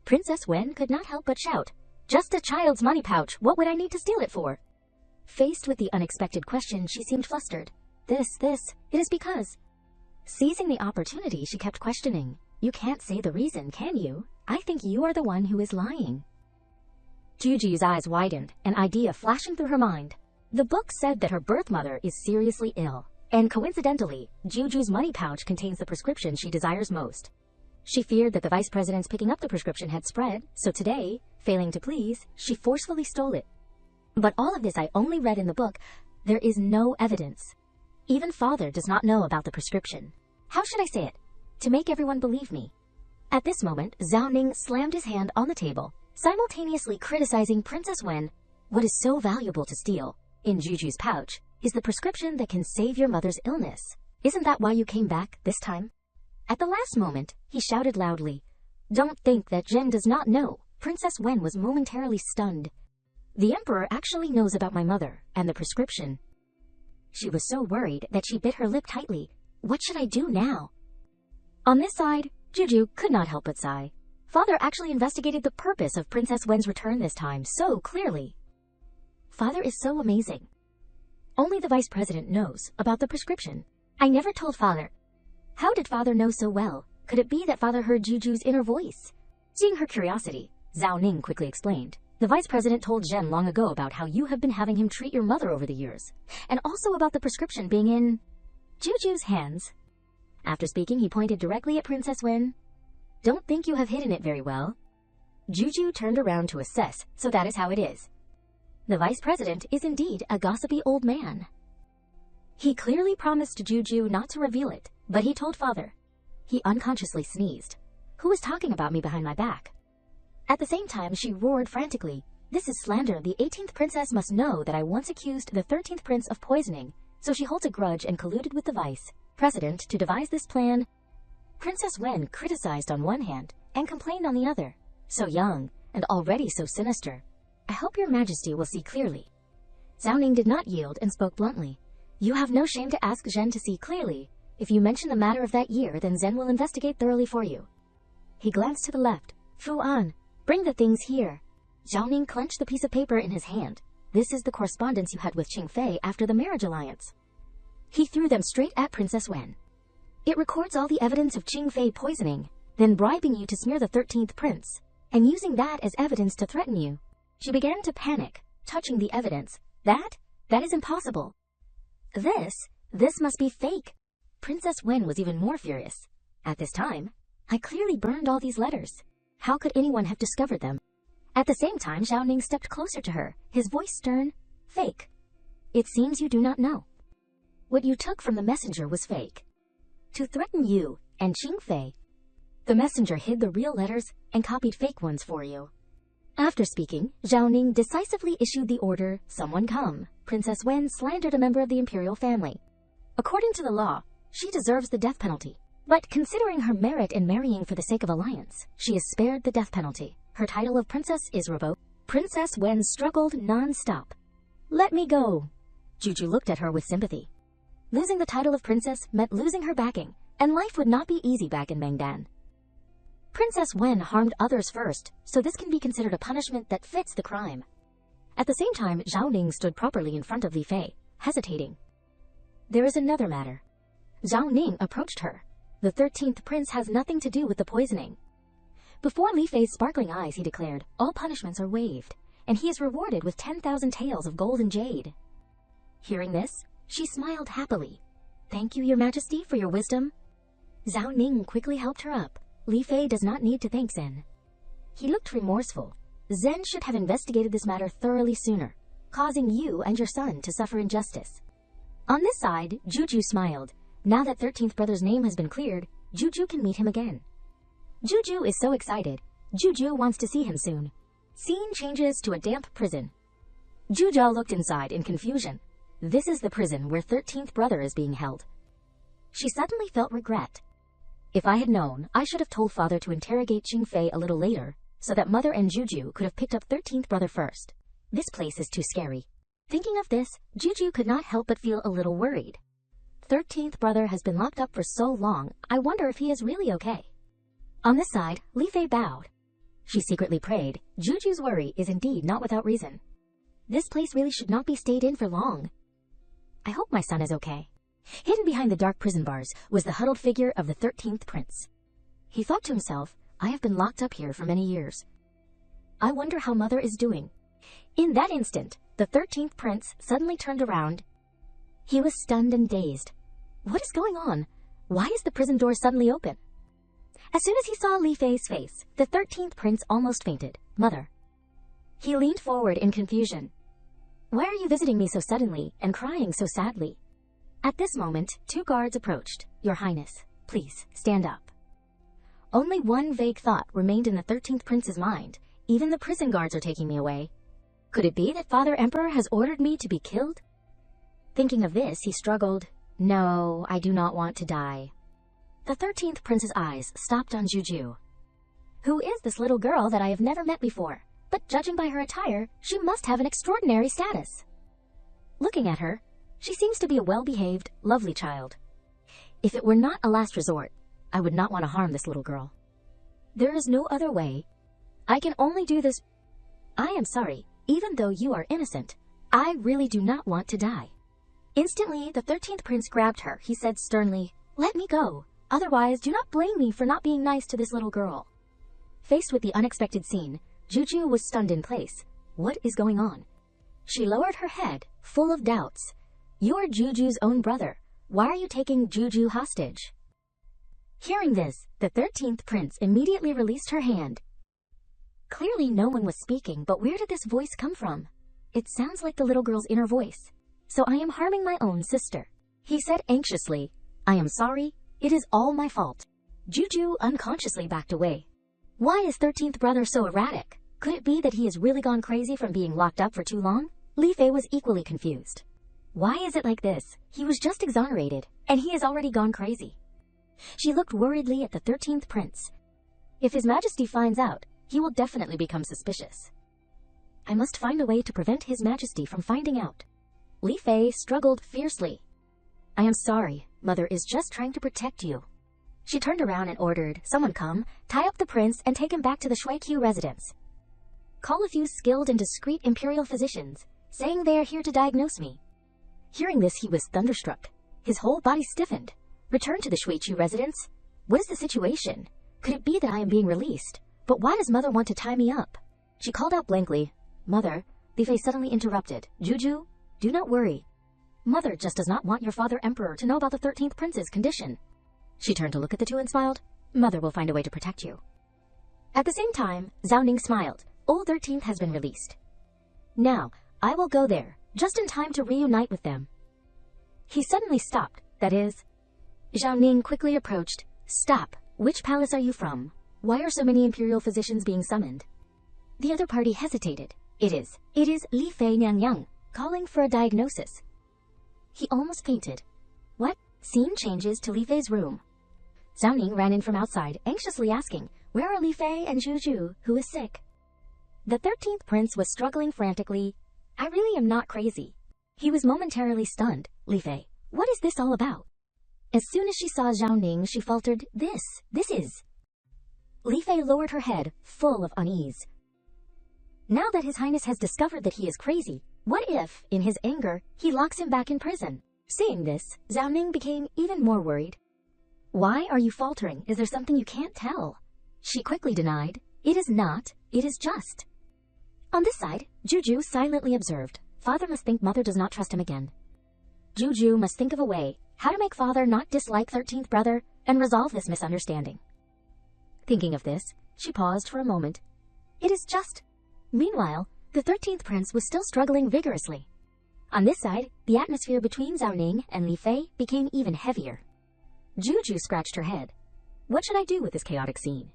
Princess Wen could not help but shout, just a child's money pouch, what would I need to steal it for? Faced with the unexpected question, she seemed flustered. It is because... Seizing the opportunity, she kept questioning. You can't say the reason, can you? I think you are the one who is lying. Juju's eyes widened, an idea flashing through her mind. The book said that her birth mother is seriously ill, and coincidentally, Juju's money pouch contains the prescription she desires most. She feared that the vice president's picking up the prescription had spread, so today, failing to please, she forcefully stole it. But all of this I only read in the book. There is no evidence. Even Father does not know about the prescription. How should I say it? To make everyone believe me. At this moment, Zhao Ning slammed his hand on the table, simultaneously criticizing Princess Wen. What is so valuable to steal, in Juju's pouch, is the prescription that can save your mother's illness. Isn't that why you came back this time? At the last moment, he shouted loudly, Don't think that Zhen does not know. Princess Wen was momentarily stunned. The Emperor actually knows about my mother and the prescription. She was so worried that she bit her lip tightly. What should I do now? On this side, Juju could not help but sigh. Father actually investigated the purpose of Princess Wen's return this time so clearly. Father is so amazing. Only the vice president knows about the prescription. I never told Father. How did Father know so well? Could it be that Father heard Juju's inner voice? Seeing her curiosity, Zhao Ning quickly explained. The vice president told Zhen long ago about how you have been having him treat your mother over the years, and also about the prescription being in Juju's hands. After speaking, he pointed directly at Princess Wen. Don't think you have hidden it very well. Juju turned around to assess, so that is how it is. The vice president is indeed a gossipy old man. He clearly promised Juju not to reveal it, but he told Father. He unconsciously sneezed. Who is talking about me behind my back? At the same time, she roared frantically. This is slander. The 18th princess must know that I once accused the 13th prince of poisoning, so she holds a grudge and colluded with the vice president to devise this plan. Princess Wen criticized on one hand and complained on the other. So young and already so sinister. I hope your majesty will see clearly. Zhao Ning did not yield and spoke bluntly. You have no shame to ask Zhen to see clearly. If you mention the matter of that year, then Zhen will investigate thoroughly for you. He glanced to the left. Fu An, bring the things here. Zhao Ning clenched the piece of paper in his hand. This is the correspondence you had with Qing Fei after the marriage alliance. He threw them straight at Princess Wen. It records all the evidence of Qing Fei poisoning, then bribing you to smear the 13th prince, and using that as evidence to threaten you. She began to panic, touching the evidence. That is impossible. This must be fake. Princess Wen was even more furious. At this time, I clearly burned all these letters. How could anyone have discovered them? At the same time, Zhao Ning stepped closer to her, his voice stern. Fake. It seems you do not know. What you took from the messenger was fake. To threaten you and Qing Fei. The messenger hid the real letters and copied fake ones for you. After speaking, Zhao Ning decisively issued the order, Someone come. Princess Wen slandered a member of the imperial family. According to the law, she deserves the death penalty. But considering her merit in marrying for the sake of alliance, she is spared the death penalty. Her title of princess is revoked. Princess Wen struggled non-stop. Let me go. Juju looked at her with sympathy. Losing the title of princess meant losing her backing, and life would not be easy back in Mengdan. Princess Wen harmed others first, so this can be considered a punishment that fits the crime. At the same time, Zhao Ning stood properly in front of Li Fei, hesitating. There is another matter. Zhao Ning approached her. The 13th prince has nothing to do with the poisoning. Before Li Fei's sparkling eyes, he declared, all punishments are waived, and he is rewarded with 10,000 taels of gold and jade. Hearing this, she smiled happily. Thank you, your majesty, for your wisdom. Zhao Ning quickly helped her up. Li Fei does not need to thank Zen. He looked remorseful. Zen should have investigated this matter thoroughly sooner, causing you and your son to suffer injustice. On this side, Juju smiled. Now that 13th brother's name has been cleared, Juju can meet him again. Juju is so excited. Juju wants to see him soon. Scene changes to a damp prison. Juju looked inside in confusion. This is the prison where 13th brother is being held. She suddenly felt regret. If I had known, I should have told father to interrogate Qingfei a little later, so that mother and Juju could have picked up 13th brother first. This place is too scary. Thinking of this, Juju could not help but feel a little worried. 13th brother has been locked up for so long, I wonder if he is really okay. On this side, Li Fei bowed. She secretly prayed. Juju's worry is indeed not without reason. This place really should not be stayed in for long. I hope my son is okay. Hidden behind the dark prison bars was the huddled figure of the 13th prince. He thought to himself, I have been locked up here for many years. I wonder how mother is doing. In that instant, the 13th prince suddenly turned around. He was stunned and dazed. What is going on? Why is the prison door suddenly open? As soon as he saw Li Fei's face, the 13th prince almost fainted. Mother. He leaned forward in confusion. Why are you visiting me so suddenly and crying so sadly? At this moment, 2 guards approached. Your Highness, please, stand up. Only one vague thought remained in the 13th prince's mind. Even the prison guards are taking me away. Could it be that Father Emperor has ordered me to be killed? Thinking of this, he struggled. No, I do not want to die. The 13th prince's eyes stopped on Juju. Who is this little girl that I have never met before? But judging by her attire, she must have an extraordinary status. Looking at her, she seems to be a well-behaved, lovely child. If it were not a last resort, I would not want to harm this little girl. There is no other way. I can only do this. I am sorry, even though you are innocent. I really do not want to die. Instantly, the 13th prince grabbed her. He said sternly, let me go. Otherwise, do not blame me for not being nice to this little girl. Faced with the unexpected scene, Juju was stunned in place. What is going on? She lowered her head, full of doubts. You are Juju's own brother. Why are you taking Juju hostage? Hearing this, the 13th prince immediately released her hand. Clearly no one was speaking, but where did this voice come from? It sounds like the little girl's inner voice. So I am harming my own sister. He said anxiously, I am sorry. It is all my fault. Juju unconsciously backed away. Why is 13th brother so erratic? Could it be that he has really gone crazy from being locked up for too long? Li Fei was equally confused. Why is it like this? He was just exonerated, and he has already gone crazy. She looked worriedly at the 13th prince. If His Majesty finds out, he will definitely become suspicious. I must find a way to prevent His Majesty from finding out. Li Fei struggled fiercely. I am sorry, Mother is just trying to protect you. She turned around and ordered, someone come, tie up the prince and take him back to the Shuiqiu residence. Call a few skilled and discreet imperial physicians, saying they are here to diagnose me. Hearing this, he was thunderstruck. His whole body stiffened. Return to the Shuiqiu residence? What is the situation? Could it be that I am being released? But why does Mother want to tie me up? She called out blankly. Mother, Li Fei suddenly interrupted. Juju, do not worry. Mother just does not want your father Emperor to know about the 13th prince's condition. She turned to look at the two and smiled. Mother will find a way to protect you. At the same time, Zhao Ning smiled. Old 13th has been released. Now, I will go there, just in time to reunite with them. He suddenly stopped, that is. Zhao Ning quickly approached. Stop, which palace are you from? Why are so many imperial physicians being summoned? The other party hesitated. It is Li Fei Nyang, calling for a diagnosis. He almost fainted. What? Scene changes to Li Fei's room. Zhao Ning ran in from outside, anxiously asking, where are Li Fei and Juju, who is sick? The 13th prince was struggling frantically. I really am not crazy. He was momentarily stunned. Li Fei, what is this all about? As soon as she saw Zhao Ning, she faltered, this is... Li Fei lowered her head, full of unease. Now that His Highness has discovered that he is crazy, what if, in his anger, he locks him back in prison? Seeing this, Zhao Ning became even more worried. Why are you faltering? Is there something you can't tell? She quickly denied. It is not. It is just. On this side, Juju silently observed. Father must think mother does not trust him again. Juju must think of a way how to make father not dislike 13th brother and resolve this misunderstanding. Thinking of this, she paused for a moment. It is just. Meanwhile, the 13th prince was still struggling vigorously. On this side, the atmosphere between Zhao Ning and Li Fei became even heavier. Juju scratched her head. What should I do with this chaotic scene?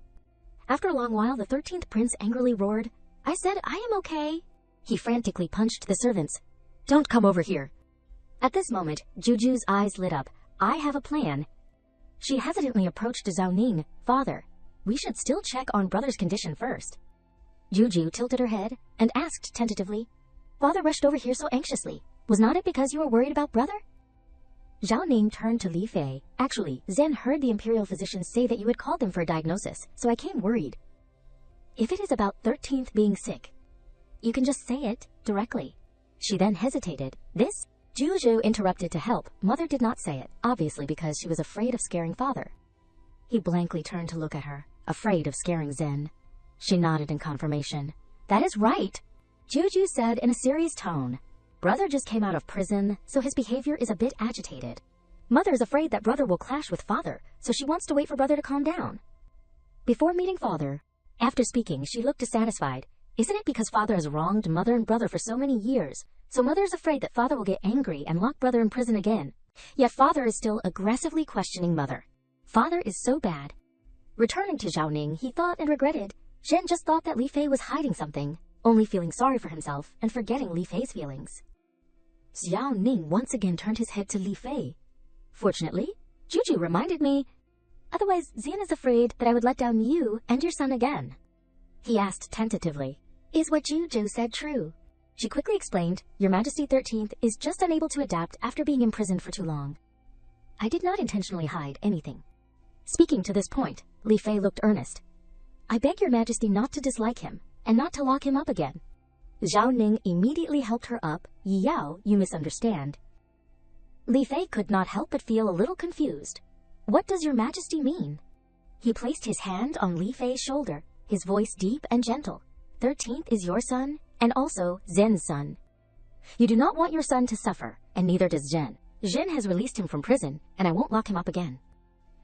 After a long while, the 13th prince angrily roared, I said I am okay. He frantically punched the servants. Don't come over here. At this moment, Juju's eyes lit up. I have a plan. She hesitantly approached Zhao Ning. Father, we should still check on brother's condition first. Juju tilted her head and asked tentatively, Father rushed over here so anxiously. Was not it because you were worried about brother? Zhao Ning turned to Li Fei. Actually, Zen heard the imperial physicians say that you had called them for a diagnosis, so I came worried. If it is about 13th being sick, you can just say it directly. She then hesitated. This? Juju interrupted to help. Mother did not say it, obviously because she was afraid of scaring father. He blankly turned to look at her, afraid of scaring Zen. She nodded in confirmation. That is right, Juju said in a serious tone. Brother just came out of prison, so his behavior is a bit agitated. Mother is afraid that brother will clash with father, so she wants to wait for brother to calm down. Before meeting father, after speaking, she looked dissatisfied. Isn't it because father has wronged mother and brother for so many years, so mother is afraid that father will get angry and lock brother in prison again? Yet father is still aggressively questioning mother. Father is so bad. Returning to Zhao Ning, he thought and regretted. Zhen just thought that Li Fei was hiding something, only feeling sorry for himself and forgetting Li Fei's feelings. Zhao Ning once again turned his head to Li Fei. Fortunately, Juju reminded me. Otherwise, Xian is afraid that I would let down you and your son again. He asked tentatively. Is what Juju said true? She quickly explained, Your Majesty 13th is just unable to adapt after being imprisoned for too long. I did not intentionally hide anything. Speaking to this point, Li Fei looked earnest. I beg your Majesty not to dislike him, and not to lock him up again. Zhao Ning immediately helped her up. Yao, you misunderstand. Li Fei could not help but feel a little confused. What does your Majesty mean? He placed his hand on Li Fei's shoulder, his voice deep and gentle. 13th is your son, and also Zhen's son. You do not want your son to suffer, and neither does Zhen. Zhen has released him from prison, and I won't lock him up again.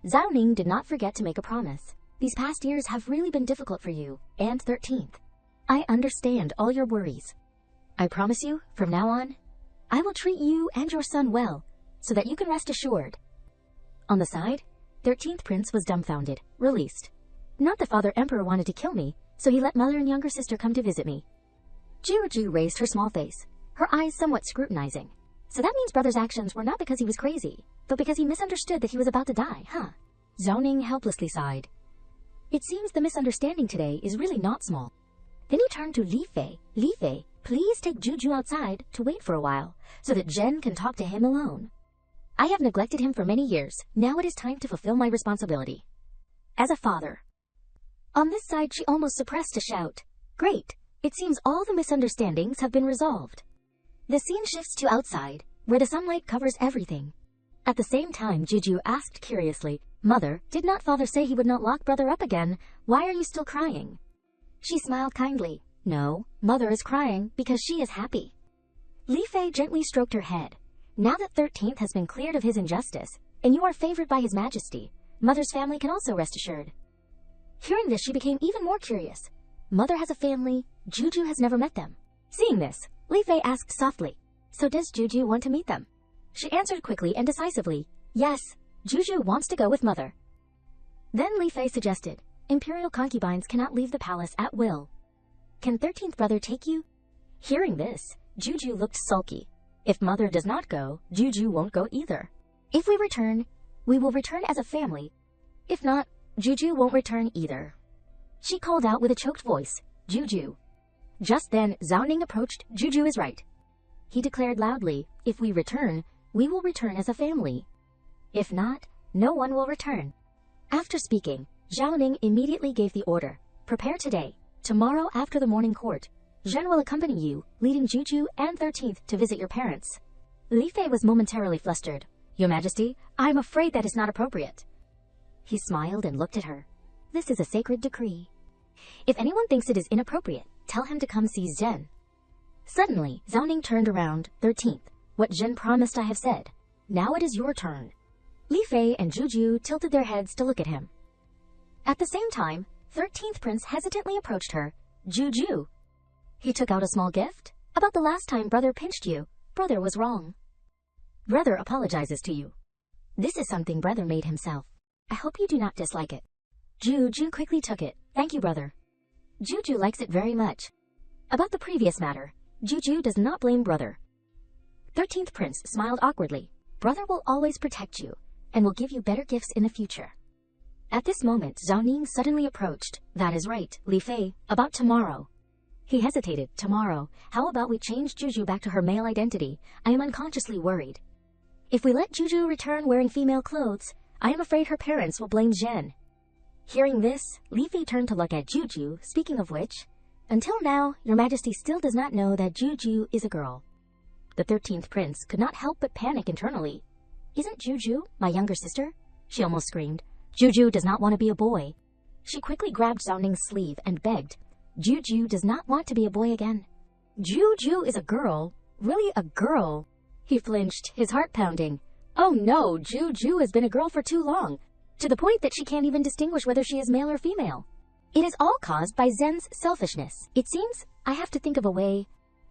Zhao Ning did not forget to make a promise. These past years have really been difficult for you, and 13th. I understand all your worries. I promise you, from now on, I will treat you and your son well, so that you can rest assured. On the side, 13th Prince was dumbfounded, released. Not that Father Emperor wanted to kill me, so he let mother and younger sister come to visit me. Juju raised her small face, her eyes somewhat scrutinizing. So that means brother's actions were not because he was crazy, but because he misunderstood that he was about to die, huh? Zhao Ning helplessly sighed. It seems the misunderstanding today is really not small. Then he turned to Li Fei. Li Fei, please take Juju outside to wait for a while, so that Zhen can talk to him alone. I have neglected him for many years. Now it is time to fulfill my responsibility. As a father. On this side, she almost suppressed a shout. Great. It seems all the misunderstandings have been resolved. The scene shifts to outside, where the sunlight covers everything. At the same time, Juju asked curiously, Mother, did not father say he would not lock brother up again? Why are you still crying? She smiled kindly. No, mother is crying because she is happy. Li Fei gently stroked her head. Now that 13th has been cleared of his injustice, and you are favored by his majesty, mother's family can also rest assured. Hearing this, she became even more curious. Mother has a family, Juju has never met them. Seeing this, Li Fei asked softly, So does Juju want to meet them? She answered quickly and decisively, Yes, Juju wants to go with mother. Then Li Fei suggested, Imperial concubines cannot leave the palace at will. Can 13th brother take you? Hearing this, Juju looked sulky. If mother does not go, Juju won't go either. If we return, we will return as a family. If not, Juju won't return either. She called out with a choked voice, Juju. Just then, Zhao Ning approached. Juju is right. He declared loudly, If we return, we will return as a family. If not, no one will return. After speaking, Zhao Ning immediately gave the order. Prepare today. Tomorrow after the morning court, Zhen will accompany you, leading Juju and 13th to visit your parents. Li Fei was momentarily flustered. Your Majesty, I am afraid that is not appropriate. He smiled and looked at her. This is a sacred decree. If anyone thinks it is inappropriate, tell him to come see Zhen. Suddenly, Zhao Ning turned around. 13th. What Zhen promised I have said. Now it is your turn. Li Fei and Juju tilted their heads to look at him. At the same time, 13th Prince hesitantly approached her. Juju. He took out a small gift. About the last time brother pinched you. Brother was wrong. Brother apologizes to you. This is something brother made himself. I hope you do not dislike it. Juju quickly took it. Thank you, brother. Juju likes it very much. About the previous matter, Juju does not blame brother. 13th Prince smiled awkwardly. Brother will always protect you, and will give you better gifts in the future. At this moment, Zhao Ning suddenly approached. That is right, Li Fei, about tomorrow. He hesitated. Tomorrow. How about we change Juju back to her male identity? I am unconsciously worried. If we let Juju return wearing female clothes, I am afraid her parents will blame Zhen. Hearing this, Li Fei turned to look at Juju, speaking of which, until now, Your Majesty still does not know that Juju is a girl. The 13th Prince could not help but panic internally. Isn't Juju my younger sister? She almost screamed. Juju does not want to be a boy. She quickly grabbed Zhao Ning's sleeve and begged. Juju does not want to be a boy again. Juju is a girl? Really a girl? He flinched, his heart pounding. Oh no, Juju has been a girl for too long, to the point that she can't even distinguish whether she is male or female. It is all caused by Zhen's selfishness. It seems I have to think of a way.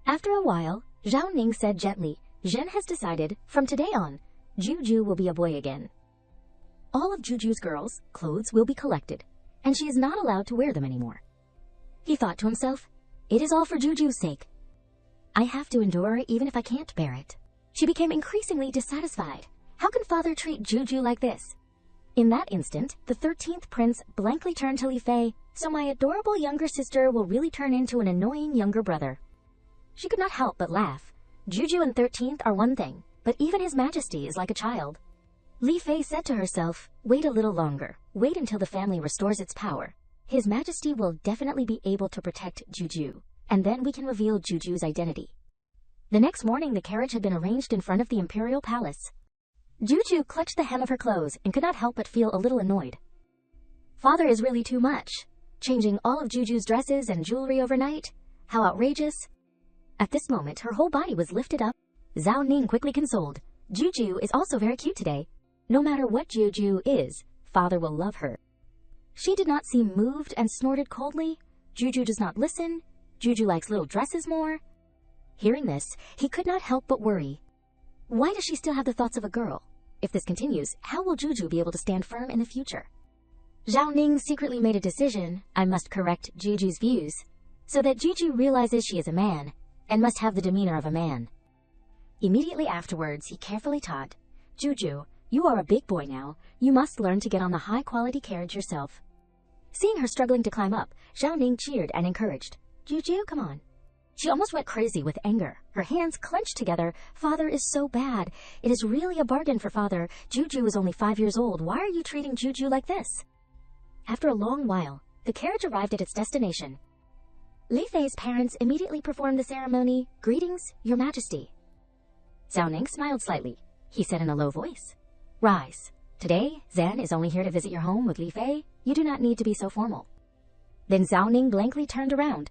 After a while, Zhao Ning said gently, Zhen has decided, from today on, Juju will be a boy again. All of Juju's girls' clothes will be collected, and she is not allowed to wear them anymore. He thought to himself, it is all for Juju's sake. I have to endure even if I can't bear it. She became increasingly dissatisfied. How can father treat Juju like this? In that instant, the 13th Prince blankly turned to Li Fei, so my adorable younger sister will really turn into an annoying younger brother. She could not help but laugh. Juju and 13th are one thing, but even His Majesty is like a child. Li Fei said to herself, wait a little longer. Wait until the family restores its power. His Majesty will definitely be able to protect Juju, and then we can reveal Juju's identity. The next morning, the carriage had been arranged in front of the imperial palace. Juju clutched the hem of her clothes and could not help but feel a little annoyed. Father is really too much. Changing all of Juju's dresses and jewelry overnight? How outrageous. At this moment, her whole body was lifted up. Zhao Ning quickly consoled. Juju is also very cute today. No matter what Juju is, father will love her. She did not seem moved and snorted coldly. Juju does not listen. Juju likes little dresses more. Hearing this, he could not help but worry. Why does she still have the thoughts of a girl? If this continues, how will Juju be able to stand firm in the future? Zhao Ning secretly made a decision. I must correct Juju's views, so that Juju realizes she is a man, and must have the demeanor of a man. Immediately afterwards, he carefully taught, Juju, you are a big boy now. You must learn to get on the high-quality carriage yourself. Seeing her struggling to climb up, Zhao Ning cheered and encouraged. Juju, come on. She almost went crazy with anger. Her hands clenched together. Father is so bad. It is really a bargain for father. Juju is only 5 years old. Why are you treating Juju like this? After a long while, the carriage arrived at its destination. Li Fei's parents immediately performed the ceremony. Greetings, Your Majesty. Zhao Ning smiled slightly. He said in a low voice, Rise. Today, Zhen is only here to visit your home with Li Fei. You do not need to be so formal. Then Zhao Ning blankly turned around.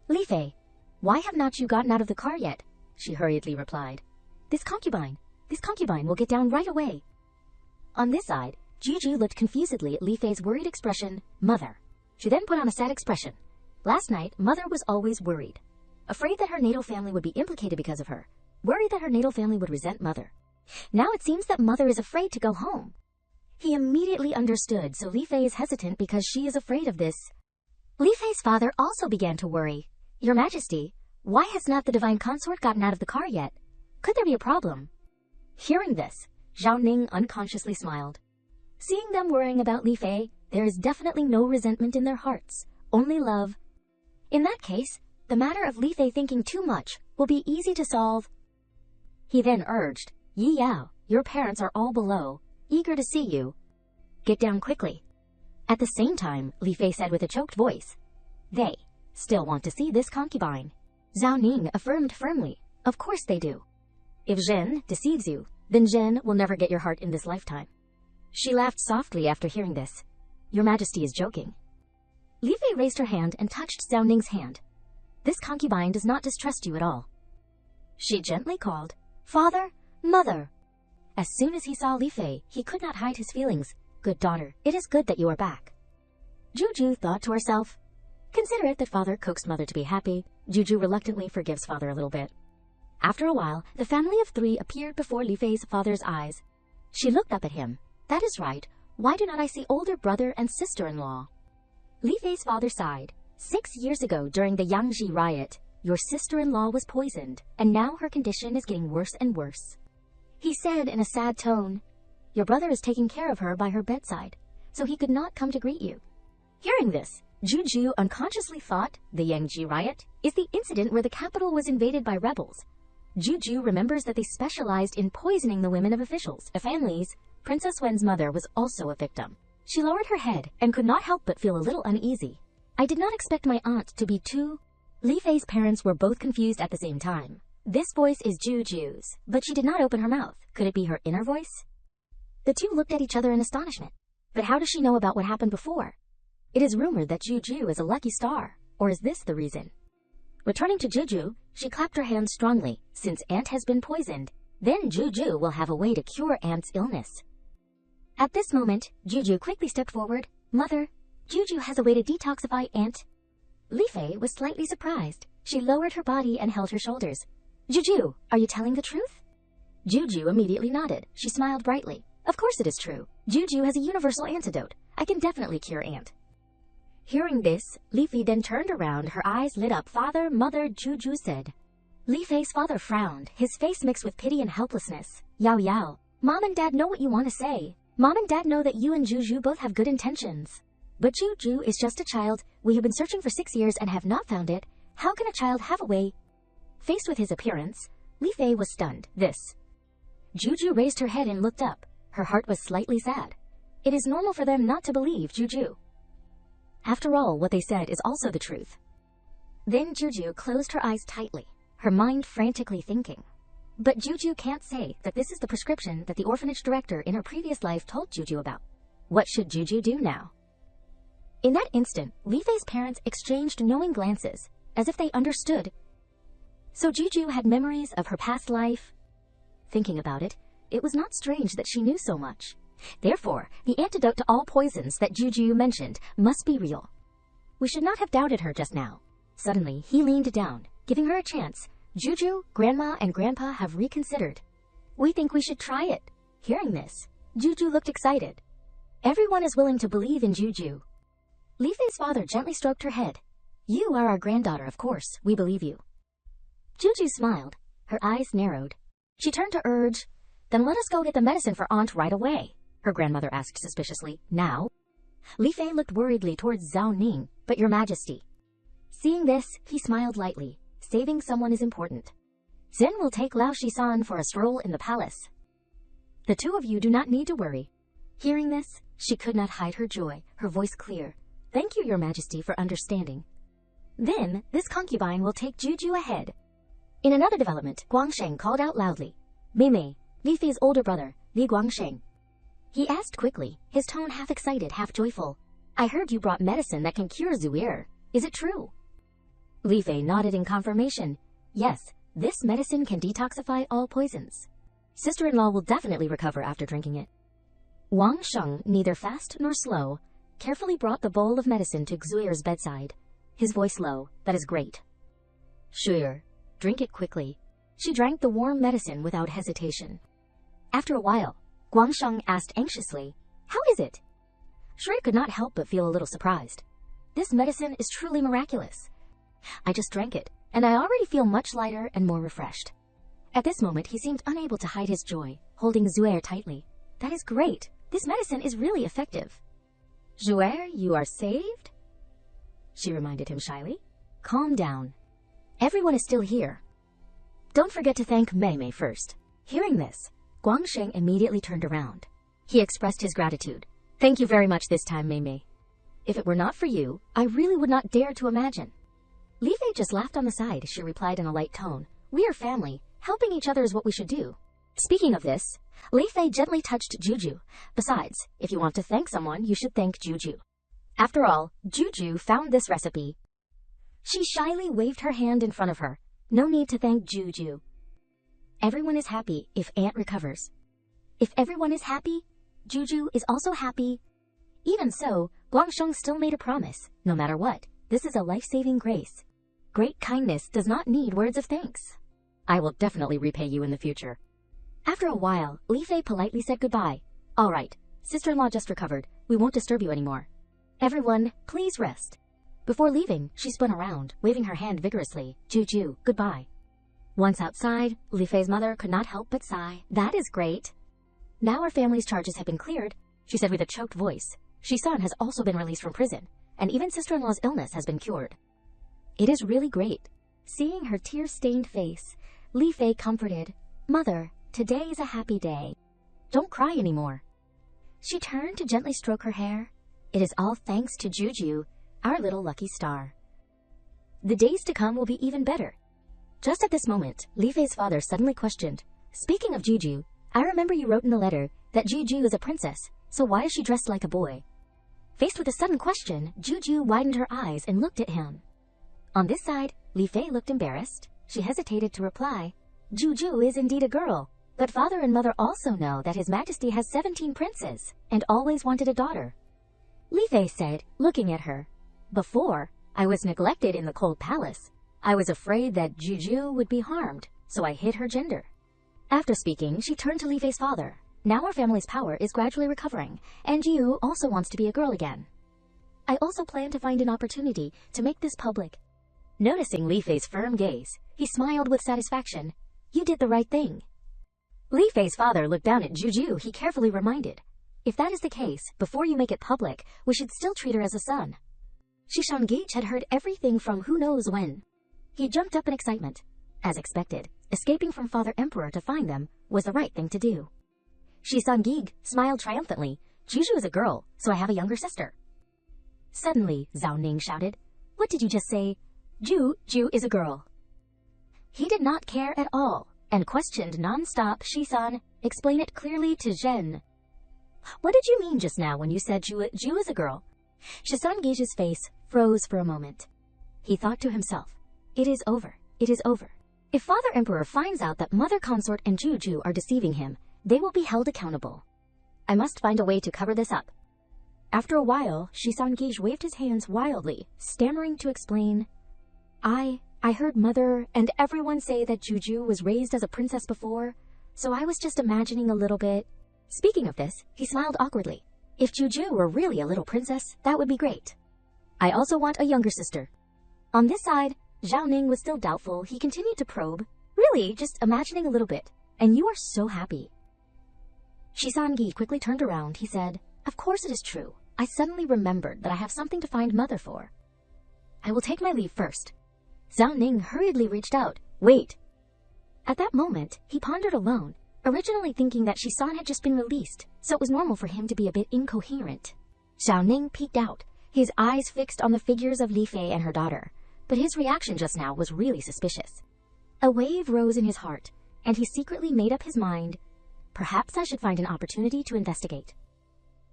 Li Fei, why have not you gotten out of the car yet? She hurriedly replied. This concubine will get down right away. On this side, Juju looked confusedly at Li Fei's worried expression, Mother. She then put on a sad expression. Last night, Mother was always worried. Afraid that her natal family would be implicated because of her. Worried that her natal family would resent Mother. Now it seems that Mother is afraid to go home. He immediately understood, so Li Fei is hesitant because she is afraid of this. Li Fei's father also began to worry. Your Majesty, why has not the divine consort gotten out of the car yet? Could there be a problem? Hearing this, Zhao Ning unconsciously smiled. Seeing them worrying about Li Fei, there is definitely no resentment in their hearts, only love. In that case, the matter of Li Fei thinking too much will be easy to solve. He then urged, Yi Yao, your parents are all below, eager to see you. Get down quickly. At the same time, Li Fei said with a choked voice, They still want to see this concubine. Zhao Ning affirmed firmly, Of course they do. If Zhen deceives you, then Zhen will never get your heart in this lifetime. She laughed softly after hearing this. Your Majesty is joking. Li Fei raised her hand and touched Xiao Ning's hand. This concubine does not distrust you at all. She gently called, Father, Mother. As soon as he saw Li Fei, he could not hide his feelings. Good daughter, it is good that you are back. Juju thought to herself. Considerate that father coaxed mother to be happy, Juju reluctantly forgives father a little bit. After a while, the family of 3 appeared before Li Fei's father's eyes. She looked up at him. That is right. Why do not I see older brother and sister-in-law? Li Fei's father sighed. 6 years ago, during the Yangji riot, your sister-in-law was poisoned, and now her condition is getting worse and worse. He said in a sad tone, Your brother is taking care of her by her bedside, so he could not come to greet you. Hearing this, Juju unconsciously thought the Yangji riot is the incident where the capital was invaded by rebels. Juju remembers that they specialized in poisoning the women of officials, the families. Princess Wen's mother was also a victim. She lowered her head and could not help but feel a little uneasy. I did not expect my aunt to be too... Li Fei's parents were both confused at the same time. This voice is Juju's, but she did not open her mouth. Could it be her inner voice? The two looked at each other in astonishment. But how does she know about what happened before? It is rumored that Juju is a lucky star, or is this the reason? Returning to Juju, she clapped her hands strongly. Since Aunt has been poisoned, then Juju will have a way to cure Aunt's illness. At this moment, Juju quickly stepped forward. Mother, Juju has a way to detoxify Aunt. Li Fei was slightly surprised. She lowered her body and held her shoulders. Juju, are you telling the truth? Juju immediately nodded. She smiled brightly. Of course it is true. Juju has a universal antidote. I can definitely cure Aunt. Hearing this, Li Fei then turned around, her eyes lit up. Father, Mother, Juju said. Li Fei's father frowned, his face mixed with pity and helplessness. Yao Yao, Mom and Dad know what you want to say. Mom and Dad know that you and Juju both have good intentions. But Juju is just a child. We have been searching for 6 years and have not found it. How can a child have a way? Faced with his appearance, Li Fei was stunned. This. Juju raised her head and looked up. Her heart was slightly sad. It is normal for them not to believe Juju. After all, what they said is also the truth. Then Juju closed her eyes tightly, her mind frantically thinking. But Juju can't say that this is the prescription that the orphanage director in her previous life told Juju about. What should Juju do now? In that instant, Li Fei's parents exchanged knowing glances, as if they understood. So Juju had memories of her past life. Thinking about it, it was not strange that she knew so much. Therefore, the antidote to all poisons that Juju mentioned must be real. We should not have doubted her just now. Suddenly, he leaned down, giving her a chance. Juju, Grandma, and Grandpa have reconsidered. We think we should try it. Hearing this, Juju looked excited. Everyone is willing to believe in Juju. Li Fei's father gently stroked her head. You are our granddaughter, of course. We believe you. Juju smiled. Her eyes narrowed. She turned to urge, Then let us go get the medicine for Aunt right away, her grandmother asked suspiciously. Now? Li Fei looked worriedly towards Xiao Ning. But Your Majesty. Seeing this, he smiled lightly. Saving someone is important. Zhen will take Lao Shisan for a stroll in the palace. The two of you do not need to worry. Hearing this, she could not hide her joy, her voice clear. Thank you, Your Majesty, for understanding. Then, this concubine will take Juju ahead. In another development, Guangsheng called out loudly. Meimei, Li Fei's older brother, Li Guangsheng. He asked quickly, his tone half excited, half joyful. I heard you brought medicine that can cure Zuir. Is it true? Li Fei nodded in confirmation. Yes, this medicine can detoxify all poisons. Sister-in-law will definitely recover after drinking it. Wang Sheng, neither fast nor slow, carefully brought the bowl of medicine to Xuir's bedside. His voice low. That is great. Xuir, drink it quickly. She drank the warm medicine without hesitation. After a while, Guangsheng asked anxiously, How is it? Xuir could not help but feel a little surprised. This medicine is truly miraculous. I just drank it, and I already feel much lighter and more refreshed. At this moment, he seemed unable to hide his joy, holding Xuir tightly. That is great. This medicine is really effective. Xuir, you are saved? She reminded him shyly. Calm down. Everyone is still here. Don't forget to thank Meimei first. Hearing this, Guangsheng immediately turned around. He expressed his gratitude. Thank you very much this time, Meimei. If it were not for you, I really would not dare to imagine. Li Fei just laughed on the side. She replied in a light tone. We are family. Helping each other is what we should do. Speaking of this, Li Fei gently touched Juju. Besides, if you want to thank someone, you should thank Juju. After all, Juju found this recipe. She shyly waved her hand in front of her. No need to thank Juju. Everyone is happy if Aunt recovers. If everyone is happy, Juju is also happy. Even so, Guangsheng still made a promise. No matter what, this is a life-saving grace. Great kindness does not need words of thanks. I will definitely repay you in the future. After a while, Li Fei politely said goodbye. All right, sister-in-law just recovered. We won't disturb you anymore. Everyone, please rest. Before leaving, she spun around, waving her hand vigorously. Juju, goodbye. Once outside, Li Fei's mother could not help but sigh. That is great. Now our family's charges have been cleared, she said with a choked voice. Shisan has also been released from prison, and even sister-in-law's illness has been cured. It is really great. Seeing her tear-stained face, Li Fei comforted. Mother, today is a happy day. Don't cry anymore. She turned to gently stroke her hair. It is all thanks to Juju, our little lucky star. The days to come will be even better. Just at this moment, Li Fei's father suddenly questioned. Speaking of Juju, I remember you wrote in the letter that Juju is a princess, so why is she dressed like a boy? Faced with a sudden question, Juju widened her eyes and looked at him. On this side, Li Fei looked embarrassed. She hesitated to reply. Juju is indeed a girl, but father and mother also know that His Majesty has 17 princes and always wanted a daughter. Li Fei said, looking at her. Before, I was neglected in the cold palace. I was afraid that Juju would be harmed, so I hid her gender. After speaking, she turned to Li Fei's father. Now our family's power is gradually recovering, and Jiu also wants to be a girl again. I also plan to find an opportunity to make this public. Noticing Li Fei's firm gaze, he smiled with satisfaction. You did the right thing. Li Fei's father looked down at Juju. He carefully reminded. If that is the case, before you make it public, we should still treat her as a son. Shishangij had heard everything from who knows when. He jumped up in excitement. As expected, escaping from Father Emperor to find them was the right thing to do. Shishangij smiled triumphantly. Juju is a girl, so I have a younger sister. Suddenly, Zhao Ning shouted, What did you just say? Ju is a girl. He did not care at all, and questioned non-stop Shisan. Explain it clearly to Zhen. What did you mean just now when you said Ju is a girl? Shishangij's face froze for a moment. He thought to himself, It is over. It is over. If Father Emperor finds out that Mother Consort and Juju are deceiving him, they will be held accountable. I must find a way to cover this up. After a while, Shishangij waved his hands wildly, stammering to explain. I heard Mother and everyone say that Juju was raised as a princess before, so I was just imagining a little bit. Speaking of this, he smiled awkwardly. If Juju were really a little princess, that would be great. I also want a younger sister. On this side, Zhao Ning was still doubtful. He continued to probe. Really, just imagining a little bit. And you are so happy. Shishangij quickly turned around. He said, Of course it is true. I suddenly remembered that I have something to find Mother for. I will take my leave first. Zhao Ning hurriedly reached out. Wait. At that moment, he pondered alone, originally thinking that Shisan had just been released, so it was normal for him to be a bit incoherent. Zhao Ning peeked out, his eyes fixed on the figures of Li Fei and her daughter, but his reaction just now was really suspicious. A wave rose in his heart, and he secretly made up his mind. Perhaps I should find an opportunity to investigate.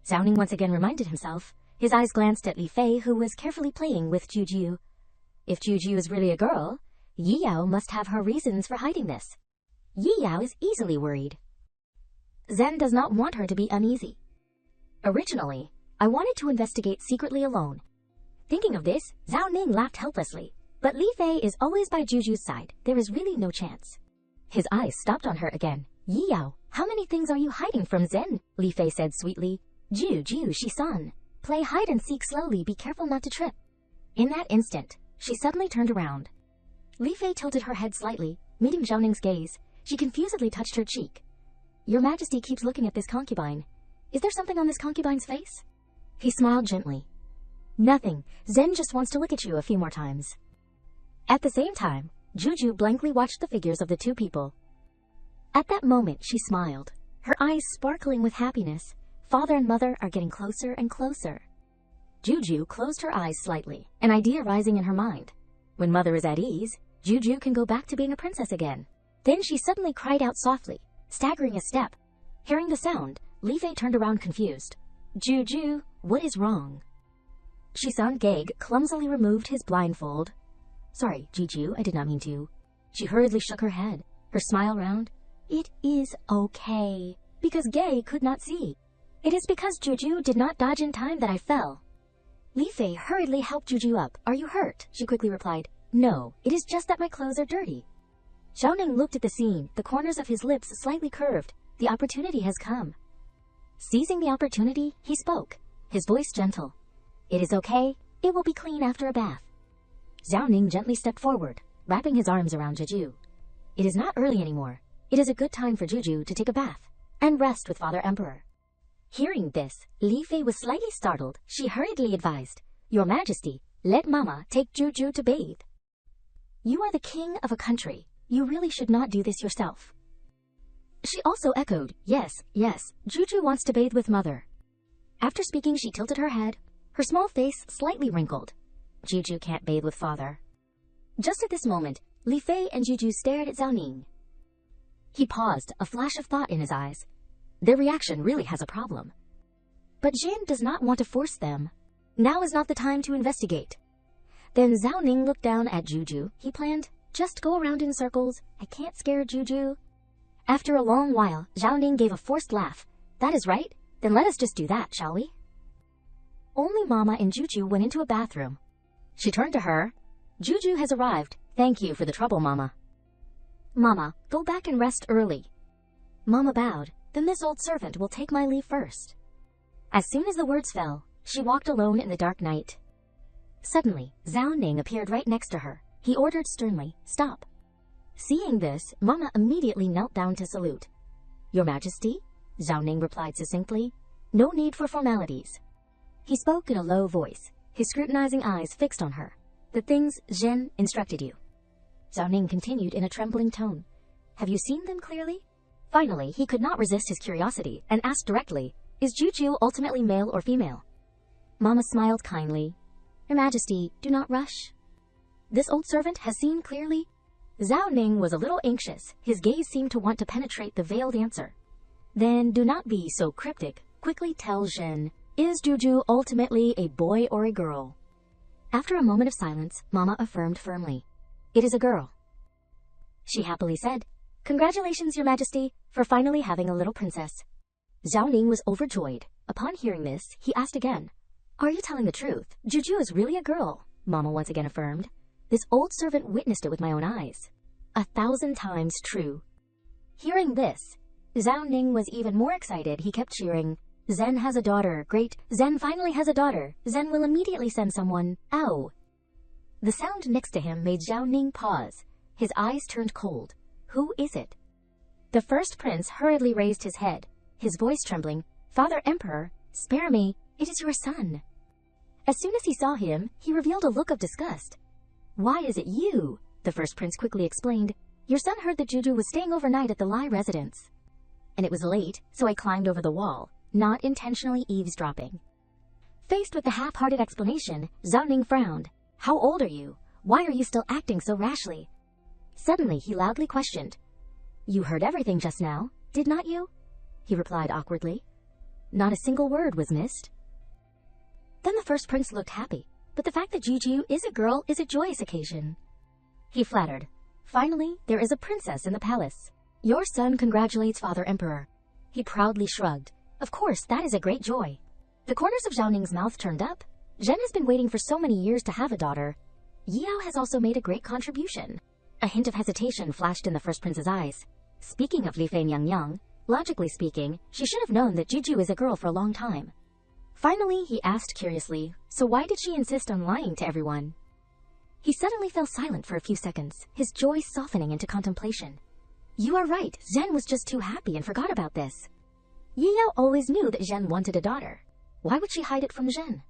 Zhao Ning once again reminded himself. His eyes glanced at Li Fei, who was carefully playing with Juju. If Juju is really a girl, Yi Yao must have her reasons for hiding this. Yi Yao is easily worried. Zen does not want her to be uneasy. Originally, I wanted to investigate secretly alone. Thinking of this, Zhao Ning laughed helplessly. But Li Fei is always by Juju's side. There is really no chance. His eyes stopped on her again. Yi Yao, how many things are you hiding from Zen? Li Fei said sweetly. Juju, Shisan. Play hide and seek slowly. Be careful not to trip. In that instant, she suddenly turned around. Li Fei tilted her head slightly, meeting Zhao Ning's gaze. She confusedly touched her cheek. Your Majesty keeps looking at this concubine. Is there something on this concubine's face? He smiled gently. Nothing. Zen just wants to look at you a few more times. At the same time, Juju blankly watched the figures of the two people. At that moment, she smiled, her eyes sparkling with happiness. Father and Mother are getting closer and closer. Juju closed her eyes slightly, an idea rising in her mind. When Mother is at ease, Juju can go back to being a princess again. Then she suddenly cried out softly, staggering a step. Hearing the sound, Li Fei turned around confused. Juju, what is wrong? Shisan Gaig clumsily removed his blindfold. Sorry, Juju, I did not mean to. She hurriedly shook her head, her smile round. It is okay, because Gay could not see. It is because Juju did not dodge in time that I fell. Li Fei hurriedly helped Juju up. Are you hurt? She quickly replied. No, it is just that my clothes are dirty. Xiaoning looked at the scene, the corners of his lips slightly curved. The opportunity has come. Seizing the opportunity, he spoke, his voice gentle. It is okay. It will be clean after a bath. Xiaoning gently stepped forward, wrapping his arms around Juju. It is not early anymore. It is a good time for Juju to take a bath and rest with Father Emperor. Hearing this, Li Fei was slightly startled. She hurriedly advised, Your Majesty, let Mama take Juju to bathe. You are the king of a country. You really should not do this yourself. She also echoed, Yes, Juju wants to bathe with Mother. After speaking, she tilted her head, her small face slightly wrinkled. Juju can't bathe with Father. Just at this moment, Li Fei and Juju stared at Xiaoning. He paused, a flash of thought in his eyes. Their reaction really has a problem. But Jin does not want to force them. Now is not the time to investigate. Then Xiaoning looked down at Juju. He planned, just go around in circles. I can't scare Juju. After a long while, Xiaoning gave a forced laugh. That is right. Then let us just do that, shall we? Only Mama and Juju went into a bathroom. She turned to her. Juju has arrived. Thank you for the trouble, Mama. Mama, go back and rest early. Mama bowed. Then this old servant will take my leave first. As soon as the words fell, she walked alone in the dark night. Suddenly, Zhao Ning appeared right next to her. He ordered sternly, Stop. Seeing this, Mama immediately knelt down to salute. Your Majesty? Zhao Ning replied succinctly. No need for formalities. He spoke in a low voice, his scrutinizing eyes fixed on her. The things Zhen instructed you. Zhao Ning continued in a trembling tone. Have you seen them clearly? Finally, he could not resist his curiosity and asked directly, Is Juju ultimately male or female? Mama smiled kindly. Your Majesty, do not rush. This old servant has seen clearly? Zhao Ning was a little anxious. His gaze seemed to want to penetrate the veiled answer. Then do not be so cryptic. Quickly tell Zhen, is Juju ultimately a boy or a girl? After a moment of silence, Mama affirmed firmly. It is a girl. She happily said, Congratulations, Your Majesty, for finally having a little princess. Zhao Ning was overjoyed. Upon hearing this, he asked again, Are you telling the truth? Juju is really a girl, Mama once again affirmed. This old servant witnessed it with my own eyes. 1,000 times true. Hearing this, Zhao Ning was even more excited. He kept cheering, Zhen has a daughter. Great. Zhen finally has a daughter. Zhen will immediately send someone. Ow. The sound next to him made Zhao Ning pause. His eyes turned cold. Who is it? The first prince hurriedly raised his head, his voice trembling. Father Emperor, spare me. It is your son. As soon as he saw him, he revealed a look of disgust. Why is it you? The first prince quickly explained. Your son heard that Juju was staying overnight at the Lai residence. And it was late, so I climbed over the wall, not intentionally eavesdropping. Faced with the half-hearted explanation, Zhao Ning frowned. How old are you? Why are you still acting so rashly? Suddenly, he loudly questioned. You heard everything just now, did not you? He replied awkwardly. Not a single word was missed. Then the first prince looked happy, but the fact that Juju is a girl is a joyous occasion. He flattered. Finally, there is a princess in the palace. Your son congratulates Father Emperor. He proudly shrugged. Of course, that is a great joy. The corners of Zhao Ning's mouth turned up. Zhen has been waiting for so many years to have a daughter. Yao has also made a great contribution. A hint of hesitation flashed in the first prince's eyes. Speaking of Li Fei Yang, logically speaking, she should have known that Juju is a girl for a long time. Finally, he asked curiously, so why did she insist on lying to everyone? He suddenly fell silent for a few seconds, his joy softening into contemplation. You are right, Zhen was just too happy and forgot about this. Yao always knew that Zhen wanted a daughter. Why would she hide it from Zhen?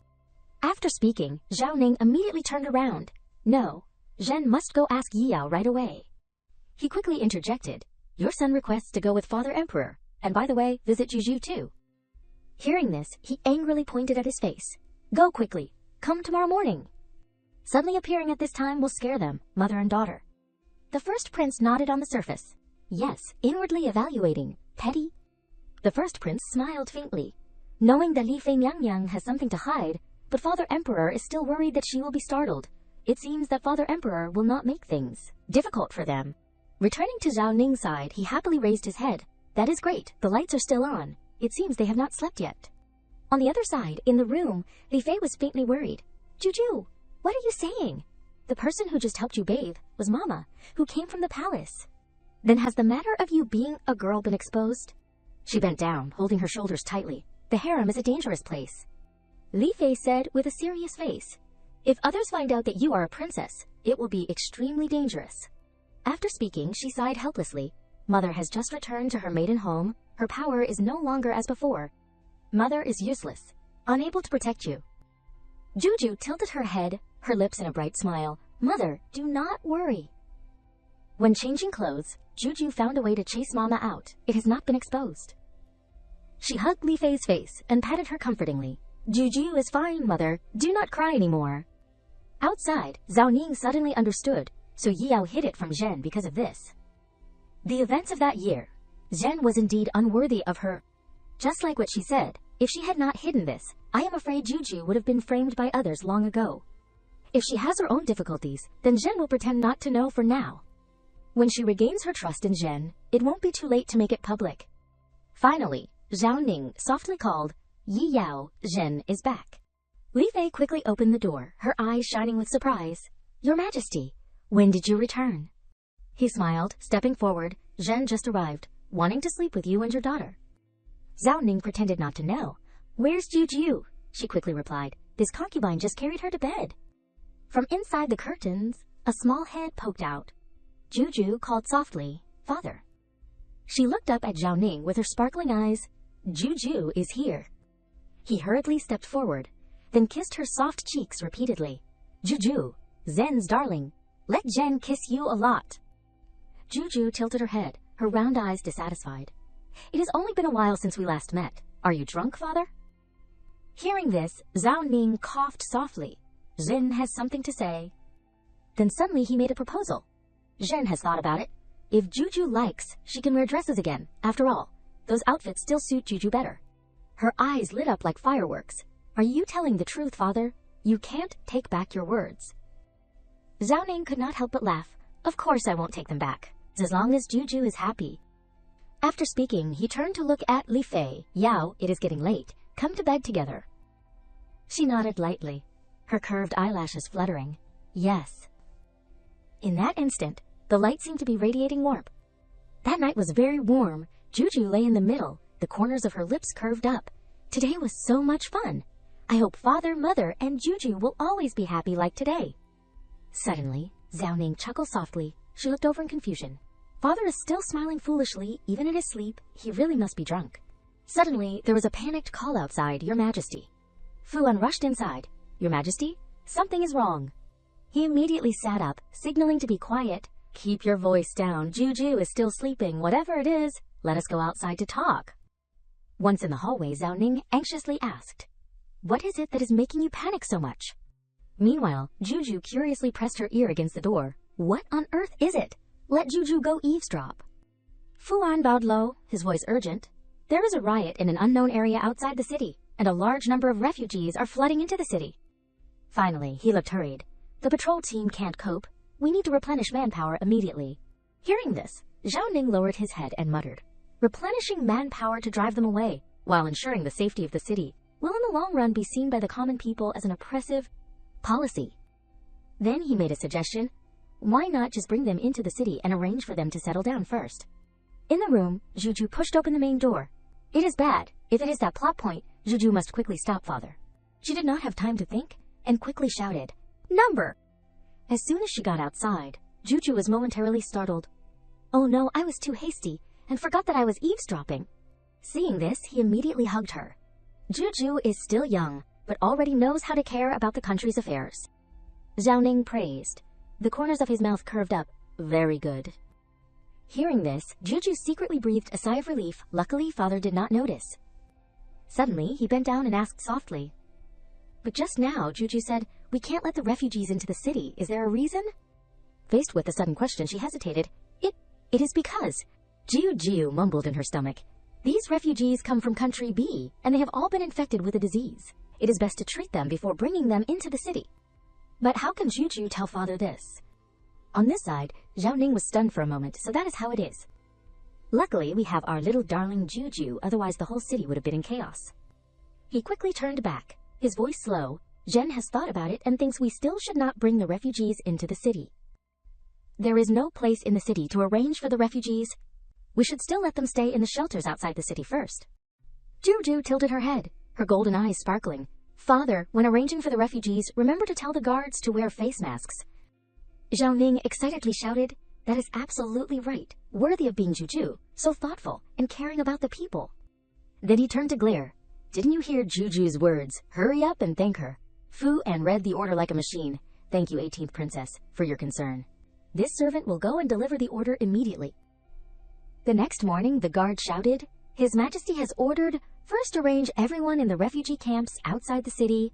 After speaking, Zhao Ning immediately turned around. No, Zhen must go ask Yao right away. He quickly interjected. Your son requests to go with Father Emperor, and by the way, visit Juju too. Hearing this, he angrily pointed at his face. Go quickly. Come tomorrow morning. Suddenly appearing at this time will scare them, mother and daughter. The first prince nodded on the surface. Yes, inwardly evaluating. Petty? The first prince smiled faintly, knowing that Li Fei Miangyang has something to hide, but Father Emperor is still worried that she will be startled. It seems that Father Emperor will not make things difficult for them. Returning to Zhao Ning's side, he happily raised his head. That is great. The lights are still on. It seems they have not slept yet. On the other side, in the room, Li Fei was faintly worried. Juju, what are you saying? The person who just helped you bathe was Mama, who came from the palace. Then has the matter of you being a girl been exposed? She bent down, holding her shoulders tightly. The harem is a dangerous place. Li Fei said with a serious face. If others find out that you are a princess, it will be extremely dangerous. After speaking, she sighed helplessly. Mother has just returned to her maiden home. Her power is no longer as before. Mother is useless, unable to protect you. Juju tilted her head, her lips in a bright smile. Mother, do not worry. When changing clothes, Juju found a way to chase Mama out. It has not been exposed. She hugged Li Fei's face and patted her comfortingly. Juju is fine, Mother. Do not cry anymore. Outside, Zhao Ning suddenly understood, so Yao hid it from Zhen because of this. The events of that year, Zhen was indeed unworthy of her. Just like what she said, if she had not hidden this, I am afraid Juju would have been framed by others long ago. If she has her own difficulties, then Zhen will pretend not to know for now. When she regains her trust in Zhen, it won't be too late to make it public. Finally, Zhao Ning softly called, Yi Yao, Zhen is back. Li Fei quickly opened the door, her eyes shining with surprise. Your Majesty, when did you return? He smiled, stepping forward. Zhen just arrived, wanting to sleep with you and your daughter. Zhao Ning pretended not to know. Where's Juju? She quickly replied. This concubine just carried her to bed. From inside the curtains, a small head poked out. Juju called softly, Father. She looked up at Zhao Ning with her sparkling eyes. Juju is here. He hurriedly stepped forward, then kissed her soft cheeks repeatedly. Juju, Zhen's darling, let Zhen kiss you a lot. Juju tilted her head, her round eyes dissatisfied. It has only been a while since we last met. Are you drunk, Father? Hearing this, Zhao Ning coughed softly. Zhen has something to say. Then suddenly he made a proposal. Zhen has thought about it. If Juju likes, she can wear dresses again. After all, those outfits still suit Juju better. Her eyes lit up like fireworks. Are you telling the truth, Father? You can't take back your words. Zhao Ning could not help but laugh. Of course I won't take them back, as long as Juju is happy. After speaking, he turned to look at Li Fei. Yao, it is getting late. Come to bed together. She nodded lightly, her curved eyelashes fluttering. Yes. In that instant, the light seemed to be radiating warmth. That night was very warm. Juju lay in the middle, the corners of her lips curved up. Today was so much fun. I hope Father, Mother, and Juju will always be happy like today. Suddenly, Zhao Ning chuckled softly. She looked over in confusion. Father is still smiling foolishly, even in his sleep. He really must be drunk. Suddenly, there was a panicked call outside, Your Majesty. Fuan rushed inside. Your Majesty, something is wrong. He immediately sat up, signaling to be quiet. Keep your voice down. Juju is still sleeping. Whatever it is, let us go outside to talk. Once in the hallway, Zhao Ning anxiously asked, What is it that is making you panic so much? Meanwhile, Juju curiously pressed her ear against the door. What on earth is it? Let Juju go eavesdrop. Fuan bowed low, his voice urgent. There is a riot in an unknown area outside the city, and a large number of refugees are flooding into the city. Finally, he looked hurried. The patrol team can't cope. We need to replenish manpower immediately. Hearing this, Zhao Ning lowered his head and muttered, Replenishing manpower to drive them away, while ensuring the safety of the city, will in the long run be seen by the common people as an oppressive policy. Then he made a suggestion. Why not just bring them into the city and arrange for them to settle down first? In the room, Juju pushed open the main door. It is bad. If it is that plot point, Juju must quickly stop, Father. She did not have time to think, and quickly shouted, Number! As soon as she got outside, Juju was momentarily startled. Oh no, I was too hasty, and forgot that I was eavesdropping. Seeing this, he immediately hugged her. Juju is still young, but already knows how to care about the country's affairs. Zhao Ning praised. The corners of his mouth curved up. Very good. Hearing this, Juju secretly breathed a sigh of relief. Luckily, Father did not notice. Suddenly, he bent down and asked softly. But just now, Juju said, We can't let the refugees into the city. Is there a reason? Faced with the sudden question, she hesitated. It is because Jiu mumbled in her stomach. These refugees come from country B, and they have all been infected with a disease. It is best to treat them before bringing them into the city. But how can Jiu tell father this? On this side, Zhao Ning was stunned for a moment, so that is how it is. Luckily, we have our little darling Jiu, otherwise the whole city would have been in chaos. He quickly turned back, his voice slow. Zhen has thought about it and thinks we still should not bring the refugees into the city. There is no place in the city to arrange for the refugees. We should still let them stay in the shelters outside the city first. Jiu tilted her head, her golden eyes sparkling. Father, when arranging for the refugees, remember to tell the guards to wear face masks. Zhao Ning excitedly shouted, that is absolutely right, worthy of being Jiu, so thoughtful and caring about the people. Then he turned to glare. Didn't you hear Jiu's words? Hurry up and thank her. Fu An read the order like a machine. Thank you, 18th Princess, for your concern. This servant will go and deliver the order immediately. The next morning, the guard shouted, His Majesty has ordered, first arrange everyone in the refugee camps outside the city.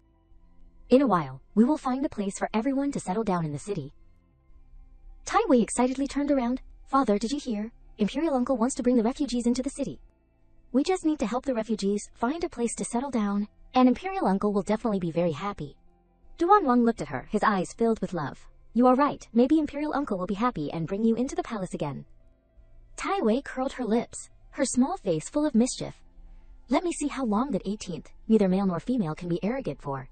In a while, we will find a place for everyone to settle down in the city. Tai Wei excitedly turned around. Father, did you hear? Imperial Uncle wants to bring the refugees into the city. We just need to help the refugees find a place to settle down, and Imperial Uncle will definitely be very happy. Duan Wang looked at her, his eyes filled with love. You are right, maybe Imperial Uncle will be happy and bring you into the palace again. Tai Wei curled her lips, her small face full of mischief. Let me see how long that 18th, neither male nor female, can be arrogant for.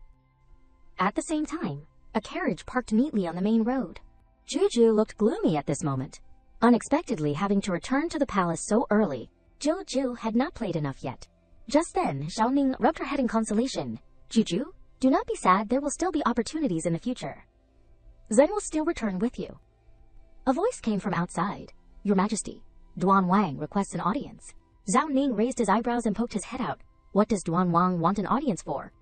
At the same time, a carriage parked neatly on the main road. Jiu looked gloomy at this moment. Unexpectedly having to return to the palace so early, Jiu had not played enough yet. Just then, Zhao Ning rubbed her head in consolation. Jiu, do not be sad, there will still be opportunities in the future. Zen will still return with you. A voice came from outside. Your Majesty, Duan Wang requests an audience. Zhao Ning raised his eyebrows and poked his head out. What does Duan Wang want an audience for?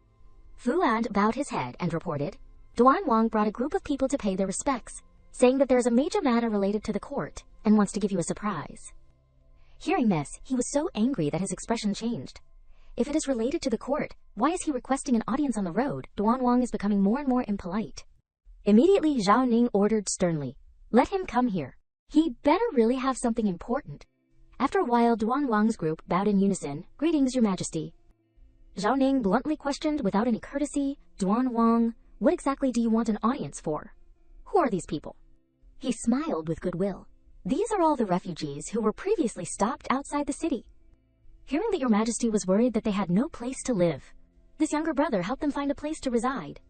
Fu An bowed his head and reported, Duan Wang brought a group of people to pay their respects, saying that there is a major matter related to the court and wants to give you a surprise. Hearing this, he was so angry that his expression changed. If it is related to the court, why is he requesting an audience on the road? Duan Wang is becoming more and more impolite. Immediately, Zhao Ning ordered sternly, let him come here. He better really have something important. After a while, Duan Wang's group bowed in unison. Greetings, Your Majesty. Zhao Ning bluntly questioned without any courtesy, Duan Wang, what exactly do you want an audience for? Who are these people? He smiled with goodwill. These are all the refugees who were previously stopped outside the city. Hearing that Your Majesty was worried that they had no place to live, this younger brother helped them find a place to reside.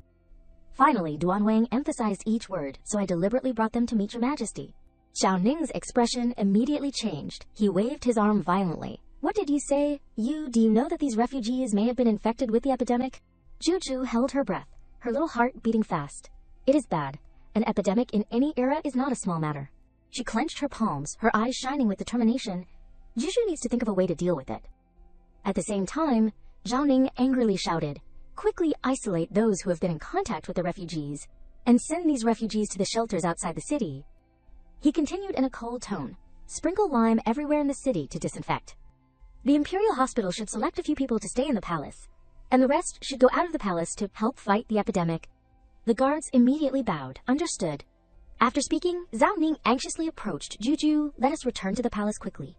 Finally, Duan Wang emphasized each word, so I deliberately brought them to meet Your Majesty. Zhao Ning's expression immediately changed. He waved his arm violently. What did you say? Do you know that these refugees may have been infected with the epidemic? Jiu held her breath, her little heart beating fast. It is bad. An epidemic in any era is not a small matter. She clenched her palms, her eyes shining with determination. Jiu needs to think of a way to deal with it. At the same time, Zhao Ning angrily shouted, quickly isolate those who have been in contact with the refugees, and send these refugees to the shelters outside the city. He continued in a cold tone, sprinkle lime everywhere in the city to disinfect. The Imperial Hospital should select a few people to stay in the palace, and the rest should go out of the palace to help fight the epidemic. The guards immediately bowed, understood. After speaking, Zhao Ning anxiously approached Jiu, let us return to the palace quickly.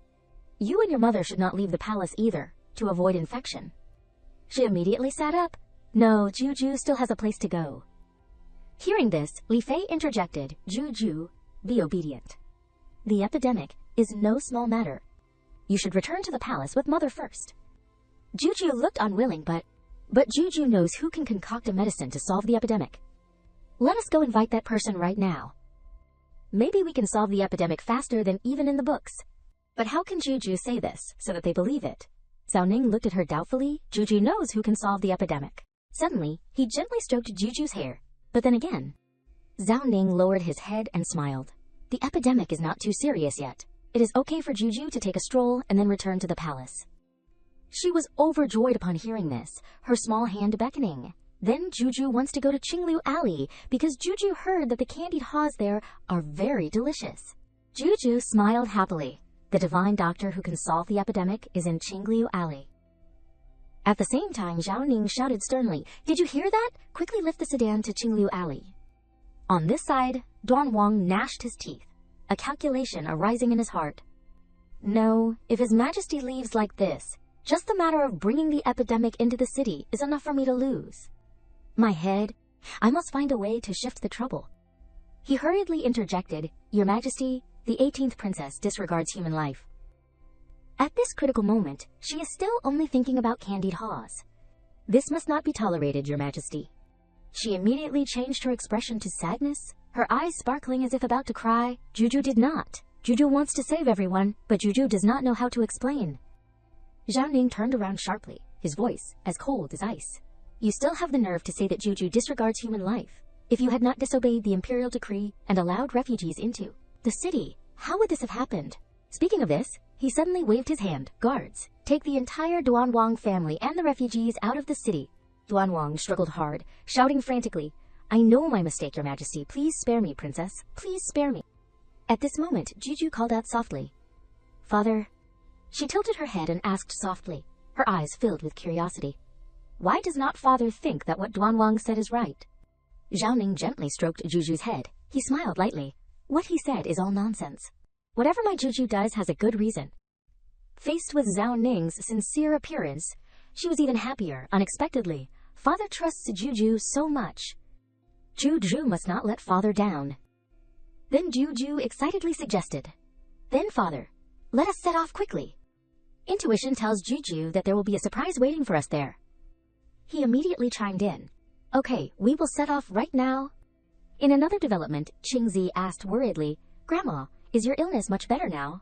You and your mother should not leave the palace either, to avoid infection. She immediately sat up. No, Jiu still has a place to go. Hearing this, Li Fei interjected, Jiu, be obedient. The epidemic is no small matter. You should return to the palace with mother first. Jiu looked unwilling, but Jiu knows who can concoct a medicine to solve the epidemic. Let us go invite that person right now. Maybe we can solve the epidemic faster than even in the books. But how can Jiu say this so that they believe it? Zhao Ning looked at her doubtfully. Jiu knows who can solve the epidemic. Suddenly, he gently stroked Jiu's hair. But then again, Zhao Ning lowered his head and smiled. The epidemic is not too serious yet. It is okay for Jiu to take a stroll and then return to the palace. She was overjoyed upon hearing this, her small hand beckoning. Then Jiu wants to go to Qingliu Alley because Jiu heard that the candied haws there are very delicious. Jiu smiled happily. The divine doctor who can solve the epidemic is in Qingliu Alley. At the same time, Zhao Ning shouted sternly, did you hear that? Quickly lift the sedan to Qingliu Alley. On this side, Duan Wang gnashed his teeth, a calculation arising in his heart. No, if His Majesty leaves like this, just the matter of bringing the epidemic into the city is enough for me to lose. My head, I must find a way to shift the trouble. He hurriedly interjected, Your Majesty, the 18th princess disregards human life. At this critical moment, she is still only thinking about candied haws. This must not be tolerated, Your Majesty. She immediately changed her expression to sadness, her eyes sparkling as if about to cry. Juju did not. Juju wants to save everyone, but Juju does not know how to explain. Zhao Ning turned around sharply, his voice as cold as ice. You still have the nerve to say that Juju disregards human life. If you had not disobeyed the imperial decree and allowed refugees into the city, how would this have happened? Speaking of this, he suddenly waved his hand. Guards, take the entire Duanwang family and the refugees out of the city. Duanwang struggled hard, shouting frantically, I know my mistake, Your Majesty. Please spare me, Princess. Please spare me. At this moment, Juju called out softly. Father. She tilted her head and asked softly, her eyes filled with curiosity. Why does not Father think that what Duanwang said is right? Zhao Ning gently stroked Juju's head. He smiled lightly. What he said is all nonsense. Whatever my Juju does has a good reason. Faced with Zhao Ning's sincere appearance, she was even happier, unexpectedly. Father trusts Juju so much. Juju must not let Father down. Then Juju excitedly suggested, Then Father, let us set off quickly. Intuition tells Juju that there will be a surprise waiting for us there. He immediately chimed in. Okay, we will set off right now. In another development, Qingzi asked worriedly, Grandma, is your illness much better now?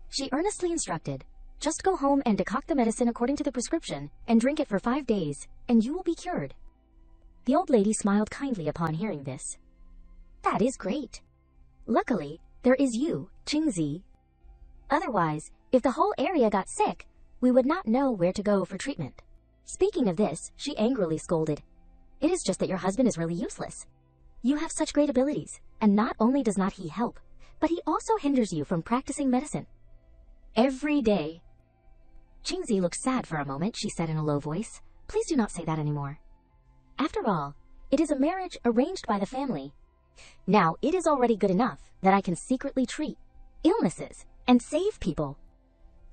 She earnestly instructed, Just go home and decoct the medicine according to the prescription and drink it for 5 days, and you will be cured. The old lady smiled kindly upon hearing this. That is great. Luckily, there is you, Qingzi. Otherwise, if the whole area got sick, we would not know where to go for treatment. Speaking of this, she angrily scolded. It is just that your husband is really useless. You have such great abilities, and not only does not he help, but he also hinders you from practicing medicine. Every day. Qingzi looked sad for a moment, she said in a low voice. Please do not say that anymore. After all, it is a marriage arranged by the family. Now, it is already good enough that I can secretly treat illnesses and save people.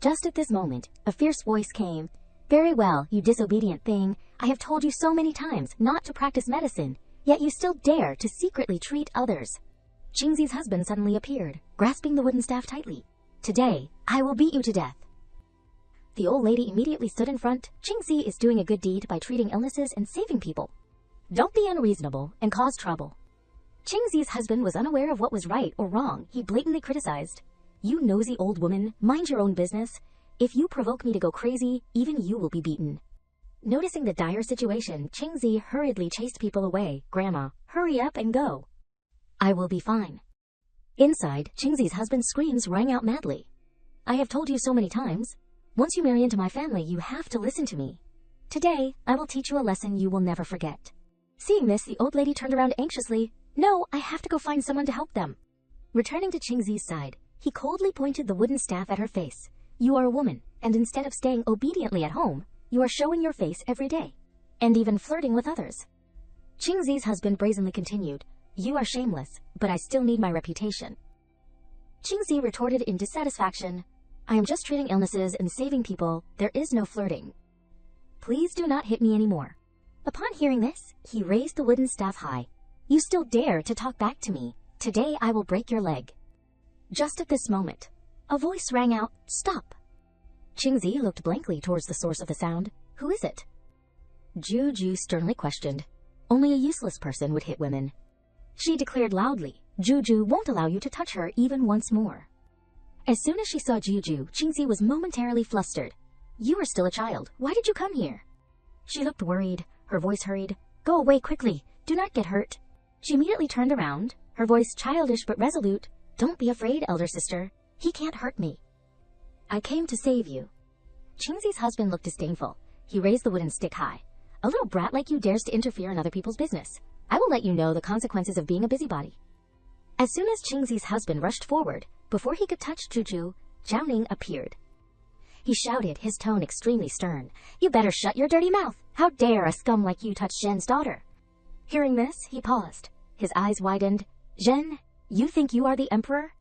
Just at this moment, a fierce voice came. Very well, you disobedient thing. I have told you so many times not to practice medicine, yet you still dare to secretly treat others. Qingzi's husband suddenly appeared, grasping the wooden staff tightly. Today, I will beat you to death. The old lady immediately stood in front. Qingzi is doing a good deed by treating illnesses and saving people. Don't be unreasonable and cause trouble. Qingzi's husband was unaware of what was right or wrong. He blatantly criticized. You nosy old woman, mind your own business. If you provoke me to go crazy, even you will be beaten. Noticing the dire situation, Qingzi hurriedly chased people away. Grandma, hurry up and go. I will be fine. Inside, Qingzi's husband's screams rang out madly. I have told you so many times. Once you marry into my family, you have to listen to me. Today, I will teach you a lesson you will never forget. Seeing this, the old lady turned around anxiously. No, I have to go find someone to help them. Returning to Qingzi's side, he coldly pointed the wooden staff at her face. You are a woman, and instead of staying obediently at home, you are showing your face every day, and even flirting with others. Qingzi's husband brazenly continued, You are shameless, but I still need my reputation. Qingzi retorted in dissatisfaction, I am just treating illnesses and saving people, there is no flirting. Please do not hit me anymore. Upon hearing this, he raised the wooden staff high. You still dare to talk back to me. Today I will break your leg. Just at this moment, a voice rang out, Stop! Qingzi looked blankly towards the source of the sound. Who is it? Juju sternly questioned. Only a useless person would hit women. She declared loudly, Juju won't allow you to touch her even once more. As soon as she saw Juju, Qingzi was momentarily flustered. You are still a child. Why did you come here? She looked worried, her voice hurried. Go away quickly. Do not get hurt. She immediately turned around, her voice childish but resolute. Don't be afraid, elder sister. He can't hurt me. I came to save you. Qingzi's husband looked disdainful. He raised the wooden stick high. A little brat like you dares to interfere in other people's business. I will let you know the consequences of being a busybody. As soon as Qingzi's husband rushed forward, before he could touch Juju, Zhao Ning appeared. He shouted, his tone extremely stern. You better shut your dirty mouth. How dare a scum like you touch Zhen's daughter? Hearing this, he paused. His eyes widened. Zhen, you think you are the emperor?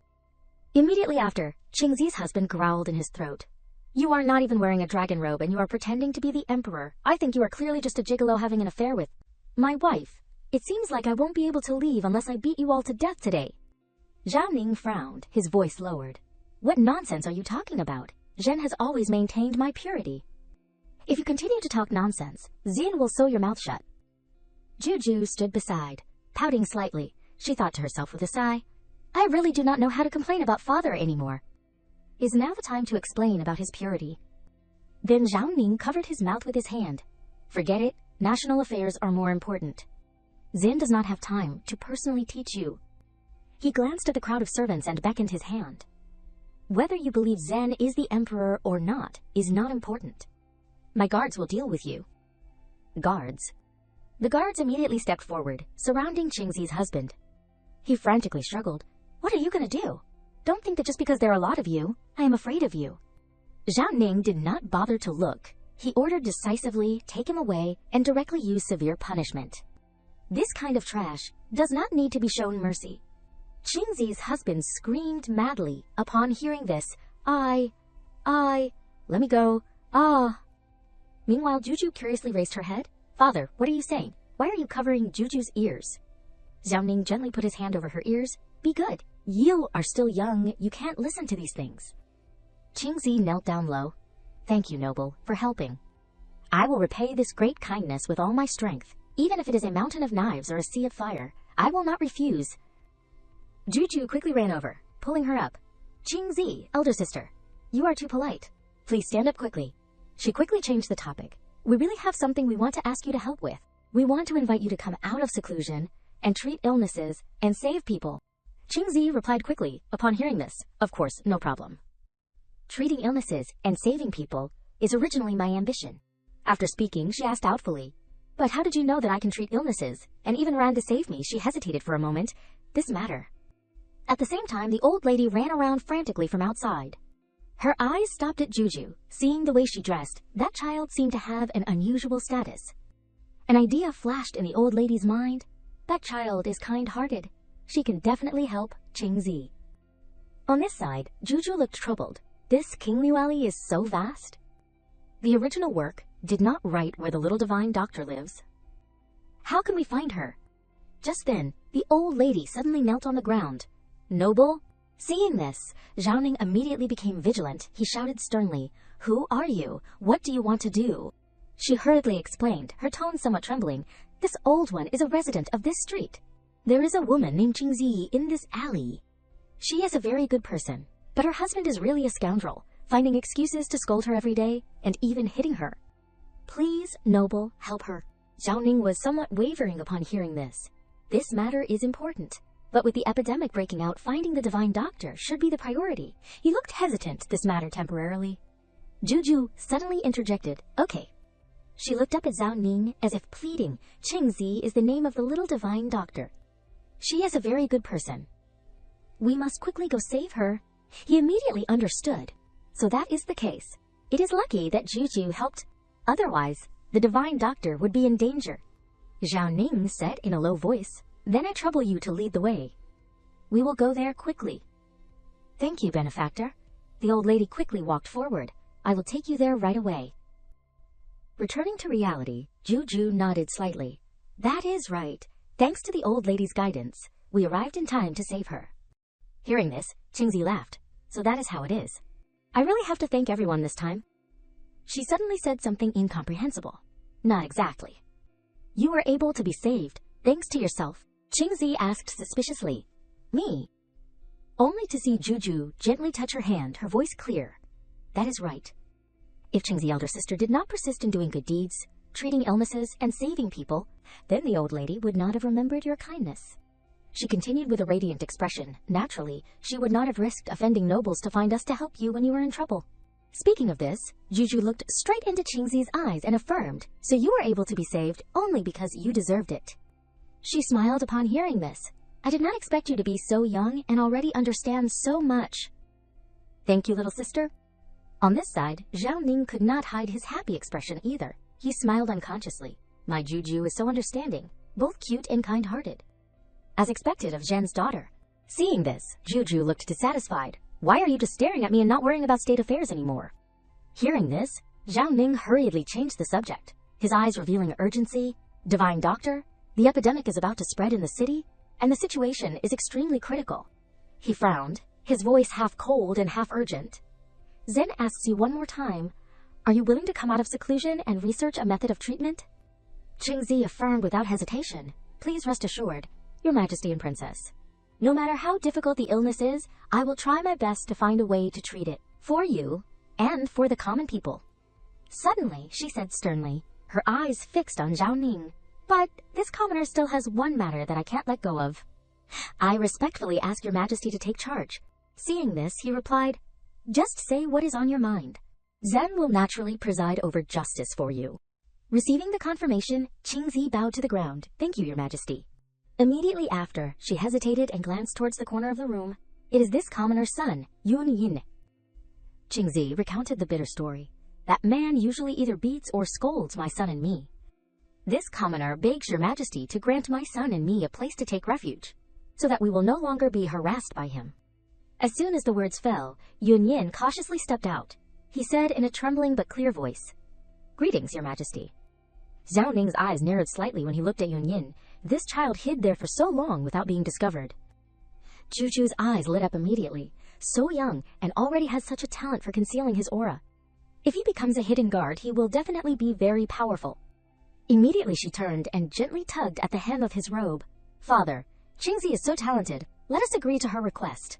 Immediately after, Qingzi's husband growled in his throat. You are not even wearing a dragon robe and you are pretending to be the emperor. I think you are clearly just a gigolo having an affair with my wife. It seems like I won't be able to leave unless I beat you all to death today. Zhao Ning frowned, his voice lowered. What nonsense are you talking about? Zhen has always maintained my purity. If you continue to talk nonsense, Xin will sew your mouth shut. Juju stood beside, pouting slightly. She thought to herself with a sigh, I really do not know how to complain about father anymore. Is now the time to explain about his purity. Then Zhao Ning covered his mouth with his hand. Forget it, national affairs are more important. Xin does not have time to personally teach you. He glanced at the crowd of servants and beckoned his hand. Whether you believe Zen is the emperor or not is not important. My guards will deal with you. Guards. The guards immediately stepped forward, surrounding Qingzi's husband. He frantically struggled. What are you going to do? Don't think that just because there are a lot of you, I am afraid of you. Zhao Ning did not bother to look. He ordered decisively, take him away, and directly use severe punishment. This kind of trash does not need to be shown mercy. Qingzi's husband screamed madly upon hearing this. Let me go. Meanwhile, Juju curiously raised her head. Father, what are you saying? Why are you covering Juju's ears? Zhao Ning gently put his hand over her ears. Be good. You are still young. You can't listen to these things. Qingzi knelt down low. Thank you, noble, for helping. I will repay this great kindness with all my strength. Even if it is a mountain of knives or a sea of fire, I will not refuse. Juju quickly ran over, pulling her up. Qingzi, elder sister, you are too polite. Please stand up quickly. She quickly changed the topic. We really have something we want to ask you to help with. We want to invite you to come out of seclusion and treat illnesses and save people. Qingzi replied quickly upon hearing this. Of course, no problem. Treating illnesses and saving people is originally my ambition. After speaking, she asked doubtfully, but how did you know that I can treat illnesses? And even ran to save me. She hesitated for a moment. This matter. At the same time, the old lady ran around frantically from outside. Her eyes stopped at Juju. Seeing the way she dressed, that child seemed to have an unusual status. An idea flashed in the old lady's mind. That child is kind-hearted. She can definitely help Qingzi. On this side, Juju looked troubled. This King Alley is so vast. The original work did not write where the little divine doctor lives. How can we find her? Just then, the old lady suddenly knelt on the ground. Noble? Seeing this, Zhao Ning immediately became vigilant. He shouted sternly, Who are you? What do you want to do? She hurriedly explained, her tone somewhat trembling. This old one is a resident of this street. There is a woman named Qingzi in this alley. She is a very good person, but her husband is really a scoundrel, finding excuses to scold her every day and even hitting her. Please, noble, help her. Zhao Ning was somewhat wavering upon hearing this. This matter is important, but with the epidemic breaking out, finding the divine doctor should be the priority. He looked hesitant this matter temporarily. Juju suddenly interjected, Okay. She looked up at Zhao Ning as if pleading. Qingzi is the name of the little divine doctor. She is a very good person. We must quickly go save her. He immediately understood. So that is the case. It is lucky that Juju helped. Otherwise, the divine doctor would be in danger. Zhao Ning said in a low voice, Then I trouble you to lead the way. We will go there quickly. Thank you, benefactor. The old lady quickly walked forward. I will take you there right away. Returning to reality, Juju nodded slightly. That is right. Thanks to the old lady's guidance, we arrived in time to save her. Hearing this, Qingzi laughed. So that is how it is. I really have to thank everyone this time. She suddenly said something incomprehensible. Not exactly. You were able to be saved, thanks to yourself. Qingzi asked suspiciously. Me? Only to see Juju gently touch her hand, her voice clear. That is right. If Qingzi elder sister did not persist in doing good deeds, treating illnesses, and saving people, then the old lady would not have remembered your kindness. She continued with a radiant expression. Naturally, she would not have risked offending nobles to find us to help you when you were in trouble. Speaking of this, Juju looked straight into Qingzi's eyes and affirmed, So you were able to be saved only because you deserved it. She smiled upon hearing this. I did not expect you to be so young and already understand so much. Thank you, little sister. On this side, Zhao Ning could not hide his happy expression either. He smiled unconsciously. My Juju is so understanding, both cute and kind-hearted. As expected of Zhen's daughter. Seeing this, Juju looked dissatisfied. Why are you just staring at me and not worrying about state affairs anymore? Hearing this, Zhao Ning hurriedly changed the subject, his eyes revealing urgency. Divine Doctor, the epidemic is about to spread in the city, and the situation is extremely critical. He frowned, his voice half cold and half urgent. Zen asks you one more time, are you willing to come out of seclusion and research a method of treatment? Qingzi affirmed without hesitation, please rest assured, Your Majesty and Princess. No matter how difficult the illness is, I will try my best to find a way to treat it, for you, and for the common people. Suddenly, she said sternly, her eyes fixed on Zhao Ning. But this commoner still has one matter that I can't let go of. I respectfully ask Your Majesty to take charge. Seeing this, he replied, just say what is on your mind. Zen will naturally preside over justice for you. Receiving the confirmation, Qingzi bowed to the ground. Thank you, Your Majesty. Immediately after, she hesitated and glanced towards the corner of the room. It is this commoner's son, Yun Yin. Qingzi recounted the bitter story. That man usually either beats or scolds my son and me. This commoner begs Your Majesty to grant my son and me a place to take refuge, so that we will no longer be harassed by him. As soon as the words fell, Yun Yin cautiously stepped out. He said in a trembling but clear voice, Greetings, Your Majesty. Zhao Ning's eyes narrowed slightly when he looked at Yun Yin. This child hid there for so long without being discovered. Juju's eyes lit up immediately. So young, and already has such a talent for concealing his aura. If he becomes a hidden guard, he will definitely be very powerful. Immediately she turned and gently tugged at the hem of his robe. Father, Qingzi is so talented. Let us agree to her request.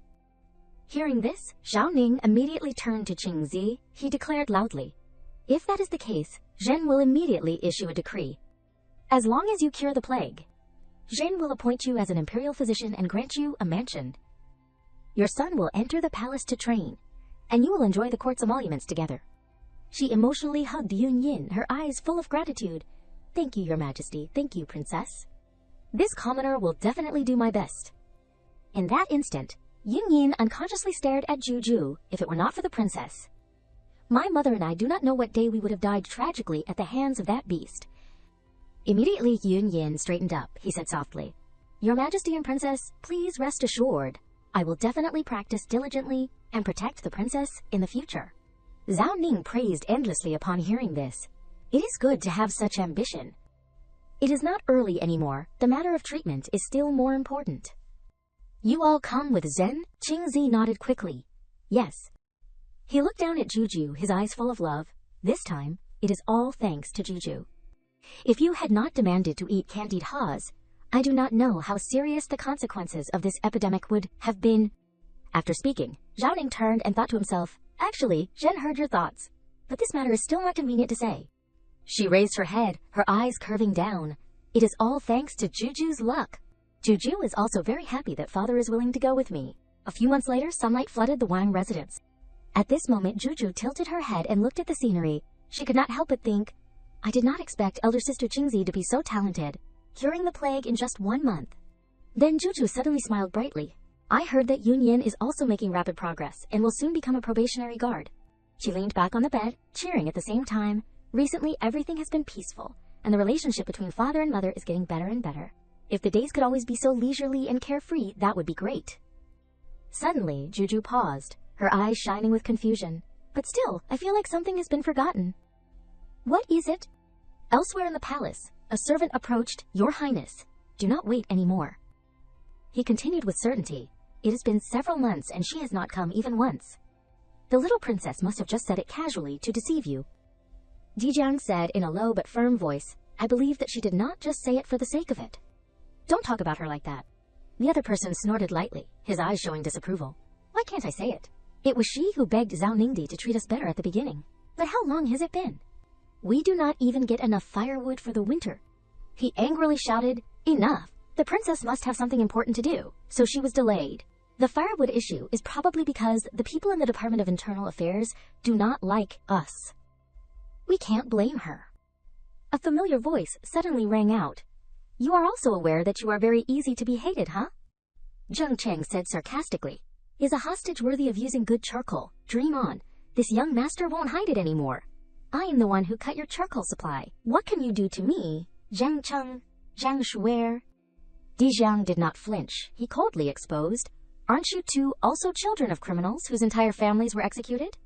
Hearing this, Zhao Ning immediately turned to Qingzi. He declared loudly, if that is the case, Zhen will immediately issue a decree. As long as you cure the plague, Zhen will appoint you as an imperial physician and grant you a mansion. Your son will enter the palace to train, and you will enjoy the court's emoluments together. She emotionally hugged Yun Yin, her eyes full of gratitude. Thank you, Your Majesty. Thank you, Princess. This commoner will definitely do my best. In that instant, Yun Yin unconsciously stared at Juju, if it were not for the princess. My mother and I do not know what day we would have died tragically at the hands of that beast. Immediately Yun Yin straightened up. He said softly, Your Majesty and Princess, please rest assured. I will definitely practice diligently and protect the princess in the future. Zhao Ning praised endlessly upon hearing this. It is good to have such ambition. It is not early anymore. The matter of treatment is still more important. You all come with Zen? Qingzi nodded quickly. Yes. He looked down at Juju, his eyes full of love. This time, it is all thanks to Juju. If you had not demanded to eat candied haws, I do not know how serious the consequences of this epidemic would have been. After speaking, Zhao Ning turned and thought to himself, actually, Zhen heard your thoughts, but this matter is still not convenient to say. She raised her head, her eyes curving down. It is all thanks to Juju's luck. Juju is also very happy that father is willing to go with me. A few months later, sunlight flooded the Wang residence. At this moment, Juju tilted her head and looked at the scenery. She could not help but think, I did not expect elder sister Qingzi to be so talented, curing the plague in just 1 month. Then Juju suddenly smiled brightly. I heard that Yun Yin is also making rapid progress and will soon become a probationary guard. She leaned back on the bed, cheering at the same time. Recently, everything has been peaceful, and the relationship between father and mother is getting better and better. If the days could always be so leisurely and carefree, that would be great. Suddenly, Juju paused, her eyes shining with confusion. But still, I feel like something has been forgotten. What is it? Elsewhere in the palace, a servant approached. Your Highness, do not wait any more. He continued with certainty. It has been several months and she has not come even once. The little princess must have just said it casually to deceive you. Dijiang said in a low but firm voice, I believe that she did not just say it for the sake of it. Don't talk about her like that. The other person snorted lightly, his eyes showing disapproval. Why can't I say it? It was she who begged Zhao Ningdi to treat us better at the beginning. But how long has it been? We do not even get enough firewood for the winter. He angrily shouted, Enough! The princess must have something important to do, so she was delayed. The firewood issue is probably because the people in the Department of Internal Affairs do not like us. We can't blame her. A familiar voice suddenly rang out. You are also aware that you are very easy to be hated, huh? Zheng Cheng said sarcastically. Is a hostage worthy of using good charcoal? Dream on. This young master won't hide it anymore. I am the one who cut your charcoal supply. What can you do to me? Zhang Cheng, Zhang Shuer. Dijiang did not flinch. He coldly exposed. Aren't you two also children of criminals whose entire families were executed?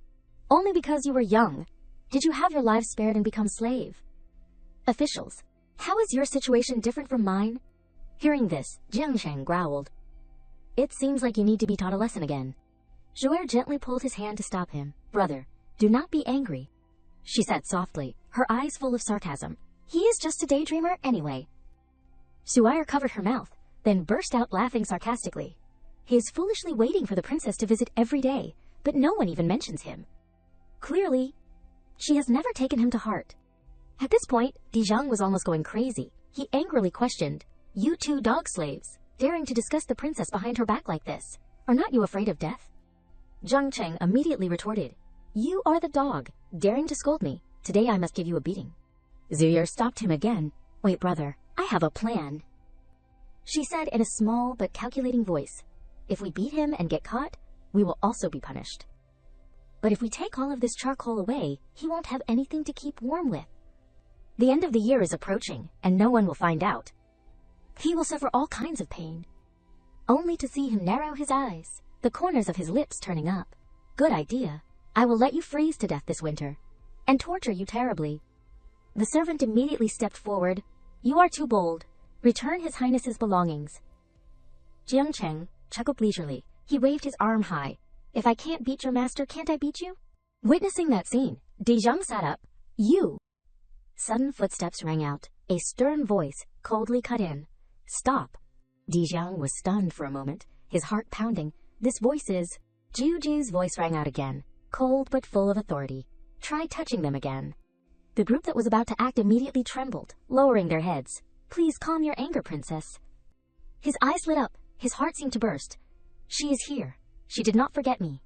Only because you were young did you have your lives spared and become slave. Officials, how is your situation different from mine? Hearing this, Jiang Sheng growled. It seems like you need to be taught a lesson again. Zhuer gently pulled his hand to stop him. Brother, do not be angry, she said softly, her eyes full of sarcasm. He is just a daydreamer anyway. Suire covered her mouth, then burst out laughing sarcastically. He is foolishly waiting for the princess to visit every day, but no one even mentions him. Clearly, she has never taken him to heart. At this point, Dijiang was almost going crazy. He angrily questioned, You two dog slaves, daring to discuss the princess behind her back like this. Are not you afraid of death? Zhang Cheng immediately retorted, You are the dog, daring to scold me. Today I must give you a beating. Zhuer stopped him again. Wait, brother, I have a plan, she said in a small but calculating voice. If we beat him and get caught, we will also be punished. But if we take all of this charcoal away, he won't have anything to keep warm with. The end of the year is approaching, and no one will find out. He will suffer all kinds of pain, only to see him narrow his eyes, the corners of his lips turning up. Good idea. I will let you freeze to death this winter, and torture you terribly. The servant immediately stepped forward. You are too bold. Return His Highness's belongings. Jiang Cheng chuckled leisurely. He waved his arm high. If I can't beat your master, can't I beat you? Witnessing that scene, Dijiang sat up. You! Sudden footsteps rang out. A stern voice coldly cut in. Stop! Dijiang was stunned for a moment, his heart pounding. This voice is... Juju's voice rang out again, cold but full of authority. Try touching them again. The group that was about to act immediately trembled, lowering their heads. Please calm your anger, princess. His eyes lit up. His heart seemed to burst. She is here. She did not forget me.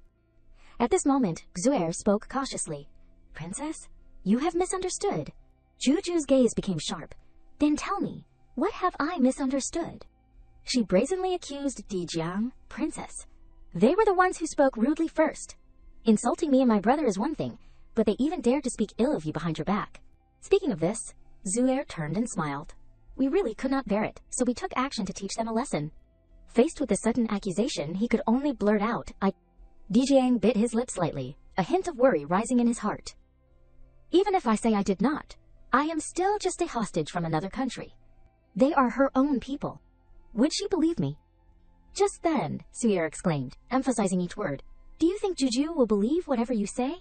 At this moment, Xuer spoke cautiously. Princess, you have misunderstood. Juju's gaze became sharp. Then tell me, what have I misunderstood? She brazenly accused Dijiang, princess. They were the ones who spoke rudely first. Insulting me and my brother is one thing, but they even dared to speak ill of you behind your back. Speaking of this, Xuer turned and smiled. We really could not bear it, so we took action to teach them a lesson. Faced with the sudden accusation, he could only blurt out, Dijiang bit his lip slightly, a hint of worry rising in his heart. Even if I say I did not, I am still just a hostage from another country. They are her own people. Would she believe me? Just then, Xuer exclaimed, emphasizing each word, Do you think Juju will believe whatever you say?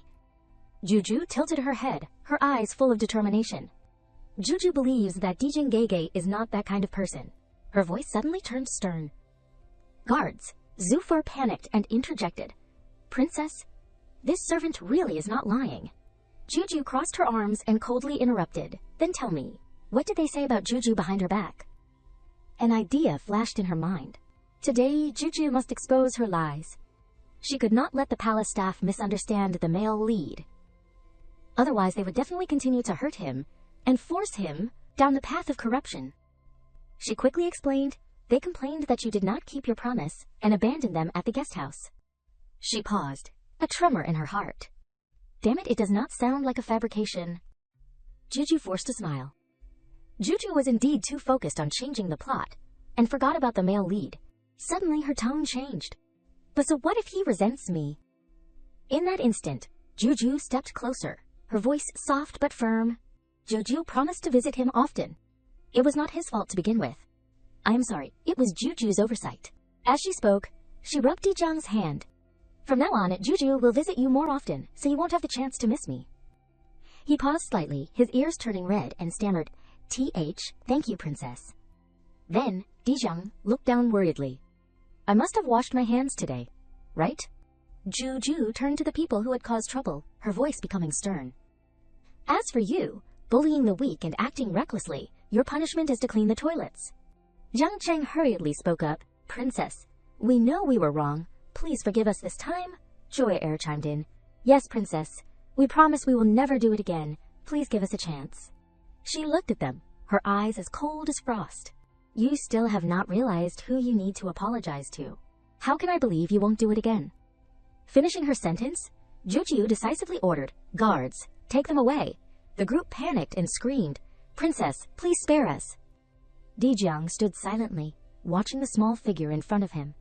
Juju tilted her head, her eyes full of determination. Juju believes that Dijin Gege is not that kind of person. Her voice suddenly turned stern. Guards, Zufar panicked and interjected. Princess, this servant really is not lying. Juju crossed her arms and coldly interrupted. Then tell me, what did they say about Juju behind her back? An idea flashed in her mind. Today, Juju must expose her lies. She could not let the palace staff misunderstand the male lead. Otherwise, they would definitely continue to hurt him and force him down the path of corruption. She quickly explained, They complained that you did not keep your promise and abandoned them at the guest house. She paused, a tremor in her heart. Damn it does not sound like a fabrication. Juju forced a smile. Juju was indeed too focused on changing the plot and forgot about the male lead. Suddenly her tone changed. But so what if he resents me? In that instant, Juju stepped closer, her voice soft but firm. Juju promised to visit him often. It was not his fault to begin with. I am sorry, it was Juju's oversight. As she spoke, she rubbed Dijiang's hand. From now on, Juju will visit you more often, so you won't have the chance to miss me. He paused slightly, his ears turning red, and stammered, Thank you, princess. Then, Dijiang looked down worriedly. I must have washed my hands today, right? Juju turned to the people who had caused trouble, her voice becoming stern. As for you, bullying the weak and acting recklessly, your punishment is to clean the toilets. Jiang Cheng hurriedly spoke up, Princess, we know we were wrong. Please forgive us this time. Joy Air chimed in. Yes, princess. We promise we will never do it again. Please give us a chance. She looked at them, her eyes as cold as frost. You still have not realized who you need to apologize to. How can I believe you won't do it again? Finishing her sentence, Juju decisively ordered, Guards, take them away. The group panicked and screamed, Princess, please spare us. Dijiang stood silently, watching the small figure in front of him.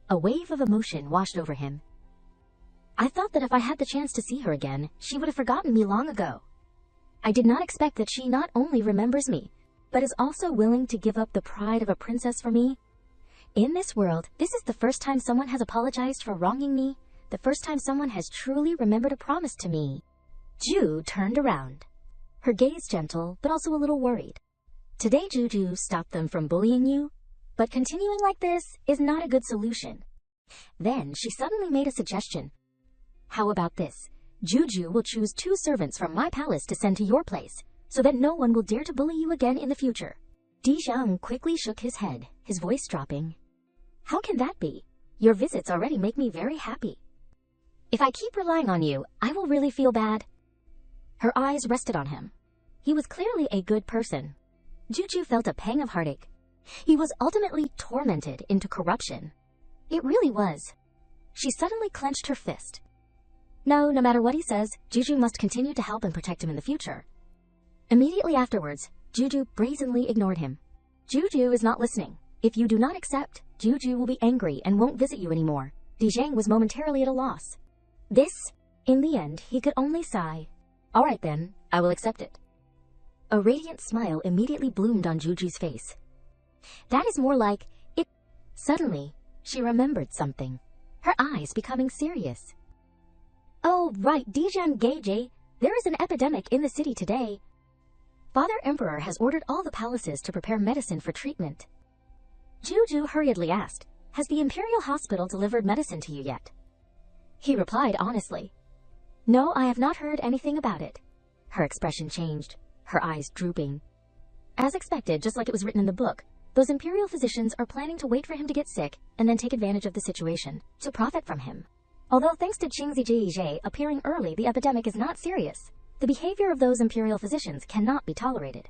A wave of emotion washed over him. I thought that if I had the chance to see her again, she would have forgotten me long ago. I did not expect that she not only remembers me, but is also willing to give up the pride of a princess for me. In this world, this is the first time someone has apologized for wronging me, the first time someone has truly remembered a promise to me. Ju turned around, her gaze gentle but also a little worried. Today Juju stopped them from bullying you, but continuing like this is not a good solution. Then she suddenly made a suggestion. How about this? Juju will choose 2 servants from my palace to send to your place, so that no one will dare to bully you again in the future. Dijang quickly shook his head, his voice dropping. How can that be? Your visits already make me very happy. If I keep relying on you, I will really feel bad. Her eyes rested on him. He was clearly a good person. Juju felt a pang of heartache. He was ultimately tormented into corruption. It really was. She suddenly clenched her fist. No matter what he says, Juju must continue to help and protect him in the future. Immediately afterwards, Juju brazenly ignored him. Juju is not listening. If you do not accept, Juju will be angry and won't visit you anymore. Dijang was momentarily at a loss. In the end, he could only sigh. All right then, I will accept it. A radiant smile immediately bloomed on Juju's face. That is more like it. Suddenly, she remembered something, her eyes becoming serious. Oh, right, Dijang Geije, there is an epidemic in the city today. Father Emperor has ordered all the palaces to prepare medicine for treatment. Juju hurriedly asked, has the Imperial Hospital delivered medicine to you yet? He replied honestly. No, I have not heard anything about it. Her expression changed, her eyes drooping. As expected, just like it was written in the book, those Imperial physicians are planning to wait for him to get sick and then take advantage of the situation to profit from him. Although thanks to Qingzi appearing early, the epidemic is not serious. The behavior of those Imperial physicians cannot be tolerated.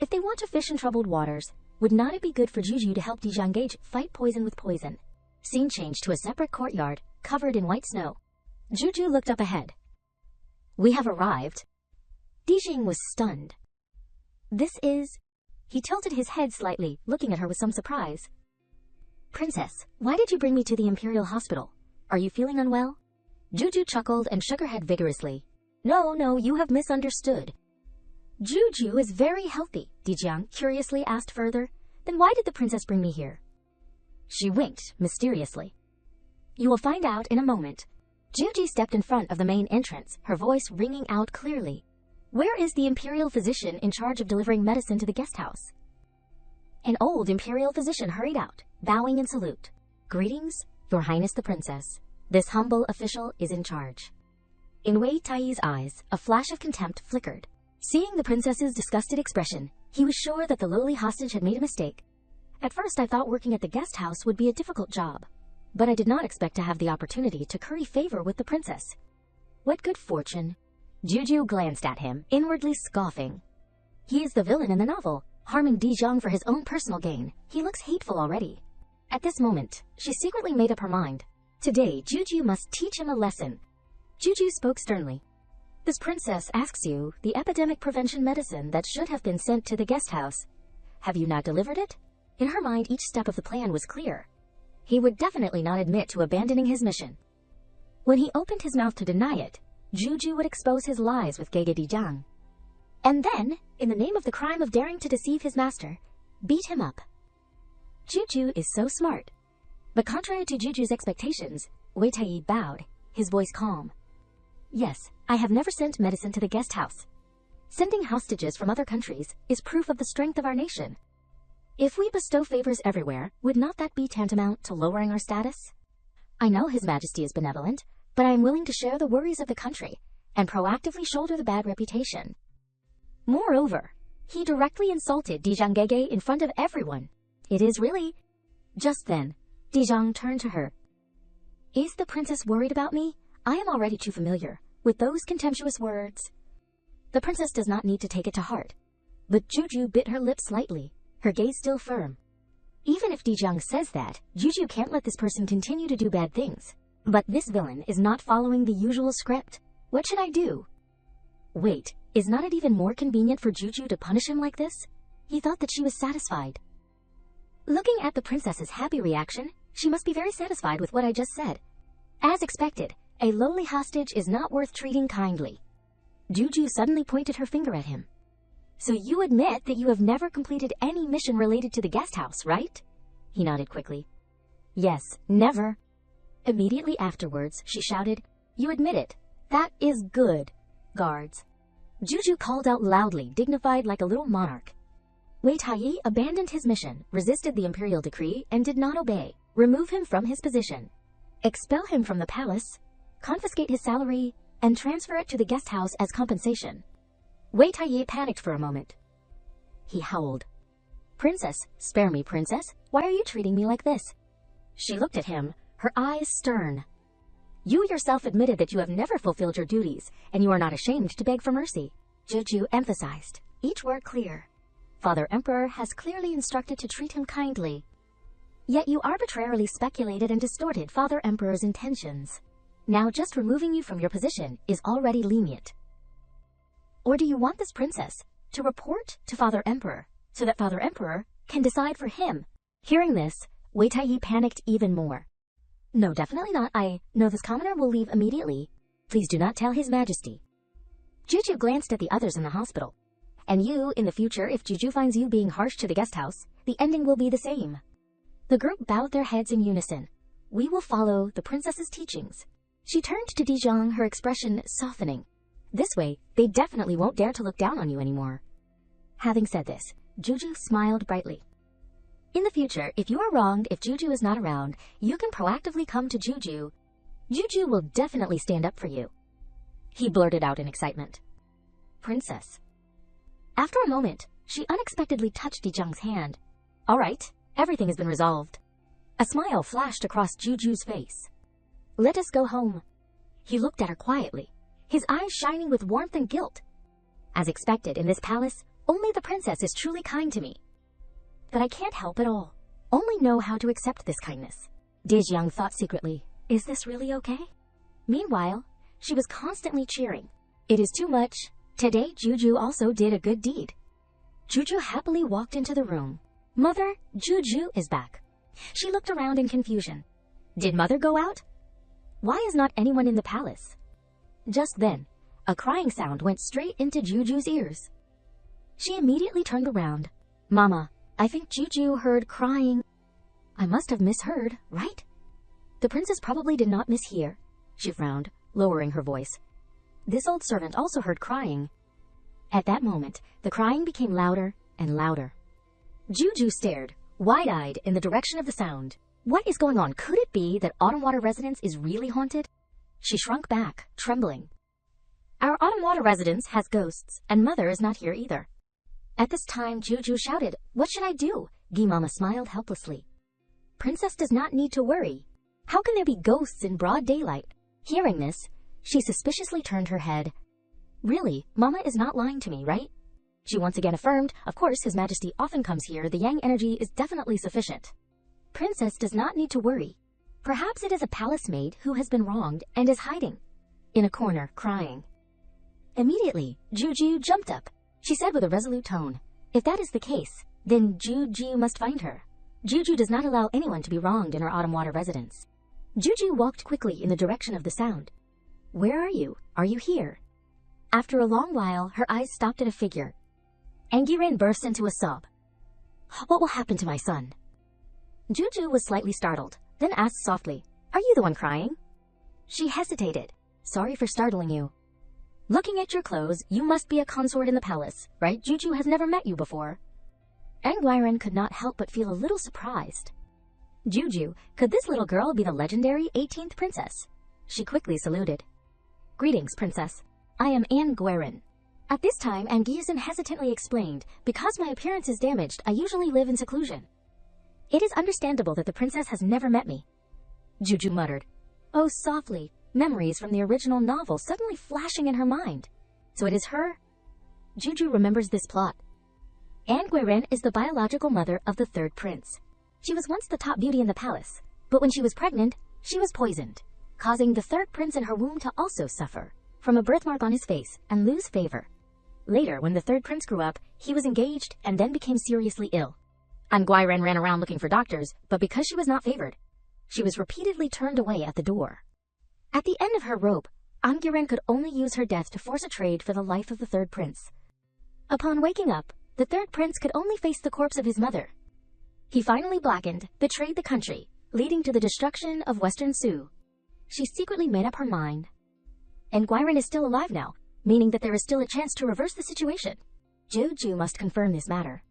If they want to fish in troubled waters, would not it be good for Juju to help Dijang Geije fight poison with poison? Scene changed to a separate courtyard, covered in white snow. Juju looked up ahead. We have arrived. Dijang was stunned. This is... He tilted his head slightly, looking at her with some surprise. Princess, why did you bring me to the Imperial Hospital? Are you feeling unwell? Juju chuckled and shook her head vigorously. No, you have misunderstood. Juju is very healthy, Dijang curiously asked further. Then why did the princess bring me here? She winked mysteriously. You will find out in a moment. Juju stepped in front of the main entrance, her voice ringing out clearly. Where is the Imperial physician in charge of delivering medicine to the guest house? An old Imperial physician hurried out, bowing in salute. Greetings, Your Highness the Princess. This humble official is in charge. In Wei Tai's eyes, a flash of contempt flickered. Seeing the princess's disgusted expression, he was sure that the lowly hostage had made a mistake. At first I thought working at the guest house would be a difficult job, but I did not expect to have the opportunity to curry favor with the princess. What good fortune. Juju glanced at him, inwardly scoffing. He is the villain in the novel, harming Dijang for his own personal gain. He looks hateful already. At this moment, she secretly made up her mind. Today, Juju must teach him a lesson. Juju spoke sternly. This princess asks you the epidemic prevention medicine that should have been sent to the guest house. Have you not delivered it? In her mind, each step of the plan was clear. He would definitely not admit to abandoning his mission. When he opened his mouth to deny it, Juju would expose his lies with Gege Dijang. And then, in the name of the crime of daring to deceive his master, beat him up. Juju is so smart. But contrary to Juju's expectations, Wei Tai bowed, his voice calm. Yes, I have never sent medicine to the guest house. Sending hostages from other countries is proof of the strength of our nation. If we bestow favors everywhere, would not that be tantamount to lowering our status? I know His Majesty is benevolent, but I am willing to share the worries of the country and proactively shoulder the bad reputation. Moreover, he directly insulted Dijang Geige in front of everyone. It is really... Just then, Dijang turned to her. Is the princess worried about me? I am already too familiar with those contemptuous words. The princess does not need to take it to heart. But Juju bit her lip slightly, her gaze still firm. Even if Dijang says that, Juju can't let this person continue to do bad things. But this villain is not following the usual script. What should I do? Wait, is not it even more convenient for Juju to punish him like this? He thought that she was satisfied. Looking at the princess's happy reaction, She must be very satisfied with what I just said. As expected, a lowly hostage is not worth treating kindly. Juju suddenly pointed her finger at him. So you admit that you have never completed any mission related to the guest house, right? He nodded quickly. Yes, never. Immediately afterwards, she shouted, You admit it. That is good. Guards. Juju called out loudly, dignified like a little monarch. Wei Taiyi abandoned his mission, resisted the imperial decree, and did not obey. Remove him from his position. Expel him from the palace, confiscate his salary, and transfer it to the guest house as compensation. Wei Taiyi panicked for a moment. He howled. Princess, spare me, princess. Why are you treating me like this? She looked at him, her eyes stern. You yourself admitted that you have never fulfilled your duties, and you are not ashamed to beg for mercy. Juju emphasized, each word clear. Father Emperor has clearly instructed to treat him kindly. Yet you arbitrarily speculated and distorted Father Emperor's intentions. Now just removing you from your position is already lenient. Or do you want this princess to report to Father Emperor so that Father Emperor can decide for him? Hearing this, Wei Taiyi panicked even more. No, definitely not. I know this commoner will leave immediately. Please do not tell His Majesty. Juju glanced at the others in the hospital. And you, in the future, if Juju finds you being harsh to the guest house, the ending will be the same. The group bowed their heads in unison. We will follow the princess's teachings. She turned to Dijong, her expression softening. This way, they definitely won't dare to look down on you anymore. Having said this, Juju smiled brightly. In the future, if you are wronged, if Juju is not around, you can proactively come to Juju. Juju will definitely stand up for you. He blurted out in excitement. Princess. After a moment, she unexpectedly touched Dijong's hand. All right, everything has been resolved. A smile flashed across Juju's face. Let us go home. He looked at her quietly, his eyes shining with warmth and guilt. As expected, in this palace, only the princess is truly kind to me. But I can't help at all. Only know how to accept this kindness. Dijong thought secretly, is this really okay? Meanwhile, she was constantly cheering. It is too much. Today, Juju also did a good deed. Juju happily walked into the room. Mother, Juju is back. She looked around in confusion. Did Mother go out? Why is not anyone in the palace? Just then, a crying sound went straight into Juju's ears. She immediately turned around. Mama, I think Juju heard crying. I must have misheard, right? The princess probably did not mishear. She frowned, lowering her voice. This old servant also heard crying. At that moment, the crying became louder and louder. Juju stared, wide-eyed, in the direction of the sound. What is going on? Could it be that Autumn Water residence is really haunted? She shrunk back, trembling. Our Autumn Water residence has ghosts, and Mother is not here either. At this time, Juju shouted, What should I do? Gimama smiled helplessly. Princess does not need to worry. How can there be ghosts in broad daylight? Hearing this, she suspiciously turned her head. Really, Mama is not lying to me, right? She once again affirmed, of course, His Majesty often comes here, the yang energy is definitely sufficient. Princess does not need to worry. Perhaps it is a palace maid who has been wronged and is hiding in a corner, crying. Immediately, Juju jumped up. She said with a resolute tone, If that is the case, then Juju must find her. Juju does not allow anyone to be wronged in her Autumn Water residence. Juju walked quickly in the direction of the sound. Where are you? Are you here? After a long while, her eyes stopped at a figure. Angirin burst into a sob. What will happen to my son? Juju was slightly startled, then asked softly, Are you the one crying? She hesitated. Sorry for startling you. Looking at your clothes, you must be a consort in the palace, right? Juju has never met you before. Anguiren could not help but feel a little surprised. Juju, could this little girl be the legendary 18th princess? She quickly saluted. Greetings, princess. I am Anguiren. At this time, Anguizen hesitantly explained, Because my appearance is damaged, I usually live in seclusion. It is understandable that the princess has never met me. Juju muttered. Oh, softly. Memories from the original novel suddenly flashing in her mind. So it is her? Juju remembers this plot. Anguiren is the biological mother of the third prince. She was once the top beauty in the palace, but when she was pregnant, she was poisoned, causing the third prince in her womb to also suffer from a birthmark on his face and lose favor. Later, when the third prince grew up, he was engaged and then became seriously ill. Anguiren ran around looking for doctors, but because she was not favored, She was repeatedly turned away at the door. At the end of her rope, Anguiren could only use her death to force a trade for the life of the third prince. Upon waking up, the third prince could only face the corpse of his mother. He finally blackened, betrayed the country, leading to the destruction of Western Su. She secretly made up her mind. And Anguiren is still alive now, meaning that there is still a chance to reverse the situation. Juju must confirm this matter.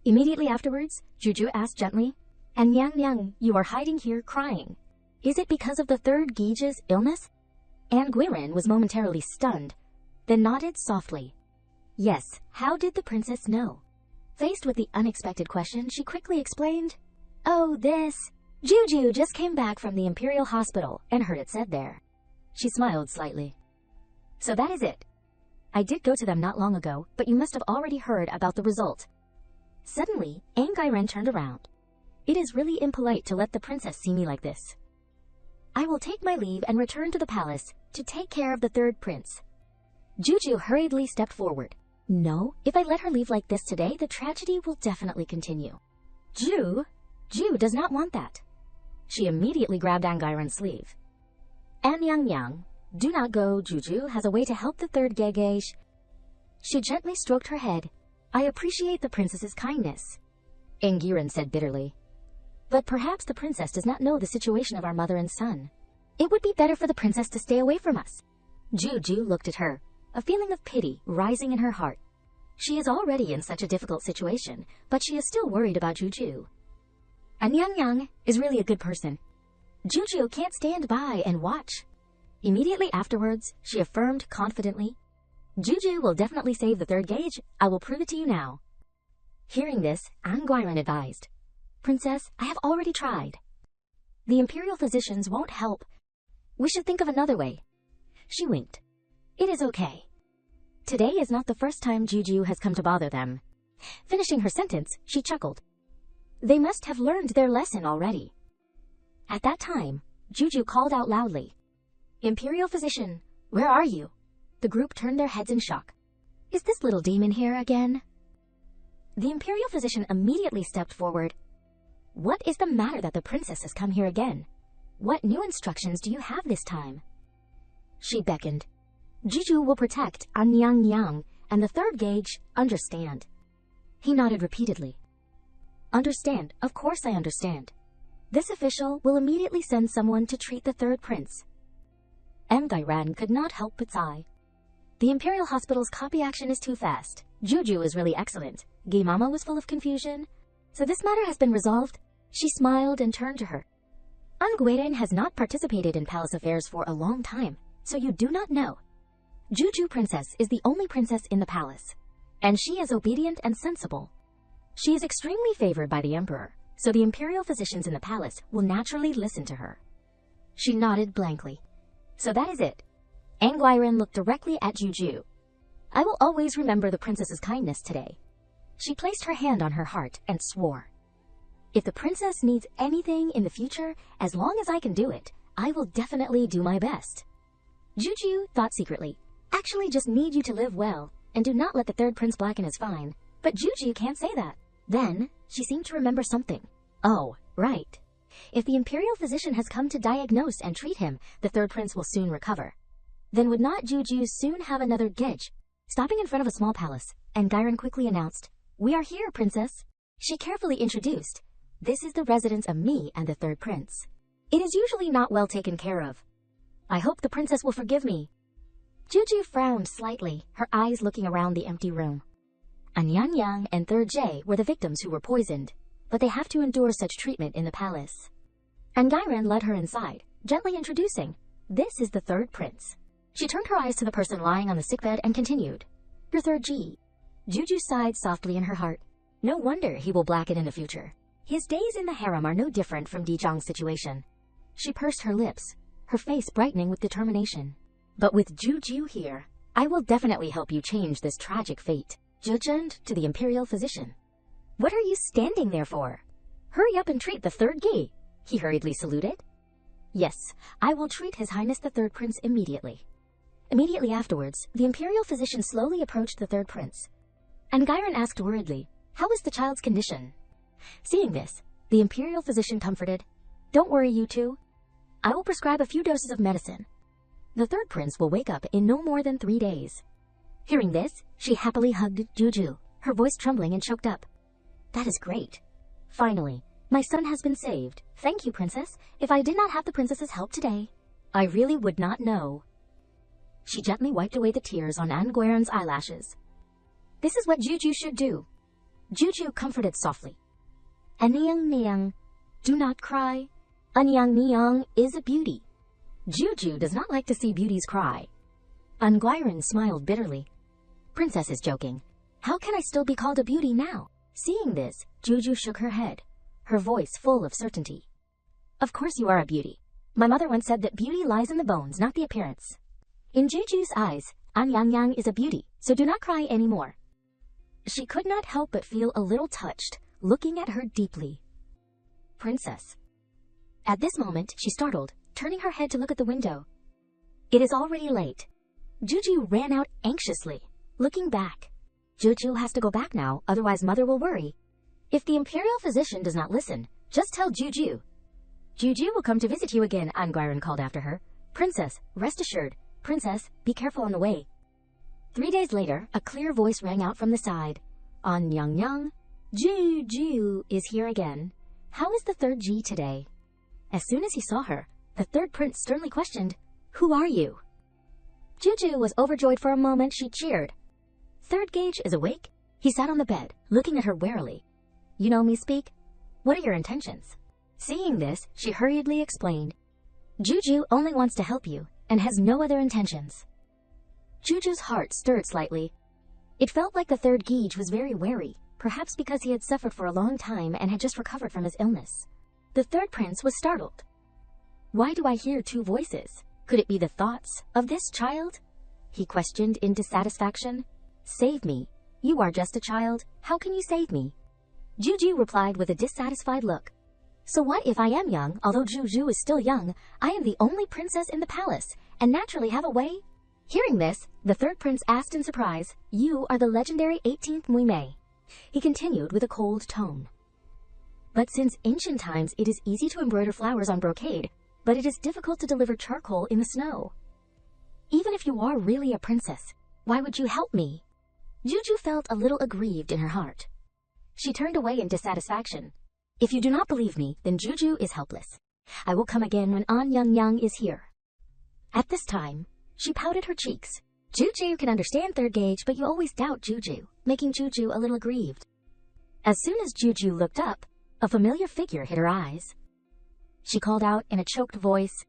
Immediately afterwards, Juju asked gently, "And Yang, you are hiding here crying. Is it because of the third Gege's illness?" Anguiren was momentarily stunned, then nodded softly. Yes, how did the princess know? Faced with the unexpected question, she quickly explained, "Oh, this. Juju just came back from the Imperial Hospital and heard it said there." She smiled slightly. "So that is it. I did go to them not long ago, but you must have already heard about the result." Suddenly, Anguiren turned around. "It is really impolite to let the princess see me like this. I will take my leave and return to the palace to take care of the third prince." Juju hurriedly stepped forward. "No, if I let her leave like this today, the tragedy will definitely continue." Ju does not want that." She immediately grabbed Anguiren's sleeve. "And Yang, do not go. Juju has a way to help the third Gege." She gently stroked her head. "I appreciate the princess's kindness," Anguiren said bitterly. "But perhaps the princess does not know the situation of our mother and son. It would be better for the princess to stay away from us." Juju looked at her, a feeling of pity rising in her heart. She is already in such a difficult situation, but she is still worried about Juju. And Yang is really a good person. Juju can't stand by and watch. Immediately afterwards, she affirmed confidently, "Juju will definitely save the third Gege. I will prove it to you now." Hearing this, Anguiren advised, "Princess, I have already tried. The Imperial physicians won't help. We should think of another way." She winked. "It is okay. Today is not the first time Juju has come to bother them." Finishing her sentence, she chuckled. They must have learned their lesson already. At that time, Juju called out loudly, "Imperial physician, where are you?" The group turned their heads in shock. "Is this little demon here again?" The Imperial physician immediately stepped forward. "What is the matter that the princess has come here again? What new instructions do you have this time?" She beckoned. "Juju will protect An Yang, and the third Gege, understand?" He nodded repeatedly. "Understand, of course I understand. This official will immediately send someone to treat the third prince." Anguiren could not help but sigh. The Imperial Hospital's copy action is too fast. Juju is really excellent. Yama was full of confusion. So this matter has been resolved. She smiled and turned to her. "Anguiren has not participated in palace affairs for a long time, so you do not know. Juju Princess is the only princess in the palace, and she is obedient and sensible. She is extremely favored by the Emperor, so the Imperial physicians in the palace will naturally listen to her." She nodded blankly. "So that is it." Anguiren looked directly at Juju. "I will always remember the princess's kindness today." She placed her hand on her heart and swore, "If the princess needs anything in the future, as long as I can do it, I will definitely do my best." Juju thought secretly, "Actually just need you to live well, and do not let the third prince blacken is fine." But Juju can't say that. Then, she seemed to remember something. "Oh, right. If the Imperial physician has come to diagnose and treat him, the third prince will soon recover. Then would not Juju soon have another Gege?" Stopping in front of a small palace, Anguiren quickly announced, "We are here, princess." She carefully introduced, "This is the residence of me and the third prince. It is usually not well taken care of. I hope the princess will forgive me." Juju frowned slightly, her eyes looking around the empty room. An Yang and third J were the victims who were poisoned, but they have to endure such treatment in the palace. Anguiren led her inside, gently introducing, "This is the third prince." She turned her eyes to the person lying on the sickbed and continued, "Your third G." Juju sighed softly in her heart. No wonder he will blacken in the future. His days in the harem are no different from Dijong's situation. She pursed her lips, her face brightening with determination. "But with Juju here, I will definitely help you change this tragic fate." Judged to the Imperial physician. "What are you standing there for? Hurry up and treat the third Gi." He hurriedly saluted. "Yes, I will treat His Highness the third prince immediately." Immediately afterwards, the Imperial physician slowly approached the third prince. Anguiren asked worriedly, "How is the child's condition?" Seeing this, the Imperial physician comforted, Don't worry, you two. I will prescribe a few doses of medicine. The third prince will wake up in no more than 3 days. Hearing this, she happily hugged Juju, her voice trembling and choked up. That is great. Finally, my son has been saved. Thank you, princess. If I did not have the princess's help today, I really would not know. She gently wiped away the tears on Anguiren's eyelashes. This is what Juju should do. Juju comforted softly. Anyang Niang, do not cry. Anyang Niang is a beauty. Juju does not like to see beauties cry. Anguiren smiled bitterly. Princess is joking. How can I still be called a beauty now? Seeing this, Juju shook her head, her voice full of certainty. Of course you are a beauty. My mother once said that beauty lies in the bones, not the appearance. In Juju's eyes, Anyang Yang is a beauty, so do not cry anymore. She could not help but feel a little touched, looking at her deeply. Princess. At this moment, she startled, turning her head to look at the window. It is already late. Juju ran out anxiously, looking back. Juju has to go back now, otherwise mother will worry. If the imperial physician does not listen, just tell Juju. Juju will come to visit you again, Anguiren called after her. Princess, rest assured. Princess, be careful on the way. 3 days later, a clear voice rang out from the side. Anyang Yang, Juju is here again. How is the third G today? As soon as he saw her, the third prince sternly questioned, Who are you? Juju was overjoyed for a moment. She cheered. Third gauge is awake. He sat on the bed, looking at her warily. You know me speak? What are your intentions? Seeing this, she hurriedly explained. Juju only wants to help you, and has no other intentions. Juju's heart stirred slightly. It felt like the third gauge was very wary, perhaps because he had suffered for a long time and had just recovered from his illness. The third prince was startled. Why do I hear 2 voices? Could it be the thoughts of this child? He questioned in dissatisfaction. Save me. You are just a child. How can you save me? Juju replied with a dissatisfied look. So what if I am young? Although Juju is still young, I am the only princess in the palace, and naturally have a way. Hearing this, the third prince asked in surprise, You are the legendary 18th Muime. He continued with a cold tone. But since ancient times it is easy to embroider flowers on brocade, but it is difficult to deliver charcoal in the snow. Even if you are really a princess, why would you help me? Juju felt a little aggrieved in her heart. She turned away in dissatisfaction. If you do not believe me, then Juju is helpless. I will come again when Anyang Yang is here. At this time, she pouted her cheeks. Juju can understand third gauge, but you always doubt Juju, making Juju a little aggrieved. As soon as Juju looked up, a familiar figure hit her eyes. She called out in a choked voice,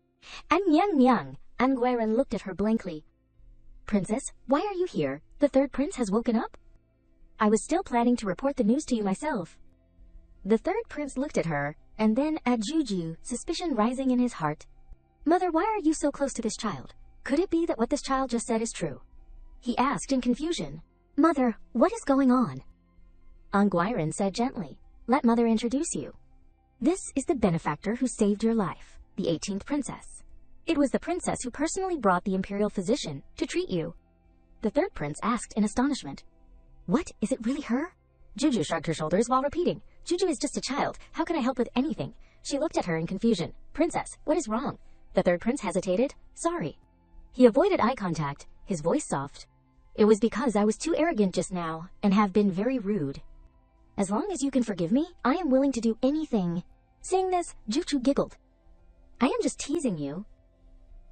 Anyang Yang. Anguiren looked at her blankly. Princess, why are you here? The third prince has woken up? I was still planning to report the news to you myself. The third prince looked at her, and then at Juju, suspicion rising in his heart. Mother, why are you so close to this child? Could it be that what this child just said is true? He asked in confusion. Mother, what is going on? Anguiren said gently, Let mother introduce you. This is the benefactor who saved your life, the 18th princess. It was the princess who personally brought the imperial physician to treat you. The third prince asked in astonishment. What, is it really her? Juju shrugged her shoulders while repeating, Juju is just a child, how can I help with anything? She looked at her in confusion. Princess, what is wrong? The third prince hesitated. Sorry. He avoided eye contact, his voice soft. It was because I was too arrogant just now, and have been very rude. As long as you can forgive me, I am willing to do anything. Saying this, Juju giggled. I am just teasing you.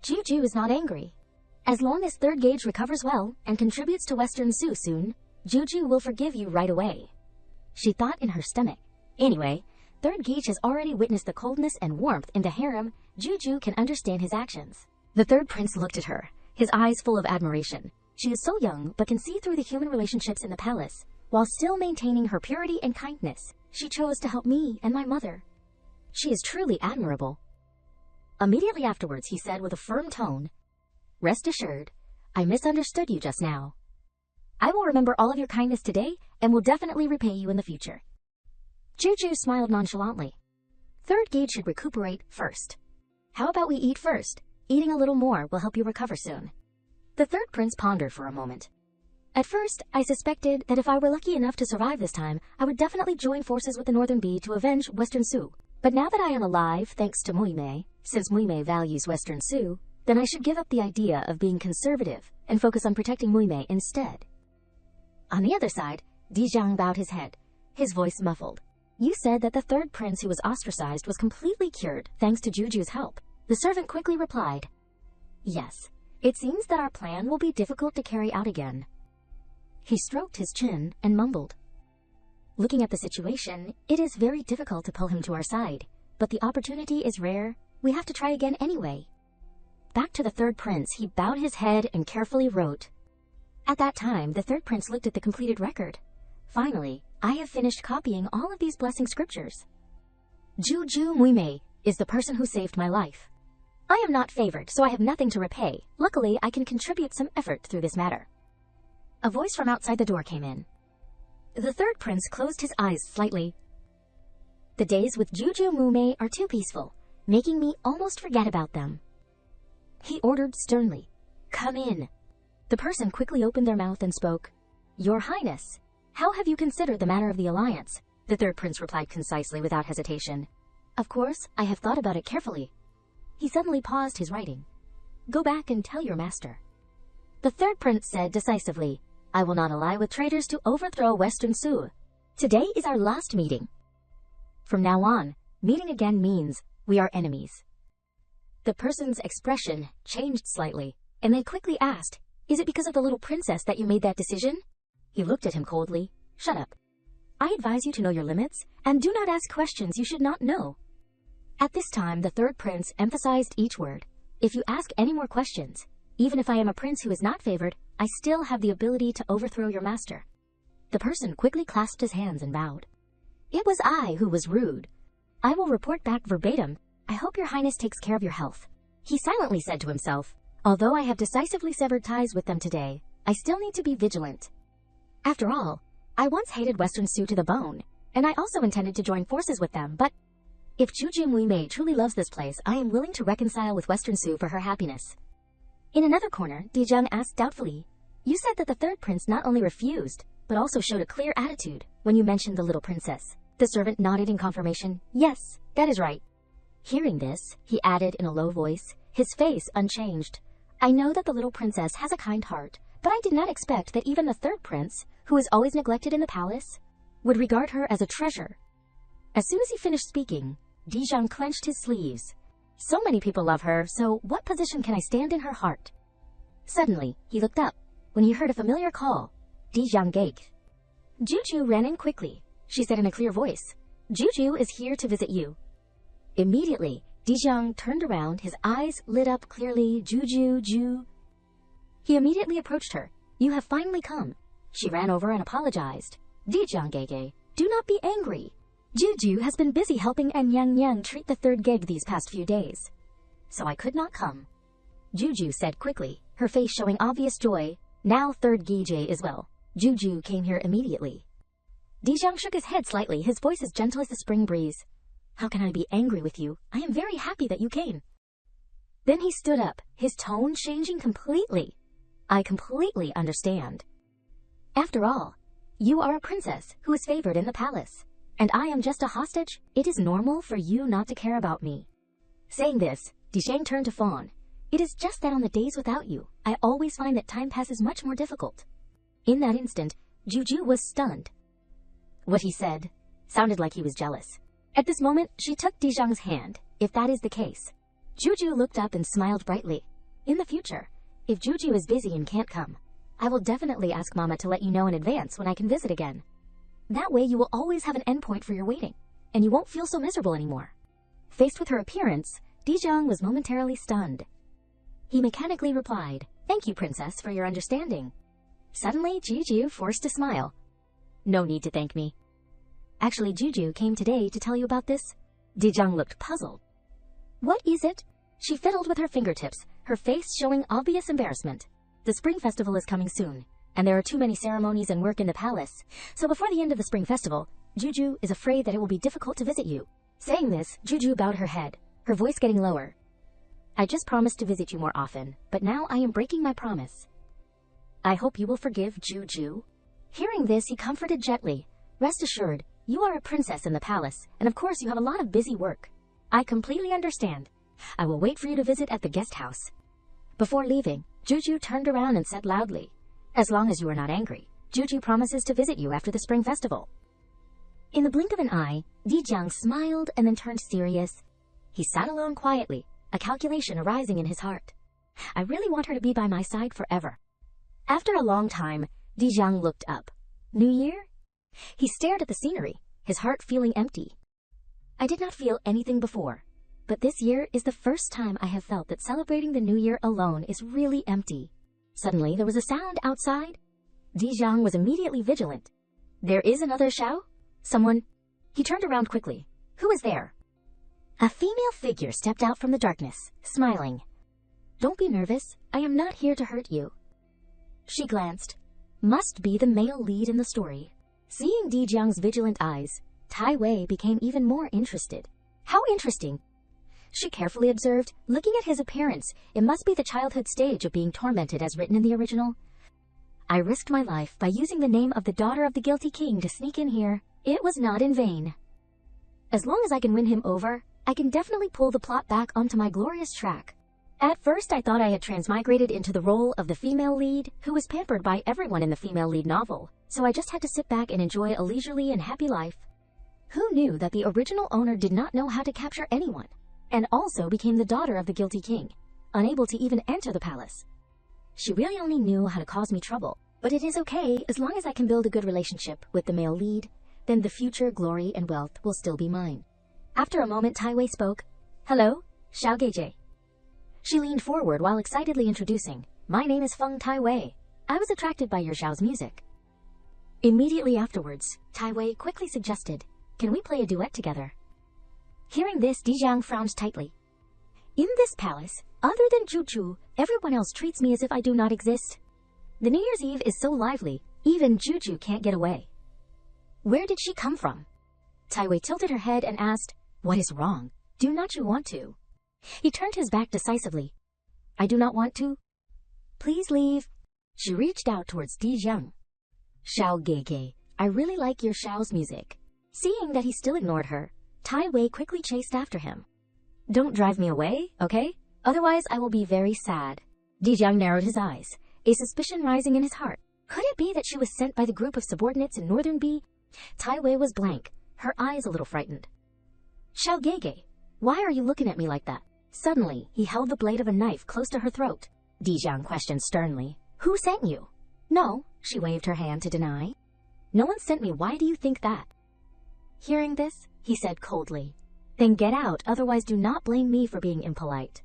Juju is not angry. As long as third gauge recovers well, and contributes to Western Su soon, Juju will forgive you right away. She thought in her stomach. Anyway, third gauge has already witnessed the coldness and warmth in the harem. Juju can understand his actions. The third prince looked at her, his eyes full of admiration. She is so young, but can see through the human relationships in the palace. While still maintaining her purity and kindness, she chose to help me and my mother. She is truly admirable. Immediately afterwards, he said with a firm tone, Rest assured, I misunderstood you just now. I will remember all of your kindness today and will definitely repay you in the future. Juju smiled nonchalantly. Third gauge should recuperate first. How about we eat first? Eating a little more will help you recover soon. The third prince pondered for a moment. At first, I suspected that if I were lucky enough to survive this time, I would definitely join forces with the Northern Bee to avenge Western Su. But now that I am alive thanks to Muime, since Muime values Western Su, then I should give up the idea of being conservative and focus on protecting Muime instead. On the other side, Dijiang bowed his head, his voice muffled. You said that the third prince who was ostracized was completely cured thanks to Juju's help. The servant quickly replied, Yes, it seems that our plan will be difficult to carry out again. He stroked his chin and mumbled. Looking at the situation, it is very difficult to pull him to our side, but the opportunity is rare. We have to try again anyway. Back to the third prince, he bowed his head and carefully wrote. At that time, the third prince looked at the completed record. Finally, I have finished copying all of these blessing scriptures. Juju Muime is the person who saved my life. I am not favored, so I have nothing to repay. Luckily, I can contribute some effort through this matter. A voice from outside the door came in. The third prince closed his eyes slightly. The days with Juju Muime are too peaceful, making me almost forget about them. He ordered sternly, Come in. The person quickly opened their mouth and spoke. Your Highness, how have you considered the matter of the alliance? The third prince replied concisely without hesitation. Of course, I have thought about it carefully. He suddenly paused his writing. Go back and tell your master. The third prince said decisively, I will not ally with traitors to overthrow Western Su. Today is our last meeting. From now on, meeting again means we are enemies. The person's expression changed slightly, and they quickly asked, Is it because of the little princess that you made that decision? He looked at him coldly. Shut up. I advise you to know your limits, and do not ask questions you should not know. At this time, the third prince emphasized each word. If you ask any more questions, even if I am a prince who is not favored, I still have the ability to overthrow your master. The person quickly clasped his hands and bowed. It was I who was rude. I will report back verbatim. I hope your highness takes care of your health. He silently said to himself, although I have decisively severed ties with them today, I still need to be vigilant. After all, I once hated Western Su to the bone, and I also intended to join forces with them, but if Juju Muime truly loves this place, I am willing to reconcile with Western Su for her happiness. In another corner, Dijiang asked doubtfully, You said that the third prince not only refused, but also showed a clear attitude when you mentioned the little princess. The servant nodded in confirmation. Yes, that is right. Hearing this, he added in a low voice, his face unchanged. I know that the little princess has a kind heart, but I did not expect that even the third prince, who is always neglected in the palace, would regard her as a treasure. As soon as he finished speaking, Dijiang clenched his sleeves. So many people love her, so what position can I stand in her heart? Suddenly, he looked up. When he heard a familiar call, Dijiang gaped. Juju ran in quickly. She said in a clear voice, Juju is here to visit you. Immediately, Dijiang turned around, his eyes lit up clearly. Juju. He immediately approached her. You have finally come. She ran over and apologized. Dijiang Gege, do not be angry. Juju has been busy helping Nyang treat the third gig these past few days, so I could not come. Juju said quickly, her face showing obvious joy. Now third Gije as well. Juju came here immediately. Dijiang shook his head slightly, his voice as gentle as the spring breeze. How can I be angry with you? I am very happy that you came. Then he stood up, his tone changing completely. I completely understand. After all, you are a princess who is favored in the palace, and I am just a hostage. It is normal for you not to care about me. Saying this, Dishang turned to Fawn. It is just that on the days without you, I always find that time passes much more difficult. In that instant, Juju was stunned. What he said sounded like he was jealous. At this moment, she took Dijiang's hand, if that is the case. Juju looked up and smiled brightly. In the future, if Juju is busy and can't come, I will definitely ask Mama to let you know in advance when I can visit again. That way you will always have an endpoint for your waiting, and you won't feel so miserable anymore. Faced with her appearance, Dijiang was momentarily stunned. He mechanically replied, Thank you, Princess, for your understanding. Suddenly, Juju forced a smile. No need to thank me. Actually, Juju came today to tell you about this. Dijiang looked puzzled. What is it? She fiddled with her fingertips, her face showing obvious embarrassment. The Spring Festival is coming soon, and there are too many ceremonies and work in the palace, so before the end of the Spring Festival, Juju is afraid that it will be difficult to visit you. Saying this, Juju bowed her head, her voice getting lower. I just promised to visit you more often, but now I am breaking my promise. I hope you will forgive Juju. Hearing this, he comforted gently. Rest assured, You are a princess in the palace, and of course you have a lot of busy work. I completely understand. I will wait for you to visit at the guest house. Before leaving, Juju turned around and said loudly, as long as you are not angry, Juju promises to visit you after the spring festival. In the blink of an eye, Dijiang smiled and then turned serious. He sat alone quietly, a calculation arising in his heart. I really want her to be by my side forever. After a long time, Dijiang looked up. New Year? He stared at the scenery, his heart feeling empty. I did not feel anything before, but this year is the first time I have felt that celebrating the New Year alone is really empty. Suddenly, there was a sound outside. Dijiang was immediately vigilant. There is another Xiao? Someone? He turned around quickly. Who is there? A female figure stepped out from the darkness, smiling. Don't be nervous. I am not here to hurt you. She glanced. Must be the male lead in the story. Seeing Dijiang's vigilant eyes, Tai Wei became even more interested. How interesting! She carefully observed, looking at his appearance, it must be the childhood stage of being tormented as written in the original. I risked my life by using the name of the daughter of the guilty king to sneak in here. It was not in vain. As long as I can win him over, I can definitely pull the plot back onto my glorious track. At first I thought I had transmigrated into the role of the female lead, who was pampered by everyone in the female lead novel, so I just had to sit back and enjoy a leisurely and happy life. Who knew that the original owner did not know how to capture anyone, and also became the daughter of the guilty king, unable to even enter the palace. She really only knew how to cause me trouble, but it is okay as long as I can build a good relationship with the male lead, then the future glory and wealth will still be mine. After a moment, Tai Wei spoke. Hello, Xiao Geijie. She leaned forward while excitedly introducing, my name is Feng Tai Wei. I was attracted by your Xiao's music. Immediately afterwards, Tai Wei quickly suggested, can we play a duet together? Hearing this, Dijiang frowned tightly. In this palace, other than Juju, everyone else treats me as if I do not exist. The New Year's Eve is so lively, even Juju can't get away. Where did she come from? Tai Wei tilted her head and asked, what is wrong? Do not you want to? He turned his back decisively. I do not want to. Please leave. She reached out towards Dijiang. Xiao Geige, I really like your Xiao's music. Seeing that he still ignored her, Tai Wei quickly chased after him. Don't drive me away, okay? Otherwise I will be very sad. Dijiang narrowed his eyes, a suspicion rising in his heart. Could it be that she was sent by the group of subordinates in Northern B? Tai Wei was blank, her eyes a little frightened. Xiao Geige, why are you looking at me like that? Suddenly, he held the blade of a knife close to her throat. Dijiang questioned sternly, who sent you? No, she waved her hand to deny. No one sent me, why do you think that? Hearing this, he said coldly, then get out, otherwise do not blame me for being impolite.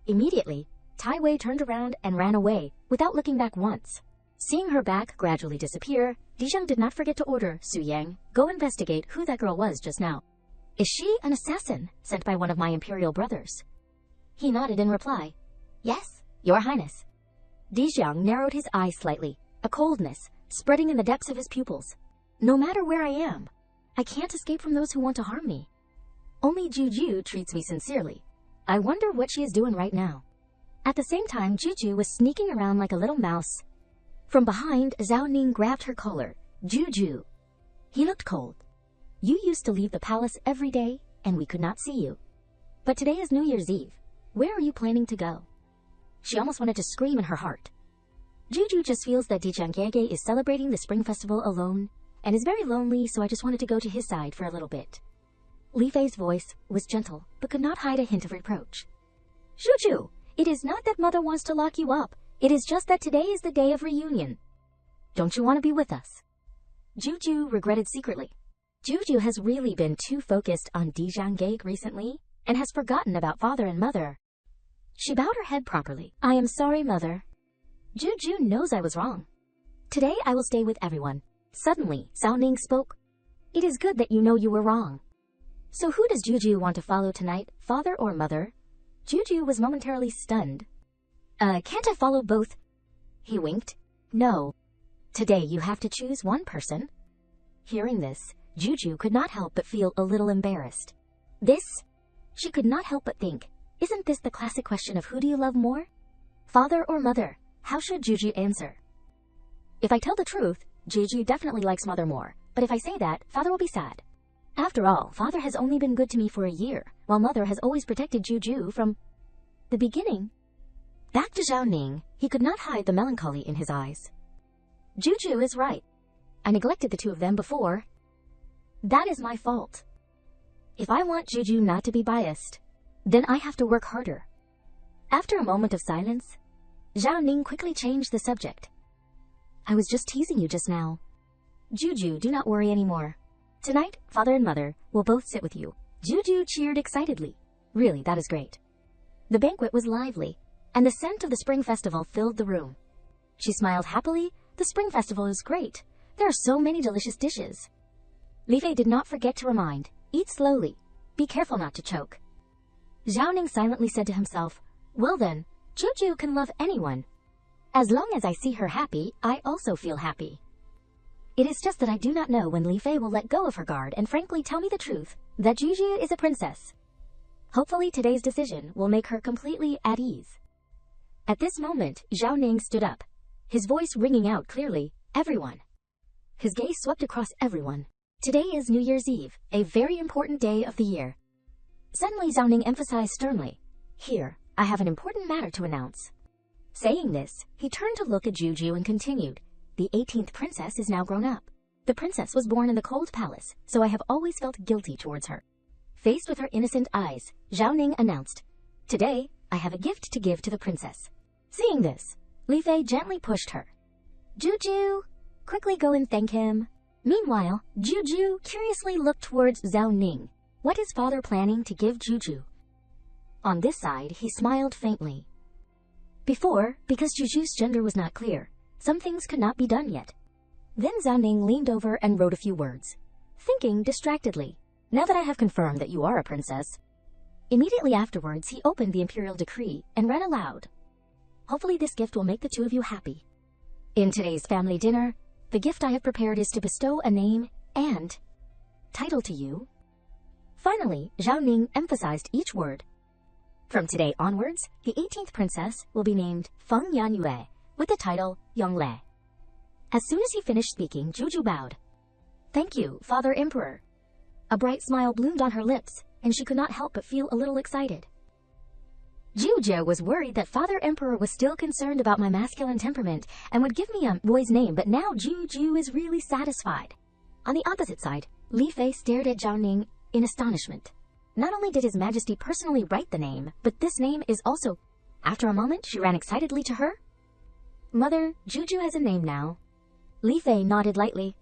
Immediately, Tai Wei turned around and ran away, without looking back once. Seeing her back gradually disappear, Dijiang did not forget to order Su Yang, go investigate who that girl was just now. Is she an assassin sent by one of my imperial brothers? He nodded in reply. Yes, your highness. Dijiang narrowed his eyes slightly, a coldness spreading in the depths of his pupils. No matter where I am, I can't escape from those who want to harm me. Only Juju treats me sincerely. I wonder what she is doing right now. At the same time, Juju was sneaking around like a little mouse. From behind, Zhao Ning grabbed her collar. Juju. He looked cold. You used to leave the palace every day, and we could not see you. But today is New Year's Eve. Where are you planning to go? She almost wanted to scream in her heart. Juju just feels that Dijiang Gege is celebrating the Spring Festival alone, and is very lonely, so I just wanted to go to his side for a little bit. Li Fei's voice was gentle, but could not hide a hint of reproach. Juju, it is not that mother wants to lock you up. It is just that today is the day of reunion. Don't you want to be with us? Juju regretted secretly. Juju has really been too focused on Dijiang Gege recently, and has forgotten about father and mother. She bowed her head properly. I am sorry, mother. Juju knows I was wrong. Today I will stay with everyone. Suddenly, Zhao Ning spoke. It is good that you know you were wrong. So who does Juju want to follow tonight, father or mother? Juju was momentarily stunned. Can't I follow both? He winked. No. Today you have to choose one person. Hearing this, Juju could not help but feel a little embarrassed. This? She could not help but think, isn't this the classic question of who do you love more? Father or mother? How should Juju answer? If I tell the truth, Juju definitely likes mother more, but if I say that, father will be sad. After all, father has only been good to me for a year, while mother has always protected Juju from the beginning. Back to Zhao Ning, he could not hide the melancholy in his eyes. Juju is right. I neglected the two of them before. That is my fault. If I want Juju not to be biased, then I have to work harder. After a moment of silence, Zhao Ning quickly changed the subject. I was just teasing you just now. Juju, do not worry anymore. Tonight, father and mother will both sit with you. Juju cheered excitedly. Really, that is great. The banquet was lively, and the scent of the Spring Festival filled the room. She smiled happily. The Spring Festival is great. There are so many delicious dishes. Li Fei did not forget to remind, eat slowly. Be careful not to choke. Zhao Ning silently said to himself, well then, Juju can love anyone. As long as I see her happy, I also feel happy. It is just that I do not know when Li Fei will let go of her guard and frankly tell me the truth, that Juju is a princess. Hopefully today's decision will make her completely at ease. At this moment, Zhao Ning stood up, his voice ringing out clearly, everyone. His gaze swept across everyone. Today is New Year's Eve, a very important day of the year. Suddenly Zhao Ning emphasized sternly, here, I have an important matter to announce. Saying this, he turned to look at Juju and continued, the 18th princess is now grown up. The princess was born in the cold palace, so I have always felt guilty towards her. Faced with her innocent eyes, Zhao Ning announced, today, I have a gift to give to the princess. Seeing this, Li Fei gently pushed her. Juju, quickly go and thank him. Meanwhile, Juju curiously looked towards Zhao Ning. What is father planning to give Juju? On this side, he smiled faintly. Before, because Juju's gender was not clear, some things could not be done yet. Then Zhao Ning leaned over and wrote a few words, thinking distractedly, now that I have confirmed that you are a princess. Immediately afterwards, he opened the imperial decree and read aloud. Hopefully this gift will make the two of you happy. In today's family dinner, the gift I have prepared is to bestow a name and title to you. Finally, Zhao Ning emphasized each word. From today onwards, the 18th princess will be named Feng Yanyue, with the title Yongle. As soon as he finished speaking, Juju bowed. Thank you, Father Emperor. A bright smile bloomed on her lips, and she could not help but feel a little excited. Juju was worried that Father Emperor was still concerned about my masculine temperament and would give me a boy's name, but now Juju is really satisfied. On the opposite side, Li Fei stared at Zhao Ning in astonishment. Not only did His Majesty personally write the name, but this name is also... After a moment, she ran excitedly to her. Mother, Juju has a name now. Li Fei nodded lightly.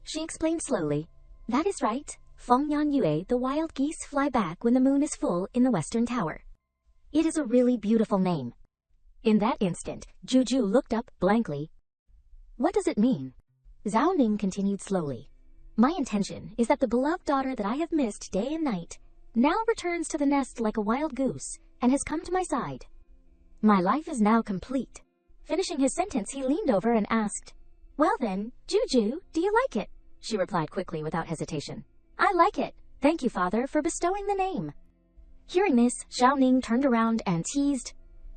She explained slowly. That is right. Feng Yanyue, the wild geese fly back when the moon is full in the western tower. It is a really beautiful name. In that instant, Juju looked up blankly. What does it mean? Zhao Ning continued slowly. My intention is that the beloved daughter that I have missed day and night now returns to the nest like a wild goose and has come to my side. My life is now complete. Finishing his sentence, he leaned over and asked, well then, Juju, do you like it? She replied quickly without hesitation. I like it. Thank you, Father, for bestowing the name. Hearing this, Zhao Ning turned around and teased.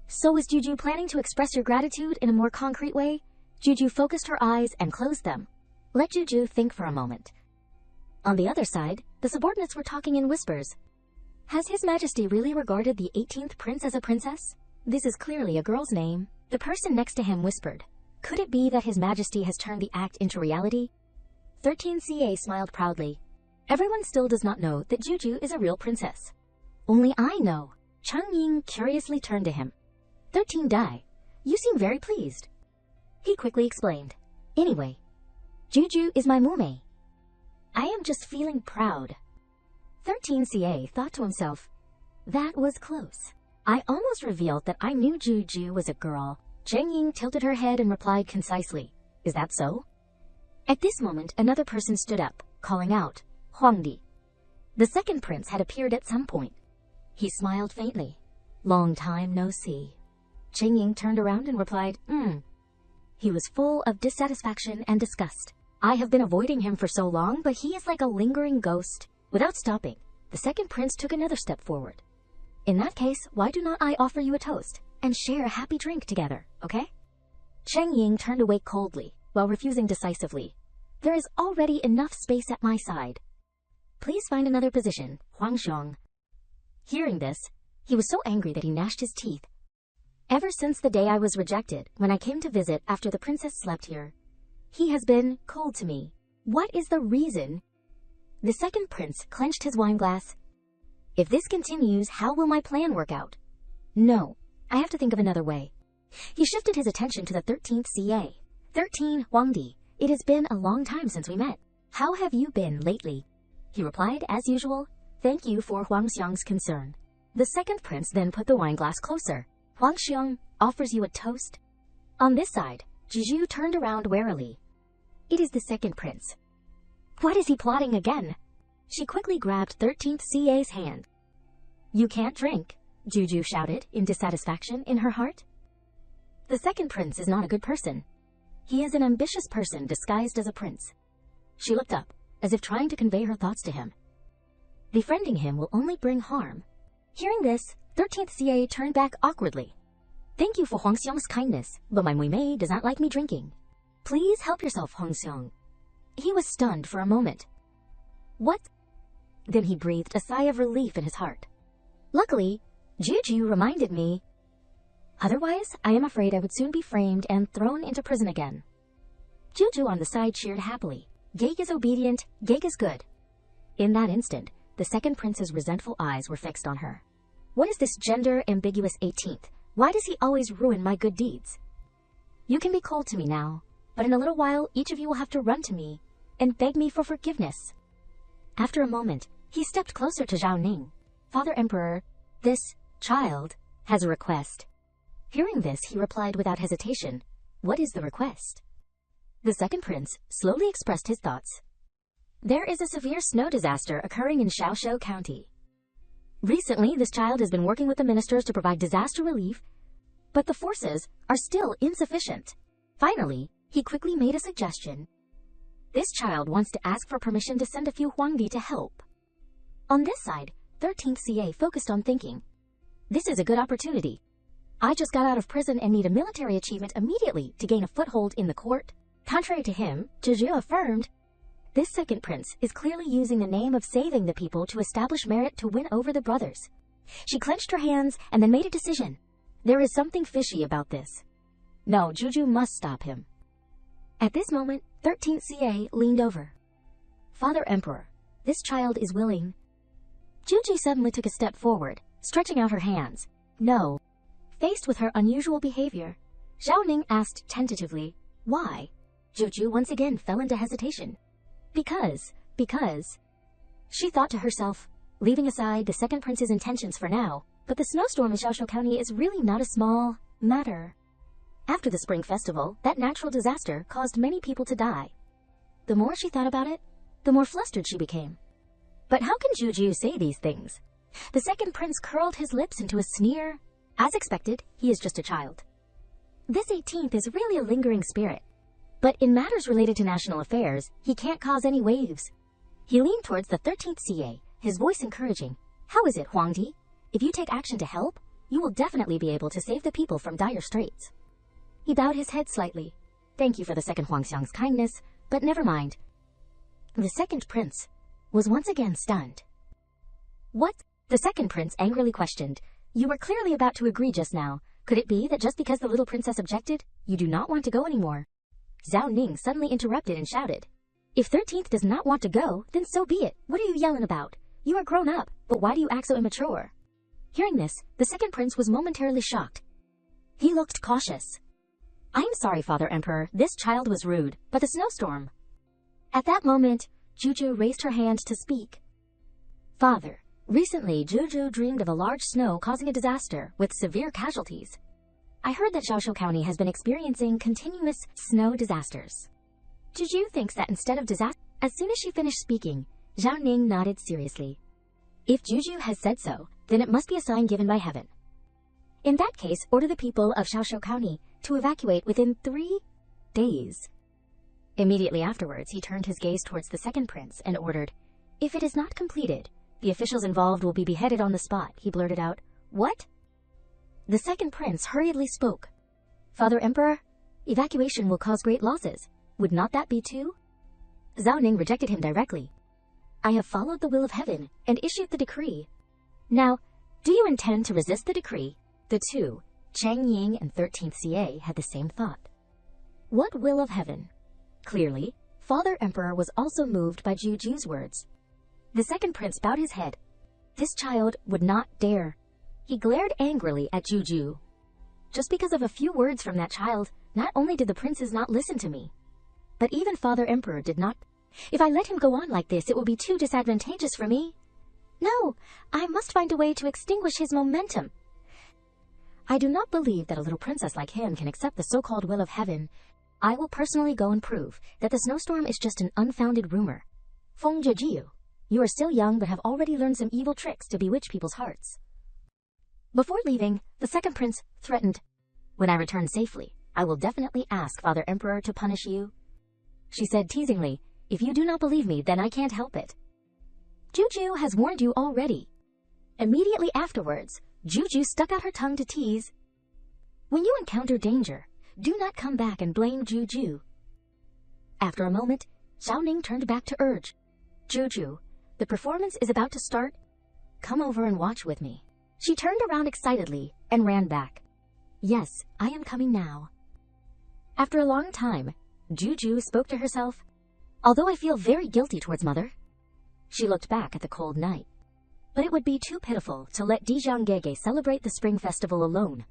So is Juju planning to express your gratitude in a more concrete way? Juju focused her eyes and closed them. Let Juju think for a moment. On the other side, the subordinates were talking in whispers. Has His Majesty really regarded the 18th prince as a princess? This is clearly a girl's name. The person next to him whispered. Could it be that His Majesty has turned the act into reality? 13CA smiled proudly. Everyone still does not know that Juju is a real princess. Only I know. Chang Ying curiously turned to him. 13 Dai, you seem very pleased. He quickly explained. Anyway, Juju is my mume. I am just feeling proud. 13CA thought to himself, that was close. I almost revealed that I knew Juju was a girl. Chang Ying tilted her head and replied concisely, is that so? At this moment, another person stood up, calling out, Huangdi. The second prince had appeared at some point. He smiled faintly. Long time no see. Chang Ying turned around and replied, He was full of dissatisfaction and disgust. I have been avoiding him for so long, but he is like a lingering ghost. Without stopping, the second prince took another step forward. In that case, why do not I offer you a toast and share a happy drink together, okay? Chang Ying turned away coldly, while refusing decisively. There is already enough space at my side. Please find another position, Huang Xiong. Hearing this, he was so angry that he gnashed his teeth. Ever since the day I was rejected, when I came to visit after the princess slept here, he has been cold to me. What is the reason? The second prince clenched his wineglass. If this continues, how will my plan work out? No, I have to think of another way. He shifted his attention to the 13th CA. 13, Huangdi, it has been a long time since we met. How have you been lately? He replied, as usual, thank you for Huang Xiong's concern. The second prince then put the wineglass closer. Huang Xiong offers you a toast. On this side, Juju turned around warily. It is the second prince. What is he plotting again? She quickly grabbed 13th CA's hand. You can't drink, Juju shouted in dissatisfaction in her heart. The second prince is not a good person. He is an ambitious person disguised as a prince. She looked up, as if trying to convey her thoughts to him. Befriending him will only bring harm. Hearing this, 13th CA turned back awkwardly. Thank you for Huang Xiong's kindness, but my Mui does not like me drinking. Please help yourself, Huang Xiong. He was stunned for a moment. What? Then he breathed a sigh of relief in his heart. Luckily, Juju reminded me. Otherwise, I am afraid I would soon be framed and thrown into prison again. Juju on the side cheered happily. Gege is obedient, Gege is good. In that instant, the second prince's resentful eyes were fixed on her. What is this gender-ambiguous 18th? Why does he always ruin my good deeds? You can be cold to me now, but in a little while each of you will have to run to me and beg me for forgiveness. After a moment, he stepped closer to Zhao Ning. Father Emperor, this child has a request. Hearing this, he replied without hesitation, what is the request? The second prince slowly expressed his thoughts. There is a severe snow disaster occurring in Shaoshou County. Recently, this child has been working with the ministers to provide disaster relief, but the forces are still insufficient. Finally, he quickly made a suggestion. This child wants to ask for permission to send a few Huangdi to help. On this side, 13th CA focused on thinking. This is a good opportunity. I just got out of prison and need a military achievement immediately to gain a foothold in the court. Contrary to him, Zhuzhu affirmed, this second prince is clearly using the name of saving the people to establish merit to win over the brothers. She clenched her hands and then made a decision. There is something fishy about this. No, Juju must stop him. At this moment, 13th CA leaned over. Father Emperor, this child is willing. Juju suddenly took a step forward, stretching out her hands. No. Faced with her unusual behavior, Zhao Ning asked tentatively, why? Juju once again fell into hesitation. Because. She thought to herself, leaving aside the second prince's intentions for now, but the snowstorm in Shaoshou County is really not a small matter. After the spring festival, that natural disaster caused many people to die. The more she thought about it, the more flustered she became. But how can Juju say these things? The second prince curled his lips into a sneer. As expected, he is just a child. This 18th is really a lingering spirit. But in matters related to national affairs, he can't cause any waves. He leaned towards the 13th CA, his voice encouraging. How is it, Huangdi? If you take action to help, you will definitely be able to save the people from dire straits. He bowed his head slightly. Thank you for the second Huang Xiong's kindness, but never mind. The second prince was once again stunned. What? The second prince angrily questioned. You were clearly about to agree just now. Could it be that just because the little princess objected, you do not want to go anymore? Zhao Ning suddenly interrupted and shouted. If 13th does not want to go, then so be it. What are you yelling about? You are grown up, but why do you act so immature? Hearing this, the second prince was momentarily shocked. He looked cautious. I'm sorry, Father Emperor, this child was rude, but the snowstorm. At that moment, Juju raised her hand to speak. Father, recently Juju dreamed of a large snow causing a disaster with severe casualties. I heard that Shaoshou County has been experiencing continuous snow disasters. Juju thinks that instead of disaster. As soon as she finished speaking, Zhao Ning nodded seriously. If Juju has said so, then it must be a sign given by heaven. In that case, order the people of Shaoshou County to evacuate within 3 days. Immediately afterwards, he turned his gaze towards the second prince and ordered, if it is not completed, the officials involved will be beheaded on the spot. He blurted out, what? The second prince hurriedly spoke. Father Emperor, evacuation will cause great losses. Would not that be too? Zhao Ning rejected him directly. I have followed the will of heaven and issued the decree. Now, do you intend to resist the decree? The two, Chang Ying and 13th CA, had the same thought. What will of heaven? Clearly, Father Emperor was also moved by Juju's words. The second prince bowed his head. This child would not dare. He glared angrily at Juju. Just because of a few words from that child, not only did the princes not listen to me, but even Father Emperor did not. If I let him go on like this, it will be too disadvantageous for me. No, I must find a way to extinguish his momentum. I do not believe that a little princess like him can accept the so-called will of heaven. I will personally go and prove that the snowstorm is just an unfounded rumor. Feng Zhejiu, you are still young but have already learned some evil tricks to bewitch people's hearts. Before leaving, the second prince threatened, when I return safely, I will definitely ask Father Emperor to punish you. She said teasingly, if you do not believe me, then I can't help it. Juju has warned you already. Immediately afterwards, Juju stuck out her tongue to tease. When you encounter danger, do not come back and blame Juju. After a moment, Zhao Ning turned back to urge. Juju, the performance is about to start. Come over and watch with me. She turned around excitedly and ran back. Yes, I am coming now. After a long time, Juju spoke to herself. Although I feel very guilty towards Mother. She looked back at the cold night. But it would be too pitiful to let Dijiangege celebrate the spring festival alone.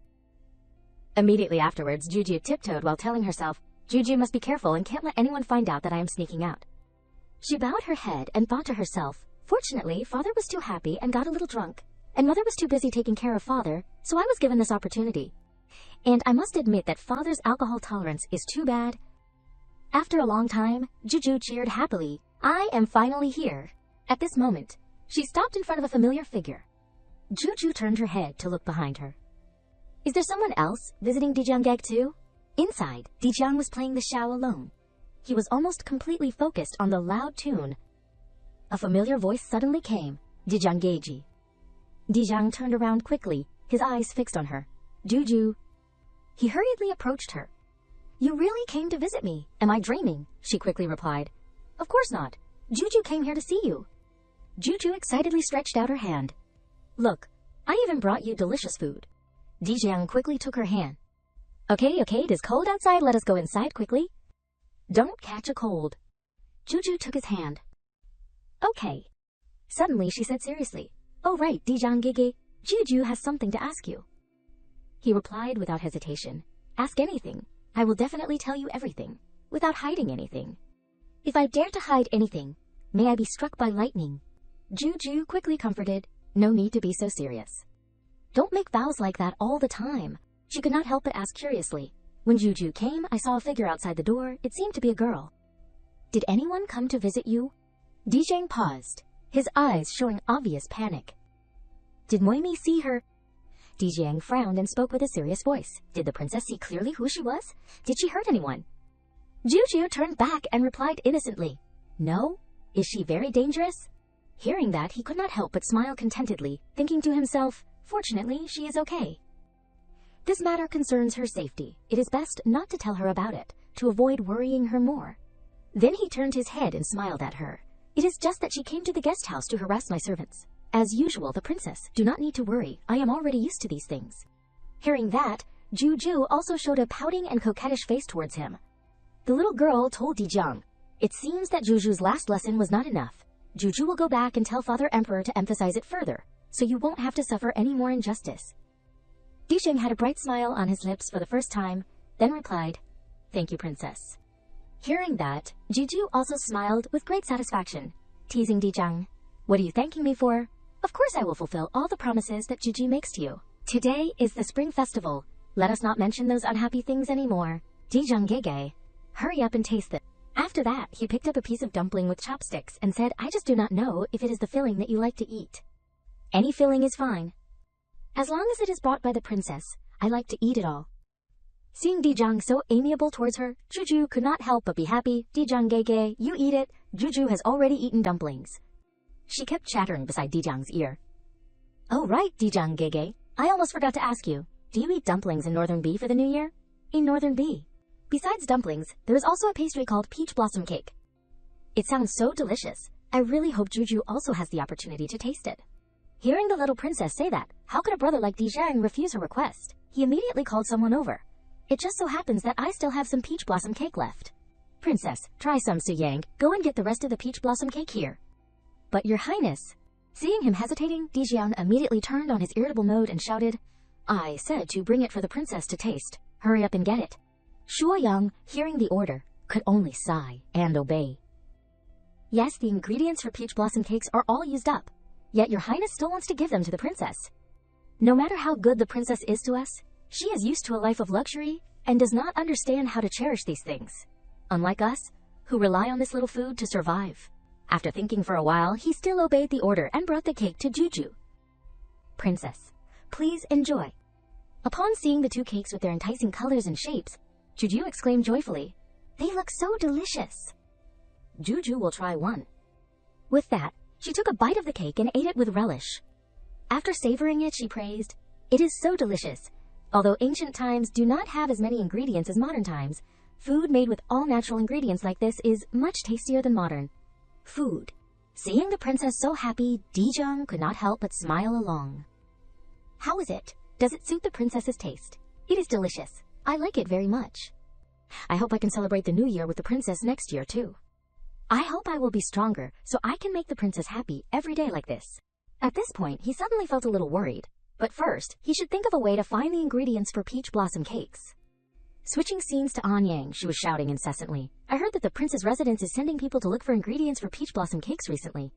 Immediately afterwards, Juju tiptoed while telling herself, Juju must be careful and can't let anyone find out that I am sneaking out. She bowed her head and thought to herself, fortunately, Father was too happy and got a little drunk, and Mother was too busy taking care of Father, so I was given this opportunity. And I must admit that Father's alcohol tolerance is too bad. After a long time, Juju cheered happily. I am finally here. At this moment, she stopped in front of a familiar figure. Juju turned her head to look behind her. Is there someone else visiting Dijiangege too? Inside, Dijiang was playing the xiao alone. He was almost completely focused on the loud tune. A familiar voice suddenly came, Dijiangege. Dijiang turned around quickly, his eyes fixed on her. Juju. He hurriedly approached her. You really came to visit me. Am I dreaming? She quickly replied. Of course not. Juju came here to see you. Juju excitedly stretched out her hand. Look, I even brought you delicious food. Dijiang quickly took her hand. Okay, it is cold outside. Let us go inside quickly. Don't catch a cold. Juju took his hand. Okay. Suddenly she said seriously. Oh right, Dijiangege, Juju has something to ask you. He replied without hesitation. Ask anything. I will definitely tell you everything, without hiding anything. If I dare to hide anything, may I be struck by lightning. Juju quickly comforted. No need to be so serious. Don't make vows like that all the time. She could not help but ask curiously. When Juju came, I saw a figure outside the door. It seemed to be a girl. Did anyone come to visit you? Dijiang paused, his eyes showing obvious panic. Did Moimi see her? Dijiang frowned and spoke with a serious voice. Did the princess see clearly who she was? Did she hurt anyone? Juju turned back and replied innocently. No? Is she very dangerous? Hearing that, he could not help but smile contentedly, thinking to himself, fortunately, she is okay. This matter concerns her safety. It is best not to tell her about it, to avoid worrying her more. Then he turned his head and smiled at her. It is just that she came to the guest house to harass my servants. As usual, the princess, do not need to worry. I am already used to these things. Hearing that, Juju also showed a pouting and coquettish face towards him. The little girl told Dijiang, it seems that Juju's last lesson was not enough. Juju will go back and tell Father Emperor to emphasize it further, so you won't have to suffer any more injustice. Dijiang had a bright smile on his lips for the first time, then replied, Thank you, princess. Hearing that, Juju also smiled with great satisfaction, teasing Dijiang. What are you thanking me for? Of course I will fulfill all the promises that Juju makes to you. Today is the spring festival. Let us not mention those unhappy things anymore. Dijiangege, hurry up and taste it. After that, he picked up a piece of dumpling with chopsticks and said, I just do not know if it is the filling that you like to eat. Any filling is fine. As long as it is brought by the princess, I like to eat it all. Seeing Dijiang so amiable towards her, Juju could not help but be happy. Dijiangege, you eat it. Juju has already eaten dumplings. She kept chattering beside Dijiang's ear. Oh right, Dijiangege, I almost forgot to ask you. Do you eat dumplings in Northern B for the New Year? In Northern B. Besides dumplings, there is also a pastry called peach blossom cake. It sounds so delicious. I really hope Juju also has the opportunity to taste it. Hearing the little princess say that, how could a brother like Dijang refuse her request? He immediately called someone over. It just so happens that I still have some peach blossom cake left. Princess, try some, Su-Yang. Go and get the rest of the peach blossom cake here. But your highness. Seeing him hesitating, Dijang immediately turned on his irritable mode and shouted, I said to bring it for the princess to taste. Hurry up and get it. Shuo-Yang, hearing the order, could only sigh and obey. Yes, the ingredients for peach blossom cakes are all used up, yet your highness still wants to give them to the princess. No matter how good the princess is to us, she is used to a life of luxury and does not understand how to cherish these things. Unlike us, who rely on this little food to survive. After thinking for a while, he still obeyed the order and brought the cake to Juju. Princess, please enjoy. Upon seeing the two cakes with their enticing colors and shapes, Juju exclaimed joyfully, They look so delicious. Juju will try one. With that, she took a bite of the cake and ate it with relish. After savoring it, she praised, It is so delicious. Although ancient times do not have as many ingredients as modern times, food made with all natural ingredients like this is much tastier than modern. Food. Seeing the princess so happy, Dijang could not help but smile along. How is it? Does it suit the princess's taste? It is delicious. I like it very much. I hope I can celebrate the new year with the princess next year too. I hope I will be stronger so I can make the princess happy every day like this. At this point, he suddenly felt a little worried. But first, he should think of a way to find the ingredients for peach blossom cakes. Switching scenes to Anyang, she was shouting incessantly. I heard that the prince's residence is sending people to look for ingredients for peach blossom cakes recently.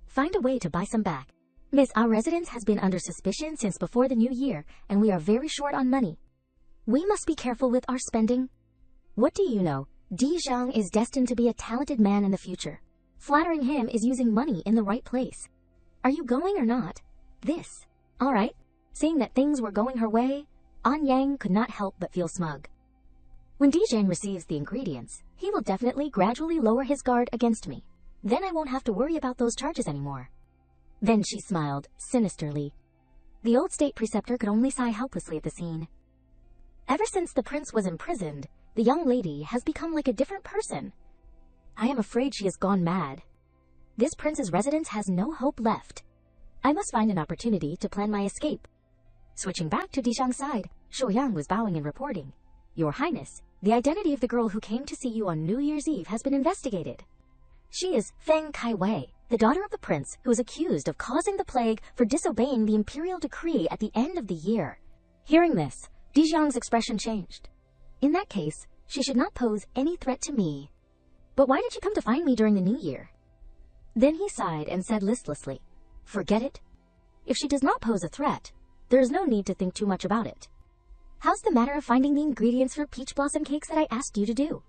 Find a way to buy some back. Miss, our residence has been under suspicion since before the new year, and we are very short on money. We must be careful with our spending. What do you know? Dijang is destined to be a talented man in the future. Flattering him is using money in the right place. Are you going or not? This. All right. Seeing that things were going her way, Anyang could not help but feel smug. When Dijang receives the ingredients, he will definitely gradually lower his guard against me. Then I won't have to worry about those charges anymore. Then she smiled sinisterly. The old state preceptor could only sigh helplessly at the scene. Ever since the prince was imprisoned, the young lady has become like a different person. I am afraid she has gone mad. This prince's residence has no hope left. I must find an opportunity to plan my escape. Switching back to Dijang's side, Shuo-Yang was bowing and reporting. Your Highness, the identity of the girl who came to see you on New Year's Eve has been investigated. She is Feng Kaiwei, the daughter of the prince who is accused of causing the plague for disobeying the imperial decree at the end of the year. Hearing this, Dijang's expression changed. In that case, she should not pose any threat to me. But why did she come to find me during the new year? Then he sighed and said listlessly, Forget it. If she does not pose a threat, there is no need to think too much about it. How's the matter of finding the ingredients for peach blossom cakes that I asked you to do?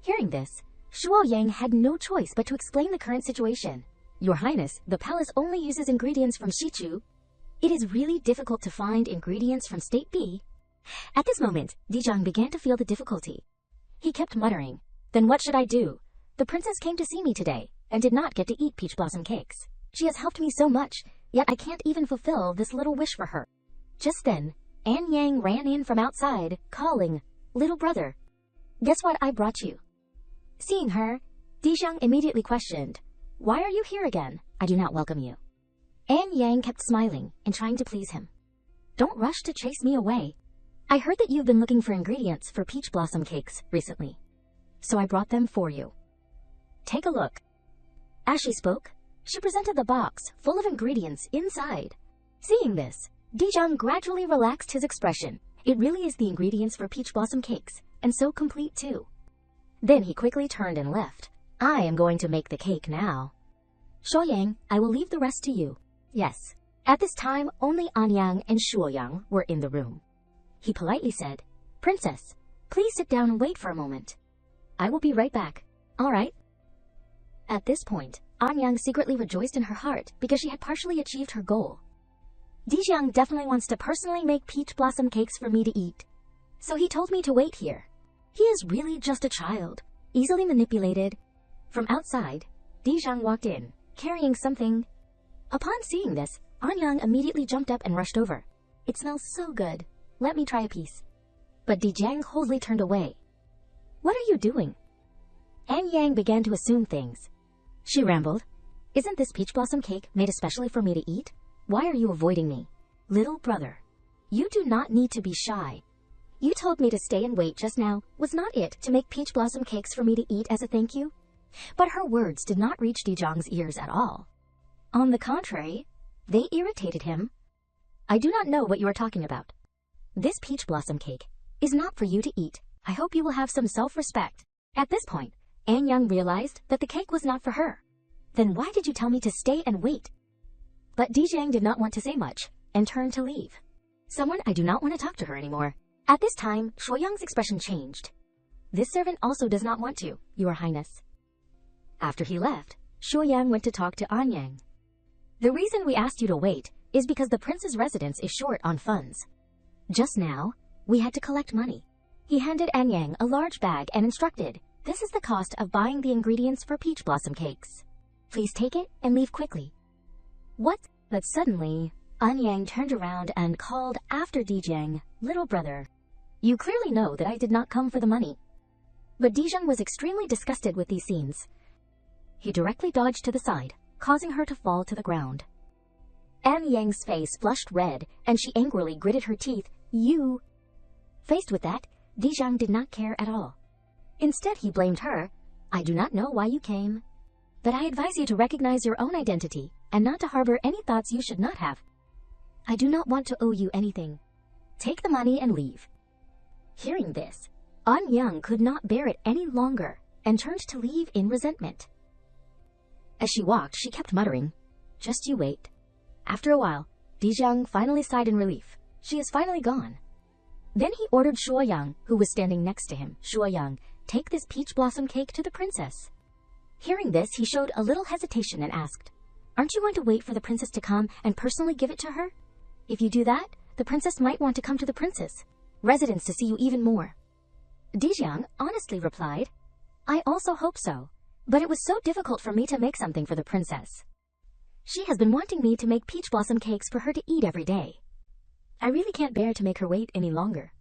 Hearing this, Shuo-Yang had no choice but to explain the current situation. Your Highness, the palace only uses ingredients from Shichu. It is really difficult to find ingredients from State B. At this moment, Dijang began to feel the difficulty. He kept muttering, Then what should I do? The princess came to see me today, and did not get to eat peach blossom cakes. She has helped me so much, yet I can't even fulfill this little wish for her. Just then, Anyang ran in from outside, calling, Little brother, guess what I brought you? Seeing her, Dijang immediately questioned, Why are you here again? I do not welcome you. Anyang kept smiling and trying to please him. Don't rush to chase me away. I heard that you've been looking for ingredients for peach blossom cakes recently, so I brought them for you. Take a look. As she spoke, she presented the box full of ingredients inside. Seeing this, Dijang gradually relaxed his expression. It really is the ingredients for peach blossom cakes, and so complete too. Then he quickly turned and left. I am going to make the cake now. Shuo-Yang, I will leave the rest to you. Yes. At this time, only Anyang and Shuo-Yang were in the room. He politely said, Princess, please sit down and wait for a moment. I will be right back. All right. At this point, Anyang secretly rejoiced in her heart because she had partially achieved her goal. Dijang definitely wants to personally make peach blossom cakes for me to eat. So he told me to wait here. He is really just a child, easily manipulated. From outside, Dijang walked in, carrying something. Upon seeing this, Anyang immediately jumped up and rushed over. It smells so good. Let me try a piece. But Dijang coldly turned away. What are you doing? An Yang began to assume things. She rambled, "Isn't this peach blossom cake made especially for me to eat? Why are you avoiding me? Little brother, you do not need to be shy. You told me to stay and wait just now. Was not it to make peach blossom cakes for me to eat as a thank you?" But her words did not reach Dijang's ears at all. On the contrary, they irritated him. "I do not know what you are talking about. This peach blossom cake is not for you to eat. I hope you will have some self-respect." At this point, An Yang realized that the cake was not for her. "Then why did you tell me to stay and wait?" But Dijang did not want to say much and turned to leave. I do not want to talk to her anymore." At this time, Shuoyang's expression changed. "This servant also does not want to, Your Highness." After he left, Shuoyang went to talk to An Yang. "The reason we asked you to wait is because the prince's residence is short on funds. Just now, we had to collect money." He handed An Yang a large bag and instructed, "This is the cost of buying the ingredients for peach blossom cakes. Please take it and leave quickly." What? But suddenly, An Yang turned around and called after Dijang, "Little brother, you clearly know that I did not come for the money." But Dijang was extremely disgusted with these scenes. He directly dodged to the side, causing her to fall to the ground. An Yang's face flushed red, and she angrily gritted her teeth. "You..." Faced with that, Dijang did not care at all. Instead, he blamed her. "I do not know why you came, but I advise you to recognize your own identity and not to harbor any thoughts you should not have. I do not want to owe you anything. Take the money and leave." Hearing this, An Yang could not bear it any longer and turned to leave in resentment. As she walked, she kept muttering, "Just you wait." After a while, Dijang finally sighed in relief. She is finally gone. Then he ordered Shuoyang, who was standing next to him, "Shuoyang, take this peach blossom cake to the princess." Hearing this, he showed a little hesitation and asked, "Aren't you going to wait for the princess to come and personally give it to her? If you do that, the princess might want to come to the prince's residence to see you even more." Dijang honestly replied, "I also hope so, but it was so difficult for me to make something for the princess. She has been wanting me to make peach blossom cakes for her to eat every day. I really can't bear to make her wait any longer.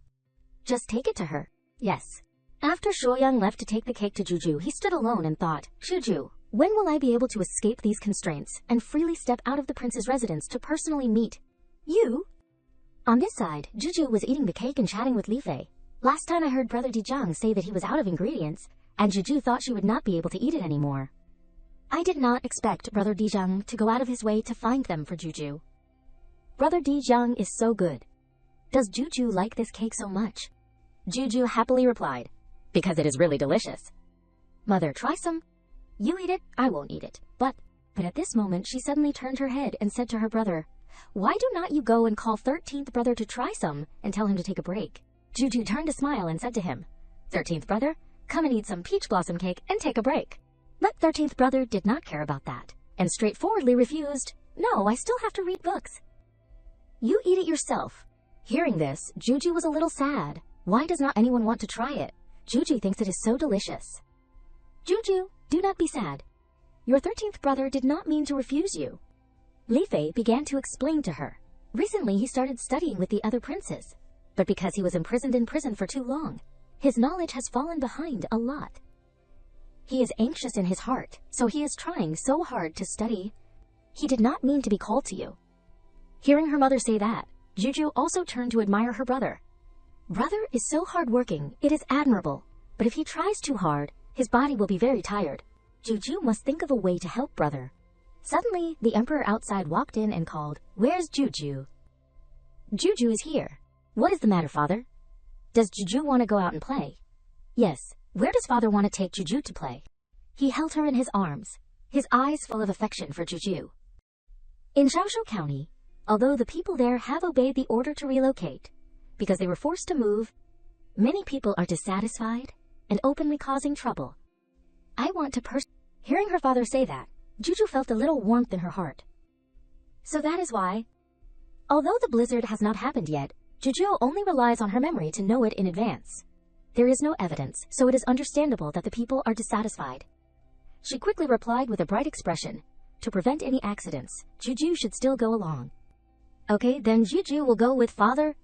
Just take it to her." "Yes." After Shuoyang left to take the cake to Juju, he stood alone and thought, "Juju, when will I be able to escape these constraints and freely step out of the prince's residence to personally meet you?" On this side, Juju was eating the cake and chatting with Li Fei. "Last time I heard Brother Dijang say that he was out of ingredients, and Juju thought she would not be able to eat it anymore. I did not expect Brother Dijang to go out of his way to find them for Juju. Brother Dijang is so good. Does Juju like this cake so much?" Juju happily replied, "Because it is really delicious." "Mother, try some." "You eat it, I won't eat it." But at this moment she suddenly turned her head and said to her brother, "Why do not you go and call 13th brother to try some and tell him to take a break?" Juju turned a smile and said to him, "13th brother, come and eat some peach blossom cake and take a break." But 13th brother did not care about that, and straightforwardly refused, "No, I still have to read books." "You eat it yourself." Hearing this, Juju was a little sad. Why does not anyone want to try it? Juju thinks it is so delicious. "Juju, do not be sad. Your 13th brother did not mean to refuse you." Li Fei began to explain to her. Recently he started studying with the other princes, but because he was imprisoned in prison for too long, his knowledge has fallen behind a lot. He is anxious in his heart, so he is trying so hard to study. He did not mean to be cold to you. Hearing her mother say that, Juju also turned to admire her brother. Brother is so hard-working, it is admirable, but if he tries too hard, his body will be very tired. Juju must think of a way to help brother. Suddenly, the emperor outside walked in and called, "Where's Juju?" "Juju is here." "What is the matter, father? Does Juju want to go out and play?" "Yes. Where does father want to take Juju to play?" He held her in his arms, his eyes full of affection for Juju. In Shaoshou County, although the people there have obeyed the order to relocate, because they were forced to move, many people are dissatisfied and openly causing trouble. I want to Hearing her father say that, Juju felt a little warmth in her heart. So that is why, although the blizzard has not happened yet, Juju only relies on her memory to know it in advance. There is no evidence, so it is understandable that the people are dissatisfied. She quickly replied with a bright expression, "To prevent any accidents, Juju should still go along." "Okay, then Juju will go with father."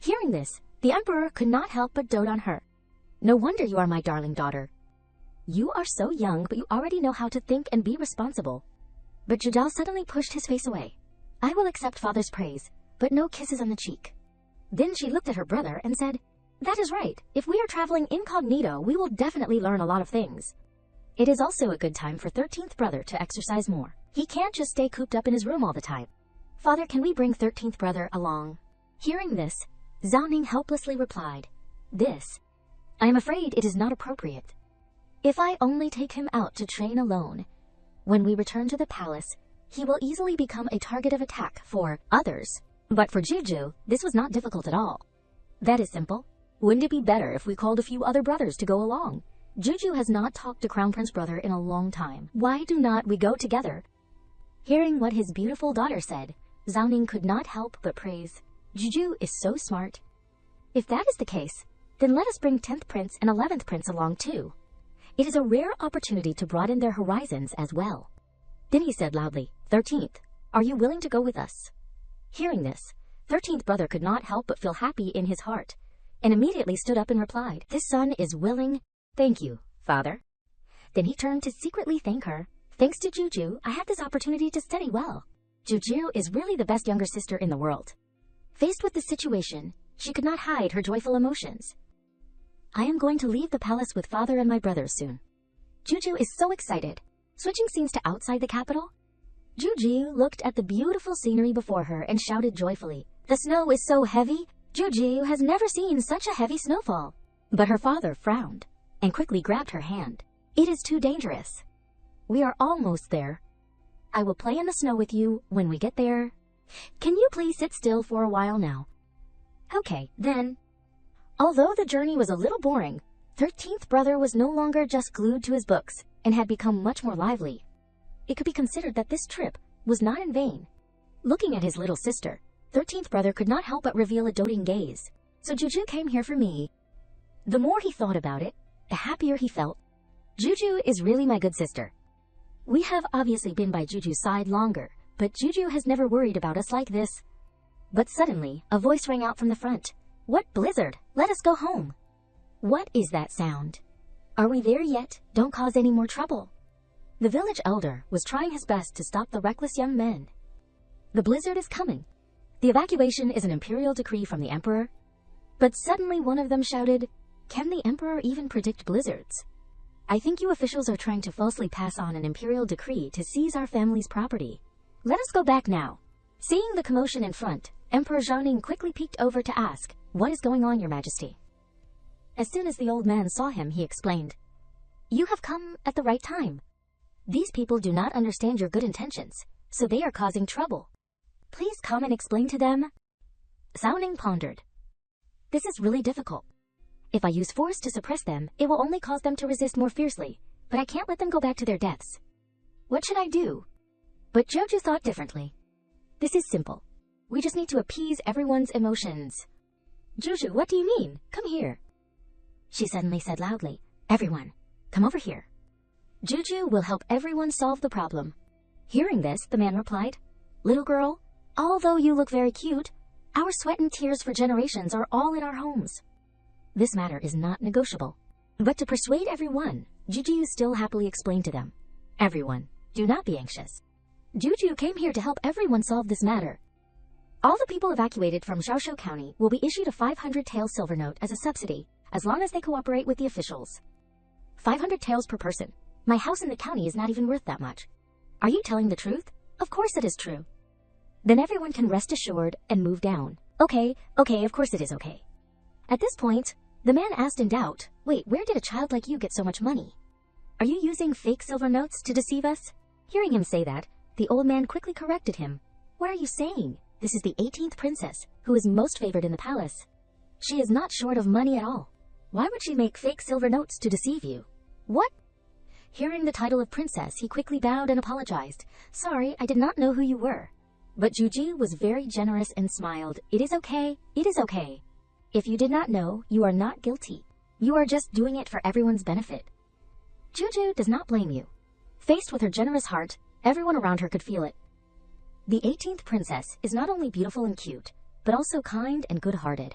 Hearing this, the emperor could not help but dote on her. "No wonder you are my darling daughter." You are so young, but you already know how to think and be responsible. But Judal suddenly pushed his face away. I will accept father's praise, but no kisses on the cheek. Then she looked at her brother and said, that is right. If we are traveling incognito, we will definitely learn a lot of things. It is also a good time for 13th brother to exercise more. He can't just stay cooped up in his room all the time. Father, can we bring 13th brother along? Hearing this, Xiaoning helplessly replied, I am afraid it is not appropriate. If I only take him out to train alone, when we return to the palace, he will easily become a target of attack for others. But for Juju, this was not difficult at all. That is simple. Wouldn't it be better if we called a few other brothers to go along? Juju has not talked to Crown Prince brother in a long time. Why do not we go together? Hearing what his beautiful daughter said, Xiaoning could not help but praise. Juju is so smart. If that is the case, then let us bring 10th Prince and 11th Prince along too. It is a rare opportunity to broaden their horizons as well. Then he said loudly, 13th, are you willing to go with us? Hearing this, 13th brother could not help but feel happy in his heart, and immediately stood up and replied, this son is willing. Thank you, father. Then he turned to secretly thank her. Thanks to Juju, I had this opportunity to study well. Juju is really the best younger sister in the world. Faced with the situation, she could not hide her joyful emotions. I am going to leave the palace with father and my brothers soon. Juju is so excited. Switching scenes to outside the capital, Juju looked at the beautiful scenery before her and shouted joyfully, the snow is so heavy, Juju has never seen such a heavy snowfall. But her father frowned and quickly grabbed her hand. It is too dangerous. We are almost there. I will play in the snow with you when we get there. Can you please sit still for a while now? Okay, then. Although the journey was a little boring, 13th brother was no longer just glued to his books and had become much more lively. It could be considered that this trip was not in vain. Looking at his little sister, 13th brother could not help but reveal a doting gaze. So Juju came here for me. The more he thought about it, the happier he felt. Juju is really my good sister. We have obviously been by Juju's side longer, but Juju has never worried about us like this. But suddenly, a voice rang out from the front. What blizzard? Let us go home. What is that sound? Are we there yet? Don't cause any more trouble. The village elder was trying his best to stop the reckless young men. The blizzard is coming. The evacuation is an imperial decree from the emperor. But suddenly one of them shouted, can the emperor even predict blizzards? I think you officials are trying to falsely pass on an imperial decree to seize our family's property. Let us go back now. Seeing the commotion in front, Emperor Xiaoning quickly peeked over to ask, what is going on, Your Majesty? As soon as the old man saw him, he explained, you have come at the right time. These people do not understand your good intentions, so they are causing trouble. Please come and explain to them. Xiaoning pondered. This is really difficult. If I use force to suppress them, it will only cause them to resist more fiercely, but I can't let them go back to their deaths. What should I do? But Joju thought differently. This is simple. We just need to appease everyone's emotions. Juju, what do you mean? Come here. She suddenly said loudly, everyone, come over here. Juju will help everyone solve the problem. Hearing this, the man replied, little girl, although you look very cute, our sweat and tears for generations are all in our homes. This matter is not negotiable. But to persuade everyone, Juju still happily explained to them, everyone, do not be anxious. Juju came here to help everyone solve this matter. All the people evacuated from Xiaoshu County will be issued a 500 taels silver note as a subsidy, as long as they cooperate with the officials. 500 taels per person. My house in the county is not even worth that much. Are you telling the truth? Of course it is true. Then everyone can rest assured and move down. Okay, of course it is okay. At this point, the man asked in doubt, wait, where did a child like you get so much money? Are you using fake silver notes to deceive us? Hearing him say that, the old man quickly corrected him. What are you saying? This is the 18th princess, who is most favored in the palace. She is not short of money at all. Why would she make fake silver notes to deceive you? What? Hearing the title of princess, he quickly bowed and apologized. Sorry, I did not know who you were. But Juju was very generous and smiled. It is okay. It is okay. If you did not know, you are not guilty. You are just doing it for everyone's benefit. Juju does not blame you. Faced with her generous heart, everyone around her could feel it. The 18th princess is not only beautiful and cute, but also kind and good-hearted.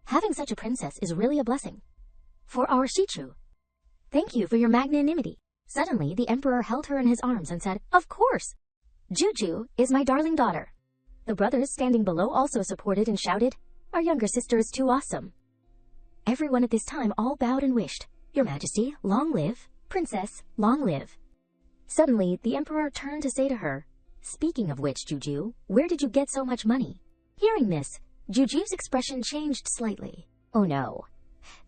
Having such a princess is really a blessing. For our Shichu. Thank you for your magnanimity. Suddenly, the emperor held her in his arms and said, Of course! Juju is my darling daughter. The brothers standing below also supported and shouted, Our younger sister is too awesome. Everyone at this time all bowed and wished, Your Majesty, long live. Princess, long live. Suddenly, the emperor turned to say to her, Speaking of which, Juju, where did you get so much money? Hearing this, Juju's expression changed slightly. Oh no.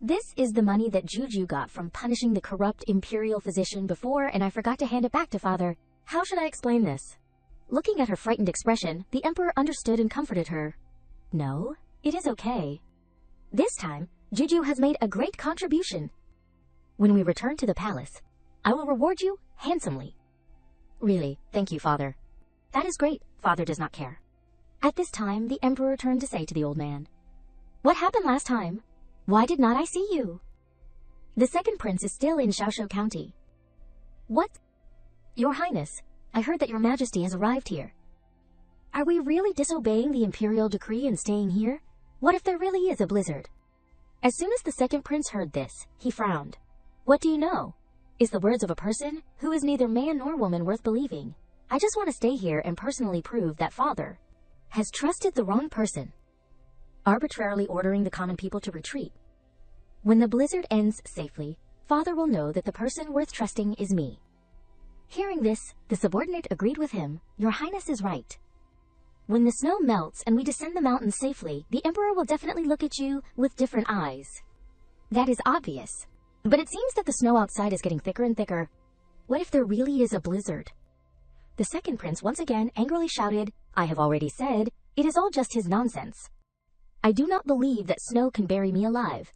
This is the money that Juju got from punishing the corrupt imperial physician before, and I forgot to hand it back to father. How should I explain this? Looking at her frightened expression, the emperor understood and comforted her. No, it is okay. This time, Juju has made a great contribution. When we return to the palace, I will reward you handsomely. Really, thank you, father. That is great, father does not care. At this time, the emperor turned to say to the old man, What happened last time? Why did not I see you? The second prince is still in Shaoshu County. What? Your Highness, I heard that your Majesty has arrived here. Are we really disobeying the imperial decree and staying here? What if there really is a blizzard? As soon as the second prince heard this, he frowned. What do you know? Is the words of a person who is neither man nor woman worth believing? I just want to stay here and personally prove that father has trusted the wrong person, arbitrarily ordering the common people to retreat. When the blizzard ends safely, father will know that the person worth trusting is me. Hearing this, the subordinate agreed with him. Your Highness is right. When the snow melts and we descend the mountain safely, the emperor will definitely look at you with different eyes. That is obvious. But it seems that the snow outside is getting thicker and thicker. What if there really is a blizzard? The second prince once again angrily shouted, I have already said, it is all just his nonsense. I do not believe that snow can bury me alive.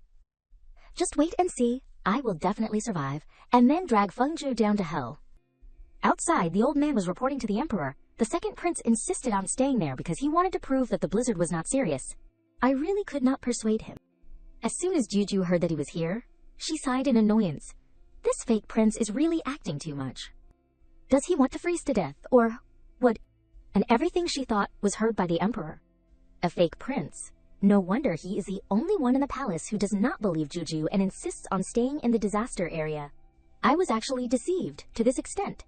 Just wait and see, I will definitely survive, and then drag Fengzhu down to hell. Outside, the old man was reporting to the emperor. The second prince insisted on staying there because he wanted to prove that the blizzard was not serious. I really could not persuade him. As soon as Juju heard that he was here, she sighed in annoyance. This fake prince is really acting too much. Does he want to freeze to death, or what? And everything she thought was heard by the emperor. A fake prince. No wonder he is the only one in the palace who does not believe Juju and insists on staying in the disaster area. I was actually deceived to this extent.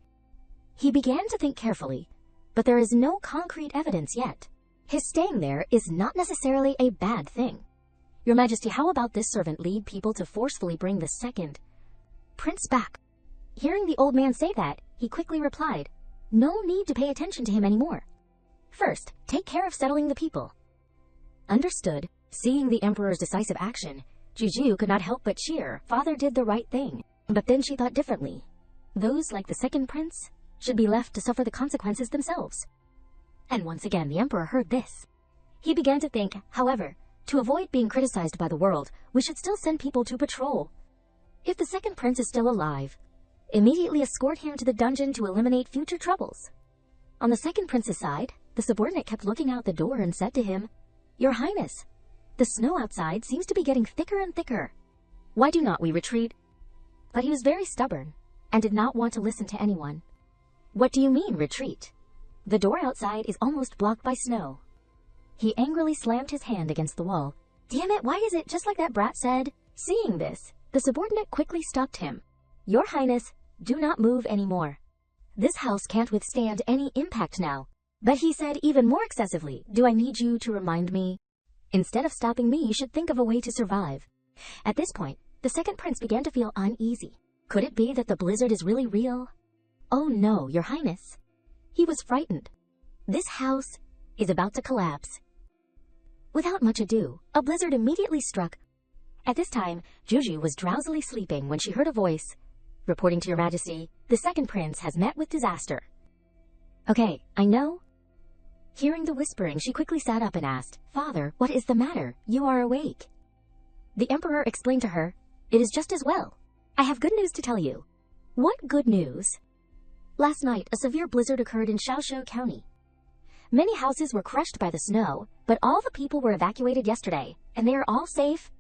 He began to think carefully, but there is no concrete evidence yet. His staying there is not necessarily a bad thing. Your Majesty, how about this servant lead people to forcefully bring the second prince back? Hearing the old man say that, he quickly replied, No need to pay attention to him anymore. First, take care of settling the people. Understood. Seeing the emperor's decisive action, Juju could not help but cheer. Father did the right thing. But then she thought differently. Those like the second prince should be left to suffer the consequences themselves. And once again the emperor heard this. He began to think, however, to avoid being criticized by the world, we should still send people to patrol. If the second prince is still alive, immediately escort him to the dungeon to eliminate future troubles. On the second prince's side, the subordinate kept looking out the door and said to him, Your Highness, the snow outside seems to be getting thicker and thicker. Why do not we retreat? But he was very stubborn and did not want to listen to anyone. What do you mean, retreat? The door outside is almost blocked by snow. He angrily slammed his hand against the wall. Damn it, why is it just like that brat said? Seeing this, the subordinate quickly stopped him. Your Highness, do not move anymore. This house can't withstand any impact now. But he said even more excessively, do I need you to remind me? Instead of stopping me, you should think of a way to survive. At this point, the second prince began to feel uneasy. Could it be that the blizzard is really real? Oh no, Your Highness. He was frightened. This house is about to collapse. Without much ado, a blizzard immediately struck. At this time, Juju was drowsily sleeping when she heard a voice. Reporting to Your Majesty, the second prince has met with disaster. Okay, I know. Hearing the whispering, she quickly sat up and asked, Father, what is the matter? You are awake. The emperor explained to her, It is just as well. I have good news to tell you. What good news? Last night, a severe blizzard occurred in Shaoshu County. Many houses were crushed by the snow, but all the people were evacuated yesterday, and they are all safe.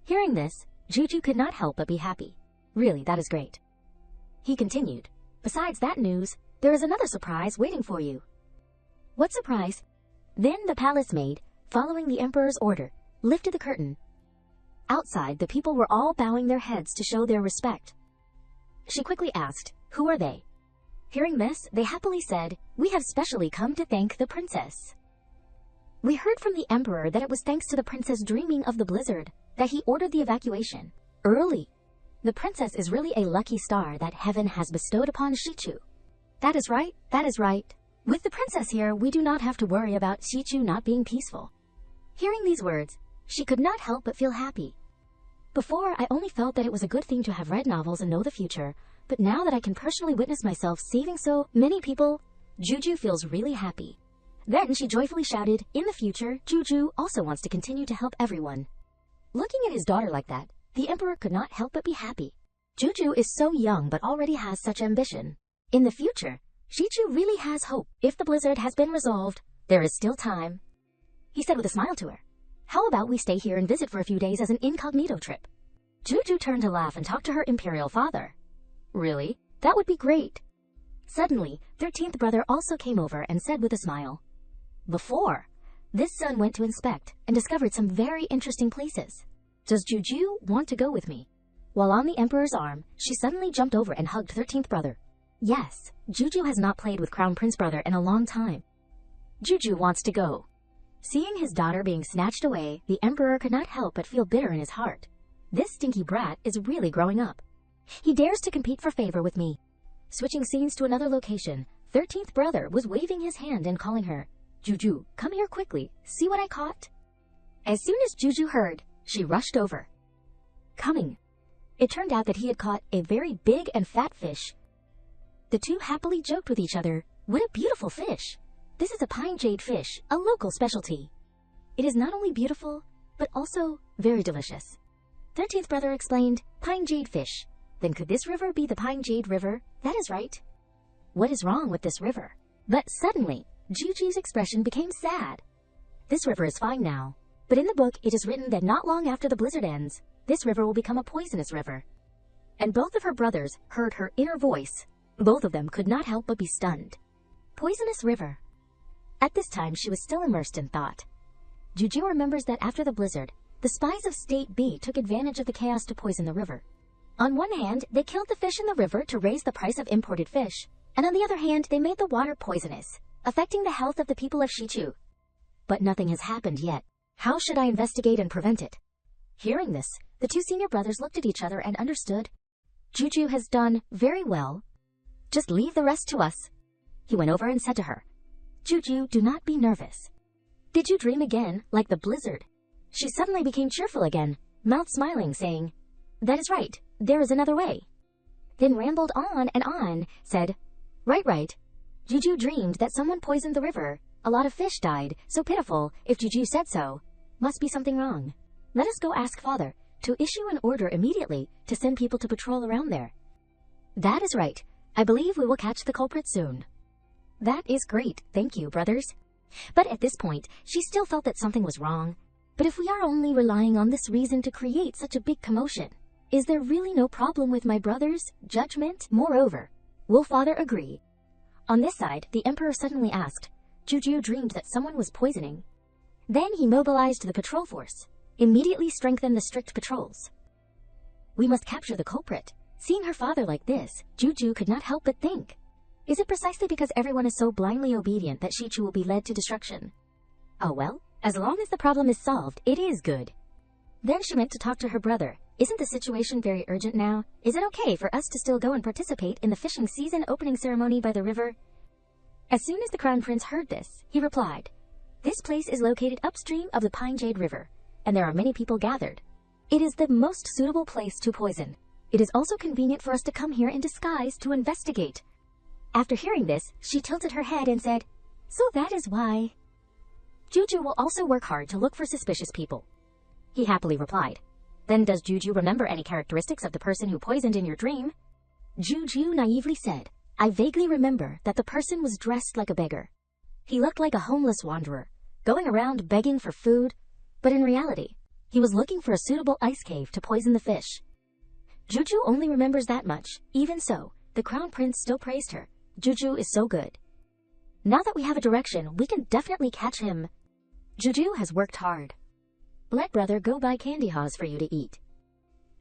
Hearing this, Juju could not help but be happy. Really, that is great. He continued, Besides that news, there is another surprise waiting for you. What surprise? Then the palace maid, following the emperor's order, lifted the curtain. Outside, the people were all bowing their heads to show their respect. she quickly asked, "Who are they?" Hearing this, they happily said, "We have specially come to thank the princess. We heard from the emperor that it was thanks to the princess dreaming of the blizzard that he ordered the evacuation early. The princess is really a lucky star that heaven has bestowed upon Shichu." "That is right, that is right. With the princess here, we do not have to worry about Shichu not being peaceful." Hearing these words, she could not help but feel happy. "Before, I only felt that it was a good thing to have read novels and know the future, but now that I can personally witness myself saving so many people, Juju feels really happy." Then she joyfully shouted, "In the future, Juju also wants to continue to help everyone." Looking at his daughter like that, the emperor could not help but be happy. Juju is so young but already has such ambition. In the future, Shichu really has hope. If the blizzard has been resolved, there is still time. He said with a smile to her, "How about we stay here and visit for a few days as an incognito trip?" Juju turned to laugh and talk to her imperial father. "Really? That would be great." Suddenly, 13th brother also came over and said with a smile, "Before, this son went to inspect and discovered some very interesting places. Does Juju want to go with me?" While on the emperor's arm, she suddenly jumped over and hugged 13th brother. Yes, Juju has not played with Crown Prince brother in a long time. Juju wants to go. Seeing his daughter being snatched away, the emperor could not help but feel bitter in his heart. This stinky brat is really growing up. He dares to compete for favor with me. Switching scenes to another location, 13th brother was waving his hand and calling her, "Juju, come here quickly, see what I caught." As soon as Juju heard, she rushed over. Coming. It turned out that he had caught a very big and fat fish. The two happily joked with each other, "What a beautiful fish! This is a pine jade fish, a local specialty. It is not only beautiful, but also very delicious." 13th brother explained, "Pine jade fish. Then could this river be the Pine Jade River?" "That is right." "What is wrong with this river?" But suddenly, Juju's expression became sad. "This river is fine now, but in the book it is written that not long after the blizzard ends, this river will become a poisonous river." And both of her brothers heard her inner voice. Both of them could not help but be stunned. Poisonous river. At this time, she was still immersed in thought. Juju remembers that after the blizzard, the spies of State B took advantage of the chaos to poison the river. On one hand, they killed the fish in the river to raise the price of imported fish, and on the other hand, they made the water poisonous, affecting the health of the people of Shichu. But nothing has happened yet. How should I investigate and prevent it? Hearing this, the two senior brothers looked at each other and understood. Juju has done very well. Just leave the rest to us. He went over and said to her, "Juju, do not be nervous. Did you dream again, like the blizzard?" She suddenly became cheerful again, mouth smiling, saying, "That is right, there is another way." Then rambled on and on, said, Right. Juju dreamed that someone poisoned the river. A lot of fish died, so pitiful, if Juju said so. Must be something wrong. Let us go ask father to issue an order immediately to send people to patrol around there." "That is right. I believe we will catch the culprit soon." "That is great, thank you, brothers." But at this point, she still felt that something was wrong. But if we are only relying on this reason to create such a big commotion, is there really no problem with my brother's judgment? Moreover, will father agree? On this side, the emperor suddenly asked, Juju dreamed that someone was poisoning. Then he mobilized the patrol force, immediately strengthened the strict patrols. We must capture the culprit. Seeing her father like this, Juju could not help but think, is it precisely because everyone is so blindly obedient that Shichu will be led to destruction? Oh well, as long as the problem is solved, it is good. Then she went to talk to her brother. Isn't the situation very urgent now? Is it okay for us to still go and participate in the fishing season opening ceremony by the river? As soon as the Crown Prince heard this, he replied, This place is located upstream of the Pine Jade River, and there are many people gathered. It is the most suitable place to poison. It is also convenient for us to come here in disguise to investigate. After hearing this, she tilted her head and said, So that is why. Juju will also work hard to look for suspicious people. He happily replied, Then does Juju remember any characteristics of the person who poisoned in your dream? Juju naively said, I vaguely remember that the person was dressed like a beggar. He looked like a homeless wanderer, going around begging for food, but in reality, he was looking for a suitable ice cave to poison the fish. Juju only remembers that much. Even so, the Crown Prince still praised her. Juju is so good. Now that we have a direction, we can definitely catch him. Juju has worked hard. Let brother go buy candy haws for you to eat.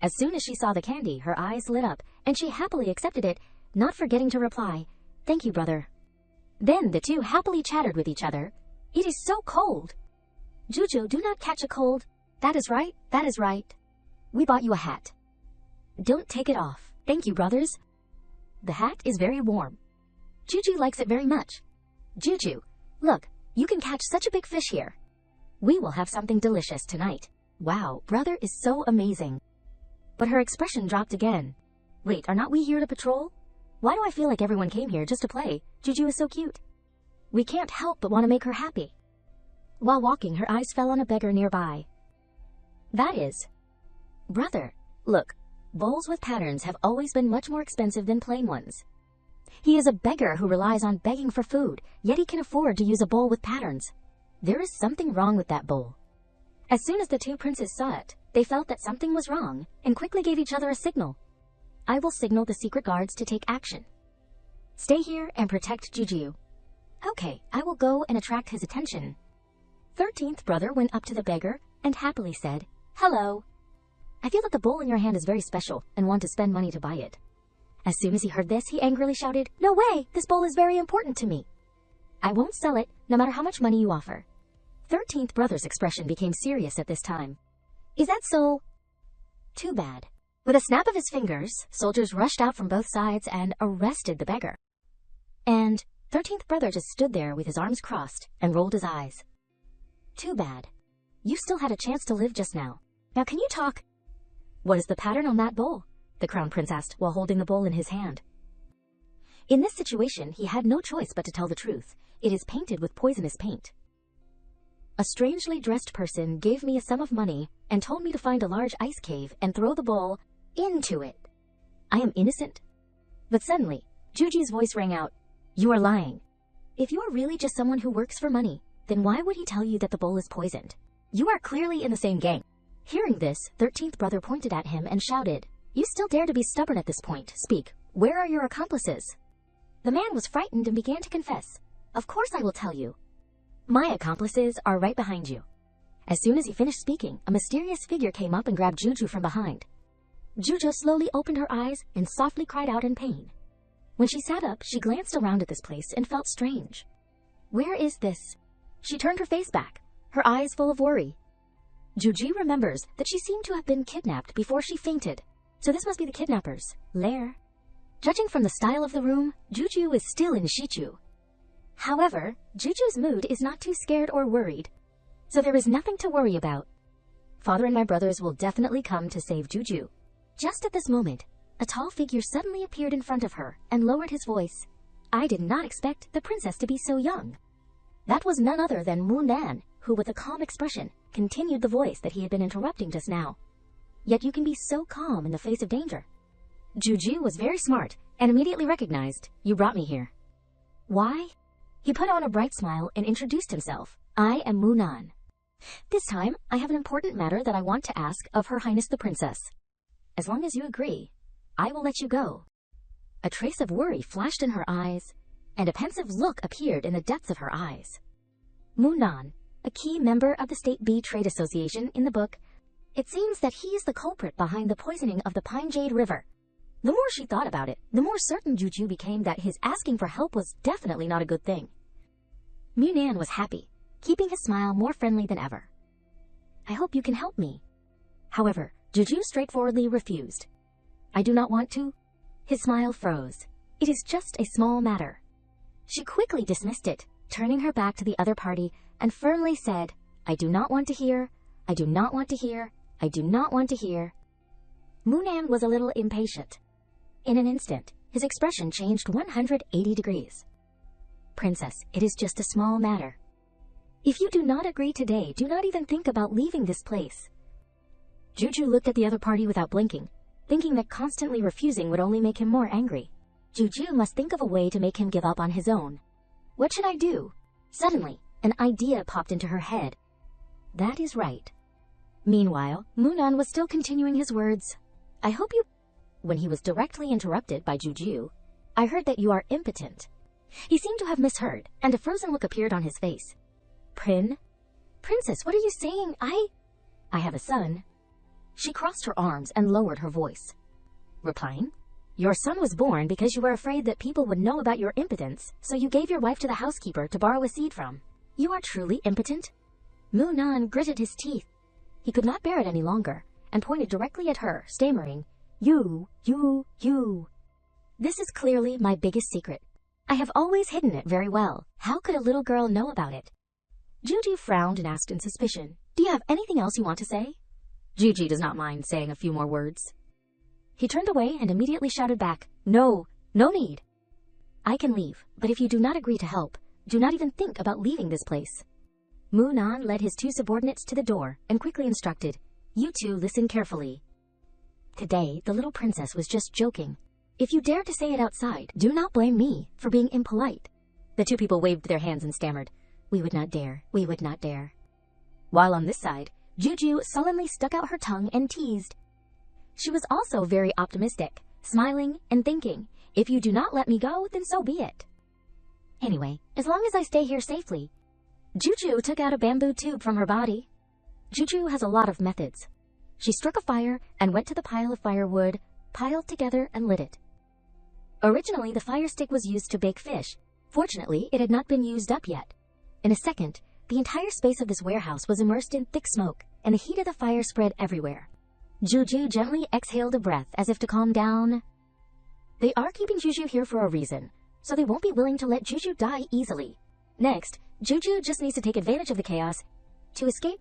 As soon as she saw the candy, her eyes lit up, and she happily accepted it, not forgetting to reply, "Thank you, brother." Then the two happily chattered with each other. "It is so cold." "Juju, do not catch a cold." "That is right, that is right. We bought you a hat." "Don't take it off." "Thank you, brothers. The hat is very warm." "Juju likes it very much." "Juju, look, you can catch such a big fish here. We will have something delicious tonight." "Wow, brother is so amazing." But her expression dropped again. "Wait, are not we here to patrol? Why do I feel like everyone came here just to play? Juju is so cute. We can't help but want to make her happy." While walking, her eyes fell on a beggar nearby. "That is." "Brother, look, bowls with patterns have always been much more expensive than plain ones. He is a beggar who relies on begging for food, yet he can afford to use a bowl with patterns. There is something wrong with that bowl." As soon as the two princes saw it, they felt that something was wrong and quickly gave each other a signal. "I will signal the secret guards to take action. Stay here and protect Juju." "Okay, I will go and attract his attention." 13th brother went up to the beggar and happily said, "Hello. I feel that the bowl in your hand is very special and want to spend money to buy it." As soon as he heard this, he angrily shouted, "No way! This bowl is very important to me. I won't sell it, no matter how much money you offer." 13th brother's expression became serious at this time. "Is that so? Too bad." With a snap of his fingers, soldiers rushed out from both sides and arrested the beggar. And 13th brother just stood there with his arms crossed and rolled his eyes. "Too bad. You still had a chance to live just now. Now can you talk?" "What is the pattern on that bowl?" the crown prince asked while holding the bowl in his hand. In this situation, he had no choice but to tell the truth. "It is painted with poisonous paint. A strangely dressed person gave me a sum of money and told me to find a large ice cave and throw the bowl into it. I am innocent." But suddenly, Juju's voice rang out, "You are lying. If you are really just someone who works for money, then why would he tell you that the bowl is poisoned? You are clearly in the same gang." Hearing this, 13th brother pointed at him and shouted, "You still dare to be stubborn at this point. Speak. Where are your accomplices?" The man was frightened and began to confess. "Of course I will tell you. My accomplices are right behind you." As soon as he finished speaking, a mysterious figure came up and grabbed Juju from behind. Juju slowly opened her eyes and softly cried out in pain. When she sat up, she glanced around at this place and felt strange. "Where is this?" She turned her face back, her eyes full of worry. Juju remembers that she seemed to have been kidnapped before she fainted, so this must be the kidnapper's lair. Judging from the style of the room, Juju is still in Shichu. However, Juju's mood is not too scared or worried, so there is nothing to worry about. Father and my brothers will definitely come to save Juju. Just at this moment, a tall figure suddenly appeared in front of her and lowered his voice. I did not expect the princess to be so young. That was none other than Munan, who with a calm expression continued the voice that he had been interrupting just now. Yet you can be so calm in the face of danger. Juju was very smart and immediately recognized, "You brought me here." "Why?" He put on a bright smile and introduced himself. "I am Munan. This time, I have an important matter that I want to ask of Her Highness the Princess. As long as you agree, I will let you go." A trace of worry flashed in her eyes, and a pensive look appeared in the depths of her eyes. Munan, a key member of the State B Trade Association in the book, it seems that he is the culprit behind the poisoning of the Pine Jade River. The more she thought about it, the more certain Juju became that his asking for help was definitely not a good thing. Munan was happy, keeping his smile more friendly than ever. "I hope you can help me." However, Juju straightforwardly refused. "I do not want to." His smile froze. "It is just a small matter." She quickly dismissed it, turning her back to the other party, and firmly said, "I do not want to hear, I do not want to hear, I do not want to hear." Munan was a little impatient. In an instant, his expression changed 180 degrees. "Princess, it is just a small matter. If you do not agree today, do not even think about leaving this place." Juju looked at the other party without blinking, thinking that constantly refusing would only make him more angry. Juju must think of a way to make him give up on his own. What should I do? Suddenly, an idea popped into her head. That is right. Meanwhile, Munan was still continuing his words. "I hope you—" When he was directly interrupted by Juju, "I heard that you are impotent." He seemed to have misheard, and a frozen look appeared on his face. Princess, what are you saying? I have a son." She crossed her arms and lowered her voice, replying, "Your son was born because you were afraid that people would know about your impotence, so you gave your wife to the housekeeper to borrow a seed from. You are truly impotent?" Mu-nan gritted his teeth. He could not bear it any longer, and pointed directly at her, stammering, You. This is clearly my biggest secret. I have always hidden it very well. How could a little girl know about it? Juju frowned and asked in suspicion, "Do you have anything else you want to say?" Juju does not mind saying a few more words. He turned away and immediately shouted back, No need. I can leave, but if you do not agree to help, do not even think about leaving this place. Mu-nan led his two subordinates to the door and quickly instructed, "You two listen carefully. Today, the little princess was just joking. If you dare to say it outside, do not blame me for being impolite." The two people waved their hands and stammered, We would not dare. While on this side, Juju sullenly stuck out her tongue and teased. She was also very optimistic, smiling and thinking, "If you do not let me go, then so be it. Anyway, as long as I stay here safely." Juju took out a bamboo tube from her body. Juju has a lot of methods. She struck a fire and went to the pile of firewood, piled together and lit it. Originally, the fire stick was used to bake fish. Fortunately, it had not been used up yet. In a second, the entire space of this warehouse was immersed in thick smoke, and the heat of the fire spread everywhere. Juju gently exhaled a breath as if to calm down. They are keeping Juju here for a reason, so they won't be willing to let Juju die easily. Next, Juju just needs to take advantage of the chaos to escape.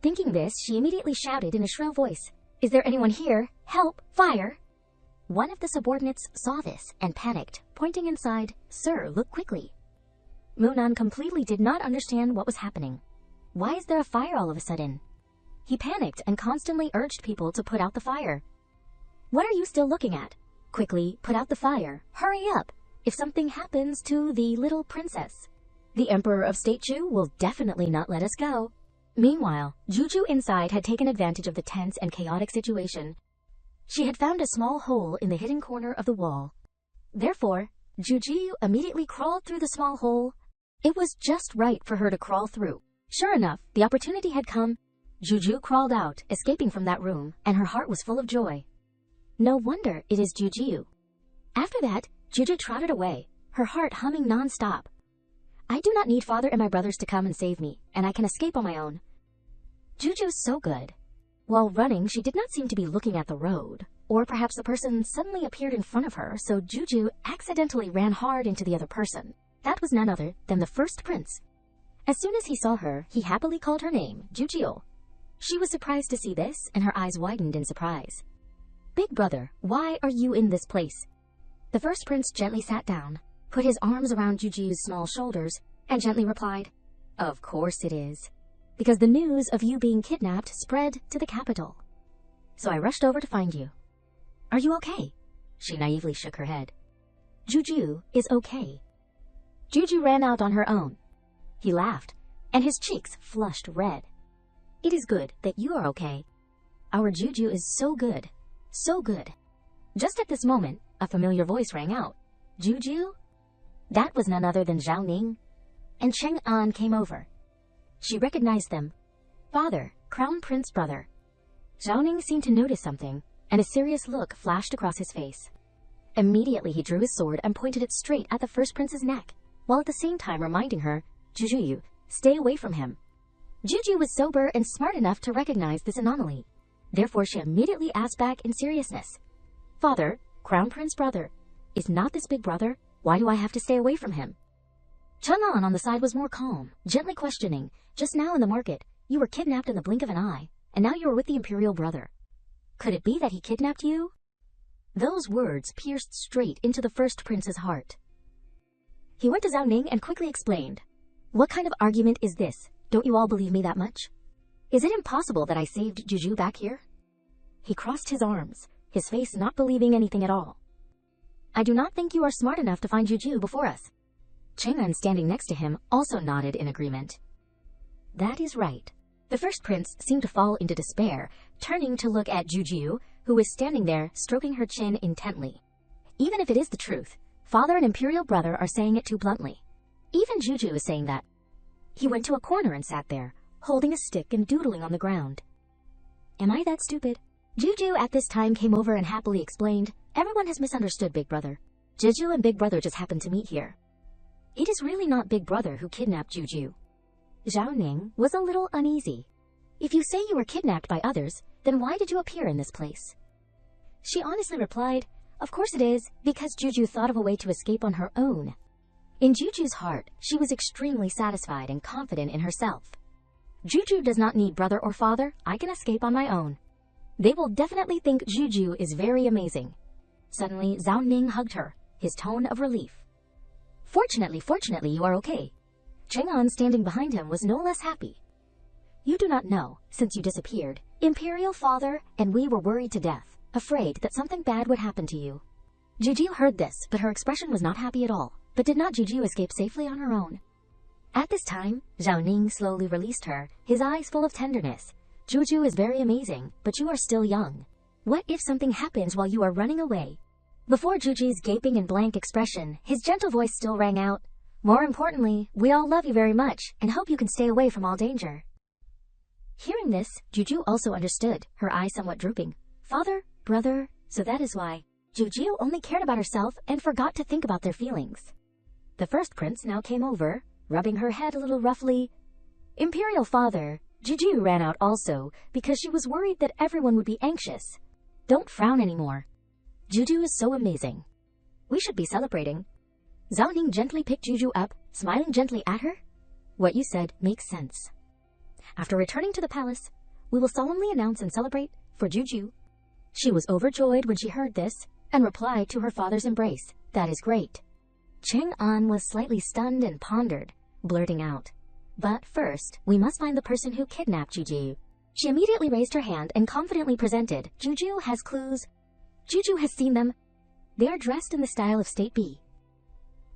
Thinking this, she immediately shouted in a shrill voice, "Is there anyone here? Help! Fire!" One of the subordinates saw this and panicked, pointing inside, "Sir, look quickly." Mu-nan completely did not understand what was happening. Why is there a fire all of a sudden? He panicked and constantly urged people to put out the fire. "What are you still looking at? Quickly, put out the fire. Hurry up! If something happens to the little princess, the Emperor of State Chu will definitely not let us go." Meanwhile, Juju inside had taken advantage of the tense and chaotic situation. She had found a small hole in the hidden corner of the wall. Therefore, Juju immediately crawled through the small hole. It was just right for her to crawl through. Sure enough, the opportunity had come. Juju crawled out, escaping from that room, and her heart was full of joy. No wonder it is Juju. After that, Juju trotted away, her heart humming non-stop. "I do not need father and my brothers to come and save me, and I can escape on my own." Juju's so good. While running, she did not seem to be looking at the road, or perhaps the person suddenly appeared in front of her, so Juju accidentally ran hard into the other person. That was none other than the first prince. As soon as he saw her, he happily called her name, Juju. She was surprised to see this, and her eyes widened in surprise. "Big brother, why are you in this place?" The first prince gently sat down, put his arms around Juju's small shoulders, and gently replied, "Of course it is. Because the news of you being kidnapped spread to the capital. So I rushed over to find you. Are you okay?" She naively shook her head. "Juju is okay." Juju ran out on her own. He laughed, and his cheeks flushed red. "It is good that you are okay. Our Juju is so good, so good." Just at this moment, a familiar voice rang out. "Juju?" That was none other than Zhao Ning, and Cheng-an came over. She recognized them. "Father, Crown Prince brother." Zhao Ning seemed to notice something, and a serious look flashed across his face. Immediately he drew his sword and pointed it straight at the first prince's neck, while at the same time reminding her, "Juju, stay away from him." Juju was sober and smart enough to recognize this anomaly. Therefore she immediately asked back in seriousness, "Father, Crown Prince brother, is not this big brother? Why do I have to stay away from him?" Cheng-an on the side was more calm, gently questioning, "Just now in the market, you were kidnapped in the blink of an eye, and now you are with the imperial brother. Could it be that he kidnapped you?" Those words pierced straight into the first prince's heart. He went to Zhao Ning and quickly explained, "What kind of argument is this? Don't you all believe me that much? Is it impossible that I saved Juju back here?" He crossed his arms, his face not believing anything at all. "I do not think you are smart enough to find Juju before us." Cheng-an, standing next to him, also nodded in agreement. "That is right." The first prince seemed to fall into despair, turning to look at Juju, who was standing there, stroking her chin intently. Even if it is the truth, father and imperial brother are saying it too bluntly. Even Juju is saying that. He went to a corner and sat there, holding a stick and doodling on the ground. "Am I that stupid? Juju at this time came over and happily explained, "Everyone has misunderstood Big Brother. Juju and Big Brother just happened to meet here. It is really not Big Brother who kidnapped Juju." Zhao Ning was a little uneasy. "If you say you were kidnapped by others, then why did you appear in this place?" She honestly replied, "Of course it is, because Juju thought of a way to escape on her own." In Juju's heart, she was extremely satisfied and confident in herself. "Juju does not need brother or father, I can escape on my own. They will definitely think Juju is very amazing." Suddenly, Zhao Ning hugged her, his tone of relief. Fortunately, you are okay." Chang'an, standing behind him, was no less happy. "You do not know, since you disappeared, Imperial Father and we were worried to death, afraid that something bad would happen to you." Juju heard this, but her expression was not happy at all. But did not Juju escape safely on her own? At this time, Zhao Ning slowly released her, his eyes full of tenderness. "Juju is very amazing, but you are still young. What if something happens while you are running away?" Before Juju's gaping and blank expression, his gentle voice still rang out, "More importantly, we all love you very much and hope you can stay away from all danger." Hearing this, Juju also understood, her eyes somewhat drooping. Father, brother, so that is why. Juju only cared about herself and forgot to think about their feelings. The first prince now came over, rubbing her head a little roughly. "Imperial Father," Juju ran out also, because she was worried that everyone would be anxious. "Don't frown anymore. Juju is so amazing. We should be celebrating." Zhao Ning gently picked Juju up, smiling gently at her. "What you said makes sense. After returning to the palace, we will solemnly announce and celebrate for Juju." She was overjoyed when she heard this, and replied to her father's embrace, "That is great." Chang'an was slightly stunned and pondered, blurting out, "But first, we must find the person who kidnapped Juju." She immediately raised her hand and confidently presented, "Juju has clues. Juju has seen them. They are dressed in the style of State B.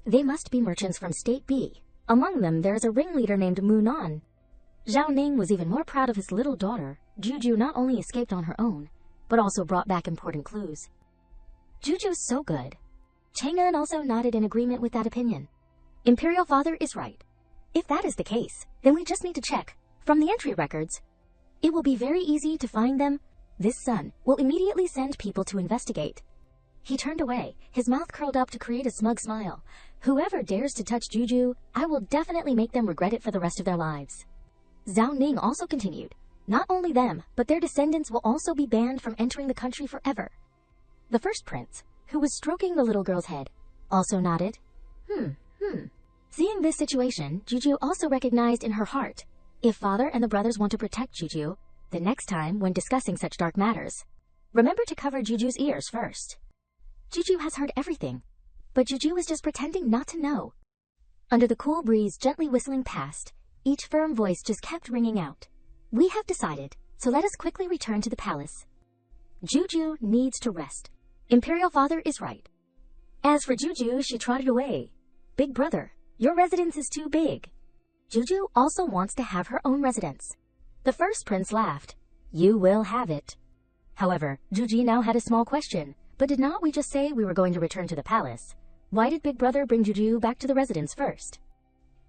They must be merchants from State B. Among them, there is a ringleader named Munan." Zhao Ning was even more proud of his little daughter. Juju not only escaped on her own, but also brought back important clues. "Juju's so good." Chang'an also nodded in agreement with that opinion. "Imperial Father is right. If that is the case, then we just need to check from the entry records. It will be very easy to find them. This son will immediately send people to investigate." He turned away, his mouth curled up to create a smug smile. "Whoever dares to touch Juju, I will definitely make them regret it for the rest of their lives." Zhao Ning also continued, "Not only them, but their descendants will also be banned from entering the country forever." The first prince, who was stroking the little girl's head, also nodded. Seeing this situation, Juju also recognized in her heart, if father and the brothers want to protect Juju, the next time when discussing such dark matters, remember to cover Juju's ears first. Juju has heard everything, but Juju is just pretending not to know. Under the cool breeze gently whistling past, each firm voice just kept ringing out. "We have decided, so let us quickly return to the palace. Juju needs to rest. Imperial Father is right." As for Juju, she trotted away. "Big Brother, your residence is too big." Juju also wants to have her own residence. The first prince laughed. "You will have it." However, Juju now had a small question. "But did not we just say we were going to return to the palace? Why did Big Brother bring Juju back to the residence first?"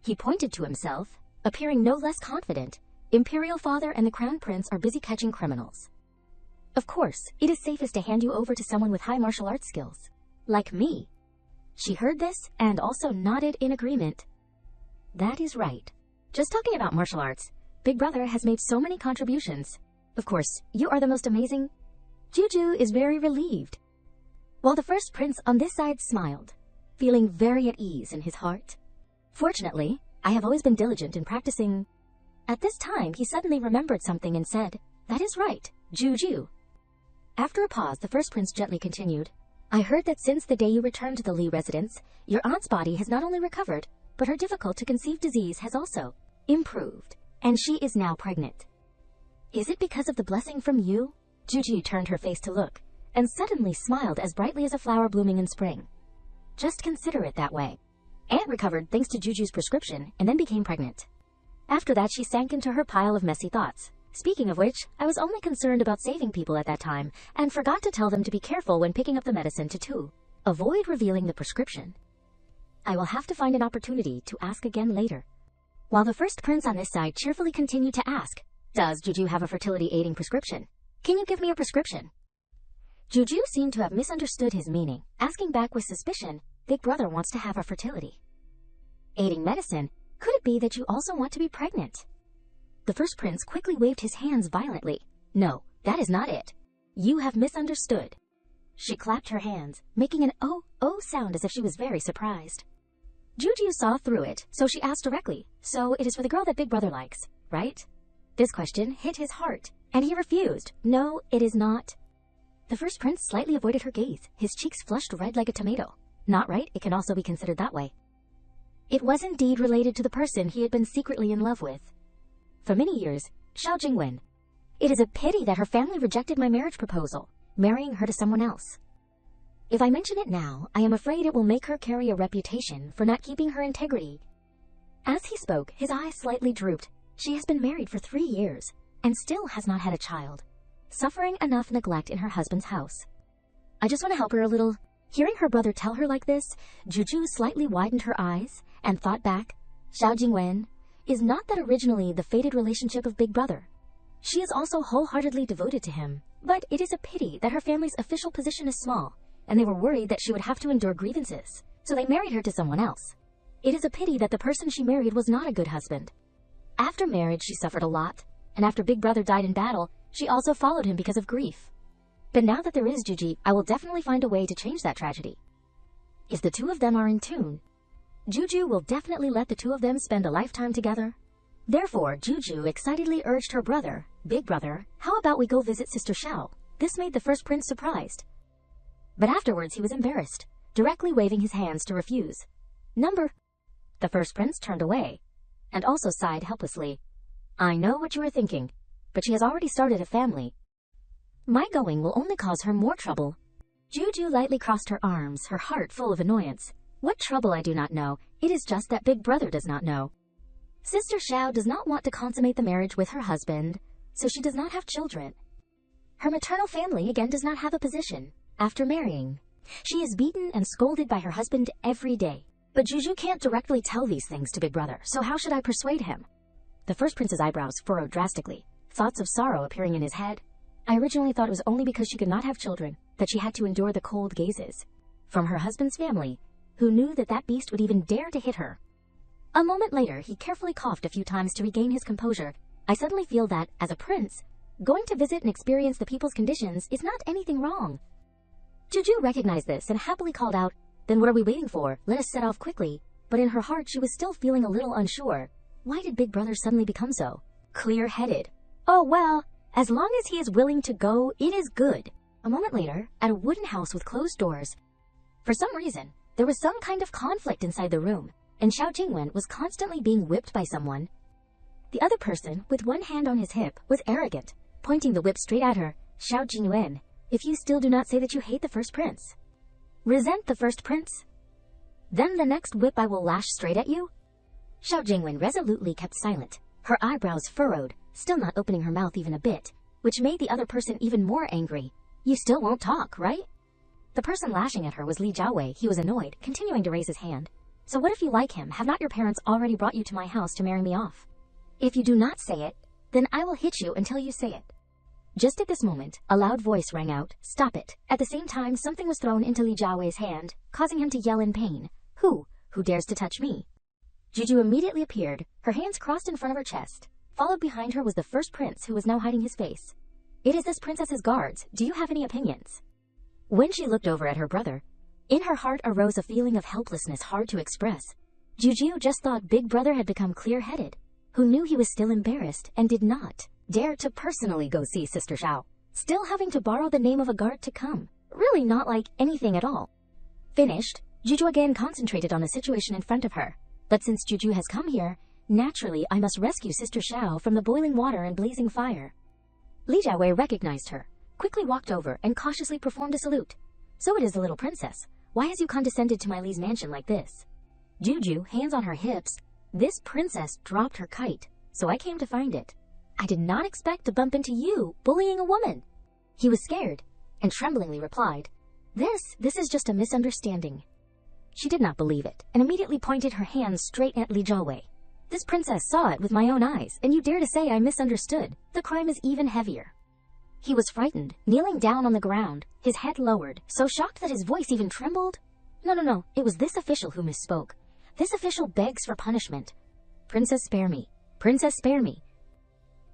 He pointed to himself, appearing no less confident. "Imperial Father and the Crown Prince are busy catching criminals. Of course, it is safest to hand you over to someone with high martial arts skills. Like me." She heard this and also nodded in agreement. "That is right. Just talking about martial arts, Big Brother has made so many contributions. Of course, you are the most amazing." Juju is very relieved, while the first prince on this side smiled, feeling very at ease in his heart. "Fortunately, I have always been diligent in practicing." At this time, he suddenly remembered something and said, "That is right, Juju." After a pause, the first prince gently continued, "I heard that since the day you returned to the Li residence, your aunt's body has not only recovered, but her difficult-to-conceive disease has also improved, and she is now pregnant. Is it because of the blessing from you?" Juju turned her face to look, and suddenly smiled as brightly as a flower blooming in spring. "Just consider it that way. Aunt recovered thanks to Juju's prescription and then became pregnant." After that, she sank into her pile of messy thoughts. "Speaking of which, I was only concerned about saving people at that time, and forgot to tell them to be careful when picking up the medicine to avoid revealing the prescription. I will have to find an opportunity to ask again later." While the first prince on this side cheerfully continued to ask, "Does Juju have a fertility-aiding prescription?" Can you give me a prescription? Juju seemed to have misunderstood his meaning, asking back with suspicion, Big Brother wants to have a fertility. Aiding medicine, could it be that you also want to be pregnant? The first prince quickly waved his hands violently. No, that is not it. You have misunderstood. She clapped her hands, making an oh sound as if she was very surprised. Juju saw through it, so she asked directly, so it is for the girl that Big Brother likes, right? This question hit his heart, and he refused. No, it is not. The first prince slightly avoided her gaze, his cheeks flushed red like a tomato. Not right, it can also be considered that way. It was indeed related to the person he had been secretly in love with. For many years, Xiao Jingwen. It is a pity that her family rejected my marriage proposal, marrying her to someone else. If I mention it now, I am afraid it will make her carry a reputation for not keeping her integrity. As he spoke, his eyes slightly drooped. She has been married for 3 years, and still has not had a child, suffering enough neglect in her husband's house. I just want to help her a little. Hearing her brother tell her like this, Juju slightly widened her eyes and thought back, Xiao Jingwen, is not that originally the fated relationship of Big Brother? She is also wholeheartedly devoted to him, but it is a pity that her family's official position is small, and they were worried that she would have to endure grievances, so they married her to someone else. It is a pity that the person she married was not a good husband. After marriage, she suffered a lot, and after Big Brother died in battle, she also followed him because of grief. But now that there is Juji, I will definitely find a way to change that tragedy. If the two of them are in tune, Juju will definitely let the two of them spend a lifetime together. Therefore, Juju excitedly urged her brother, Big Brother, how about we go visit Sister Xiao? This made the first prince surprised. But afterwards he was embarrassed, directly waving his hands to refuse. The first prince turned away, and also sighed helplessly. I know what you are thinking, but she has already started a family. My going will only cause her more trouble. Juju lightly crossed her arms, her heart full of annoyance. What trouble I do not know, it is just that Big Brother does not know. Sister Xiao does not want to consummate the marriage with her husband, so she does not have children. Her maternal family again does not have a position. After marrying, she is beaten and scolded by her husband every day. But Juju can't directly tell these things to Big Brother, so how should I persuade him? The first prince's eyebrows furrowed drastically, thoughts of sorrow appearing in his head. I originally thought it was only because she could not have children that she had to endure the cold gazes from her husband's family, who knew that that beast would even dare to hit her. A moment later, he carefully coughed a few times to regain his composure. I suddenly feel that, as a prince, going to visit and experience the people's conditions is not anything wrong. Juju recognized this and happily called out, Then what are we waiting for? Let us set off quickly. But in her heart she was still feeling a little unsure. Why did Big Brother suddenly become so clear-headed? Oh well, as long as he is willing to go, it is good. A moment later, at a wooden house with closed doors, for some reason, there was some kind of conflict inside the room, and Xiao Jingwen was constantly being whipped by someone. The other person, with one hand on his hip, was arrogant, pointing the whip straight at her. Xiao Jingwen, if you still do not say that you hate the first prince, resent the first prince, then the next whip I will lash straight at you. Xiao Jingwen resolutely kept silent, her eyebrows furrowed, still not opening her mouth even a bit, which made the other person even more angry. You still won't talk, right? The person lashing at her was Li Jiawei. He was annoyed, continuing to raise his hand. So what if you like him? Have not your parents already brought you to my house to marry me off? If you do not say it, then I will hit you until you say it. Just at this moment, a loud voice rang out, Stop it. At the same time, something was thrown into Li Jiawei's hand, causing him to yell in pain. Who dares to touch me? Juju immediately appeared, her hands crossed in front of her chest. Followed behind her was the first prince, who was now hiding his face. It is this princess's guards. Do you have any opinions? When she looked over at her brother, in her heart arose a feeling of helplessness hard to express. Juju just thought Big Brother had become clear-headed, who knew he was still embarrassed and did not dare to personally go see Sister Xiao, still having to borrow the name of a guard to come. Really not like anything at all. Finished, Juju again concentrated on the situation in front of her. But since Juju has come here, naturally I must rescue Sister Xiao from the boiling water and blazing fire. Li Jiawei recognized her, quickly walked over and cautiously performed a salute. So it is the little princess. Why has you condescended to my Li's mansion like this? Juju, hands on her hips. This princess dropped her kite, so I came to find it. I did not expect to bump into you, bullying a woman. He was scared, and tremblingly replied, This is just a misunderstanding. She did not believe it, and immediately pointed her hands straight at Li Jiawei. This princess saw it with my own eyes, and you dare to say I misunderstood. The crime is even heavier. He was frightened, kneeling down on the ground, his head lowered, so shocked that his voice even trembled. No, it was this official who misspoke. This official begs for punishment. Princess, spare me. Princess, spare me.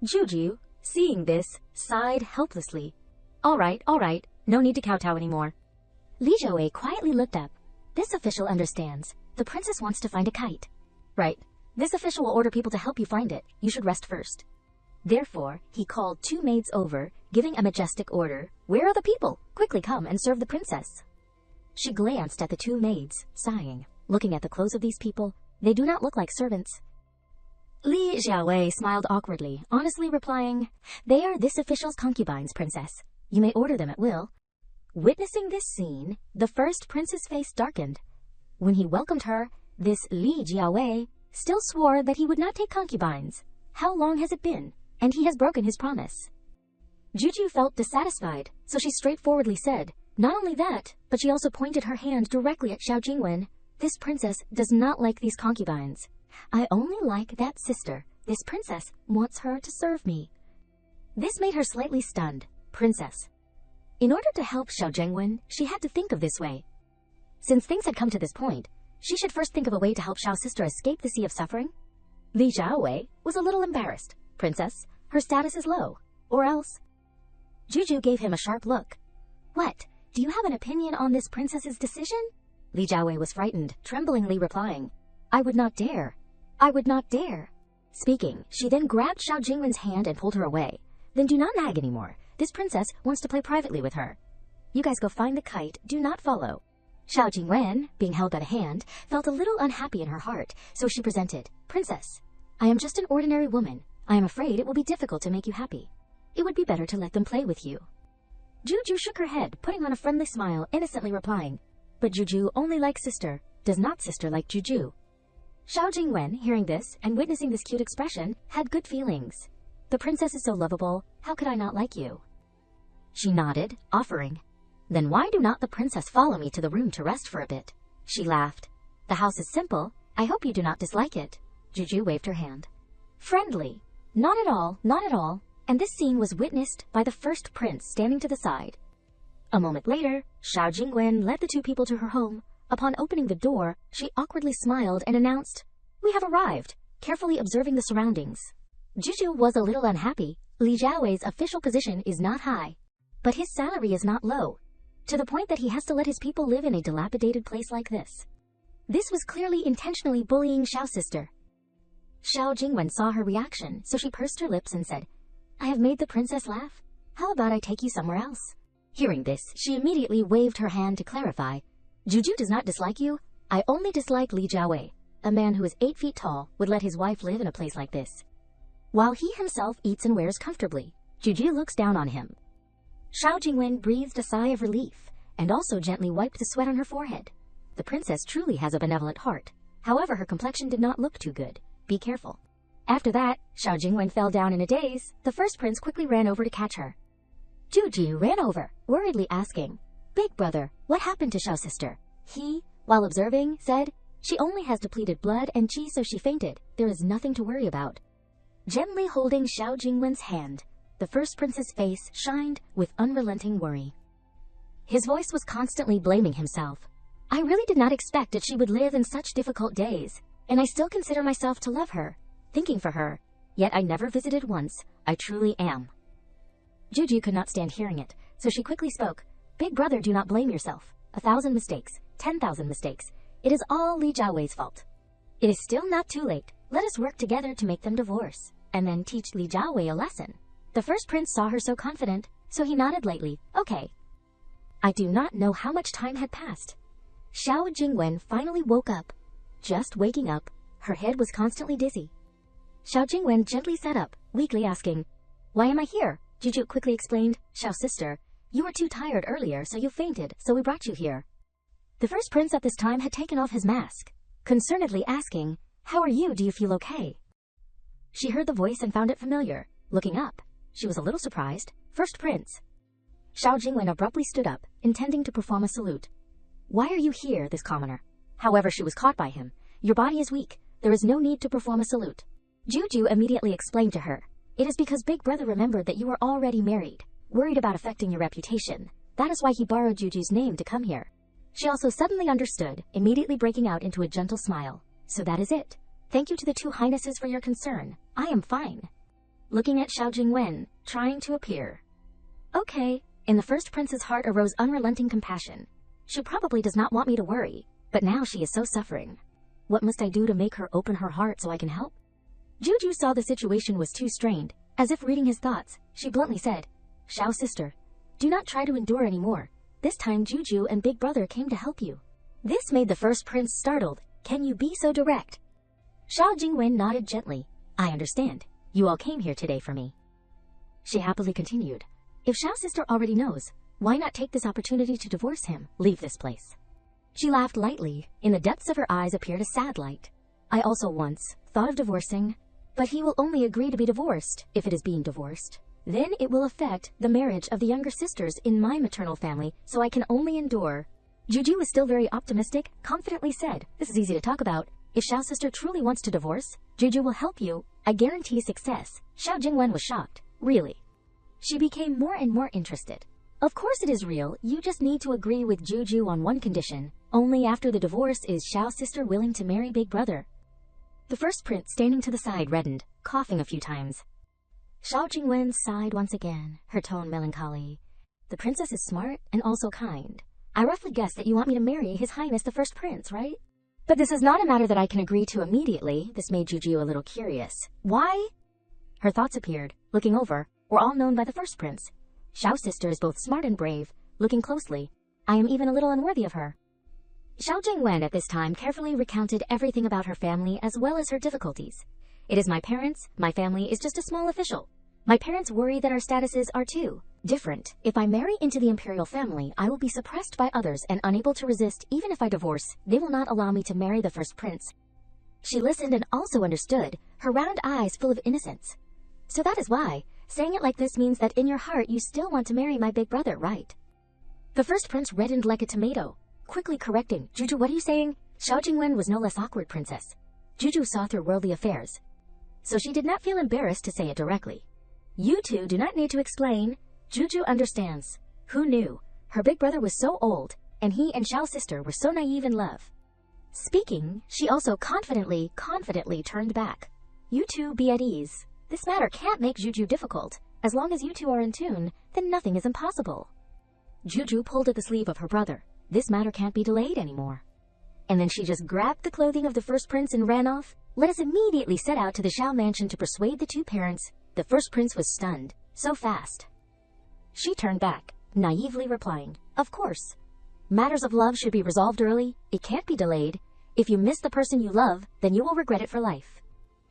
Juju, seeing this, sighed helplessly. All right, no need to kowtow anymore. Li Jiawei quietly looked up. This official understands. The princess wants to find a kite. Right. This official will order people to help you find it. You should rest first. Therefore, he called 2 maids over, giving a majestic order. Where are the people? Quickly come and serve the princess. She glanced at the 2 maids, sighing. Looking at the clothes of these people, they do not look like servants. Li Jiawei smiled awkwardly, honestly replying, They are this official's concubines, princess. You may order them at will. Witnessing this scene, the first prince's face darkened. When he welcomed her, this Li Jiawei still swore that he would not take concubines. How long has it been? And he has broken his promise. Juju felt dissatisfied, so she straightforwardly said, Not only that, but she also pointed her hand directly at Xiao Jingwen. This princess does not like these concubines. I only like that sister. This princess wants her to serve me. This made her slightly stunned. Princess. In order to help Xiao Jingwen, she had to think of this way. Since things had come to this point, she should first think of a way to help Xiao's sister escape the sea of suffering. Li Jiawei was a little embarrassed. Princess, her status is low. Or else. Juju gave him a sharp look. What? Do you have an opinion on this princess's decision? Li Jiawei was frightened, tremblingly replying, I would not dare. I would not dare. Speaking, she then grabbed Xiao Jingwen's hand and pulled her away. Then do not nag anymore. This princess wants to play privately with her. You guys go find the kite, do not follow. Xiao Jingwen, being held by the hand, felt a little unhappy in her heart, so she presented, Princess, I am just an ordinary woman. I am afraid it will be difficult to make you happy. It would be better to let them play with you. Juju shook her head, putting on a friendly smile, innocently replying, But Juju only likes sister, does not sister like Juju. Xiao Jingwen, hearing this and witnessing this cute expression, had good feelings. The princess is so lovable, how could I not like you? She nodded, offering, Then why do not the princess follow me to the room to rest for a bit? She laughed. The house is simple, I hope you do not dislike it. Juju waved her hand. Friendly. Not at all, and this scene was witnessed by the first prince standing to the side. A moment later, Xiao Jingwen led the 2 people to her home. Upon opening the door, she awkwardly smiled and announced, We have arrived, carefully observing the surroundings. Juju was a little unhappy. Li Jiawei's official position is not high, but his salary is not low, to the point that he has to let his people live in a dilapidated place like this. This was clearly intentionally bullying Xiao's sister. Xiao Jingwen saw her reaction, so she pursed her lips and said, I have made the princess laugh. How about I take you somewhere else? Hearing this, she immediately waved her hand to clarify, Juju does not dislike you. I only dislike Li Jiawei. A man who is 8 feet tall would let his wife live in a place like this, while he himself eats and wears comfortably. Juju looks down on him. Xiao Jingwen breathed a sigh of relief, and also gently wiped the sweat on her forehead. The princess truly has a benevolent heart. However, her complexion did not look too good. Be careful. After that, Xiao Jingwen fell down in a daze. The first prince quickly ran over to catch her. Juju ran over, worriedly asking, Big brother, what happened to Xiao's sister? He, while observing, said, She only has depleted blood and qi, so she fainted. There is nothing to worry about. Gently holding Xiao Jingwen's hand, the first prince's face shined with unrelenting worry. His voice was constantly blaming himself. I really did not expect that she would live in such difficult days, and I still consider myself to love her, thinking for her, yet I never visited once. I truly am. Juju could not stand hearing it, so she quickly spoke. Big brother, do not blame yourself. 1,000 mistakes, 10,000 mistakes. It is all Li Jiawei's fault. It is still not too late. Let us work together to make them divorce, and then teach Li Jiawei a lesson. The first prince saw her so confident, so he nodded lightly. Okay. I do not know how much time had passed. Xiao Jingwen finally woke up. Just waking up, her head was constantly dizzy. Xiao Jingwen gently sat up, weakly asking, Why am I here? Juju quickly explained, Xiao's sister, you were too tired earlier, so you fainted, so we brought you here. The first prince at this time had taken off his mask, concernedly asking, How are you? Do you feel okay? She heard the voice and found it familiar. Looking up, she was a little surprised. First prince. Xiao Jingwen abruptly stood up, intending to perform a salute. Why are you here, this commoner? However, she was caught by him. Your body is weak. There is no need to perform a salute. Juju immediately explained to her. It is because Big Brother remembered that you were already married. worried about affecting your reputation. That is why he borrowed Juju's name to come here. She also suddenly understood, immediately breaking out into a gentle smile. So that is it. Thank you to the two highnesses for your concern. I am fine. Looking at Xiao Jingwen, trying to appear. Okay. In the first prince's heart arose unrelenting compassion. She probably does not want me to worry, but now she is so suffering. What must I do to make her open her heart so I can help? Juju saw the situation was too strained. As if reading his thoughts, she bluntly said, Xiao sister, do not try to endure anymore. This time Juju and Big Brother came to help you. This made the first prince startled. Can you be so direct? Xiao Jingwen nodded gently. I understand. You all came here today for me. She happily continued. If Xiao sister already knows, why not take this opportunity to divorce him, leave this place? She laughed lightly. In the depths of her eyes appeared a sad light. I also once thought of divorcing, but he will only agree to be divorced if it is being divorced. Then it will affect the marriage of the younger sisters in my maternal family, so I can only endure. Juju was still very optimistic, confidently said, this is easy to talk about. If Xiao sister truly wants to divorce, Juju will help you. I guarantee success. Xiao Jingwen was shocked. Really? She became more and more interested. Of course it is real, you just need to agree with Juju on one condition. Only after the divorce is Xiao sister willing to marry Big Brother. The first prince standing to the side reddened, coughing a few times. Xiao Jingwen sighed once again, her tone melancholy. The princess is smart and also kind. I roughly guess that you want me to marry His Highness the First Prince, right? But this is not a matter that I can agree to immediately. This made Juju a little curious. Why? Her thoughts appeared, looking over, were all known by the first prince. Xiao sister is both smart and brave. Looking closely, I am even a little unworthy of her. Xiao Jingwen at this time carefully recounted everything about her family as well as her difficulties. It is my parents, my family is just a small official. My parents worry that our statuses are too different. If I marry into the imperial family, I will be suppressed by others and unable to resist. Even if I divorce, they will not allow me to marry the first prince. She listened and also understood, her round eyes full of innocence. So that is why, saying it like this means that in your heart you still want to marry my big brother, right? The first prince reddened like a tomato, quickly correcting, Juju, what are you saying? Xiao Jingwen was no less awkward princess. Juju saw through worldly affairs, so she did not feel embarrassed to say it directly. You two do not need to explain. Juju understands. Who knew? Her big brother was so old, and he and Xiao's sister were so naive in love. Speaking, she also confidently turned back. You two be at ease. This matter can't make Juju difficult. As long as you two are in tune, then nothing is impossible. Juju pulled at the sleeve of her brother. This matter can't be delayed anymore. And then she just grabbed the clothing of the first prince and ran off. Let us immediately set out to the Xiao mansion to persuade the two parents. The first prince was stunned. So fast. She turned back, naively replying, of course. Matters of love should be resolved early. It can't be delayed. If you miss the person you love, then you will regret it for life.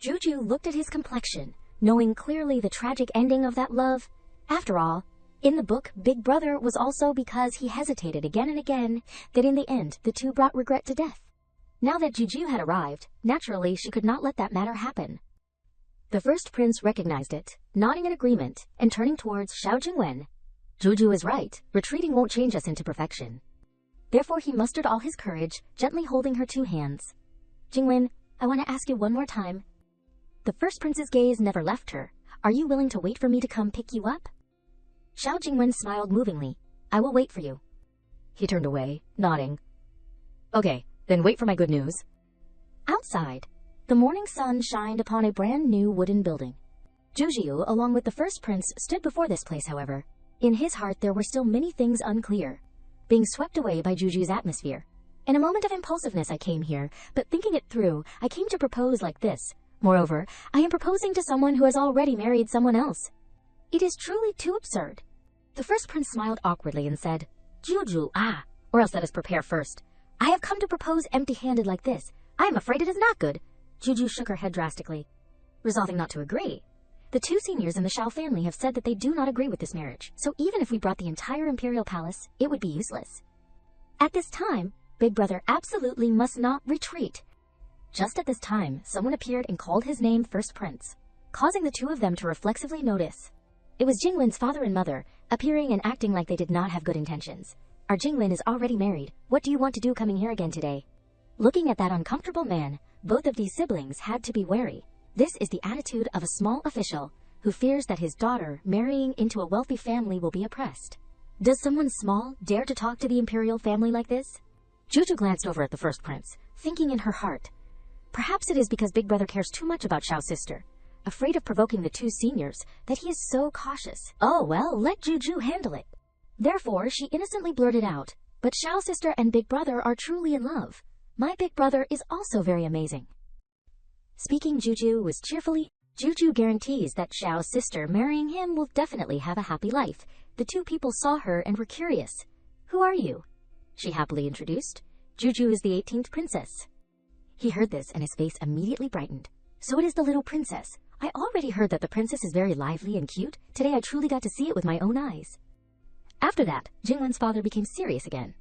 Juju looked at his complexion, knowing clearly the tragic ending of that love. After all, in the book, Big Brother was also because he hesitated again and again, that in the end the two brought regret to death. Now that Juju had arrived, naturally she could not let that matter happen. The first prince recognized it, nodding in agreement, and turning towards Xiao Jingwen. Juju is right, retreating won't change us into perfection. Therefore he mustered all his courage, gently holding her two hands. Jingwen, I want to ask you one more time. The first prince's gaze never left her. Are you willing to wait for me to come pick you up? Xiao Jingwen smiled movingly. I will wait for you. He turned away, nodding. Okay, then wait for my good news. Outside, the morning sun shined upon a brand new wooden building. Juju, along with the first prince, stood before this place, however. In his heart there were still many things unclear, being swept away by Juju's atmosphere. In a moment of impulsiveness I came here, but thinking it through, I came to propose like this. Moreover, I am proposing to someone who has already married someone else. It is truly too absurd. The first prince smiled awkwardly and said, Juju, or else let us prepare first. I have come to propose empty-handed like this. I am afraid it is not good. Juju shook her head drastically, resolving not to agree. The two seniors in the Xiao family have said that they do not agree with this marriage, so even if we brought the entire imperial palace, it would be useless. At this time, Big Brother absolutely must not retreat. Just at this time, someone appeared and called his name First Prince, causing the two of them to reflexively notice. It was Jingwen's father and mother, appearing and acting like they did not have good intentions. Our Jingwen is already married. What do you want to do coming here again today? Looking at that uncomfortable man, both of these siblings had to be wary. This is the attitude of a small official, who fears that his daughter marrying into a wealthy family will be oppressed. Does someone small dare to talk to the imperial family like this? Juju glanced over at the first prince, thinking in her heart, perhaps it is because Big Brother cares too much about Xiao's sister, afraid of provoking the two seniors, that he is so cautious. Oh well, let Juju handle it. Therefore, she innocently blurted out, but Xiao's sister and Big Brother are truly in love. My Big Brother is also very amazing. Speaking Juju was cheerfully, Juju guarantees that Xiao's sister marrying him will definitely have a happy life. The two people saw her and were curious. Who are you? She happily introduced. Juju is the 18th princess. He heard this and his face immediately brightened. So it is the little princess. I already heard that the princess is very lively and cute. Today I truly got to see it with my own eyes. After that, Jingwen's father became serious again.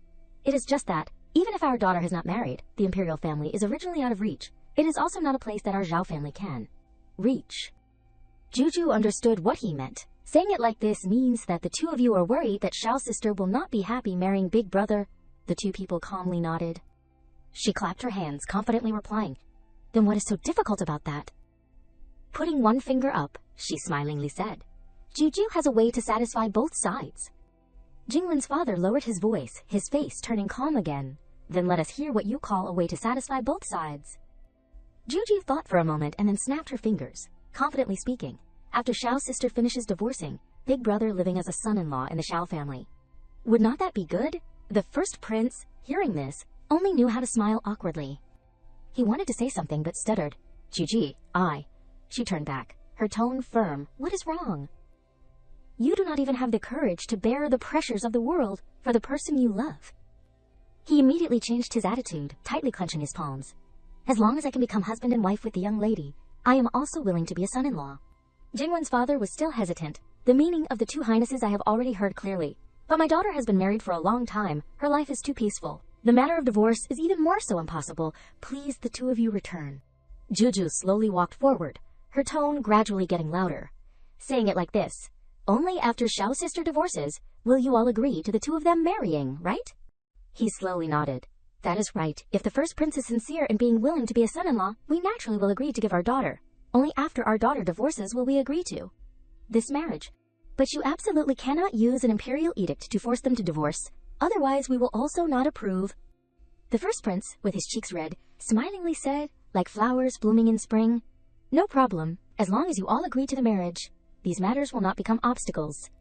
It is just that, even if our daughter has not married, the imperial family is originally out of reach. It is also not a place that our Zhao family can reach. Juju understood what he meant. Saying it like this means that the two of you are worried that Xiao's sister will not be happy marrying Big Brother. The two people calmly nodded. She clapped her hands, confidently replying, Then what is so difficult about that? Putting one finger up, she smilingly said, Juju has a way to satisfy both sides. Jingwen's father lowered his voice, his face turning calm again. Then let us hear what you call a way to satisfy both sides. Juju thought for a moment and then snapped her fingers, confidently speaking. After Xiao's sister finishes divorcing, Big Brother living as a son-in-law in the Xiao family. Would not that be good? The first prince, hearing this, only knew how to smile awkwardly. He wanted to say something but stuttered. Juju, She turned back, her tone firm. What is wrong? You do not even have the courage to bear the pressures of the world for the person you love. He immediately changed his attitude, tightly clenching his palms. As long as I can become husband and wife with the young lady, I am also willing to be a son-in-law. Jingwen's father was still hesitant. The meaning of the two highnesses I have already heard clearly. But my daughter has been married for a long time. Her life is too peaceful. The matter of divorce is even more so impossible. Please, the two of you return. Juju slowly walked forward, her tone gradually getting louder. Saying it like this, only after Xiao's sister divorces will you all agree to the two of them marrying, right? He slowly nodded. That is right. If the first prince is sincere in being willing to be a son-in-law, we naturally will agree to give our daughter. Only after our daughter divorces will we agree to this marriage. But you absolutely cannot use an imperial edict to force them to divorce. Otherwise, we will also not approve. The first prince, with his cheeks red, smilingly said, like flowers blooming in spring, No problem. As long as you all agree to the marriage, these matters will not become obstacles.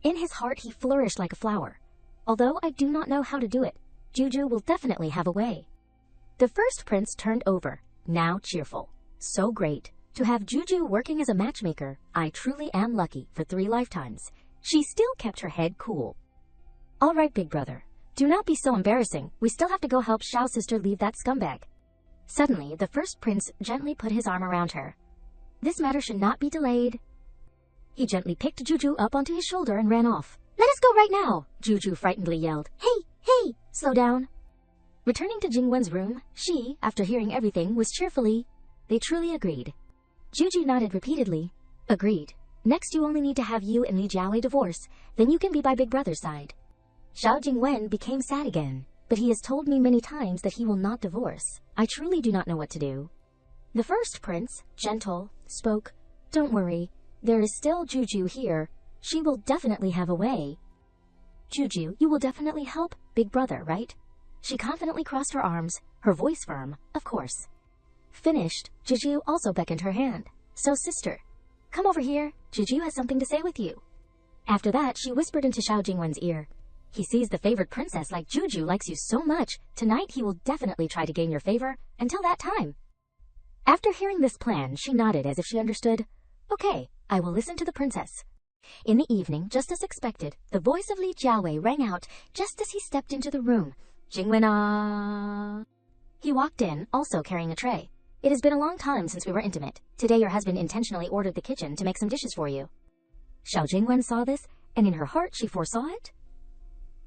In his heart, he flourished like a flower. Although I do not know how to do it, Juju will definitely have a way. The first prince turned over, now cheerful. So great. To have Juju working as a matchmaker, I truly am lucky for 3 lifetimes. She still kept her head cool. All right, Big Brother. Do not be so embarrassing. We still have to go help Xiao's sister leave that scumbag. Suddenly, the first prince gently put his arm around her. This matter should not be delayed. He gently picked Juju up onto his shoulder and ran off. Let us go right now, Juju frightenedly yelled. Hey, slow down. Returning to Jingwen's room, she, after hearing everything, was cheerfully. They truly agreed. Juju nodded repeatedly. Agreed. Next you only need to have you and Li Jiawei divorce, then you can be by Big Brother's side. Xiao Jingwen became sad again, but he has told me many times that he will not divorce. I truly do not know what to do. The first prince, gentle, spoke. Don't worry, there is still Juju here. She will definitely have a way. Juju, you will definitely help Big Brother, right? She confidently crossed her arms, her voice firm, of course. Finished, Juju also beckoned her hand. So sister, come over here, Juju has something to say with you. After that, she whispered into Xiao Jingwen's ear. He sees the favored princess like Juju likes you so much, tonight he will definitely try to gain your favor, until that time. After hearing this plan, she nodded as if she understood. Okay, I will listen to the princess. In the evening, just as expected, the voice of Li Jiawei rang out just as he stepped into the room. Jingwen ah. He walked in, also carrying a tray. It has been a long time since we were intimate. Today your husband intentionally ordered the kitchen to make some dishes for you. Xiao Jingwen saw this, and in her heart she foresaw it.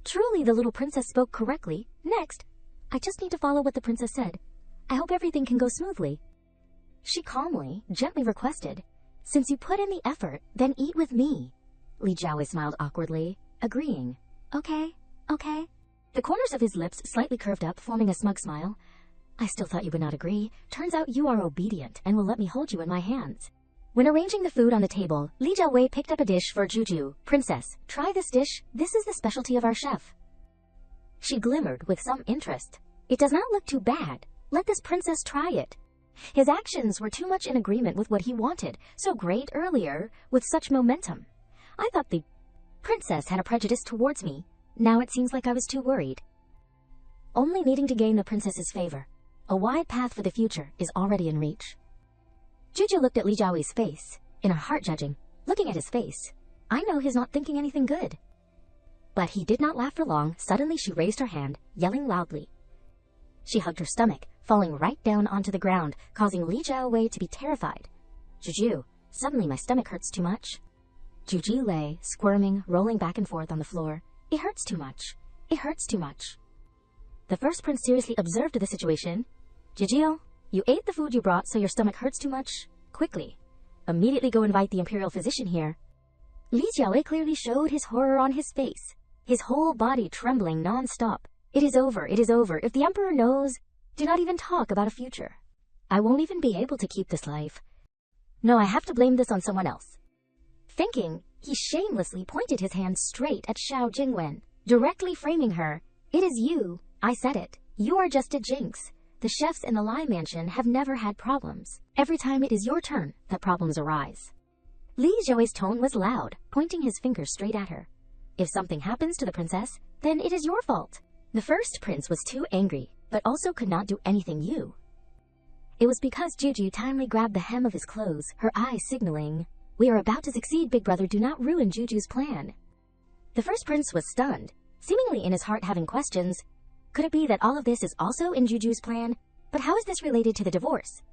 Truly the little princess spoke correctly. Next, I just need to follow what the princess said. I hope everything can go smoothly. She calmly, gently requested, Since you put in the effort, then eat with me. Li Jiawei smiled awkwardly, agreeing. Okay. The corners of his lips slightly curved up, forming a smug smile. I still thought you would not agree. Turns out you are obedient and will let me hold you in my hands. When arranging the food on the table, Li Jiawei picked up a dish for Juju. "Princess, try this dish. This is the specialty of our chef." She glimmered with some interest. "It does not look too bad. Let this princess try it." His actions were too much in agreement with what he wanted, so great earlier, with such momentum. I thought the princess had a prejudice towards me. Now it seems like I was too worried. Only needing to gain the princess's favor. A wide path for the future is already in reach. Juju looked at Li Jiawei's face, in her heart judging. Looking at his face, I know he's not thinking anything good. But he did not laugh for long. Suddenly she raised her hand, yelling loudly. She hugged her stomach, falling right down onto the ground, causing Li Jiawei to be terrified. "Juju, suddenly my stomach hurts too much." Juju lay, squirming, rolling back and forth on the floor. "It hurts too much. It hurts too much." The first prince seriously observed the situation. "Juju, you ate the food you brought, so your stomach hurts too much? Quickly. Immediately go invite the imperial physician here." Li Jiawei clearly showed his horror on his face, his whole body trembling non-stop. "It is over, it is over. If the emperor knows, do not even talk about a future. I won't even be able to keep this life. No, I have to blame this on someone else." Thinking, he shamelessly pointed his hand straight at Xiao Jingwen, directly framing her. "It is you. I said it. You are just a jinx. The chefs in the Lai Mansion have never had problems. Every time it is your turn that problems arise." Li Jiawei's tone was loud, pointing his finger straight at her. "If something happens to the princess, then it is your fault." The first prince was too angry, but also could not do anything new. It was because Juju timely grabbed the hem of his clothes, her eyes signaling, "We are about to succeed, big brother, do not ruin Juju's plan." The first prince was stunned, seemingly in his heart having questions. Could it be that all of this is also in Juju's plan? But how is this related to the divorce?